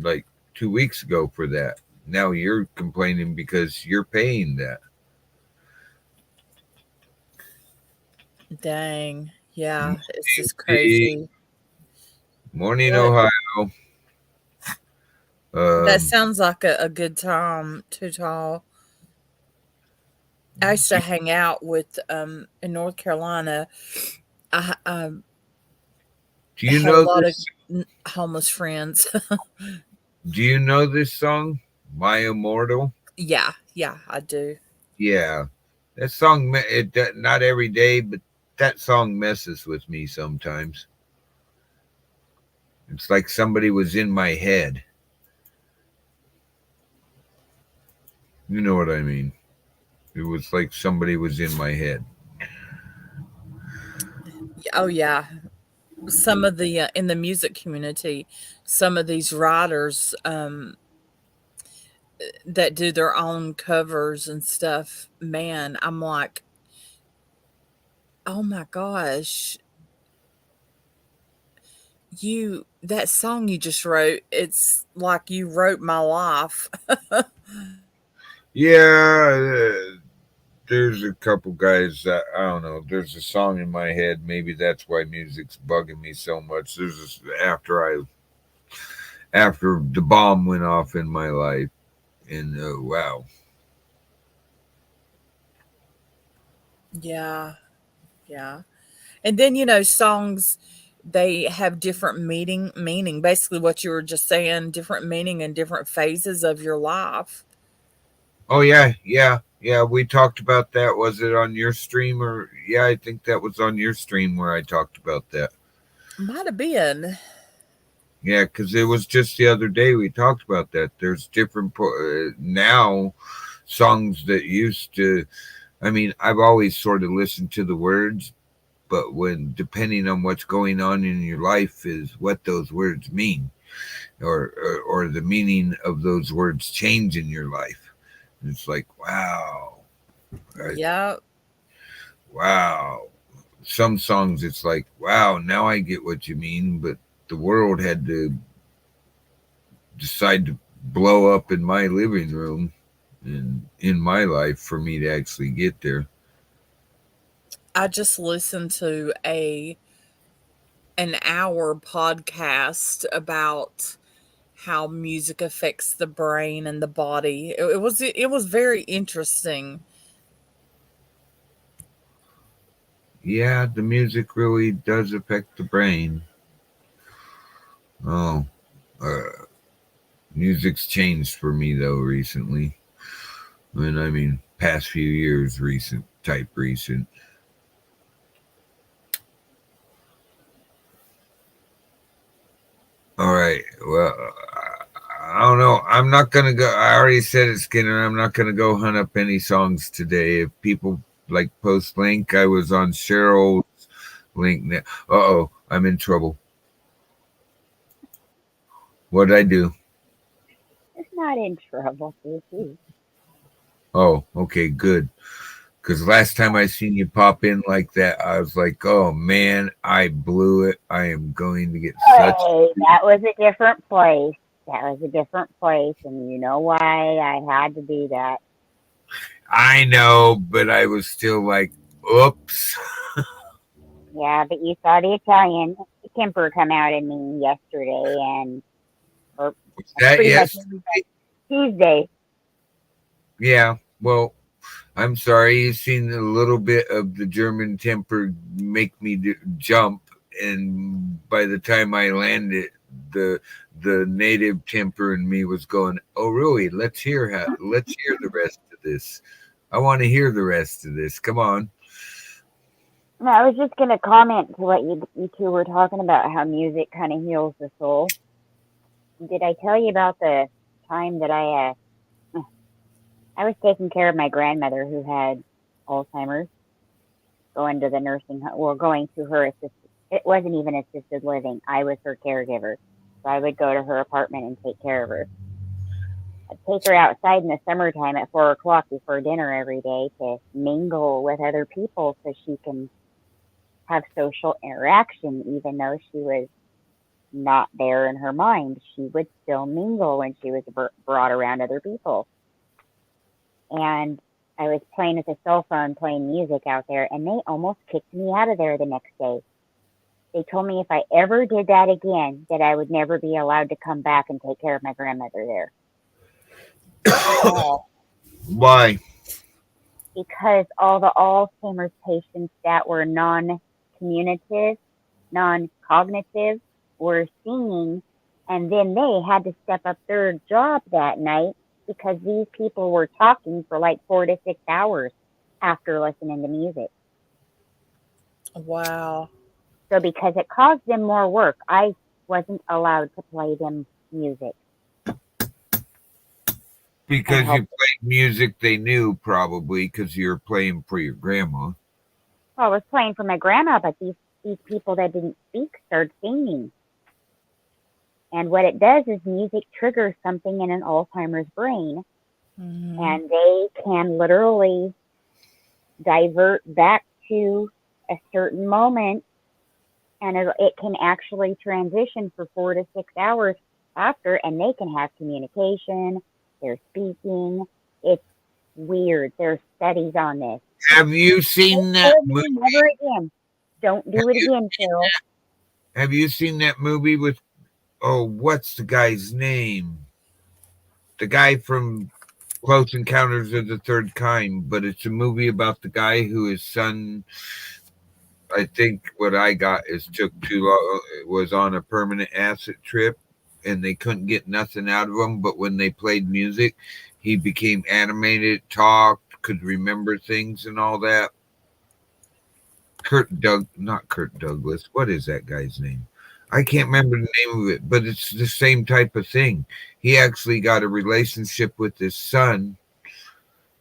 like 2 weeks ago for that. Now you're complaining because you're paying that. Dang. Yeah, it's just Hey, crazy. morning, But Ohio. that Um, sounds like a good time, Too Tall. I used to hang out with in North Carolina. I do you had a know lot of this? homeless friends. Do you know this song, "My Immortal"? Yeah, yeah, I do. Yeah, that song. Not every day, but that song messes with me sometimes. It's like somebody was in my head. You know what I mean? It was like somebody was in my head. Oh yeah, some of the in the music community, some of these writers that do their own covers and stuff. Man, I'm like, oh my gosh, that song you just wrote, it's like you wrote my life. Yeah, there's a couple guys that I don't know. There's a song in my head. Maybe that's why music's bugging me so much. There's this, after the bomb went off in my life, and wow, Yeah, yeah. And then songs, they have different meaning. Basically, what you were just saying, different meaning in different phases of your life. oh yeah. We talked about that. Was it on your stream or yeah? I think that was on your stream where I talked about that. Might have been. Yeah, because it was just the other day we talked about that. There's different now songs that used to. I mean, I've always sort of listened to the words, but when depending on what's going on in your life is what those words mean, or the meaning of those words change in your life. And it's like wow, Yeah. wow. Some songs it's like wow, now I get what you mean, but the world had to decide to blow up in my living room and in my life for me to actually get there. I just listened to an hour podcast about how music affects the brain and the body. It was very interesting. Yeah, the music really does affect the brain. Oh, uh, music's changed for me though recently. I mean, past few years, recent. All right. Well, I don't know. I'm not gonna go. I already said it, Skinner. I'm not gonna go hunt up any songs today. If people like post link, I was on Cheryl's link. Uh oh, I'm in trouble. What did I do? It's not in trouble, Susie. Oh, okay, good. Because last time I seen you pop in like that, I was like, oh man, I blew it. I am going to get such. Hey, that was a different place. That was a different place, and you know why I had to do that. I know, but I was still like, oops. Yeah, but you saw the Italian temper come out in me yesterday, and or Was that pretty much yes? Tuesday. Yeah. Well, I'm sorry. You've seen a little bit of the German temper make me jump, and by the time I landed, the the native temper in me was going, "Oh, really? Let's hear the rest of this. I want to hear the rest of this. Come on." No, I was just gonna comment to what you two were talking about, how music kind of heals the soul. Did I tell you about the time that I was taking care of my grandmother who had Alzheimer's, going to the nursing home, well, going to her assisted. It wasn't even assisted living. I was her caregiver, so I would go to her apartment and take care of her. I'd take her outside in the summertime at 4 o'clock before dinner every day to mingle with other people, so she can have social interaction, even though she was not there in her mind. She would still mingle when she was brought around other people. And I was playing with a cell phone, playing music out there, and they almost kicked me out of there the next day. They told me if I ever did that again, that I would never be allowed to come back and take care of my grandmother there. Why? Because all the Alzheimer's patients that were non-communicative, non-cognitive, were singing, and then they had to step up their job that night because these people were talking for like 4 to 6 hours after listening to music. Wow. So because it caused them more work, I wasn't allowed to play them music. Because you played music they knew, probably because you're playing for your grandma. Well, I was playing for my grandma, but these people that didn't speak started singing. And what it does is music triggers something in an Alzheimer's brain, and they can literally divert back to a certain moment and it can actually transition for 4 to 6 hours after, and they can have communication. They're speaking. It's weird. There's studies on this. Have you seen that movie? Never again. Don't do it again, Phil. Have you seen that movie with, oh, what's the guy's name? The guy from Close Encounters of the Third Kind, but it's a movie about the guy who his son, I think what I got is took too long, was on a permanent acid trip, and they couldn't get nothing out of him. But when they played music, he became animated, talked, could remember things and all that. Not Kurt Douglas. What is that guy's name? I can't remember the name of it, but it's the same type of thing. He actually got a relationship with his son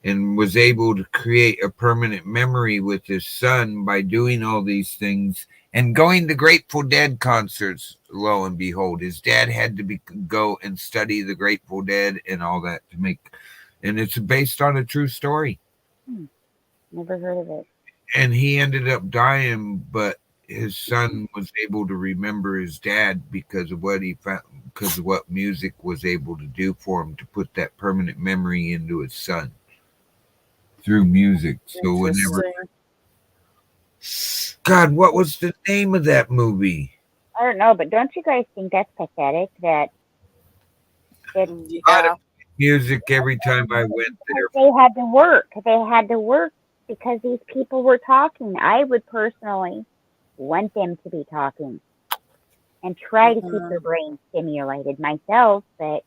and was able to create a permanent memory with his son by doing all these things and going to Grateful Dead concerts. Lo and behold, his dad had to go and study the Grateful Dead and all that to make, and it's based on a true story. Never heard of it. And he ended up dying, but his son was able to remember his dad because of what he found, because of what music was able to do for him to put that permanent memory into his son through music. So whenever, God, what was the name of that movie? I don't know, but don't you guys think that's pathetic? That music every time I went there. They had to work. They had to work because these people were talking. I would personally want them to be talking and try to keep their brain stimulated myself, but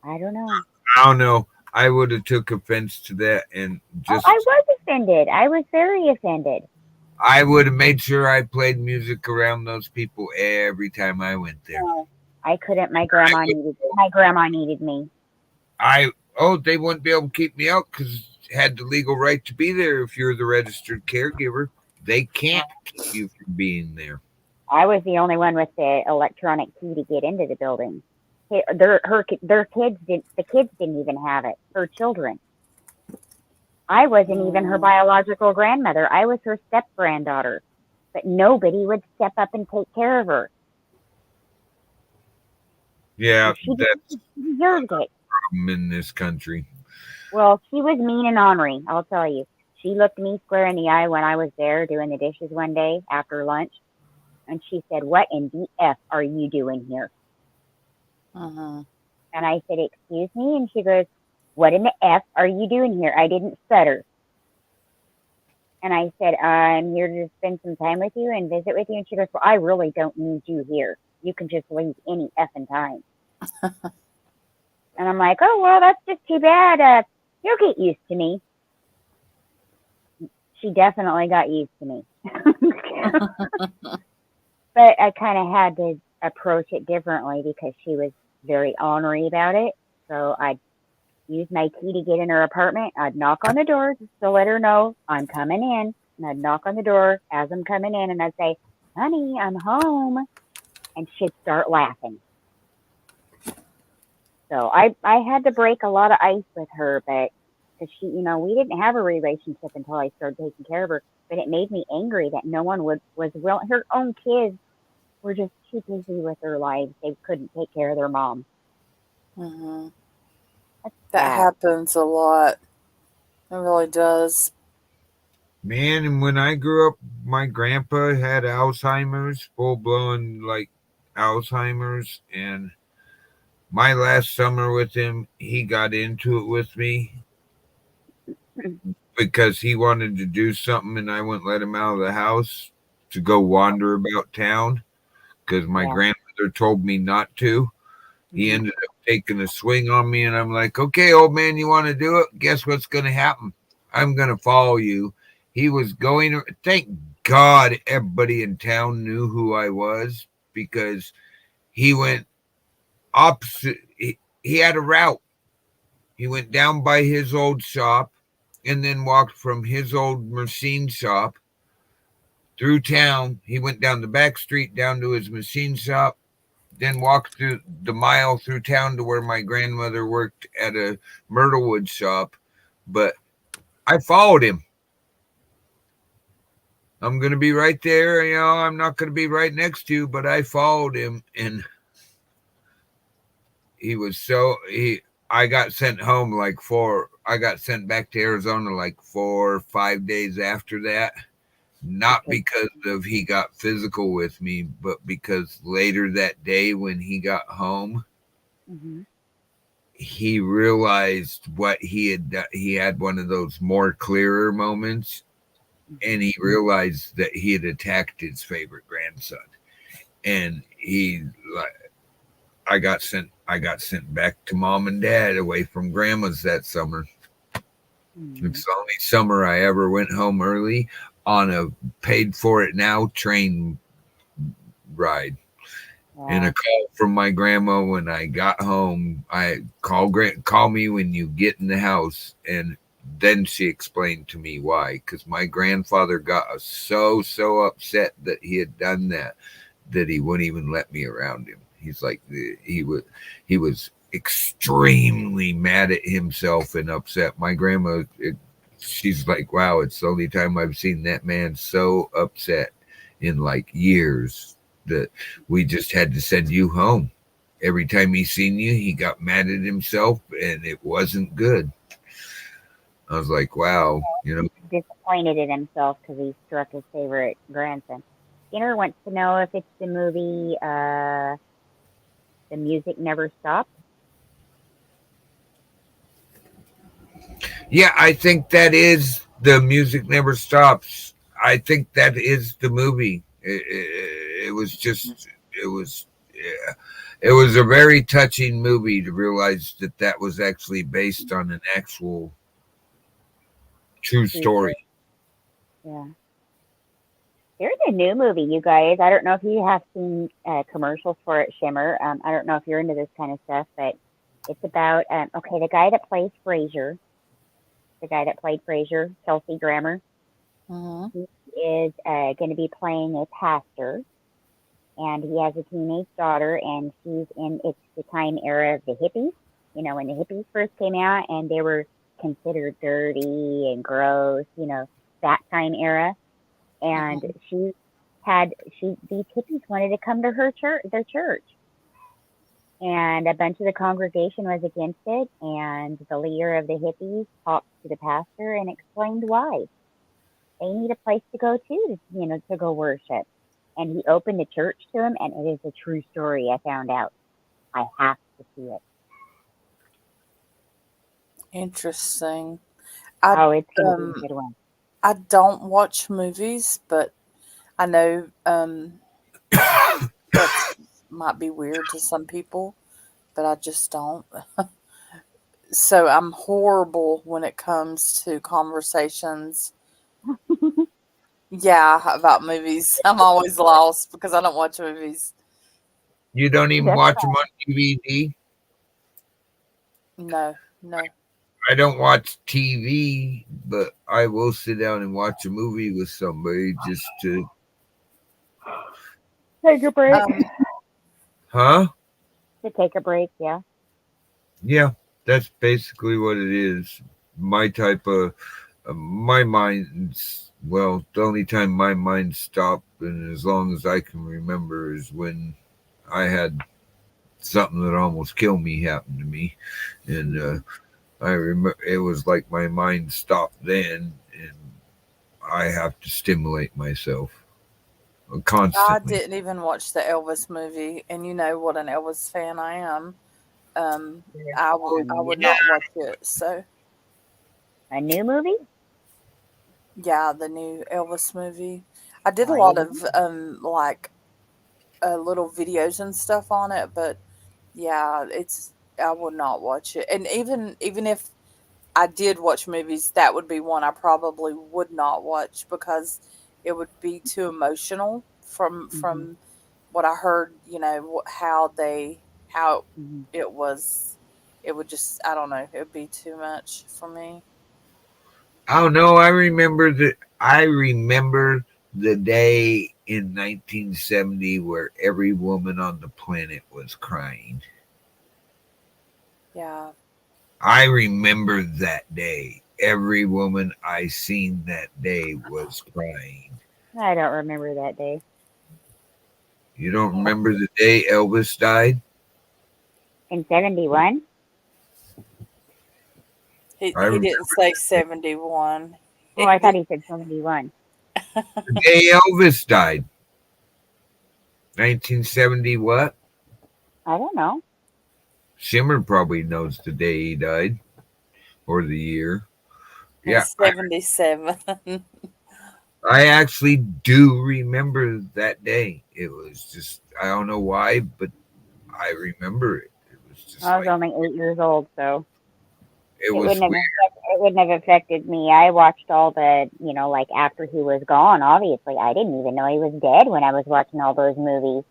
I don't know. I don't know. I would have took offense to that and just. I was offended. I was very offended. I would have made sure I played music around those people every time I went there. No, I couldn't. My grandma needed me. They wouldn't be able to keep me out because had the legal right to be there. If you're the registered caregiver, they can't keep you from being there. I was the only one with the electronic key to get into the building. Their kids didn't. The kids didn't even have it. Her children. I wasn't even her biological grandmother. I was her step granddaughter, but nobody would step up and take care of her. Yeah, that's deserved it. Problem in this country. Well, she was mean and ornery, I'll tell you. She looked me square in the eye when I was there doing the dishes one day after lunch, and she said, "What in the F are you doing here?" And I said, "Excuse me?" And she goes, "What in the F are you doing here?" I didn't stutter. And I said, "I'm here to spend some time with you and visit with you." And she goes, "Well, I really don't need you here. You can just leave any effing time." And I'm like, "Oh, well, that's just too bad. You'll get used to me." She definitely got used to me. But I kind of had to approach it differently because she was very ornery about it. So I'd use my key to get in her apartment. I'd knock on the door just to let her know I'm coming in. And I'd knock on the door as I'm coming in, and I'd say, "Honey, I'm home." And she'd start laughing. So I had to break a lot of ice with her, but because she, we didn't have a relationship until I started taking care of her. But it made me angry that no one was willing. Her own kids were just too busy with their lives. They couldn't take care of their mom. That happens a lot. It really does. Man, and when I grew up, my grandpa had Alzheimer's, full-blown, Alzheimer's, and my last summer with him, he got into it with me because he wanted to do something, and I wouldn't let him out of the house to go wander about town because my grandmother told me not to. He ended up taking a swing on me, and I'm like, "Okay, old man, you want to do it? Guess what's going to happen? I'm going to follow you." He was going, thank God everybody in town knew who I was because he went opposite. He had a route. He went down by his old shop and then walked from his old machine shop through town. He went down the back street down to his machine shop, then walked through the mile through town to where my grandmother worked at a Myrtlewood shop. But I followed him. I'm going to be right there. I'm not going to be right next to you, but I followed him, and he was I got sent home I got sent back to Arizona like 4 or 5 days after that. Not because of he got physical with me, but because later that day when he got home, Mm-hmm. he realized what he had done. He had one of those more clearer moments, and he realized that he had attacked his favorite grandson. And I got sent back to mom and dad away from grandma's that summer. It's the only summer I ever went home early on a paid for it now train ride. And a call from my grandma when I got home. I call me when you get in the house, and then she explained to me why. Because my grandfather got so upset that he had done that he wouldn't even let me around him. He's like he was extremely mad at himself and upset. My grandma, she's like, wow, it's the only time I've seen that man so upset in like years, that we just had to send you home. Every time he seen you, he got mad at himself, and it wasn't good. I was like, wow, Disappointed in himself because he struck his favorite grandson. Skinner wants to know if it's the movie The Music Never Stopped. Yeah, I think that is The Music Never Stops. I think that is the movie. It was just, it was, yeah. It was a very touching movie to realize that that was actually based on an actual true story. Yeah. There's a new movie, you guys. I don't know if you have seen commercials for it, Shimmer. I don't know if you're into this kind of stuff, but it's about the guy that plays Frasier, Kelsey Grammer. Mm-hmm. He is going to be playing a pastor, and he has a teenage daughter, and it's the time era of the hippies. When the hippies first came out, and they were considered dirty and gross. That time era. And these hippies wanted to come to their church, and a bunch of the congregation was against it. And the leader of the hippies talked to the pastor and explained why they need a place to go to go worship. And he opened the church to them, and it is a true story. I found out. I have to see it. Interesting. It's gonna be a good one. I don't watch movies, but I know that might be weird to some people, but I just don't. So I'm horrible when it comes to conversations. Yeah, about movies. I'm always lost because I don't watch movies. You don't even watch them on DVD? No. I don't watch TV, but I will sit down and watch a movie with somebody just to take a break. Huh? To take a break, yeah. Yeah, that's basically what it is. My type of my mind's well, the only time my mind stopped, and as long as I can remember, is when I had something that almost killed me happen to me, and I remember it was like my mind stopped then, and I have to stimulate myself I constantly. didn't even watch the Elvis movie, and you know what an Elvis fan I am. I would not watch it. So a new movie? Yeah, the new Elvis movie. I did a I lot didn't. of little videos and stuff on it, but yeah, I would not watch it. And even if I did watch movies, that would be one I probably would not watch because it would be too emotional from what I heard, how it was. It would just, I don't know, it would be too much for me. Oh no, I remember the day in 1970 where every woman on the planet was crying. Yeah. I remember that day. Every woman I seen that day was crying. I don't remember that day. You don't remember the day Elvis died? In 71? He I he remember didn't say 71. Oh, I thought he said 71. the day Elvis died. 1970 what? I don't know. Shimmer probably knows the day he died or the year. In Yeah, 77. I actually do remember that day. It was just, I don't know why, but I remember it. It was just I was like, only 8 years old, so it it was wouldn't have weird. it wouldn't have affected me. I watched all the, like after he was gone. Obviously, I didn't even know he was dead when I was watching all those movies.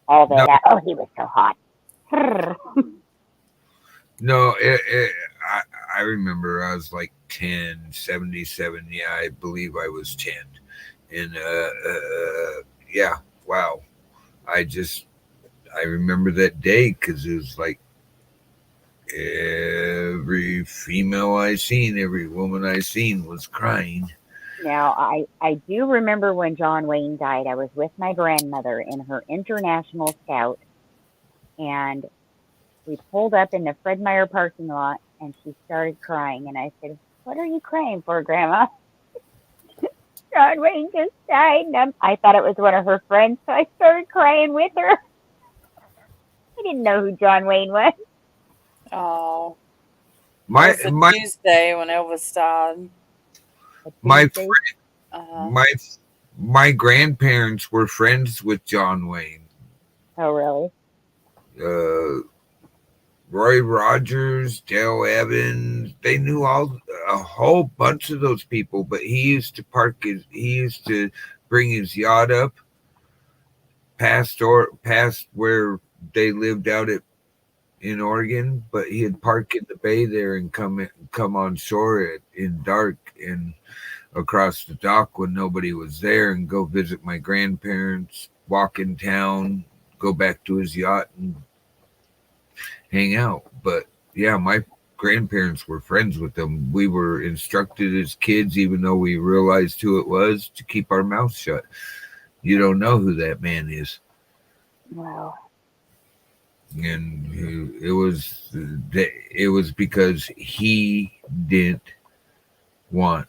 All No, that. Oh, he was so hot. no, I remember I was like 10, 77. Yeah, I believe I was 10. And yeah, wow. I just, I remember that day because it was like every female I seen, every woman I seen was crying. Now, I do remember when John Wayne died. I was with my grandmother in her International Scout, and we pulled up in the Fred Meyer parking lot, and she started crying. And I said, "What are you crying for, Grandma?" John Wayne just died. And I thought it was one of her friends, so I started crying with her. I didn't know who John Wayne was. Oh, it My was a my Tuesday when Elvis died. A my Tuesday. Uh-huh. my my grandparents were friends with John Wayne. Oh, really? Uh, Roy Rogers, Dale Evans, they knew a whole bunch of those people, but he used to bring his yacht up past where they lived out in Oregon, but he'd park in the bay there and come on shore in dark and across the dock when nobody was there and go visit my grandparents, walk in town, go back to his yacht and hang out. But yeah, my grandparents were friends with them. We were instructed as kids, even though we realized who it was, to keep our mouths shut. You don't know who that man is. Wow. And it was because he didn't want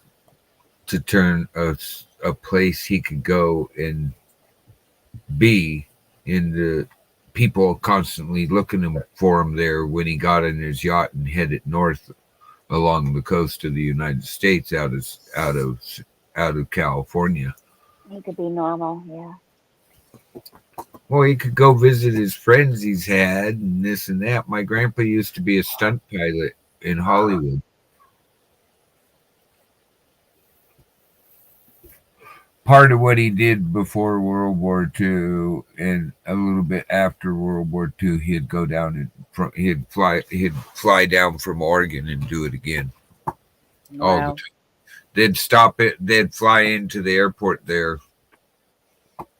to turn a place he could go and be in the people constantly looking for him there when he got in his yacht and headed north along the coast of the United States out of California. He could be normal, yeah. Well, he could go visit his friends he's had and this and that. My grandpa used to be a stunt pilot in Hollywood. Part of what he did before World War II and a little bit after World War II, he'd go down and he'd fly down from Oregon and do it again all the Wow. time. They'd stop it. They'd fly into the airport there,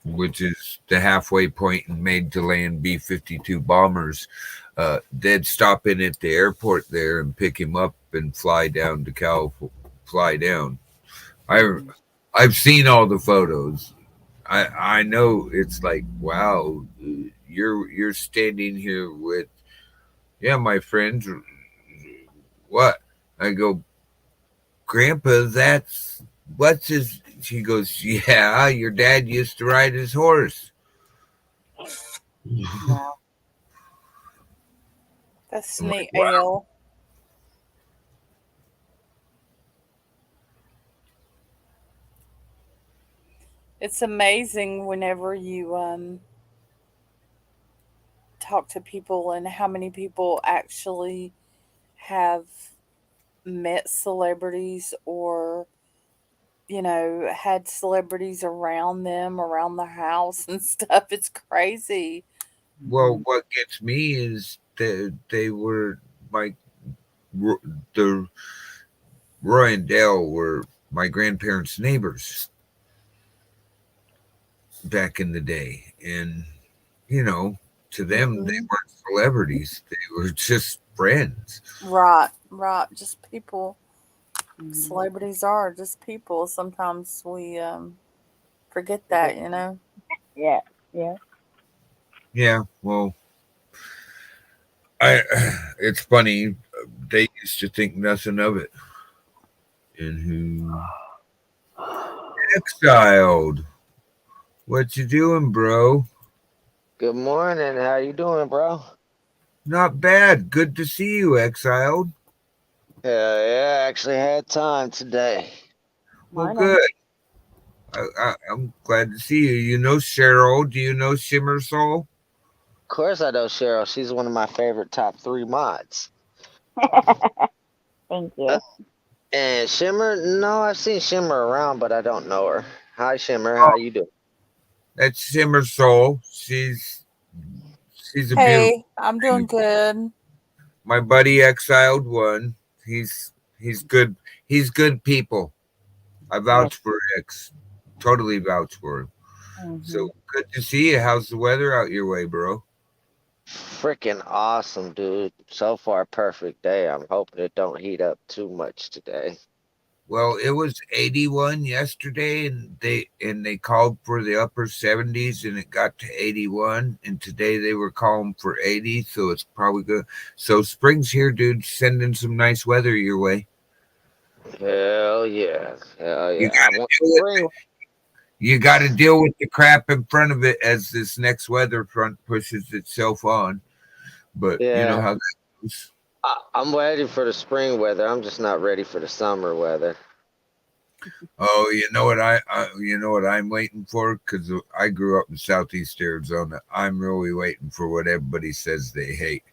which is the halfway point and made to land B-52 bombers. They'd stop in at the airport there and pick him up and fly down to California. Fly down. I I've seen all the photos. I know it's like wow, you're standing here with yeah my friends. What I go, Grandpa? That's what's his. She goes, yeah, your dad used to ride his horse. Wow. That's I'm like, neat, wow. Ale. It's amazing whenever you talk to people and how many people actually have met celebrities or had celebrities around them around the house and stuff. It's crazy. Well, what gets me is that they were my the Roy and Dale were my grandparents' neighbors back in the day, and you know, to them they Hmm. weren't celebrities; they were just friends. Right, right, just people. Mm-hmm. Celebrities are just people. Sometimes we forget that, you know. Yeah, yeah. Yeah, well, I. It's funny. They used to think nothing of it. And who exiled? What you doing, bro? Good morning. How you doing, bro? Not bad. Good to see you, exiled. Yeah, I actually had time today. Well, Morning. good. I'm glad to see you. You know Cheryl. Do you know Shimmer Soul? Of course I know Cheryl. She's one of my favorite top 3 mods. Thank you. And Shimmer, no, I've seen Shimmer around, but I don't know her. Hi, Shimmer. How you doing? That's Shimmer Soul. She's a beautiful Hey, I'm doing lady. good. My buddy exiled one. He's good. He's good people. I Yes. vouch for X. Totally vouch for him. Hmm. So good to see you. How's the weather out your way, bro? Freaking awesome, dude. So far, perfect day. I'm hoping it don't heat up too much today. Well, it was 81 yesterday, and they called for the upper 70s, and it got to 81. And today they were calling for 80, so it's probably good. So spring's here, dude. Sending some nice weather your way. Hell yeah. Hell You yeah. I got to want deal with spring. you got to deal with the crap in front of it as this next weather front pushes itself on. But you know Yeah. how that goes. I'm ready for the spring weather. I'm just not ready for the summer weather. Oh, you know what I'm waiting for, because I grew up in Southeast Arizona. I'm really waiting for what everybody says they hate.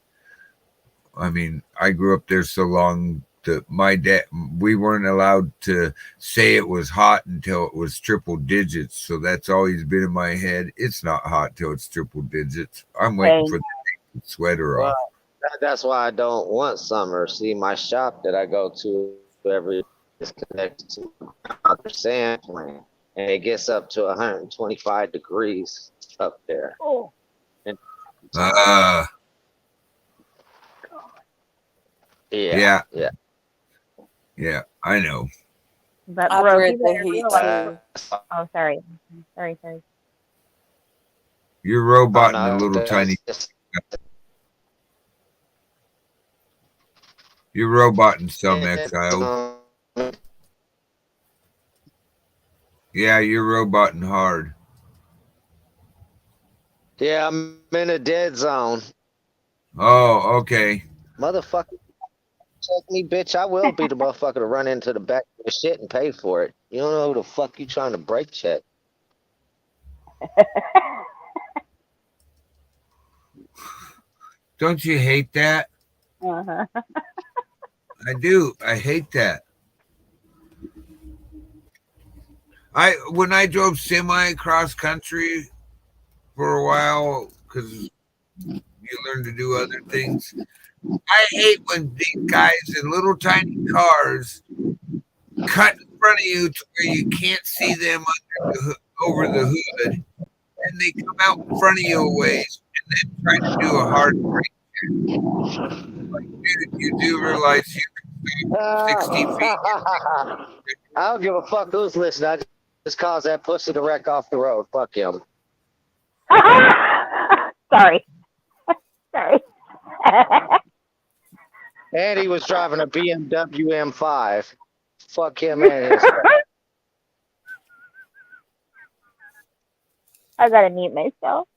I mean, I grew up there so long that my dad, we weren't allowed to say it was hot until it was triple digits. So that's always been in my head. It's not hot till it's triple digits. I'm waiting for Same. the sweater Well, off. that's why I don't want summer. See, my shop that I go to every is connected to another sand plant, and it gets up to 125 degrees up there. Oh. And Uh, yeah, yeah, yeah. yeah, I know. But I Brooke, you dread the better heat realize. too. Oh, sorry. Sorry. You're Oh roboting a no, little tiny. that's just You're roboting some it's, exiled. Yeah, you're roboting hard. yeah. I'm in a dead zone, Oh, okay. motherfucker. Check me, bitch. I will be the motherfucker to run into the back of the shit and pay for it. You don't know who the fuck you trying to break check. Don't you hate that? Uh-huh. I do. I hate that. I when I drove semi cross country for a while, because you learn to do other things. I hate when these guys in little tiny cars cut in front of you to where you can't see them over the hood, and they come out in front of you a ways and then try to do a hard brake. Dude, you do realize you can stop 60 feet. I don't give a fuck who's listening. I just cause that pussy to wreck off the road. Fuck him. Sorry. Sorry. And he was driving a BMW M5. Fuck him and his. I gotta mute myself.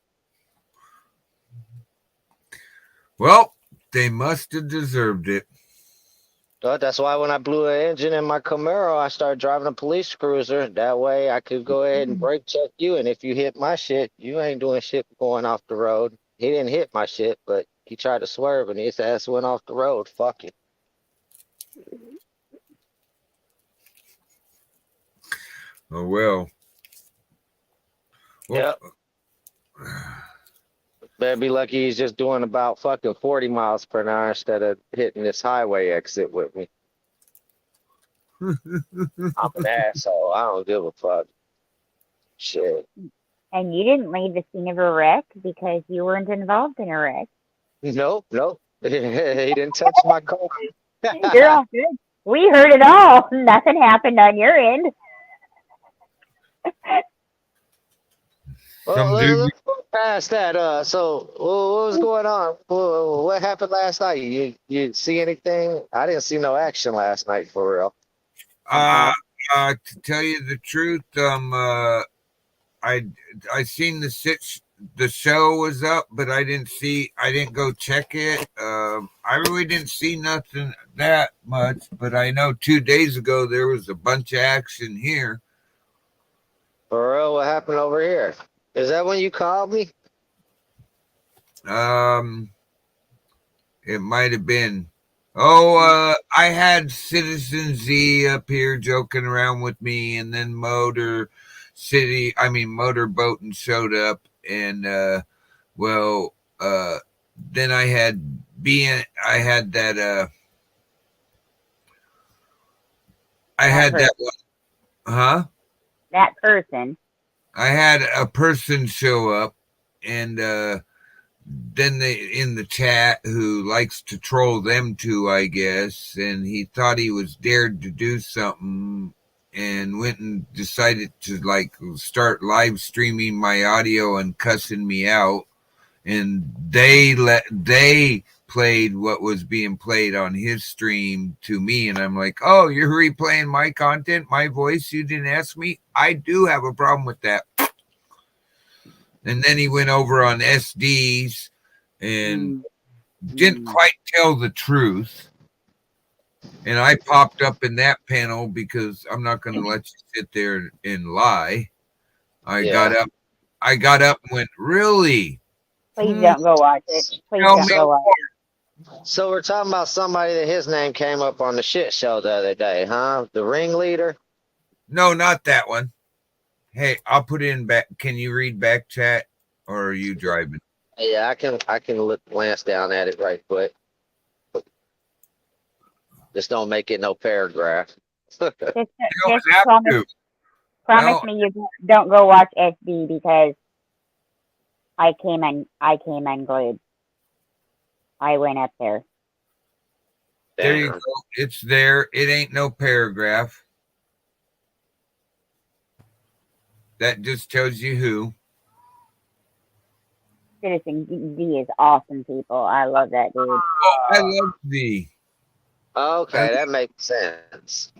Well, they must have deserved it. But that's why when I blew an engine in my Camaro, I started driving a police cruiser. That way I could go ahead and brake check you. And if you hit my shit, you ain't doing shit for going off the road. He didn't hit my shit, but he tried to swerve and his ass went off the road. Fuck you. Oh well. Yep. Better be lucky he's just doing about fucking 40 miles per hour instead of hitting this highway exit with me. I'm an asshole. I don't give a fuck. Shit. And you didn't leave the scene of a wreck because you weren't involved in a wreck. Nope. He didn't touch my car. You're all good. We heard it all. Nothing happened on your end. Some Well, dude. let's go past that. So what was going on? What happened last night? You see anything? I didn't see no action last night for real. To tell you the truth, I seen the show was up, but I didn't go check it. I really didn't see nothing that much, but I know 2 days ago there was a bunch of action here. For real, what happened over here? Is that when you called me? It might have been. Oh, I had Citizen Z up here joking around with me, and then Motorboating showed up, and then I had that one, huh? That person. I had a person show up, and then they in the chat who likes to troll them too, I guess, and he thought he was dared to do something and went and decided to like start live streaming my audio and cussing me out, and they played what was being played on his stream to me, and I'm like, oh, you're replaying my content, my voice, you didn't ask me. I do have a problem with that. And then he went over on SDs and didn't quite tell the truth. And I popped up in that panel because I'm not going to let you sit there and lie. I got up and went, really? Please don't go watch it. Please don't go watch it. So we're talking about somebody that his name came up on the shit show the other day, huh? The ringleader? No, not that one. Hey, I'll put in back. Can you read back chat, or are you driving? Yeah, I can glance down at it right quick. Just don't make it no paragraph. Just promise me you don't go watch SD because I came unglued. I went up there. There you go. It's there. It ain't no paragraph. That just tells you who. Citizen D is awesome, people. I love that dude. Oh, I love Z. Okay, that makes sense.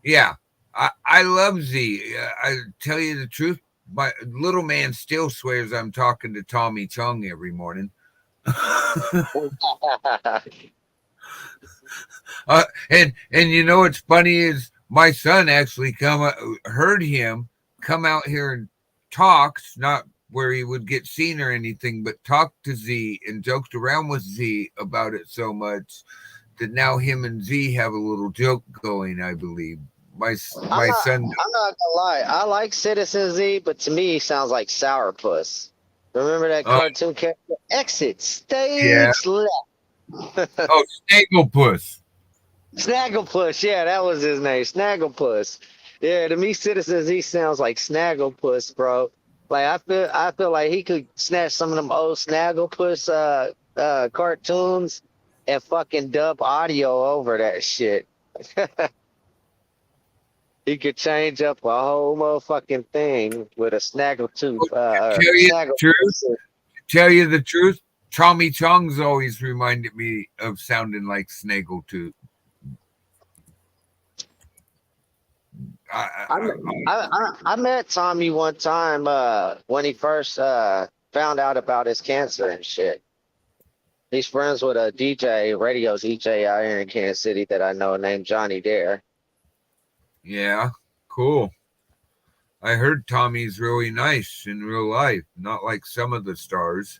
Yeah, I love Z. I tell you the truth, my little man still swears I'm talking to Tommy Chung every morning. And you know what's funny is my son actually heard him come out here and talk, not where he would get seen or anything, but talked to Z and joked around with Z about it so much that now him and Z have a little joke going, I believe. My son. I'm not gonna lie. I like Citizen Z, but to me, he sounds like Sourpuss. Remember that cartoon character? Exit stage left. Oh, Snagglepuss. Snagglepuss, yeah, that was his name. Snagglepuss. Yeah, to me, Citizen Z sounds like Snagglepuss, bro. Like I feel like he could snatch some of them old Snagglepuss cartoons and fucking dub audio over that shit. He could change up a whole motherfucking thing with a snaggletooth. Tell you the truth, Tommy Chung's always reminded me of sounding like Snaggletooth. I met Tommy one time when he first found out about his cancer and shit. He's friends with a radio DJ out here in Kansas City that I know named Johnny Dare. Yeah, cool. I heard Tommy's really nice in real life, not like some of the stars.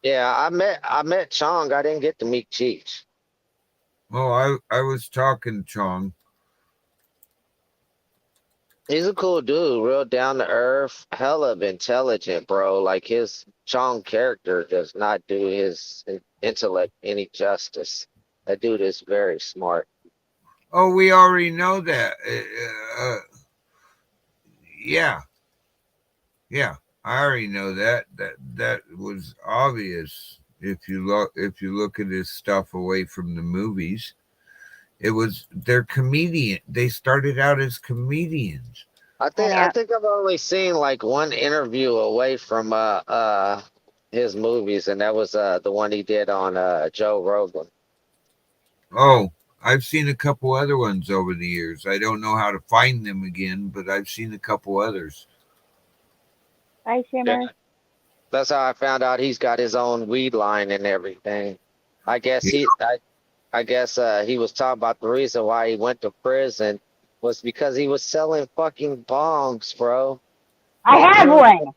Yeah, I met Chong. I didn't get to meet Cheech. Oh, I was talking Chong. He's a cool dude, real down to earth, hella intelligent, bro. Like his Chong character does not do his intellect any justice. That dude is very smart. Oh, we already know that. Yeah, I already know that. That was obvious. If you look at his stuff away from the movies, they're comedian. They started out as comedians. I think I've only seen like one interview away from his movies, and that was the one he did on Joe Rogan. Oh, I've seen a couple other ones over the years. I don't know how to find them again, but I've seen a couple others. Bye, Shimmer. Yeah. That's how I found out he's got his own weed line and everything. I guess I guess he was talking about the reason why he went to prison was because he was selling fucking bongs, bro. I have one.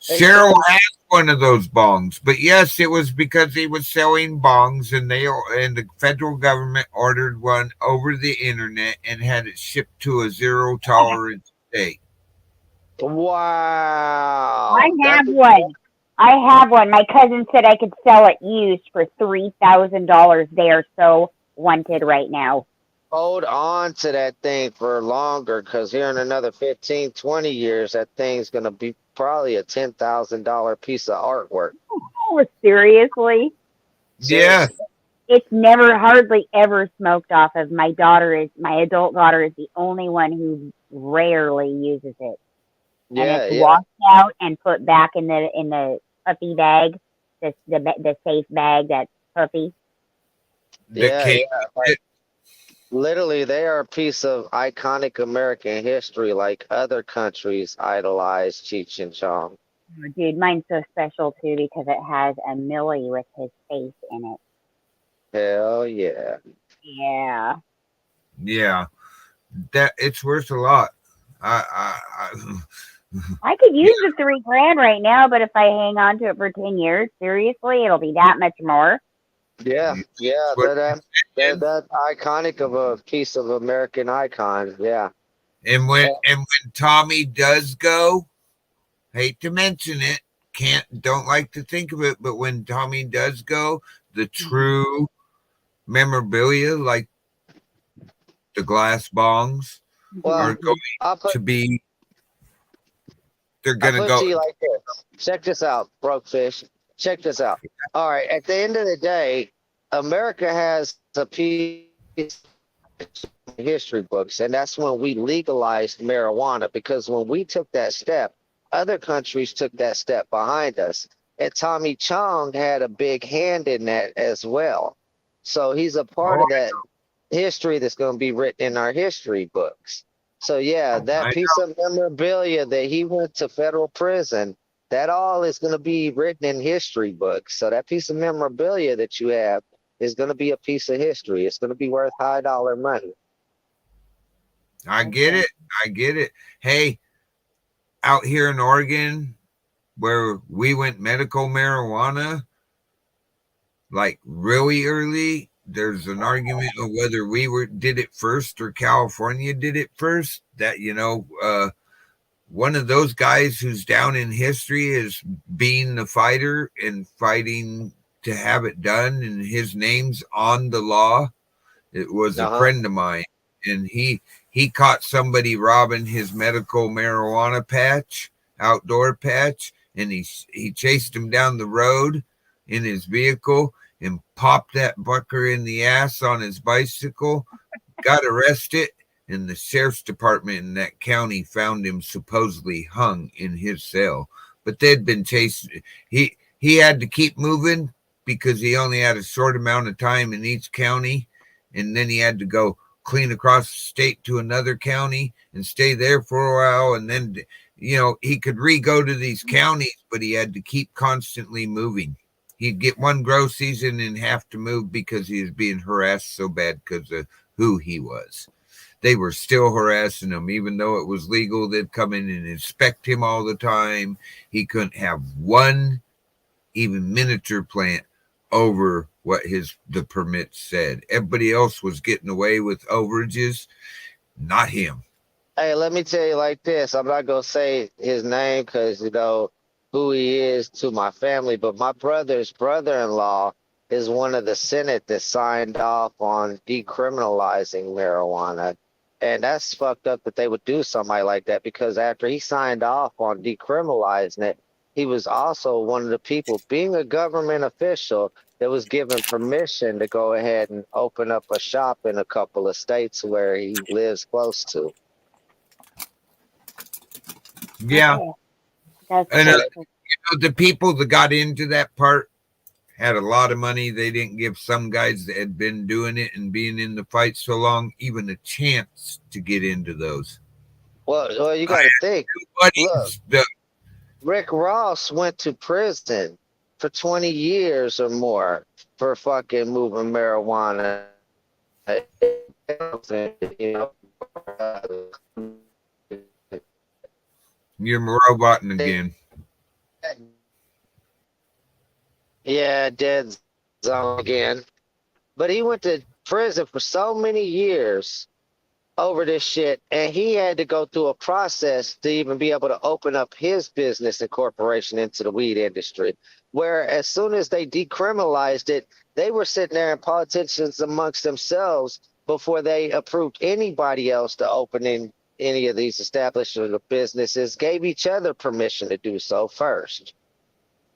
Cheryl has one of those bongs, but yes, it was because he was selling bongs, and the federal government ordered one over the internet and had it shipped to a zero tolerance state. Wow. I have one. I have one. My cousin said I could sell it used for $3,000. They are so wanted right now. Hold on to that thing for longer, because here in another 15, 20 years, that thing's going to be probably a $10,000 piece of artwork. Oh, seriously? Yeah. It's never, hardly ever smoked off of. My adult daughter is the only one who rarely uses it. Yeah, and it's washed out and put back in the puppy bag, the safe bag that's puppy. Yeah. Like, literally, they are a piece of iconic American history, like other countries idolize Cheech and Chong. Oh, dude, mine's so special too because it has a Millie with his face in it. Hell yeah. Yeah. Yeah, that it's worth a lot. I could use the $3,000 right now, but if I hang on to it for 10 years, seriously, it'll be that much more. Yeah, that iconic of a piece of American icon. Yeah. And when Tommy does go, hate to mention it, don't like to think of it, but when Tommy does go, the true memorabilia, like the glass bongs, are going to be. They're I'll gonna put it go. to you like this. Check this out, broke fish. Check this out. All right. At the end of the day, America has a piece of history books, and that's when we legalized marijuana. Because when we took that step, other countries took that step behind us, and Tommy Chong had a big hand in that as well. So he's a part of that history that's going to be written in our history books. So yeah, that piece of memorabilia that he went to federal prison, that all is going to be written in history books. So that piece of memorabilia that you have is going to be a piece of history. It's going to be worth high dollar money. I get it. Hey, out here in Oregon, where we went medical marijuana, like really early, there's an argument of whether did it first or California did it first. That one of those guys who's down in history is being the fighter and fighting to have it done, and his name's on the law. It was a friend of mine, and he caught somebody robbing his medical marijuana outdoor patch, and he chased him down the road in his vehicle and popped that bucker in the ass on his bicycle, got arrested, and the sheriff's department in that county found him supposedly hung in his cell. But they'd been chasing. He had to keep moving because he only had a short amount of time in each county, and then he had to go clean across the state to another county and stay there for a while, and then he could re-go to these counties, but he had to keep constantly moving. He'd get one grow season and have to move because he was being harassed so bad because of who he was. They were still harassing him, even though it was legal. They'd come in and inspect him all the time. He couldn't have one even miniature plant over what the permit said. Everybody else was getting away with overages, not him. Hey, let me tell you like this. I'm not going to say his name because, who he is to my family, but my brother's brother-in-law is one of the Senate that signed off on decriminalizing marijuana. And that's fucked up that they would do something like that, because after he signed off on decriminalizing it, he was also one of the people, being a government official, that was given permission to go ahead and open up a shop in a couple of states where he lives close to. Yeah. That's And crazy. the people that got into that part had a lot of money. They didn't give some guys that had been doing it and being in the fight so long even a chance to get into those. Well, you I got to had think. two Look, buddies that, Rick Ross went to prison for 20 years or more for fucking moving marijuana. You know, you're roboting again. yeah, dead zone again. But he went to prison for so many years over this shit, and he had to go through a process to even be able to open up his business and corporation into the weed industry. Where as soon as they decriminalized it, they were sitting there and politicians amongst themselves before they approved anybody else to open in any of these establishments or businesses, gave each other permission to do so first.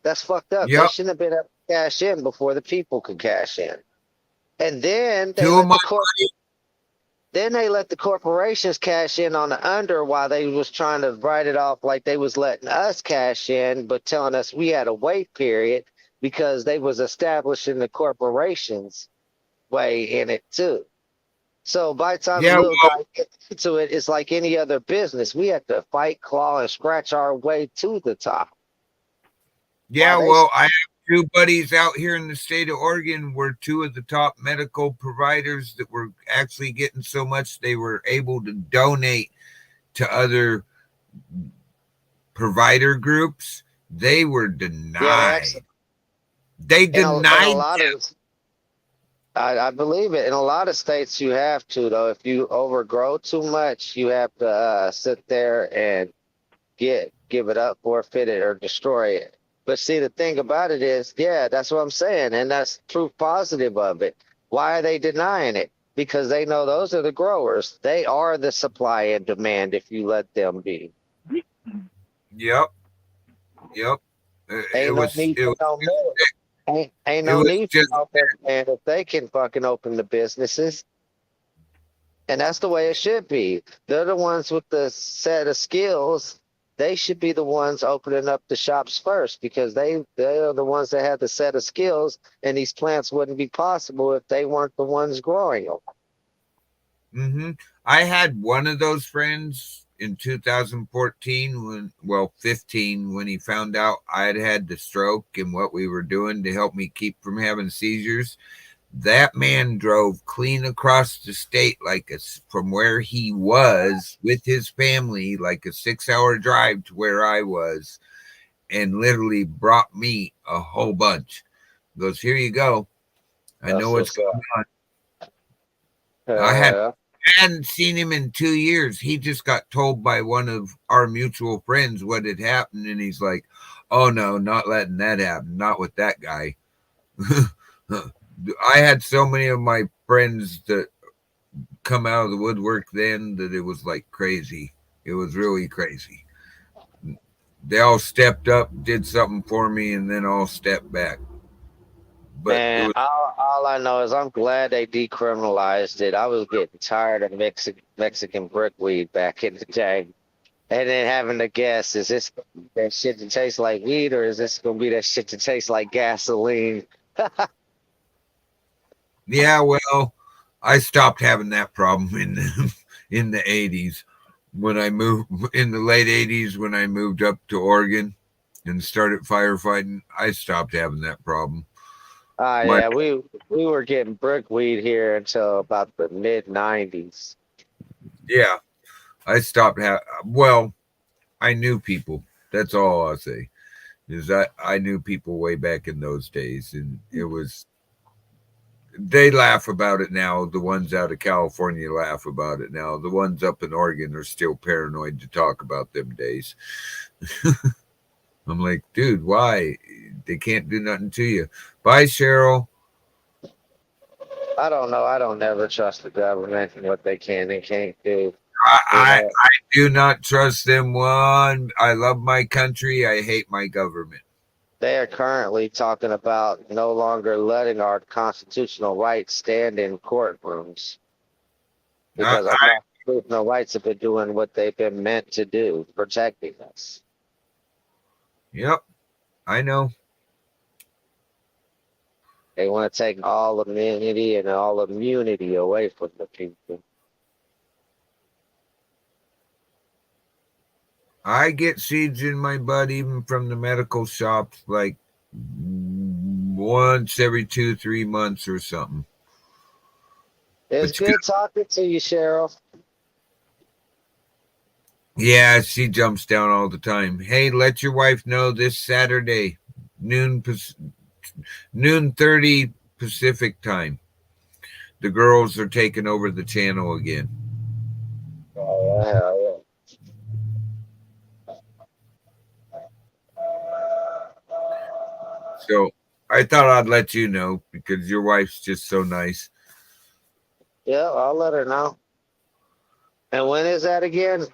That's fucked up. They Yep. shouldn't have been able to cash in before the people could cash in. And then they Two of let my the corporations cash in on the under while they was trying to write it off like they was letting us cash in, but telling us we had a wait period because they was establishing the corporations way in it too. So by the time the yeah, little well, guy gets into it, it's like any other business. We have to fight, claw, and scratch our way to the top. yeah, While they well, I have two buddies out here in the state of Oregon were two of the top medical providers that were actually getting so much they were able to donate to other provider groups. They were yeah, they actually denied. They in a denied lot them. of I believe it. In a lot of states, you have to though. If you overgrow too much, you have to sit there and give it up, forfeit it, or destroy it. But see, the thing about it is, yeah, that's what I'm saying, and that's proof positive of it. Why are they denying it? Because they know those are the growers. They are the supply and demand if you let them be. Yep, yep. Ain't no need It for was no more. Ain't it no was need for just no middleman if they can fucking open the businesses. And that's the way it should be. They're the ones with the set of skills. They should be the ones opening up the shops first because they are the ones that have the set of skills, and these plants wouldn't be possible if they weren't the ones growing them. Mm-hmm. I had one of those friends in 2014 well, 15, when he found out I had had the stroke and what we were doing to help me keep from having seizures. That man drove clean across the state from where he was with his family, like a 6-hour drive to where I was, and literally brought me a whole bunch. Goes, here you go. I know That's what's what's going up. on. I had Uh, hadn't seen him in 2 years. He just got told by one of our mutual friends what had happened, and he's like, "Oh no, not letting that happen. Not with that guy." I had so many of my friends that come out of the woodwork then that it was like crazy. It was really crazy. They all stepped up, did something for me, and then all stepped back. But it man, was all I know is I'm glad they decriminalized it. I was getting tired of Mexican brickweed back in the day. And then having to guess, is this that shit that tastes like weed or is this gonna be that shit that tastes like gasoline? yeah. Well, I stopped having that problem in the 80s when I moved in the late 80s when I moved up to Oregon and started firefighting. I stopped having that problem. Ah, My yeah, we were getting brickweed here until about the mid-90s. yeah, I stopped well, I knew people. That's all I'll say. Is I knew people way back in those days, and it was they laugh about it now. The ones out of California laugh about it now. The ones up in Oregon are still paranoid to talk about them days. I'm like, dude, why? They can't do nothing to you. Bye, Cheryl. I don't know. I don't never trust the government and what they can and can't do. I, You I know, I do not trust them one. I love my country. I hate my government. they are currently talking about no longer letting our constitutional rights stand in courtrooms I, because I'm I not. Truth No Lights have been doing what they've been meant to do, protecting us. Yep, I know. They want to take all immunity and all immunity away from the people. I get seeds in my butt even from the medical shops like once every 2-3 months or something. It's good talking to you, Cheryl. Yeah, she jumps down all the time. Hey, let your wife know this Saturday, noon 30 Pacific time. The girls are taking over the channel again. Oh, hell yeah. So I thought I'd let you know because your wife's just so nice. Yeah, I'll let her know. And when is that again?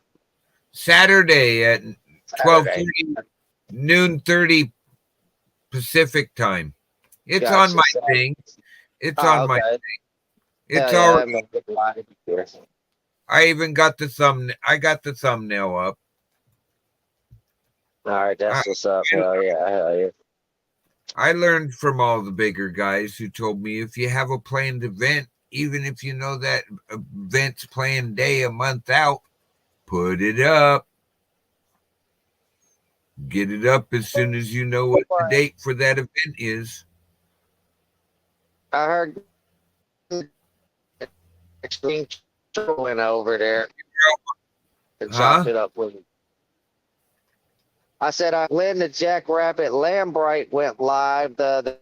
Saturday at Saturday. 12:30, noon 30 Pacific time. It's Gotcha. on my thing. It's on my thing. It's Hell yeah, already. I'm not gonna lie to you. I even got the thumbnail up. All right, that's what's up. Hell yeah, hell yeah. I learned from all the bigger guys who told me if you have a planned event, even if you know that event's planned day a month out, put it up. Get it up as soon as you know what the date for that event is. I heard Extreme went over there and chopped it up with me. I said, Lynn the Jackrabbit Lambright went live the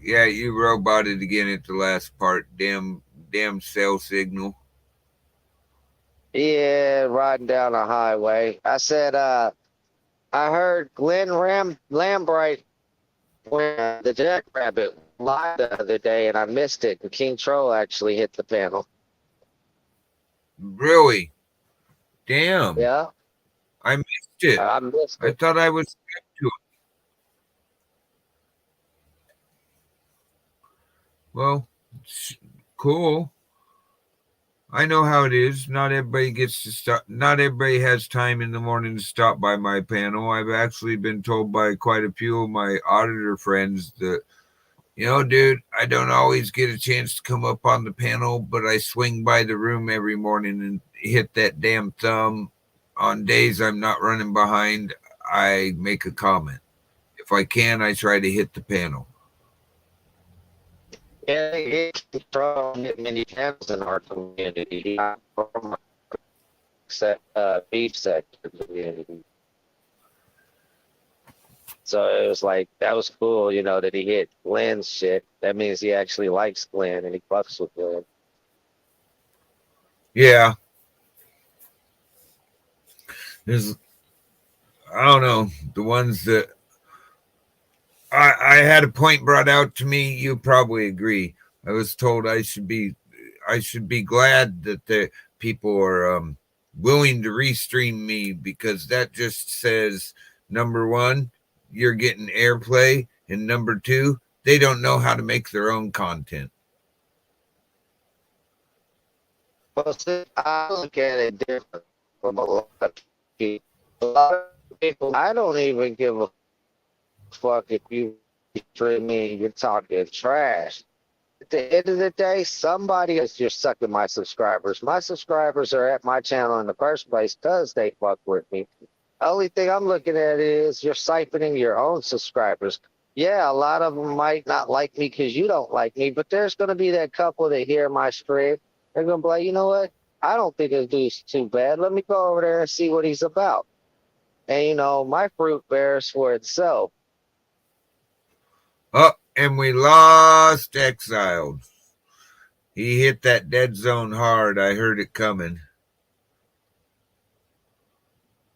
Yeah, you roboted again at the last part. Damn cell signal. Yeah, riding down a highway. I said, I heard Glenn Lambright when the Jackrabbit live the other day, and I missed it. And King Troll actually hit the panel. Really? Damn. Yeah. I missed it. I missed it. I thought I was to it. Well, cool. I know how it is. Not everybody gets to stop. Not everybody has time in the morning to stop by my panel. I've actually been told by quite a few of my auditor friends that, dude, I don't always get a chance to come up on the panel, but I swing by the room every morning and hit that damn thumb. On days I'm not running behind, I make a comment. If I can, I try to hit the panel. Yeah, it control many channels in our community. Beef sector community. So it was like, that was cool, that he hit Glenn's shit. That means he actually likes Glenn and he fucks with Glenn. Yeah. I don't know, the ones that I had a point brought out to me. You probably agree. I was told I should be glad that the people are willing to restream me because that just says, number one, you're getting airplay, and number two, they don't know how to make their own content. Well, see, I look at it different from a lot of people. A lot of people, I don't even give a fuck if you stream me and you're talking trash. At the end of the day, somebody is just sucking my subscribers. My subscribers are at my channel in the first place because they fuck with me. The only thing I'm looking at is you're siphoning your own subscribers. Yeah, a lot of them might not like me because you don't like me, but there's going to be that couple that hear my stream. They're going to be like, you know what? I don't think this dude's too bad. Let me go over there and see what he's about. And, my fruit bears for itself. Oh, and we lost Exiled. He hit that dead zone hard. I heard it coming.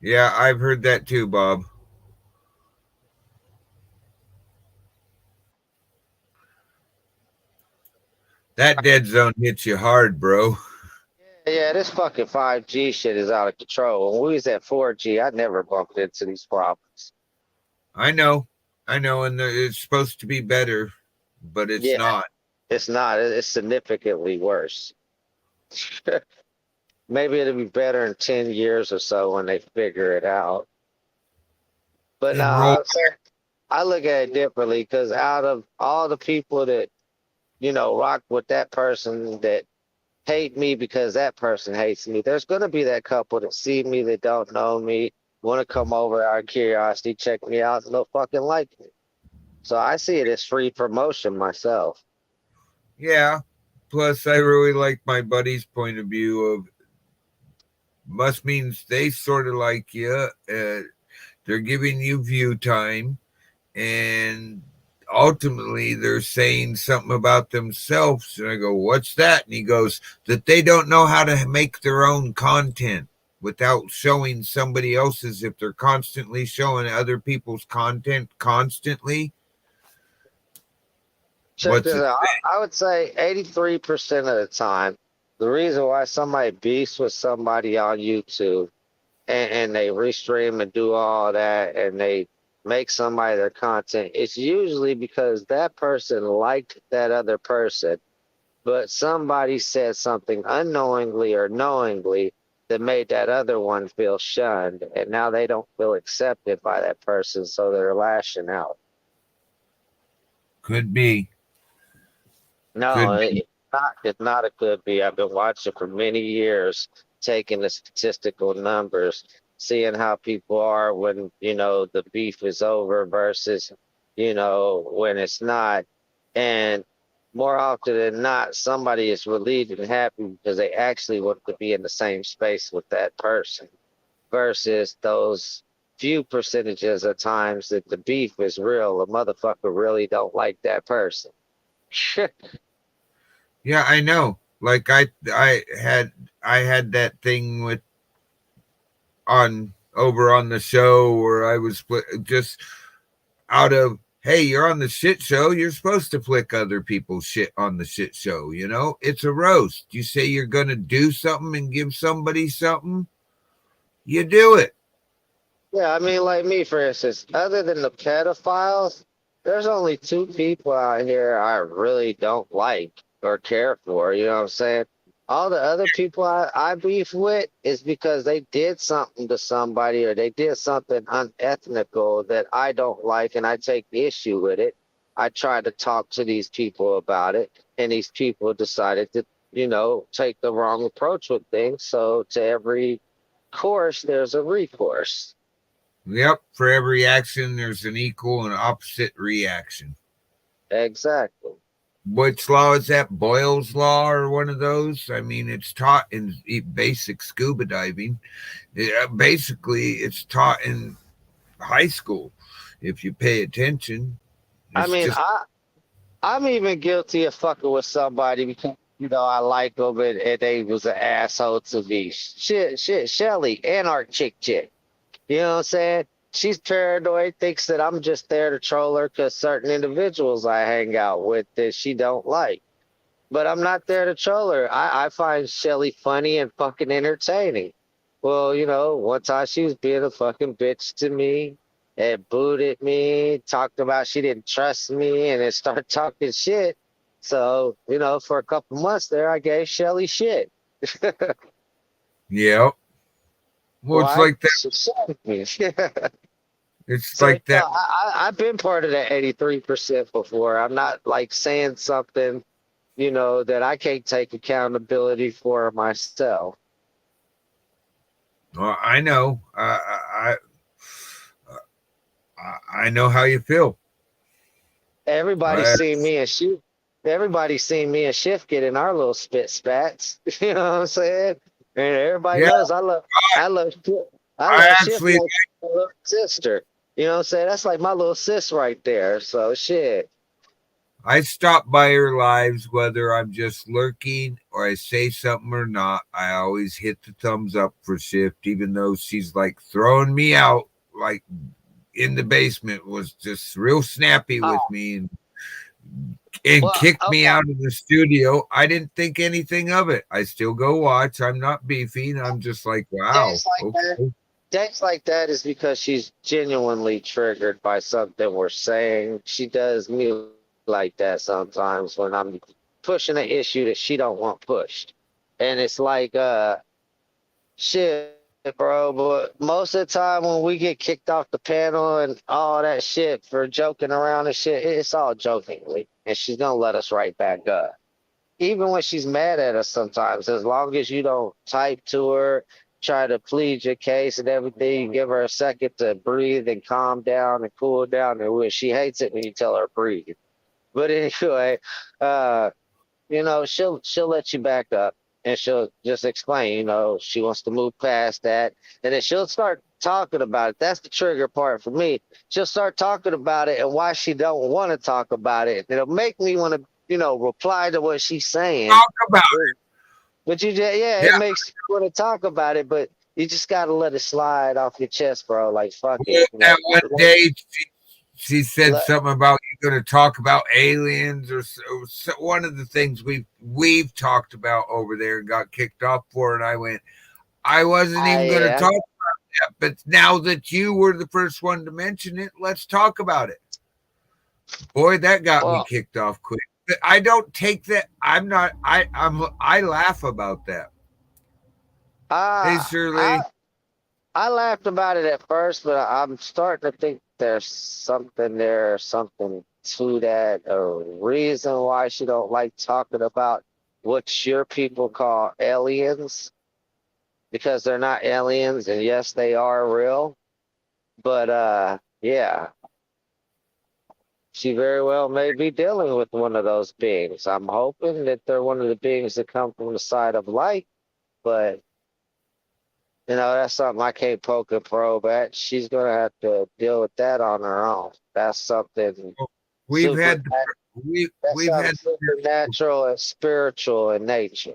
Yeah, I've heard that too, Bob. That dead zone hits you hard, bro. Yeah, this fucking 5G shit is out of control. When we was at 4G, I never bumped into these problems. I know, and it's supposed to be better. but it's Yeah, not. it's not. It's significantly worse. Maybe it'll be better in 10 years or so when they figure it out. But no, Enroll. I look at it differently because out of all the people that, rock with that person that hate me because that person hates me, there's going to be that couple that see me that don't know me, want to come over out of curiosity, check me out, and they'll fucking like me. So I see it as free promotion myself. Yeah. Plus, I really like my buddy's point of view of must means they sort of like you. They're giving you view time, and ultimately they're saying something about themselves. And I go, "What's that?" And he goes, "That they don't know how to make their own content without showing somebody else's. If they're constantly showing other people's content constantly, Check what's this it out. say?" I would say 83% of the time, the reason why somebody beefs with somebody on YouTube and they restream and do all that and they make somebody their content, it's usually because that person liked that other person, but somebody said something unknowingly or knowingly that made that other one feel shunned, and now they don't feel accepted by that person, so they're lashing out. Could be. No, Could be. it's not a could be. I've been watching for many years, taking the statistical numbers, seeing how people are when, the beef is over versus, when it's not. And more often than not, somebody is relieved and happy because they actually want to be in the same space with that person versus those few percentages of times that the beef is real. A motherfucker really don't like that person. Yeah, I know. Like I had that thing with on over on the show where I was just out of, hey, you're on the shit show, you're supposed to flick other people's shit on the shit show. It's a roast. You say you're gonna do something and give somebody something, you do it. Yeah, I mean, like me, for instance, other than the pedophiles, there's only two people out here I really don't like or care for. You know what I'm saying? All the other people I beef with is because they did something to somebody or they did something unethical that I don't like and I take issue with it. I tried to talk to these people about it, and these people decided to, take the wrong approach with things. So to every course, there's a recourse. Yep, for every action there's an equal and opposite reaction. Exactly. Which law is that? Boyle's law or one of those? I mean, it's taught in basic scuba diving. Basically, it's taught in high school if you pay attention. I It's mean, just I'm even guilty of fucking with somebody because I like them and they was an asshole to me. Shit, Shelly, Anarch chick. You know what I'm saying? She's paranoid, thinks that I'm just there to troll her because certain individuals I hang out with that she don't like. But I'm not there to troll her. I find Shelly funny and fucking entertaining. Well, one time she was being a fucking bitch to me and booted me, talked about she didn't trust me, and then started talking shit. So, for a couple months there, I gave Shelly shit. yeah. Well, it's Why? like that. She shunned me. It's So, like that. I've been part of that 83% before. I'm not like saying something, that I can't take accountability for myself. Well, I know. I know how you feel. Everybody's I, seen me and shoot. Everybody's seen me and Shift get in our little spit spats. You know what I'm saying? And everybody yeah, knows I love I Shift actually like my little sister. You know what I'm saying? That's like my little sis right there. So shit. I stop by her lives whether I'm just lurking or I say something or not. I always hit the thumbs up for Shift, even though she's like throwing me out, like in the basement, was just real snappy with Oh, me and well, kicked me okay. out of the studio. I didn't think anything of it. I still go watch. I'm not beefing. I'm just like, wow, Days like that. okay. Days like that is because she's genuinely triggered by something we're saying. She does me like that sometimes when I'm pushing an issue that she don't want pushed. And it's like shit, bro, but most of the time when we get kicked off the panel and all that shit for joking around and shit, it's all jokingly. And she's gonna let us right back up. Even when she's mad at us sometimes, as long as you don't type to her, try to plead your case and everything, you give her a second to breathe and calm down and cool down. And when she hates it when you tell her breathe. But anyway, uh, she'll let you back up and she'll just explain, she wants to move past that. And then she'll start talking about it. That's the trigger part for me. She'll start talking about it and why she don't want to talk about it. It'll make me want to, reply to what she's saying. Talk about it. But it makes you want to talk about it, but you just gotta let it slide off your chest, bro. Like fuck it. That one day she said something about you going to talk about aliens or so, one of the things we've talked about over there and got kicked off for, and I went, I wasn't even going to talk about that, but now that you were the first one to mention it, let's talk about it. Boy, that got me kicked off quick. But I don't take that. I laugh about that. Hey, Shirley. I laughed about it at first, but I'm starting to think there's something there, something to that, a reason why she don't like talking about what your people call aliens, because they're not aliens, and yes, they are real. But yeah, she very well may be dealing with one of those beings. I'm hoping that they're one of the beings that come from the side of light, but that's something I can't poke and probe at. She's gonna have to deal with that on her own. That's something we've had supernatural and spiritual in nature.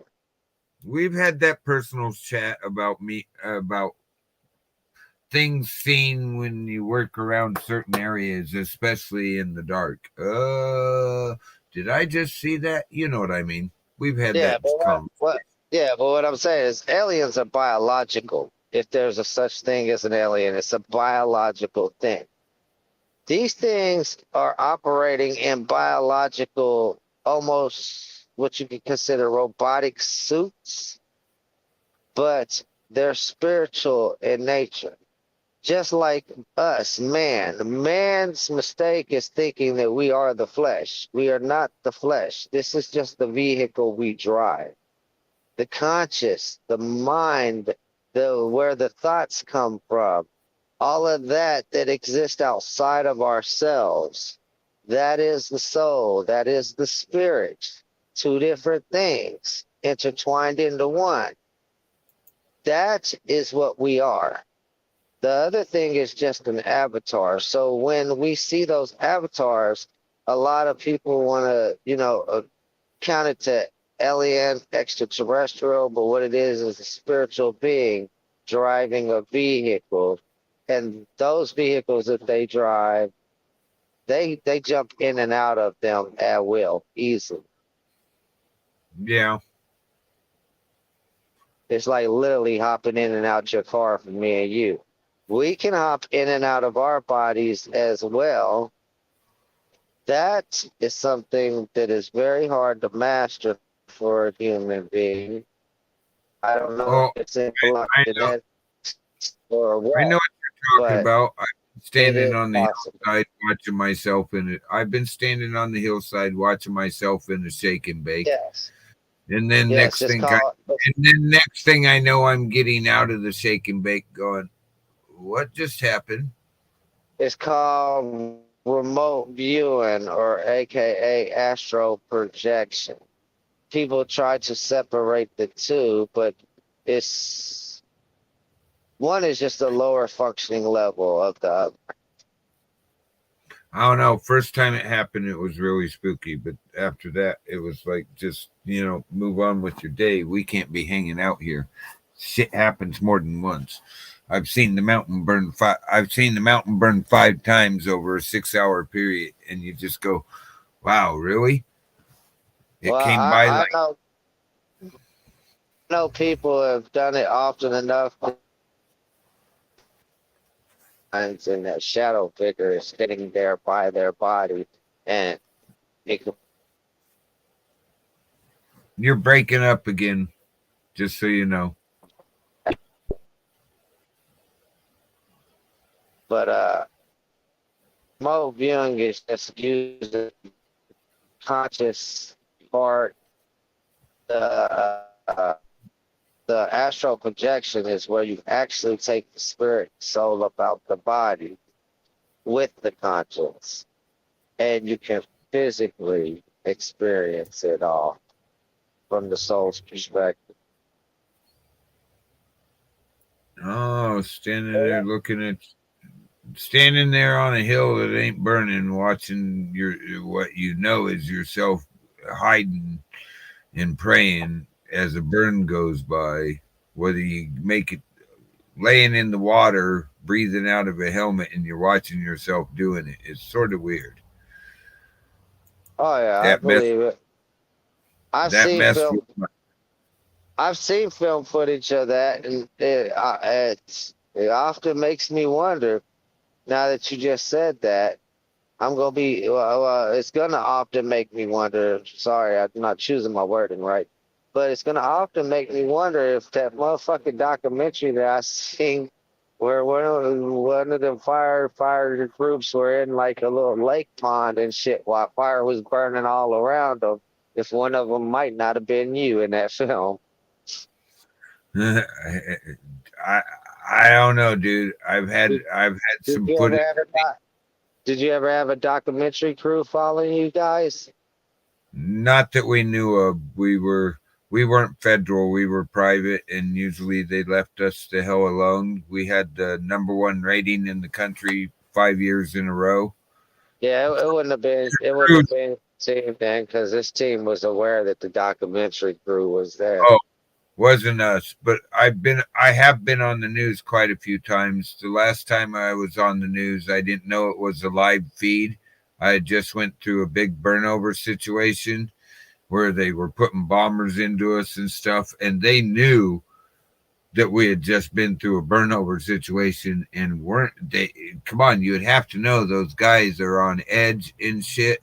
We've had that personal chat about things seen when you work around certain areas, especially in the dark. Did I just see that? You know what I mean? We've had that conversation. But what I'm saying is aliens are biological. If there's a such thing as an alien, it's a biological thing. These things are operating in biological, almost what you could consider robotic suits, but they're spiritual in nature. Just like us, man's mistake is thinking that we are the flesh. We are not the flesh. This is just the vehicle we drive. The conscious, the mind, where the thoughts come from, all of that exists outside of ourselves. That is the soul. That is the spirit. Two different things intertwined into one. That is what we are. The other thing is just an avatar. So when we see those avatars, a lot of people want to, count it to alien, extraterrestrial, but what it is a spiritual being driving a vehicle. And those vehicles that they drive, they jump in and out of them at will, easily. Yeah. It's like literally hopping in and out your car for me and you. We can hop in and out of our bodies as well. That is something that is very hard to master for a human being. I don't know if it's in genetics or what. I know what you're talking about. I've been standing on the possible. hillside watching myself in it. I've been standing on the hillside watching myself in the shake and bake. Yes. And then next thing I know, I'm getting out of the shake and bake going, what just happened? It's called remote viewing, or AKA astral projection. People try to separate the two, but one is just a lower functioning level of the other. I don't know. First time it happened, it was really spooky. But after that, it was like, just, move on with your day. We can't be hanging out here. Shit happens more than once. I've seen the mountain burn 5 times over a 6-hour period. And you just go, wow, really? It came by like... I know people have done it often enough. And that shadow figure is sitting there by their body, and You're breaking up again, just so you know. But Mo viewing is just using conscious part. Uh, the astral projection is where you actually take the spirit soul up out the body with the conscience, and you can physically experience it all from the soul's perspective. Oh, standing there on a hill that ain't burning, watching what you know is yourself hiding and praying as a burn goes by, whether you make it laying in the water, breathing out of a helmet, and you're watching yourself doing it. It's sort of weird. Oh yeah, I That mess. believe it. I've That seen mess film. with my. I've seen film footage of that, and it often makes me wonder. Now that you just said that, I'm gonna be. It's gonna often make me wonder. Sorry, I'm not choosing my wording right, but it's gonna often make me wonder if that motherfucking documentary that I seen, where one of the fire groups were in like a little lake pond and shit while fire was burning all around them, if one of them might not have been you in that film. I I don't know, dude. Did, I've had did some you ever footage. have Did you ever have a documentary crew following you guys? Not that we knew of. We weren't federal. We were private, and usually they left us the hell alone. We had the #1 rating in the country 5 years in a row. Yeah, it wouldn't have been. It wouldn't have been the team then, because this team was aware that the documentary crew was there. Oh, wasn't us, but I have been on the news quite a few times. The last time I was on the news, I didn't know it was a live feed. I had just went through a big burnover situation where they were putting bombers into us and stuff, and they knew that we had just been through a burnover situation and weren't they. Come on, you'd have to know those guys are on edge and shit.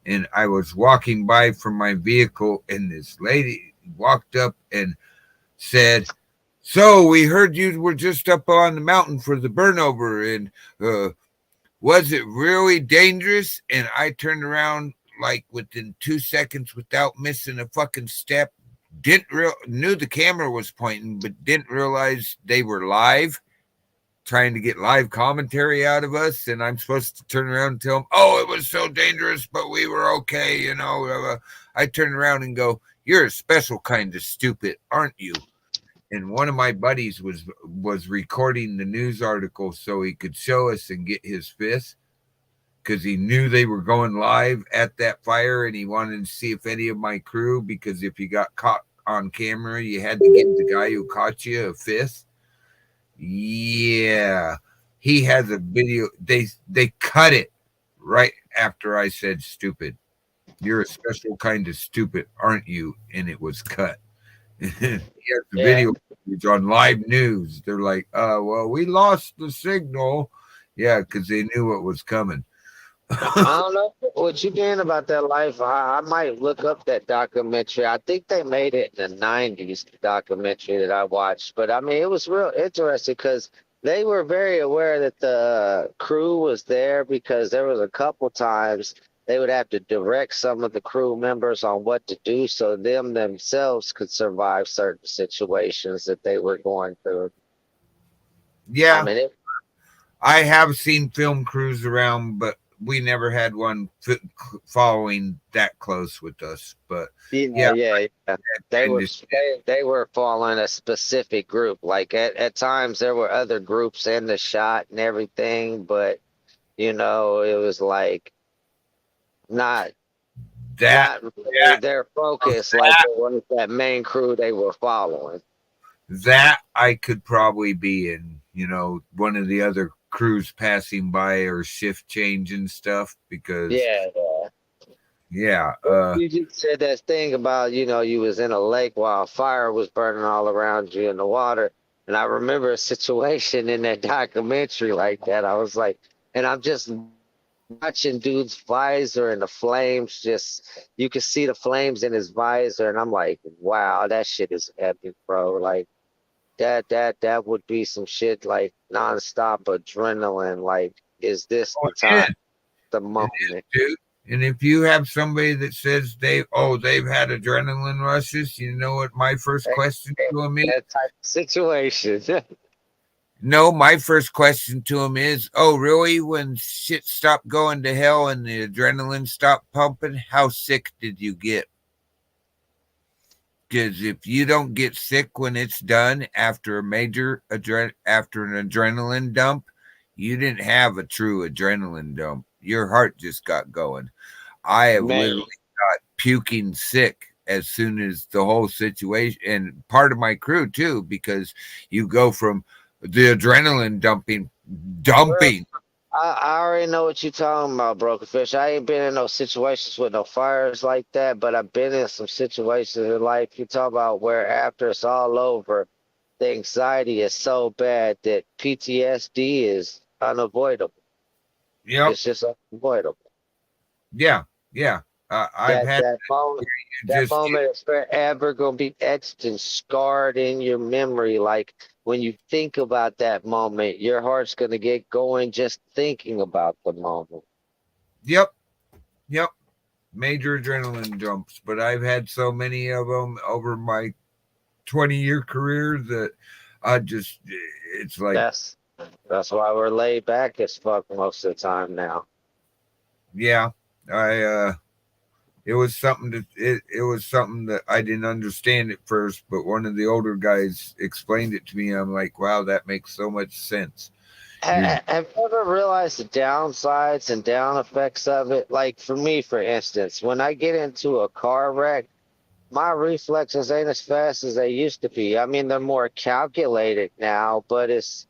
And I was walking by from my vehicle, and this lady walked up and said, "So we heard you were just up on the mountain for the burnover, and was it really dangerous?" And I turned around like within 2 seconds without missing a fucking step. Knew the camera was pointing, but didn't realize they were live, trying to get live commentary out of us. And I'm supposed to turn around and tell them, "Oh, it was so dangerous, but we were okay." I turned around and go, "You're a special kind of stupid, aren't you?" And one of my buddies was recording the news article so he could show us and get his fist, because he knew they were going live at that fire, and he wanted to see if any of my crew, because if you got caught on camera, you had to give the guy who caught you a fist. Yeah, he has a video. They cut it right after I said stupid. You're a special kind of stupid, aren't you? And it was cut. He has the Yeah, video footage on live news. They're like, well, we lost the signal. Yeah, because they knew what was coming. I don't know what you doing about that life. I might look up that documentary. I think they made it in the '90s, the documentary that I watched. But I mean, it was real interesting because they were very aware that the crew was there, because there was a couple times they would have to direct some of the crew members on what to do so them themselves could survive certain situations that they were going through. I Yeah, mean, I have seen film crews around, but we never had one following that close with us. But yeah, yeah. They were industry. they were following a specific group. Like at times there were other groups in the shot and everything, but it was like not that really their focus like it was that main crew they were following. that I could probably be in, one of the other crews passing by or shift change and stuff, because Yeah. yeah, You just said that thing about, you was in a lake while fire was burning all around you in the water. And I remember a situation in that documentary like that. I was like, and I'm just watching dude's visor and the flames just you can see the flames in his visor, and I'm like, wow, that shit is epic, bro. Like that would be some shit like nonstop adrenaline. Like, is this Oh, the it time, is. the It moment? is, dude. And if you have somebody that says they've had adrenaline rushes, you know what my first question to them is? That type of situation. No, my first question to him is, "Oh, really? When shit stopped going to hell and the adrenaline stopped pumping, how sick did you get?" Because if you don't get sick when it's done after after an adrenaline dump, you didn't have a true adrenaline dump. Your heart just got going. I have Man, literally got puking sick as soon as the whole situation, and part of my crew too, because you go from the adrenaline dumping. I already know what you're talking about, Broken Fish. I ain't been in no situations with no fires like that, but I've been in some situations in life. You talk about where after it's all over, the anxiety is so bad that PTSD is unavoidable. Yep. It's just unavoidable. Yeah. Yeah. I've That had that moment, you that just moment is forever gonna be etched and scarred in your memory. Like when you think about that moment, your heart's gonna get going just thinking about the moment. yep. Yep. Major adrenaline jumps, but I've had so many of them over my 20-year career that I just, it's like, That's why we're laid back as fuck most of the time now. yeah, it was something it was something that I didn't understand at first, but one of the older guys explained it to me. I'm like, wow, that makes so much sense. You're, Have you ever realized the downsides and down effects of it? Like for me, for instance, when I get into a car wreck, my reflexes ain't as fast as they used to be. I mean, they're more calculated now, but it's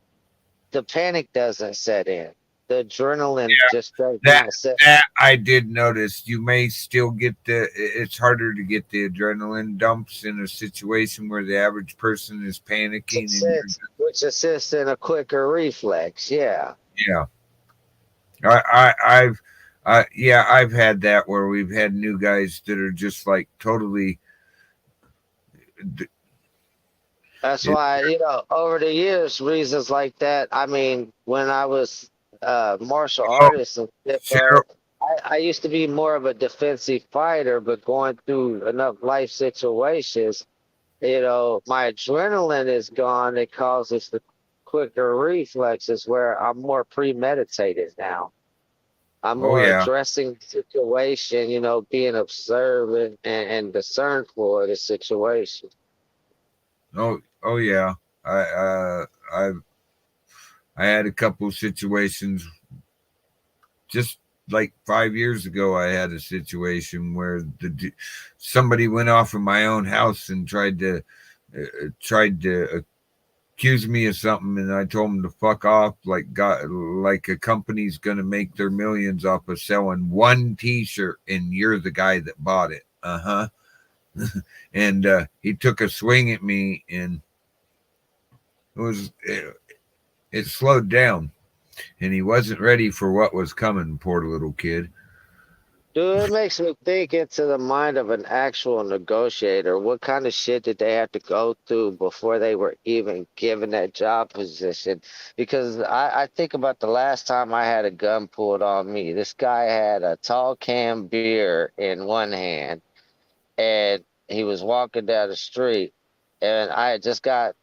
the panic doesn't set in. The adrenaline yeah, just does that not set. that I did notice. You may still get it's harder to get the adrenaline dumps in a situation where the average person is panicking and you're just, Which assists in a quicker reflex. Yeah. yeah. I've yeah, I've had that where we've had new guys that are just like totally That's it, why, over the years, reasons like that. I mean, when I was martial oh, artist and shit, Sarah, bro, I used to be more of a defensive fighter, but going through enough life situations, my adrenaline is gone. It causes the quicker reflexes where I'm more premeditated now. I'm oh more yeah. addressing the situation, being observant and discernful of the situation. Oh yeah. I I've I had a couple situations just like 5 years ago. I had a situation where somebody went off in my own house and tried to accuse me of something, and I told them to fuck off. Like a company's gonna make their millions off of selling one T-shirt, and you're the guy that bought it. Uh huh. And he took a swing at me, and it slowed down, and he wasn't ready for what was coming. Poor little kid. Dude, it makes me think into the mind of an actual negotiator. What kind of shit did they have to go through before they were even given that job position? Because I think about the last time I had a gun pulled on me. This guy had a tall can beer in one hand, and he was walking down the street, and I had just got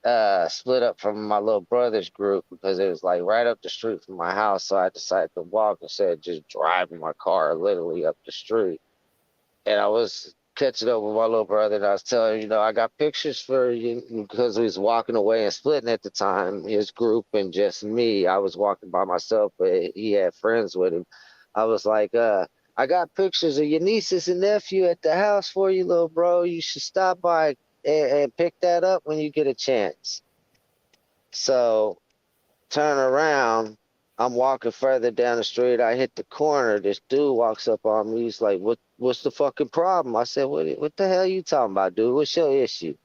split up from my little brother's group because it was like right up the street from my house. So I decided to walk instead of just driving my car literally up the street. And I was catching up with my little brother, and I was telling him, I got pictures for you because he was walking away and splitting at the time, his group and just me. I was walking by myself, but he had friends with him. I was like, I got pictures of your nieces and nephew at the house for you, little bro. You should stop by and pick that up when you get a chance. So turn around. I'm walking further down the street. I hit the corner. This dude walks up on me. He's like, What's the fucking problem?" I said, What the hell you talking about, dude? What's your issue?"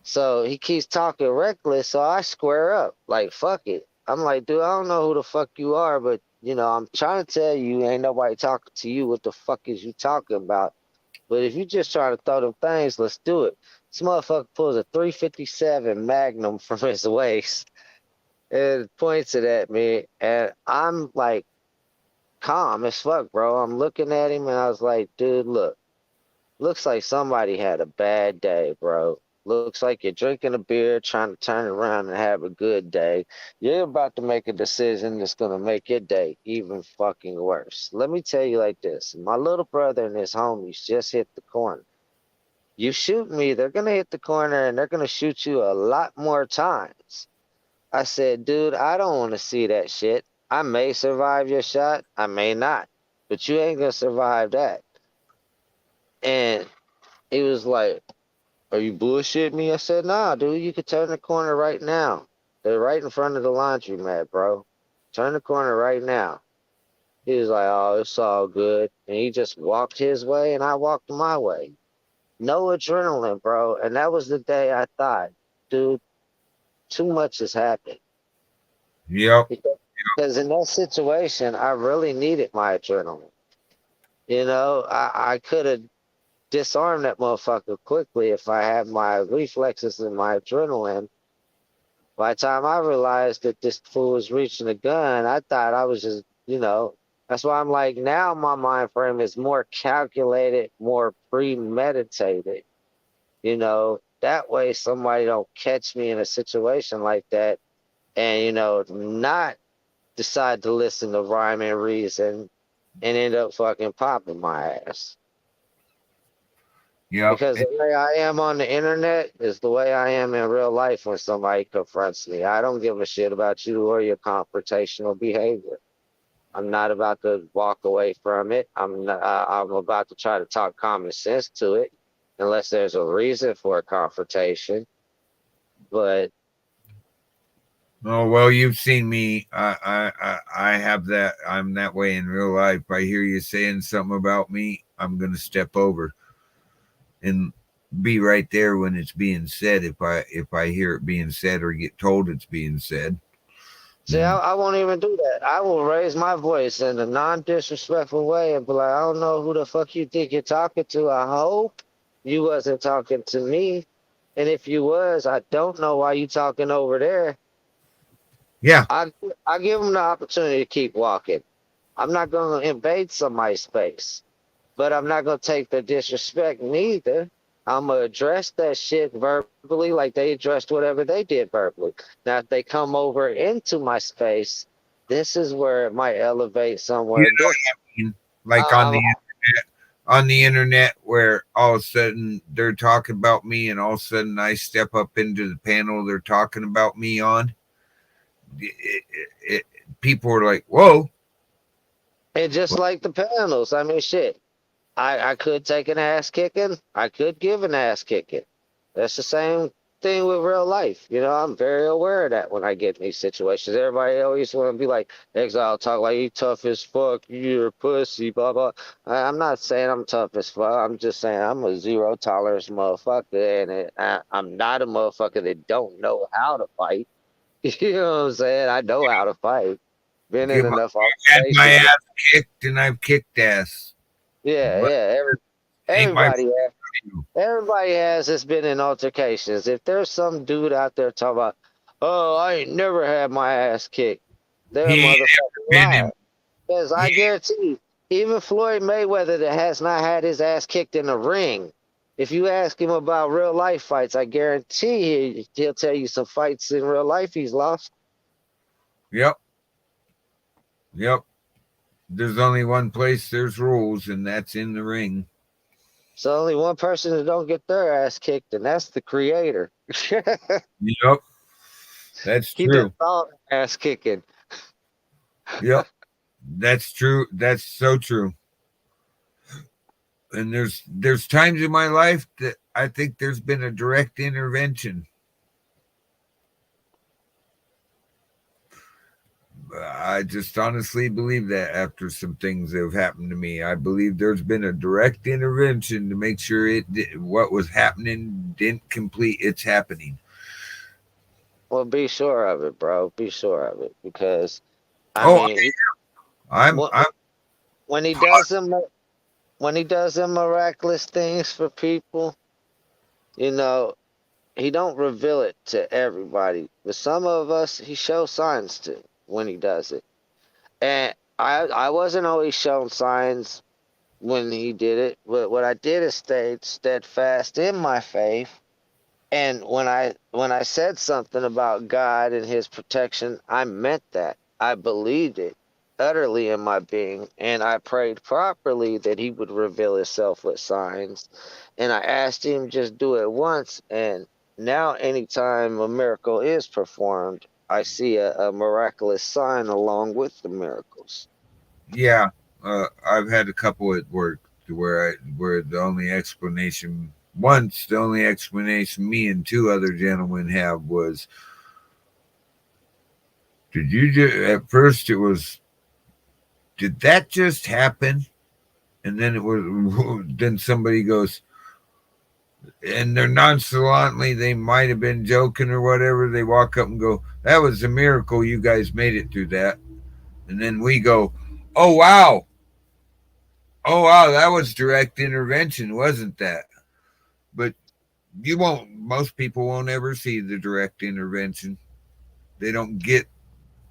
So he keeps talking reckless, so I square up. Like, fuck it. I'm like, dude, I don't know who the fuck you are, but I'm trying to tell you, ain't nobody talking to you. What the fuck is you talking about? But if you just trying to throw them things, let's do it. This motherfucker pulls a 357 Magnum from his waist and points it at me, and I'm like calm as fuck, bro. I'm looking at him, and I was like, dude, look. Looks like somebody had a bad day, bro. Looks like you're drinking a beer, trying to turn around and have a good day. You're about to make a decision that's going to make your day even fucking worse. Let me tell you like this. My little brother and his homies just hit the corner. You shoot me, they're going to hit the corner and they're going to shoot you a lot more times. I said, dude, I don't want to see that shit. I may survive your shot, I may not, but you ain't going to survive that. And he was like, are you bullshitting me? I said, nah, dude, you could turn the corner right now. They're right in front of the laundromat, bro. Turn the corner right now. He was like, oh, it's all good. And he just walked his way and I walked my way. No adrenaline, bro. And that was the day I thought, dude, too much has happened. Yep. Because in that situation, I really needed my adrenaline. I could have disarmed that motherfucker quickly if I had my reflexes and my adrenaline. By the time I realized that this fool was reaching a gun, I thought I was just, that's why I'm like, now my mind frame is more calculated, more premeditated. That way somebody don't catch me in a situation like that and, not decide to listen to rhyme and reason and end up fucking popping my ass. Yep. Because the way I am on the internet is the way I am in real life when somebody confronts me. I don't give a shit about you or your confrontational behavior. I'm not about to walk away from it. I'm about to try to talk common sense to it, unless there's a reason for a confrontation. But Oh well, you've seen me. I have that. I'm that way in real life. I hear you saying something about me, I'm gonna step over and be right there when it's being said. If I hear it being said or get told it's being said. see, I won't even do that. I will raise my voice in a non-disrespectful way and be like, I don't know who the fuck you think you're talking to. I hope you wasn't talking to me. And if you was, I don't know why you talking over there. Yeah. I give them the opportunity to keep walking. I'm not going to invade somebody's space, but I'm not going to take the disrespect neither. I'm going to address that shit verbally like they addressed whatever they did verbally. Now, if they come over into my space, this is where it might elevate somewhere You know different. what I mean? Like on the internet where all of a sudden they're talking about me and all of a sudden I step up into the panel they're talking about me on. It, people are like, whoa. And just like the panels, I mean, shit. I could take an ass kicking. I could give an ass kicking. That's the same thing with real life. I'm very aware of that when I get in these situations. Everybody always want to be like, Exile, talk like you tough as fuck. You're a pussy, blah, blah. I'm not saying I'm tough as fuck. I'm just saying I'm a zero tolerance motherfucker. And I'm not a motherfucker that don't know how to fight. You know what I'm saying? I know how to fight. Been in enough I've had my altercations. ass kicked and I've kicked ass. Yeah, But yeah. ain't my Everybody has been in altercations. If there's some dude out there talking about, oh, I ain't never had my ass kicked, they're a he ain't motherfucking ever been liar. in. Because I guarantee you, even Floyd Mayweather that has not had his ass kicked in the ring, if you ask him about real life fights, I guarantee he'll tell you some fights in real life he's lost. Yep. Yep. There's only one place there's rules, and that's in the ring. So only one person that don't get their ass kicked, and that's the creator. Yep. That's He does true. all ass kicking. Yep. That's true. That's so true. And there's times in my life that I think there's been a direct intervention. I just honestly believe that after some things that have happened to me, I believe there's been a direct intervention to make sure what was happening didn't complete its happening. Well, be sure of it, bro. Be sure of it, because I Oh, mean, I'm What when he does them when he does them miraculous things for people, you know, he don't reveal it to everybody. But some of us he shows signs to when he does it. And I wasn't always shown signs when he did it, but what I did is stayed steadfast in my faith. And when I said something about God and his protection, I meant that. I believed it utterly in my being, and I prayed properly that he would reveal himself with signs. And I asked him just do it once, and now anytime a miracle is performed, I see a miraculous sign along with the miracles. Yeah, I've had a couple at work where the only explanation me and two other gentlemen have was, did you just at first it was, did that just happen? And then it was then somebody goes, and they're nonchalantly, they might have been joking or whatever, they walk up and go, that was a miracle, you guys made it through that. And then we go, oh wow, oh wow, that was direct intervention, wasn't that? But most people won't ever see the direct intervention. They don't get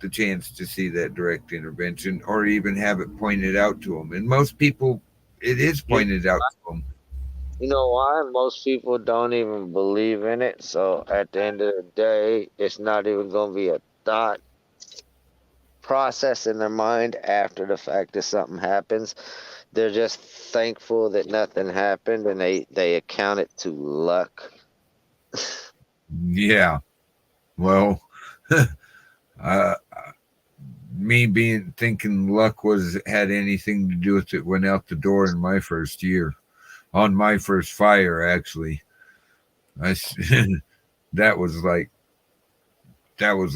the chance to see that direct intervention or even have it pointed out to them. And most people, it is You, pointed out to them. you know why? Most people don't even believe in it. So at the end of the day, it's not even going to be a thought process in their mind after the fact that something happens. They're just thankful that nothing happened, and they account it to luck. Yeah. Well, uh, me being thinking luck was had anything to do with it went out the door in my first year, on my first fire. Actually, I that was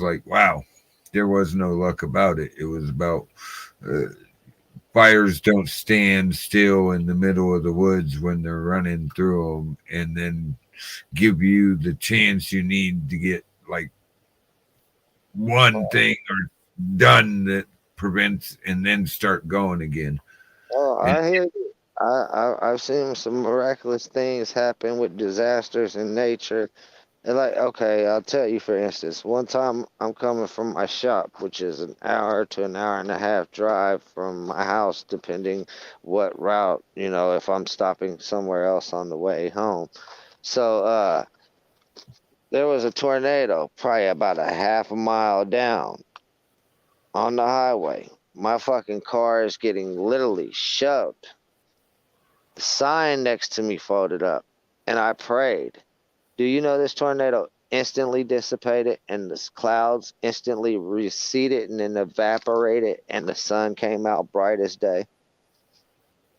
like wow. There was no luck about it. It was about uh, fires don't stand still in the middle of the woods when they're running through them, and then give you the chance you need to get like one thing or done that prevents and then start going again. Oh, And I hear you. I've seen some miraculous things happen with disasters in nature. And like, okay, I'll tell you for instance, one time I'm coming from my shop, which is an hour to an hour and a half drive from my house, depending what route, if I'm stopping somewhere else on the way home. So there was a tornado probably about a half a mile down on the highway. My fucking car is getting literally shoved. The sign next to me folded up, and I prayed. Do you know this tornado instantly dissipated and the clouds instantly receded and then evaporated and the sun came out bright as day?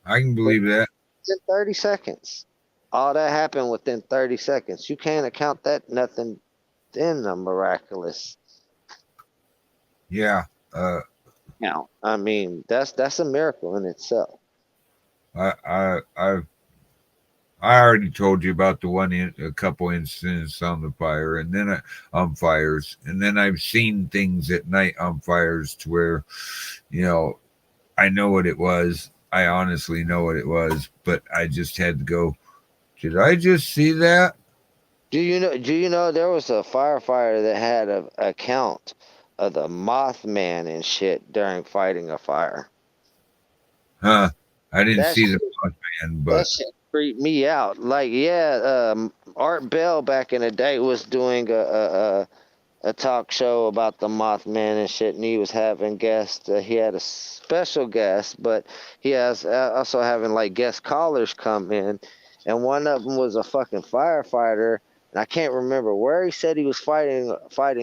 I can believe that. In 30 seconds. All that happened within 30 seconds. You can't account that nothing in the miraculous. Yeah. I mean, that's a miracle in itself. I I I I already told you about a couple incidents on the fire, and then on fires, and then I've seen things at night on fires to where, you know, I know what it was. I honestly know what it was, but I just had to go. Did I just see that? Do you know there was a firefighter that had a account of the Mothman and shit during fighting a fire? Huh? I didn't That see the shit, man, that but shit freaked me out. Like, yeah, Art Bell back in the day was doing a talk show about the Mothman and shit, and he was having guests. He had a special guest, but he has also having like guest callers come in, and one of them was a fucking firefighter. And I can't remember where he said he was fighting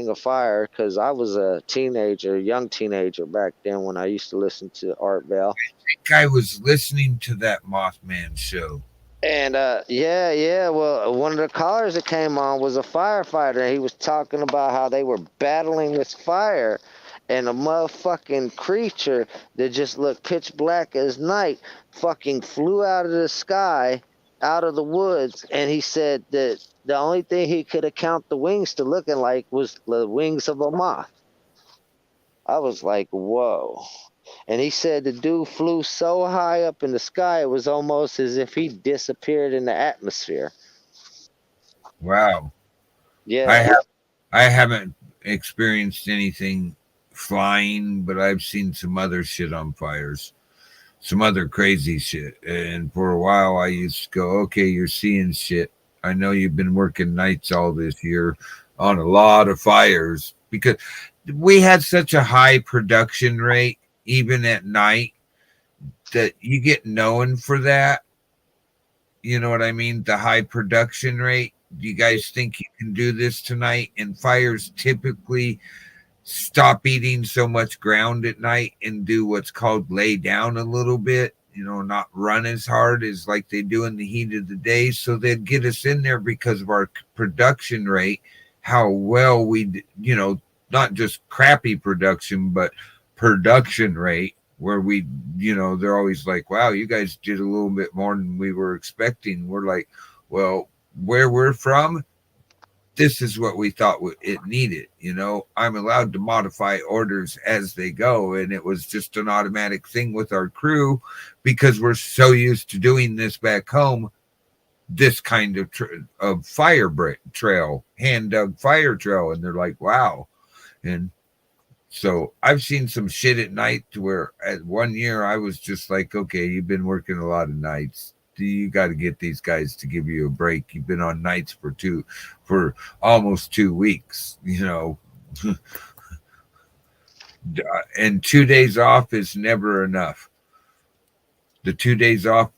a fire because I was a teenager, young teenager back then when I used to listen to Art Bell. I think I was listening to that Mothman show. And yeah. Well, one of the callers that came on was a firefighter, and he was talking about how they were battling this fire, and a motherfucking creature that just looked pitch black as night fucking flew out of the sky, out of the woods, and he said that the only thing he could account the wings to looking like was the wings of a moth. I was like, whoa. And he said the dude flew so high up in the sky, it was almost as if he disappeared in the atmosphere. Wow. Yeah. I haven't experienced anything flying, but I've seen some other shit on fires. Some other crazy shit. And for a while I used to go, okay, you're seeing shit. I know you've been working nights all this year on a lot of fires because we had such a high production rate, even at night, that you get known for that. You know what I mean? The high production rate. Do you guys think you can do this tonight? And fires typically stop eating so much ground at night and do what's called lay down a little bit, not run as hard as like they do in the heat of the day. So they'd get us in there because of our production rate, how well we, not just crappy production, but production rate where we, they're always like, wow, you guys did a little bit more than we were expecting. We're like, well, where we're from, this is what we thought it needed. I'm allowed to modify orders as they go. And it was just an automatic thing with our crew because we're so used to doing this back home, this kind of fire trail, hand dug fire trail. And they're like, wow. And so I've seen some shit at night to where at 1 year I was just like, okay, you've been working a lot of nights. You got to get these guys to give you a break. You've been on nights for almost 2 weeks, and 2 days off is never enough. The 2 days off,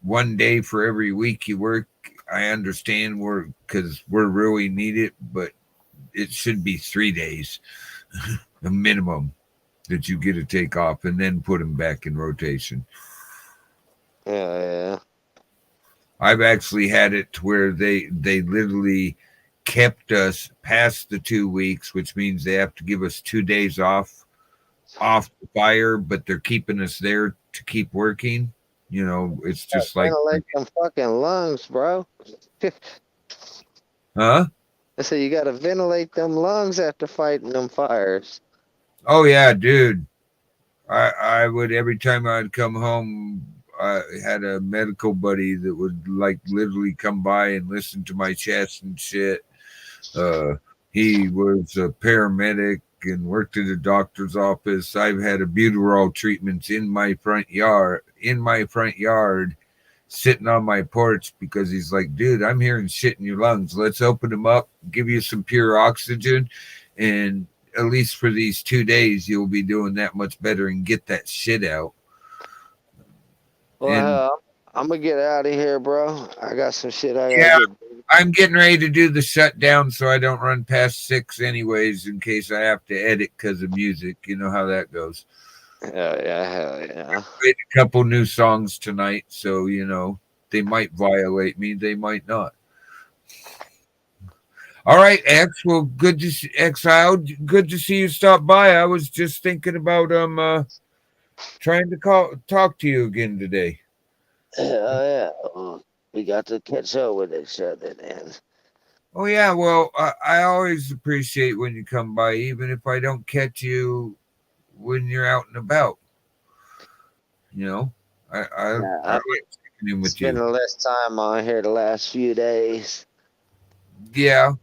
1 day for every week you work. I understand because we're really need it, but it should be 3 days, a minimum that you get to take off and then put them back in rotation. Yeah. I've actually had it to where they literally kept us past the 2 weeks, which means they have to give us 2 days off the fire, but they're keeping us there to keep working. It's just like ventilate them fucking lungs, bro. Huh? I said you gotta ventilate them lungs after fighting them fires. Oh yeah, dude. I would every time I'd come home, I had a medical buddy that would like literally come by and listen to my chest and shit. He was a paramedic and worked at a doctor's office. I've had albuterol treatments in my front yard, sitting on my porch because he's like, dude, I'm hearing shit in your lungs. Let's open them up, give you some pure oxygen, and at least for these 2 days, you'll be doing that much better and get that shit out. Well, I'm gonna get out of here, bro. I got some shit I gotta get. I'm getting ready to do the shutdown so I don't run past 6 anyways in case I have to edit because of music. You know how that goes. Hell yeah. I played a couple new songs tonight, so they might violate me, they might not. All right, X. Well, good to see Exile. Good to see you stop by. I was just thinking about trying to talk to you again today. Hell yeah. We got to catch up with each other then. Oh yeah, well, I always appreciate when you come by, even if I don't catch you when you're out and about. I like checking in with you. Spending less time on here the last few days. Yeah,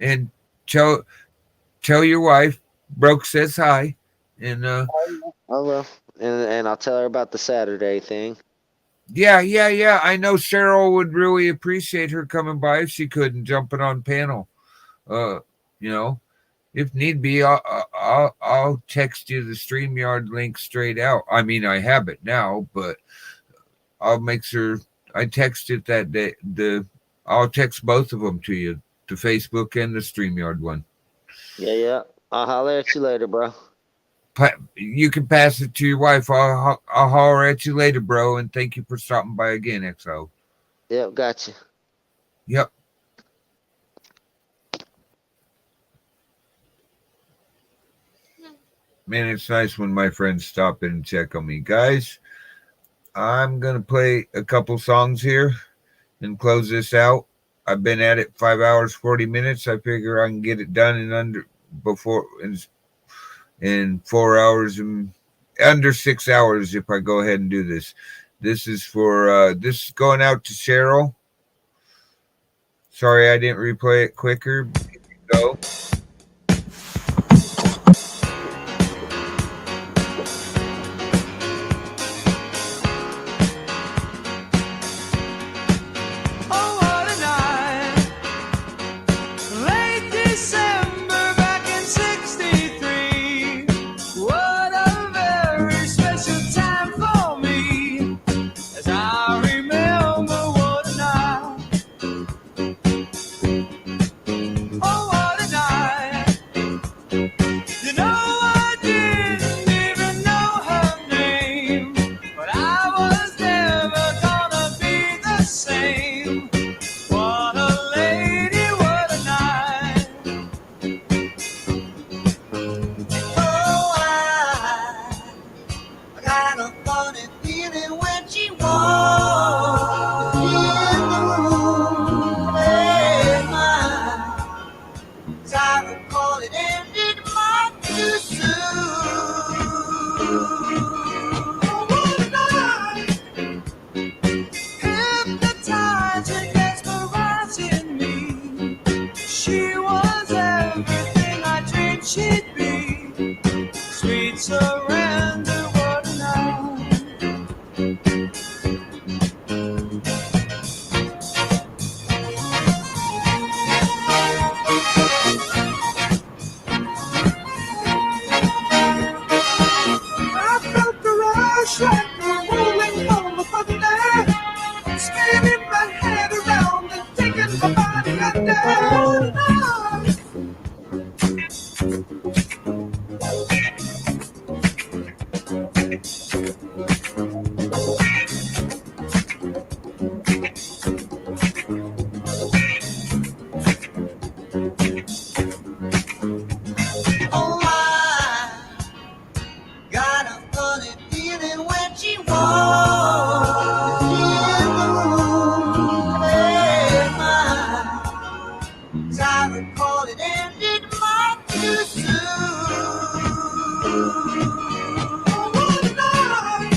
and tell your wife Broke says hi, and I will, and I'll tell her about the Saturday thing. Yeah. I know Cheryl would really appreciate her coming by if she could and jumping on panel. If need be, I'll text you the StreamYard link straight out. I mean, I have it now, but I'll make sure I text it that day. I'll text both of them to you, the Facebook and the StreamYard one. Yeah. I'll holler at you later, bro. You can pass it to your wife. I'll holler at you later, bro, and thank you for stopping by again, XO. Yep, gotcha. Yep. Man, it's nice when my friends stop in and check on me. Guys, I'm going to play a couple songs here and close this out. I've been at it 5 hours, 40 minutes. I figure I can get it done in 4 hours and under 6 hours if I go ahead and do this. This is for this is going out to Cheryl. Sorry I didn't replay it quicker. Go. Oh, what a night. Late December back in '63. What a very special time for me. As I remember, what a night. Oh, what a night. You know, I didn't even know her name, but I was never gonna be the same. What a lady, what a night. Oh, I got a funny feeling when she walked in the room. Hey, my, as I recall, it ended much too soon. Oh, what a night. Hypnotizing, mesmerizing me. She was everything I dreamed she'd be. Sweet surrender, what a night. I felt the rush like a rolling ball of thunder, spinning my head around and taking my body under. Oh, I got a funny feeling when she walked in the room. Hey, my, as I recall, it ended much too soon. Oh, what a night.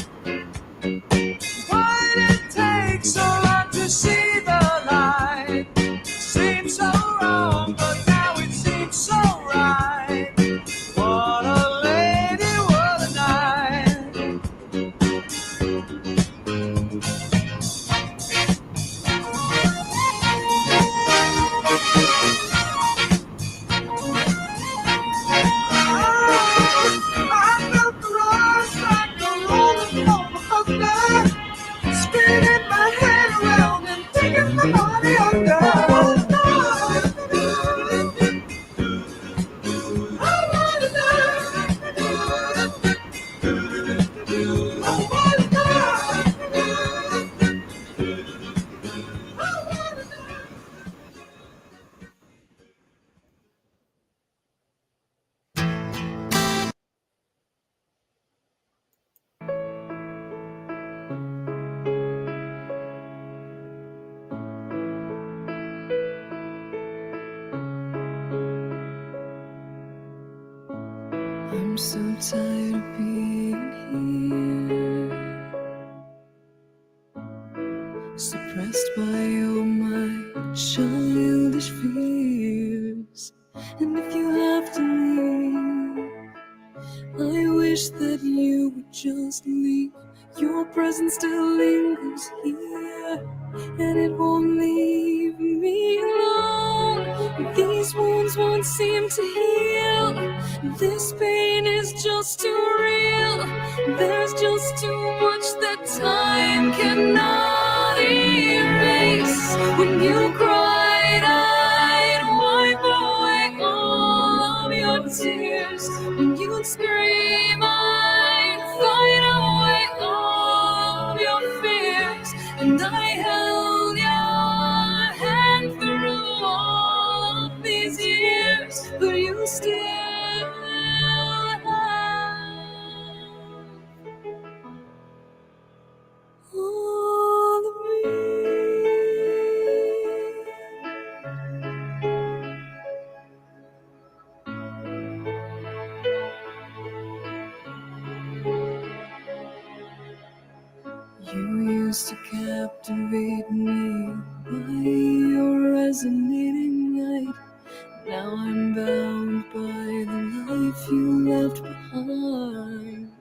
Why did it take so long to see the light? Seemed so wrong, but now it seems so right. What a lady, what a night. I felt the rush like a rolling ball of thunder, spinning my head around and taking my body under. I'm so tired of being here, suppressed by all my childish fears. And if you have to leave, I wish that you would just leave. Your presence still lingers here, and it won't leave me alone. These wounds won't seem to heal. This pain is just too real. There's just too much that time cannot erase. When you cried, I'd wipe away all of your tears. When you'd scream, I'd fight away all of your fears. And I held your hand through all of these years, but you still have used to captivate me by your resonating light. Now I'm bound by the life you left behind.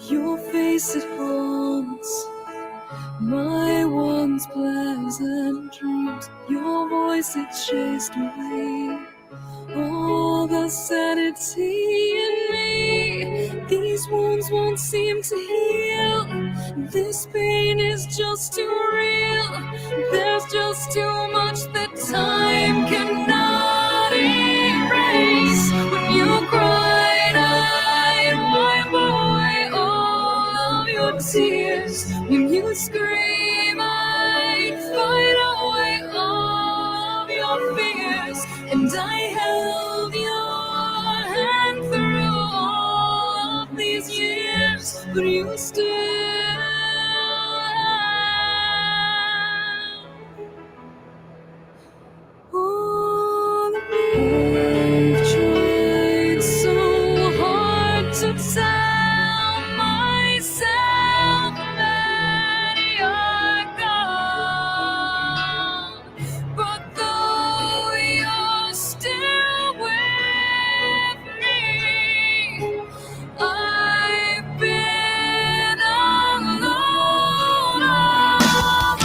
Your face it haunts my once pleasant dreams. Your voice it chased away all the sanity in me. These wounds won't seem to heal. This pain is just too real. There's just too much that time cannot erase. When you cried, I'd wipe away all of your tears. When you scream, I'd fight away all of your fears. And I held your hand through all of these years, but you still all of me. I've tried so hard to tell myself that you're gone, but though you're still with me, I've been alone all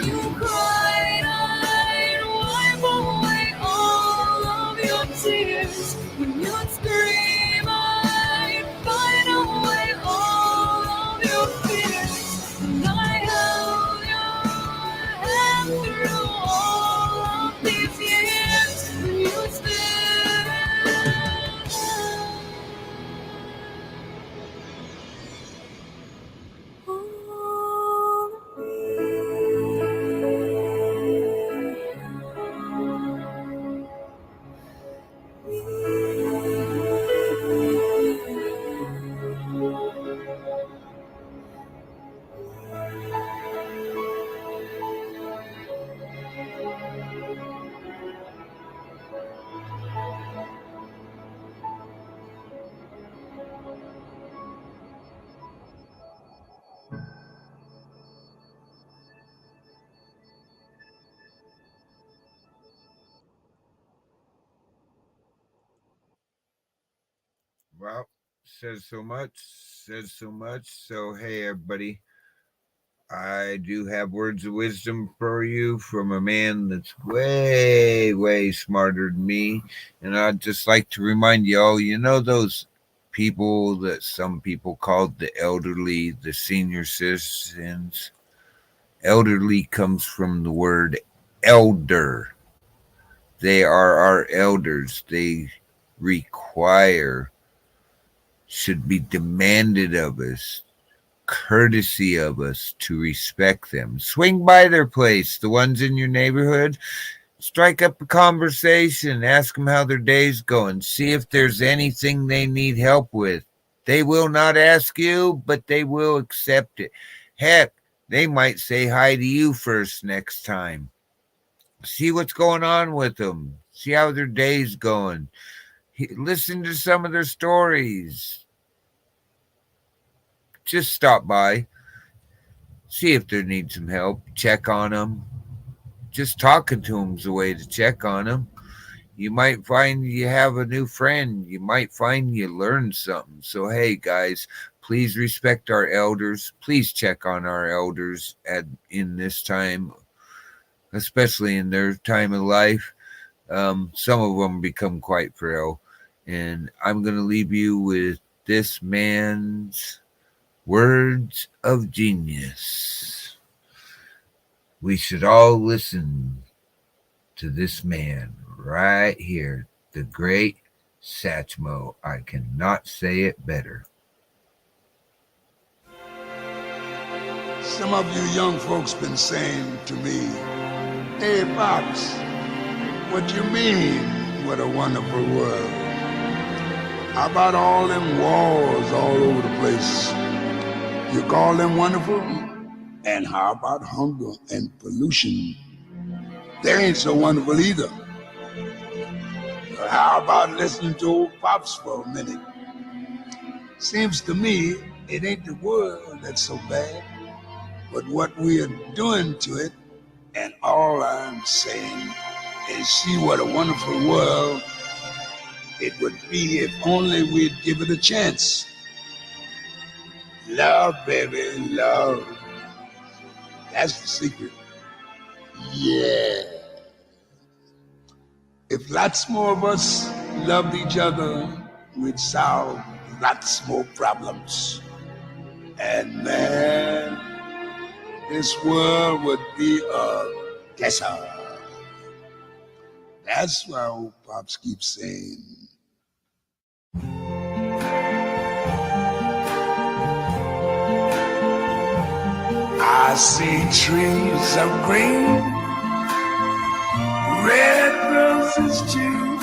you cried, I'd wipe away all of your tears. When you'd scream, I'd fight away all of your fears. And I held your hand through all of these years. When you still all of Well, says so much, says so much. So, hey, everybody, I do have words of wisdom for you from a man that's way, way smarter than me. And I'd just like to remind you all, you know, those people that some people called the elderly, the senior citizens? Elderly comes from the word elder. They are our elders. They require, should be demanded of us, courtesy of us to respect them. Swing by their place, the ones in your neighborhood. Strike up a conversation. Ask them how their day's going. See if there's anything they need help with. They will not ask you, but they will accept it. Heck, they might say hi to you first next time. See what's going on with them. See how their day's going. Listen to some of their stories. Just stop by. See if they need some help. Check on them. Just talking to them's a way to check on them. You might find you have a new friend. You might find you learned something. So, hey, guys, please respect our elders. Please check on our elders in this time, especially in their time of life. Some of them become quite frail. And I'm going to leave you with this man's words of genius. We should all listen to this man right here, the great Satchmo. I cannot say it better. Some of you young folks been saying to me, "Hey, Pops, what you mean, what a wonderful world? How about all them wars all over the place? You call them wonderful? And how about hunger and pollution? They ain't so wonderful either. But how about listening to old Pops for a minute? Seems to me it ain't the world that's so bad, but what we are doing to it. And all I'm saying is see what a wonderful world it would be if only we'd give it a chance. Love, baby, love. That's the secret. Yeah. If lots more of us loved each other, we'd solve lots more problems. And man, this world would be a desert. That's why old Pops keeps saying, I see trees of green, red roses too.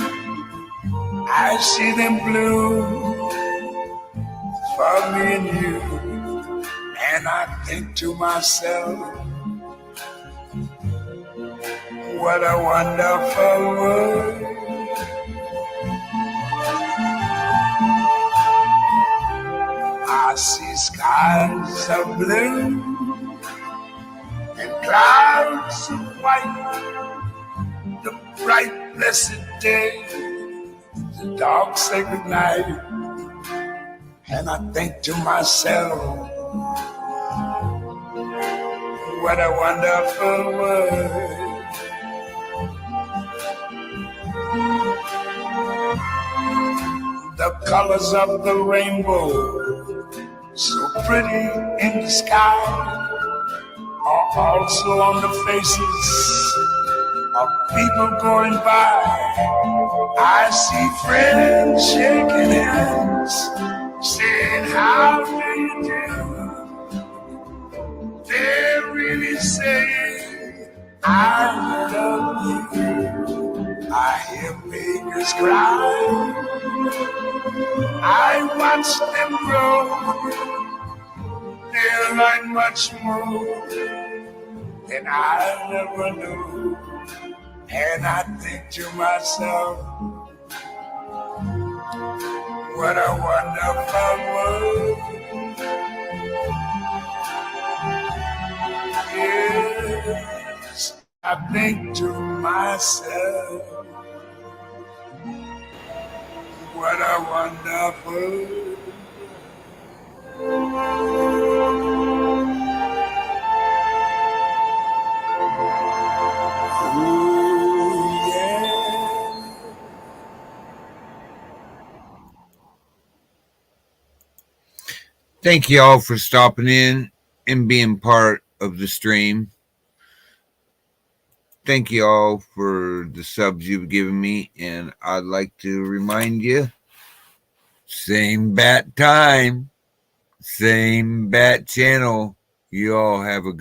I see them bloom for me and you. And I think to myself, what a wonderful world. I see skies of blue and clouds of white, the bright blessed day, the dark sacred night. And I think to myself, what a wonderful world. The colors of the rainbow, so pretty in the sky, are also on the faces of people going by. I see friends shaking hands, saying, how do you do? They're really saying, I love you. I hear babies cry. I watch them grow. They learn much more than I never knew. And I think to myself, what a wonderful world. Yes, I think to myself, what a wonderful Thank you all for stopping in and being part of the stream. Thank you all for the subs you've given me. And I'd like to remind you, same bat time, same bat channel. You all have a good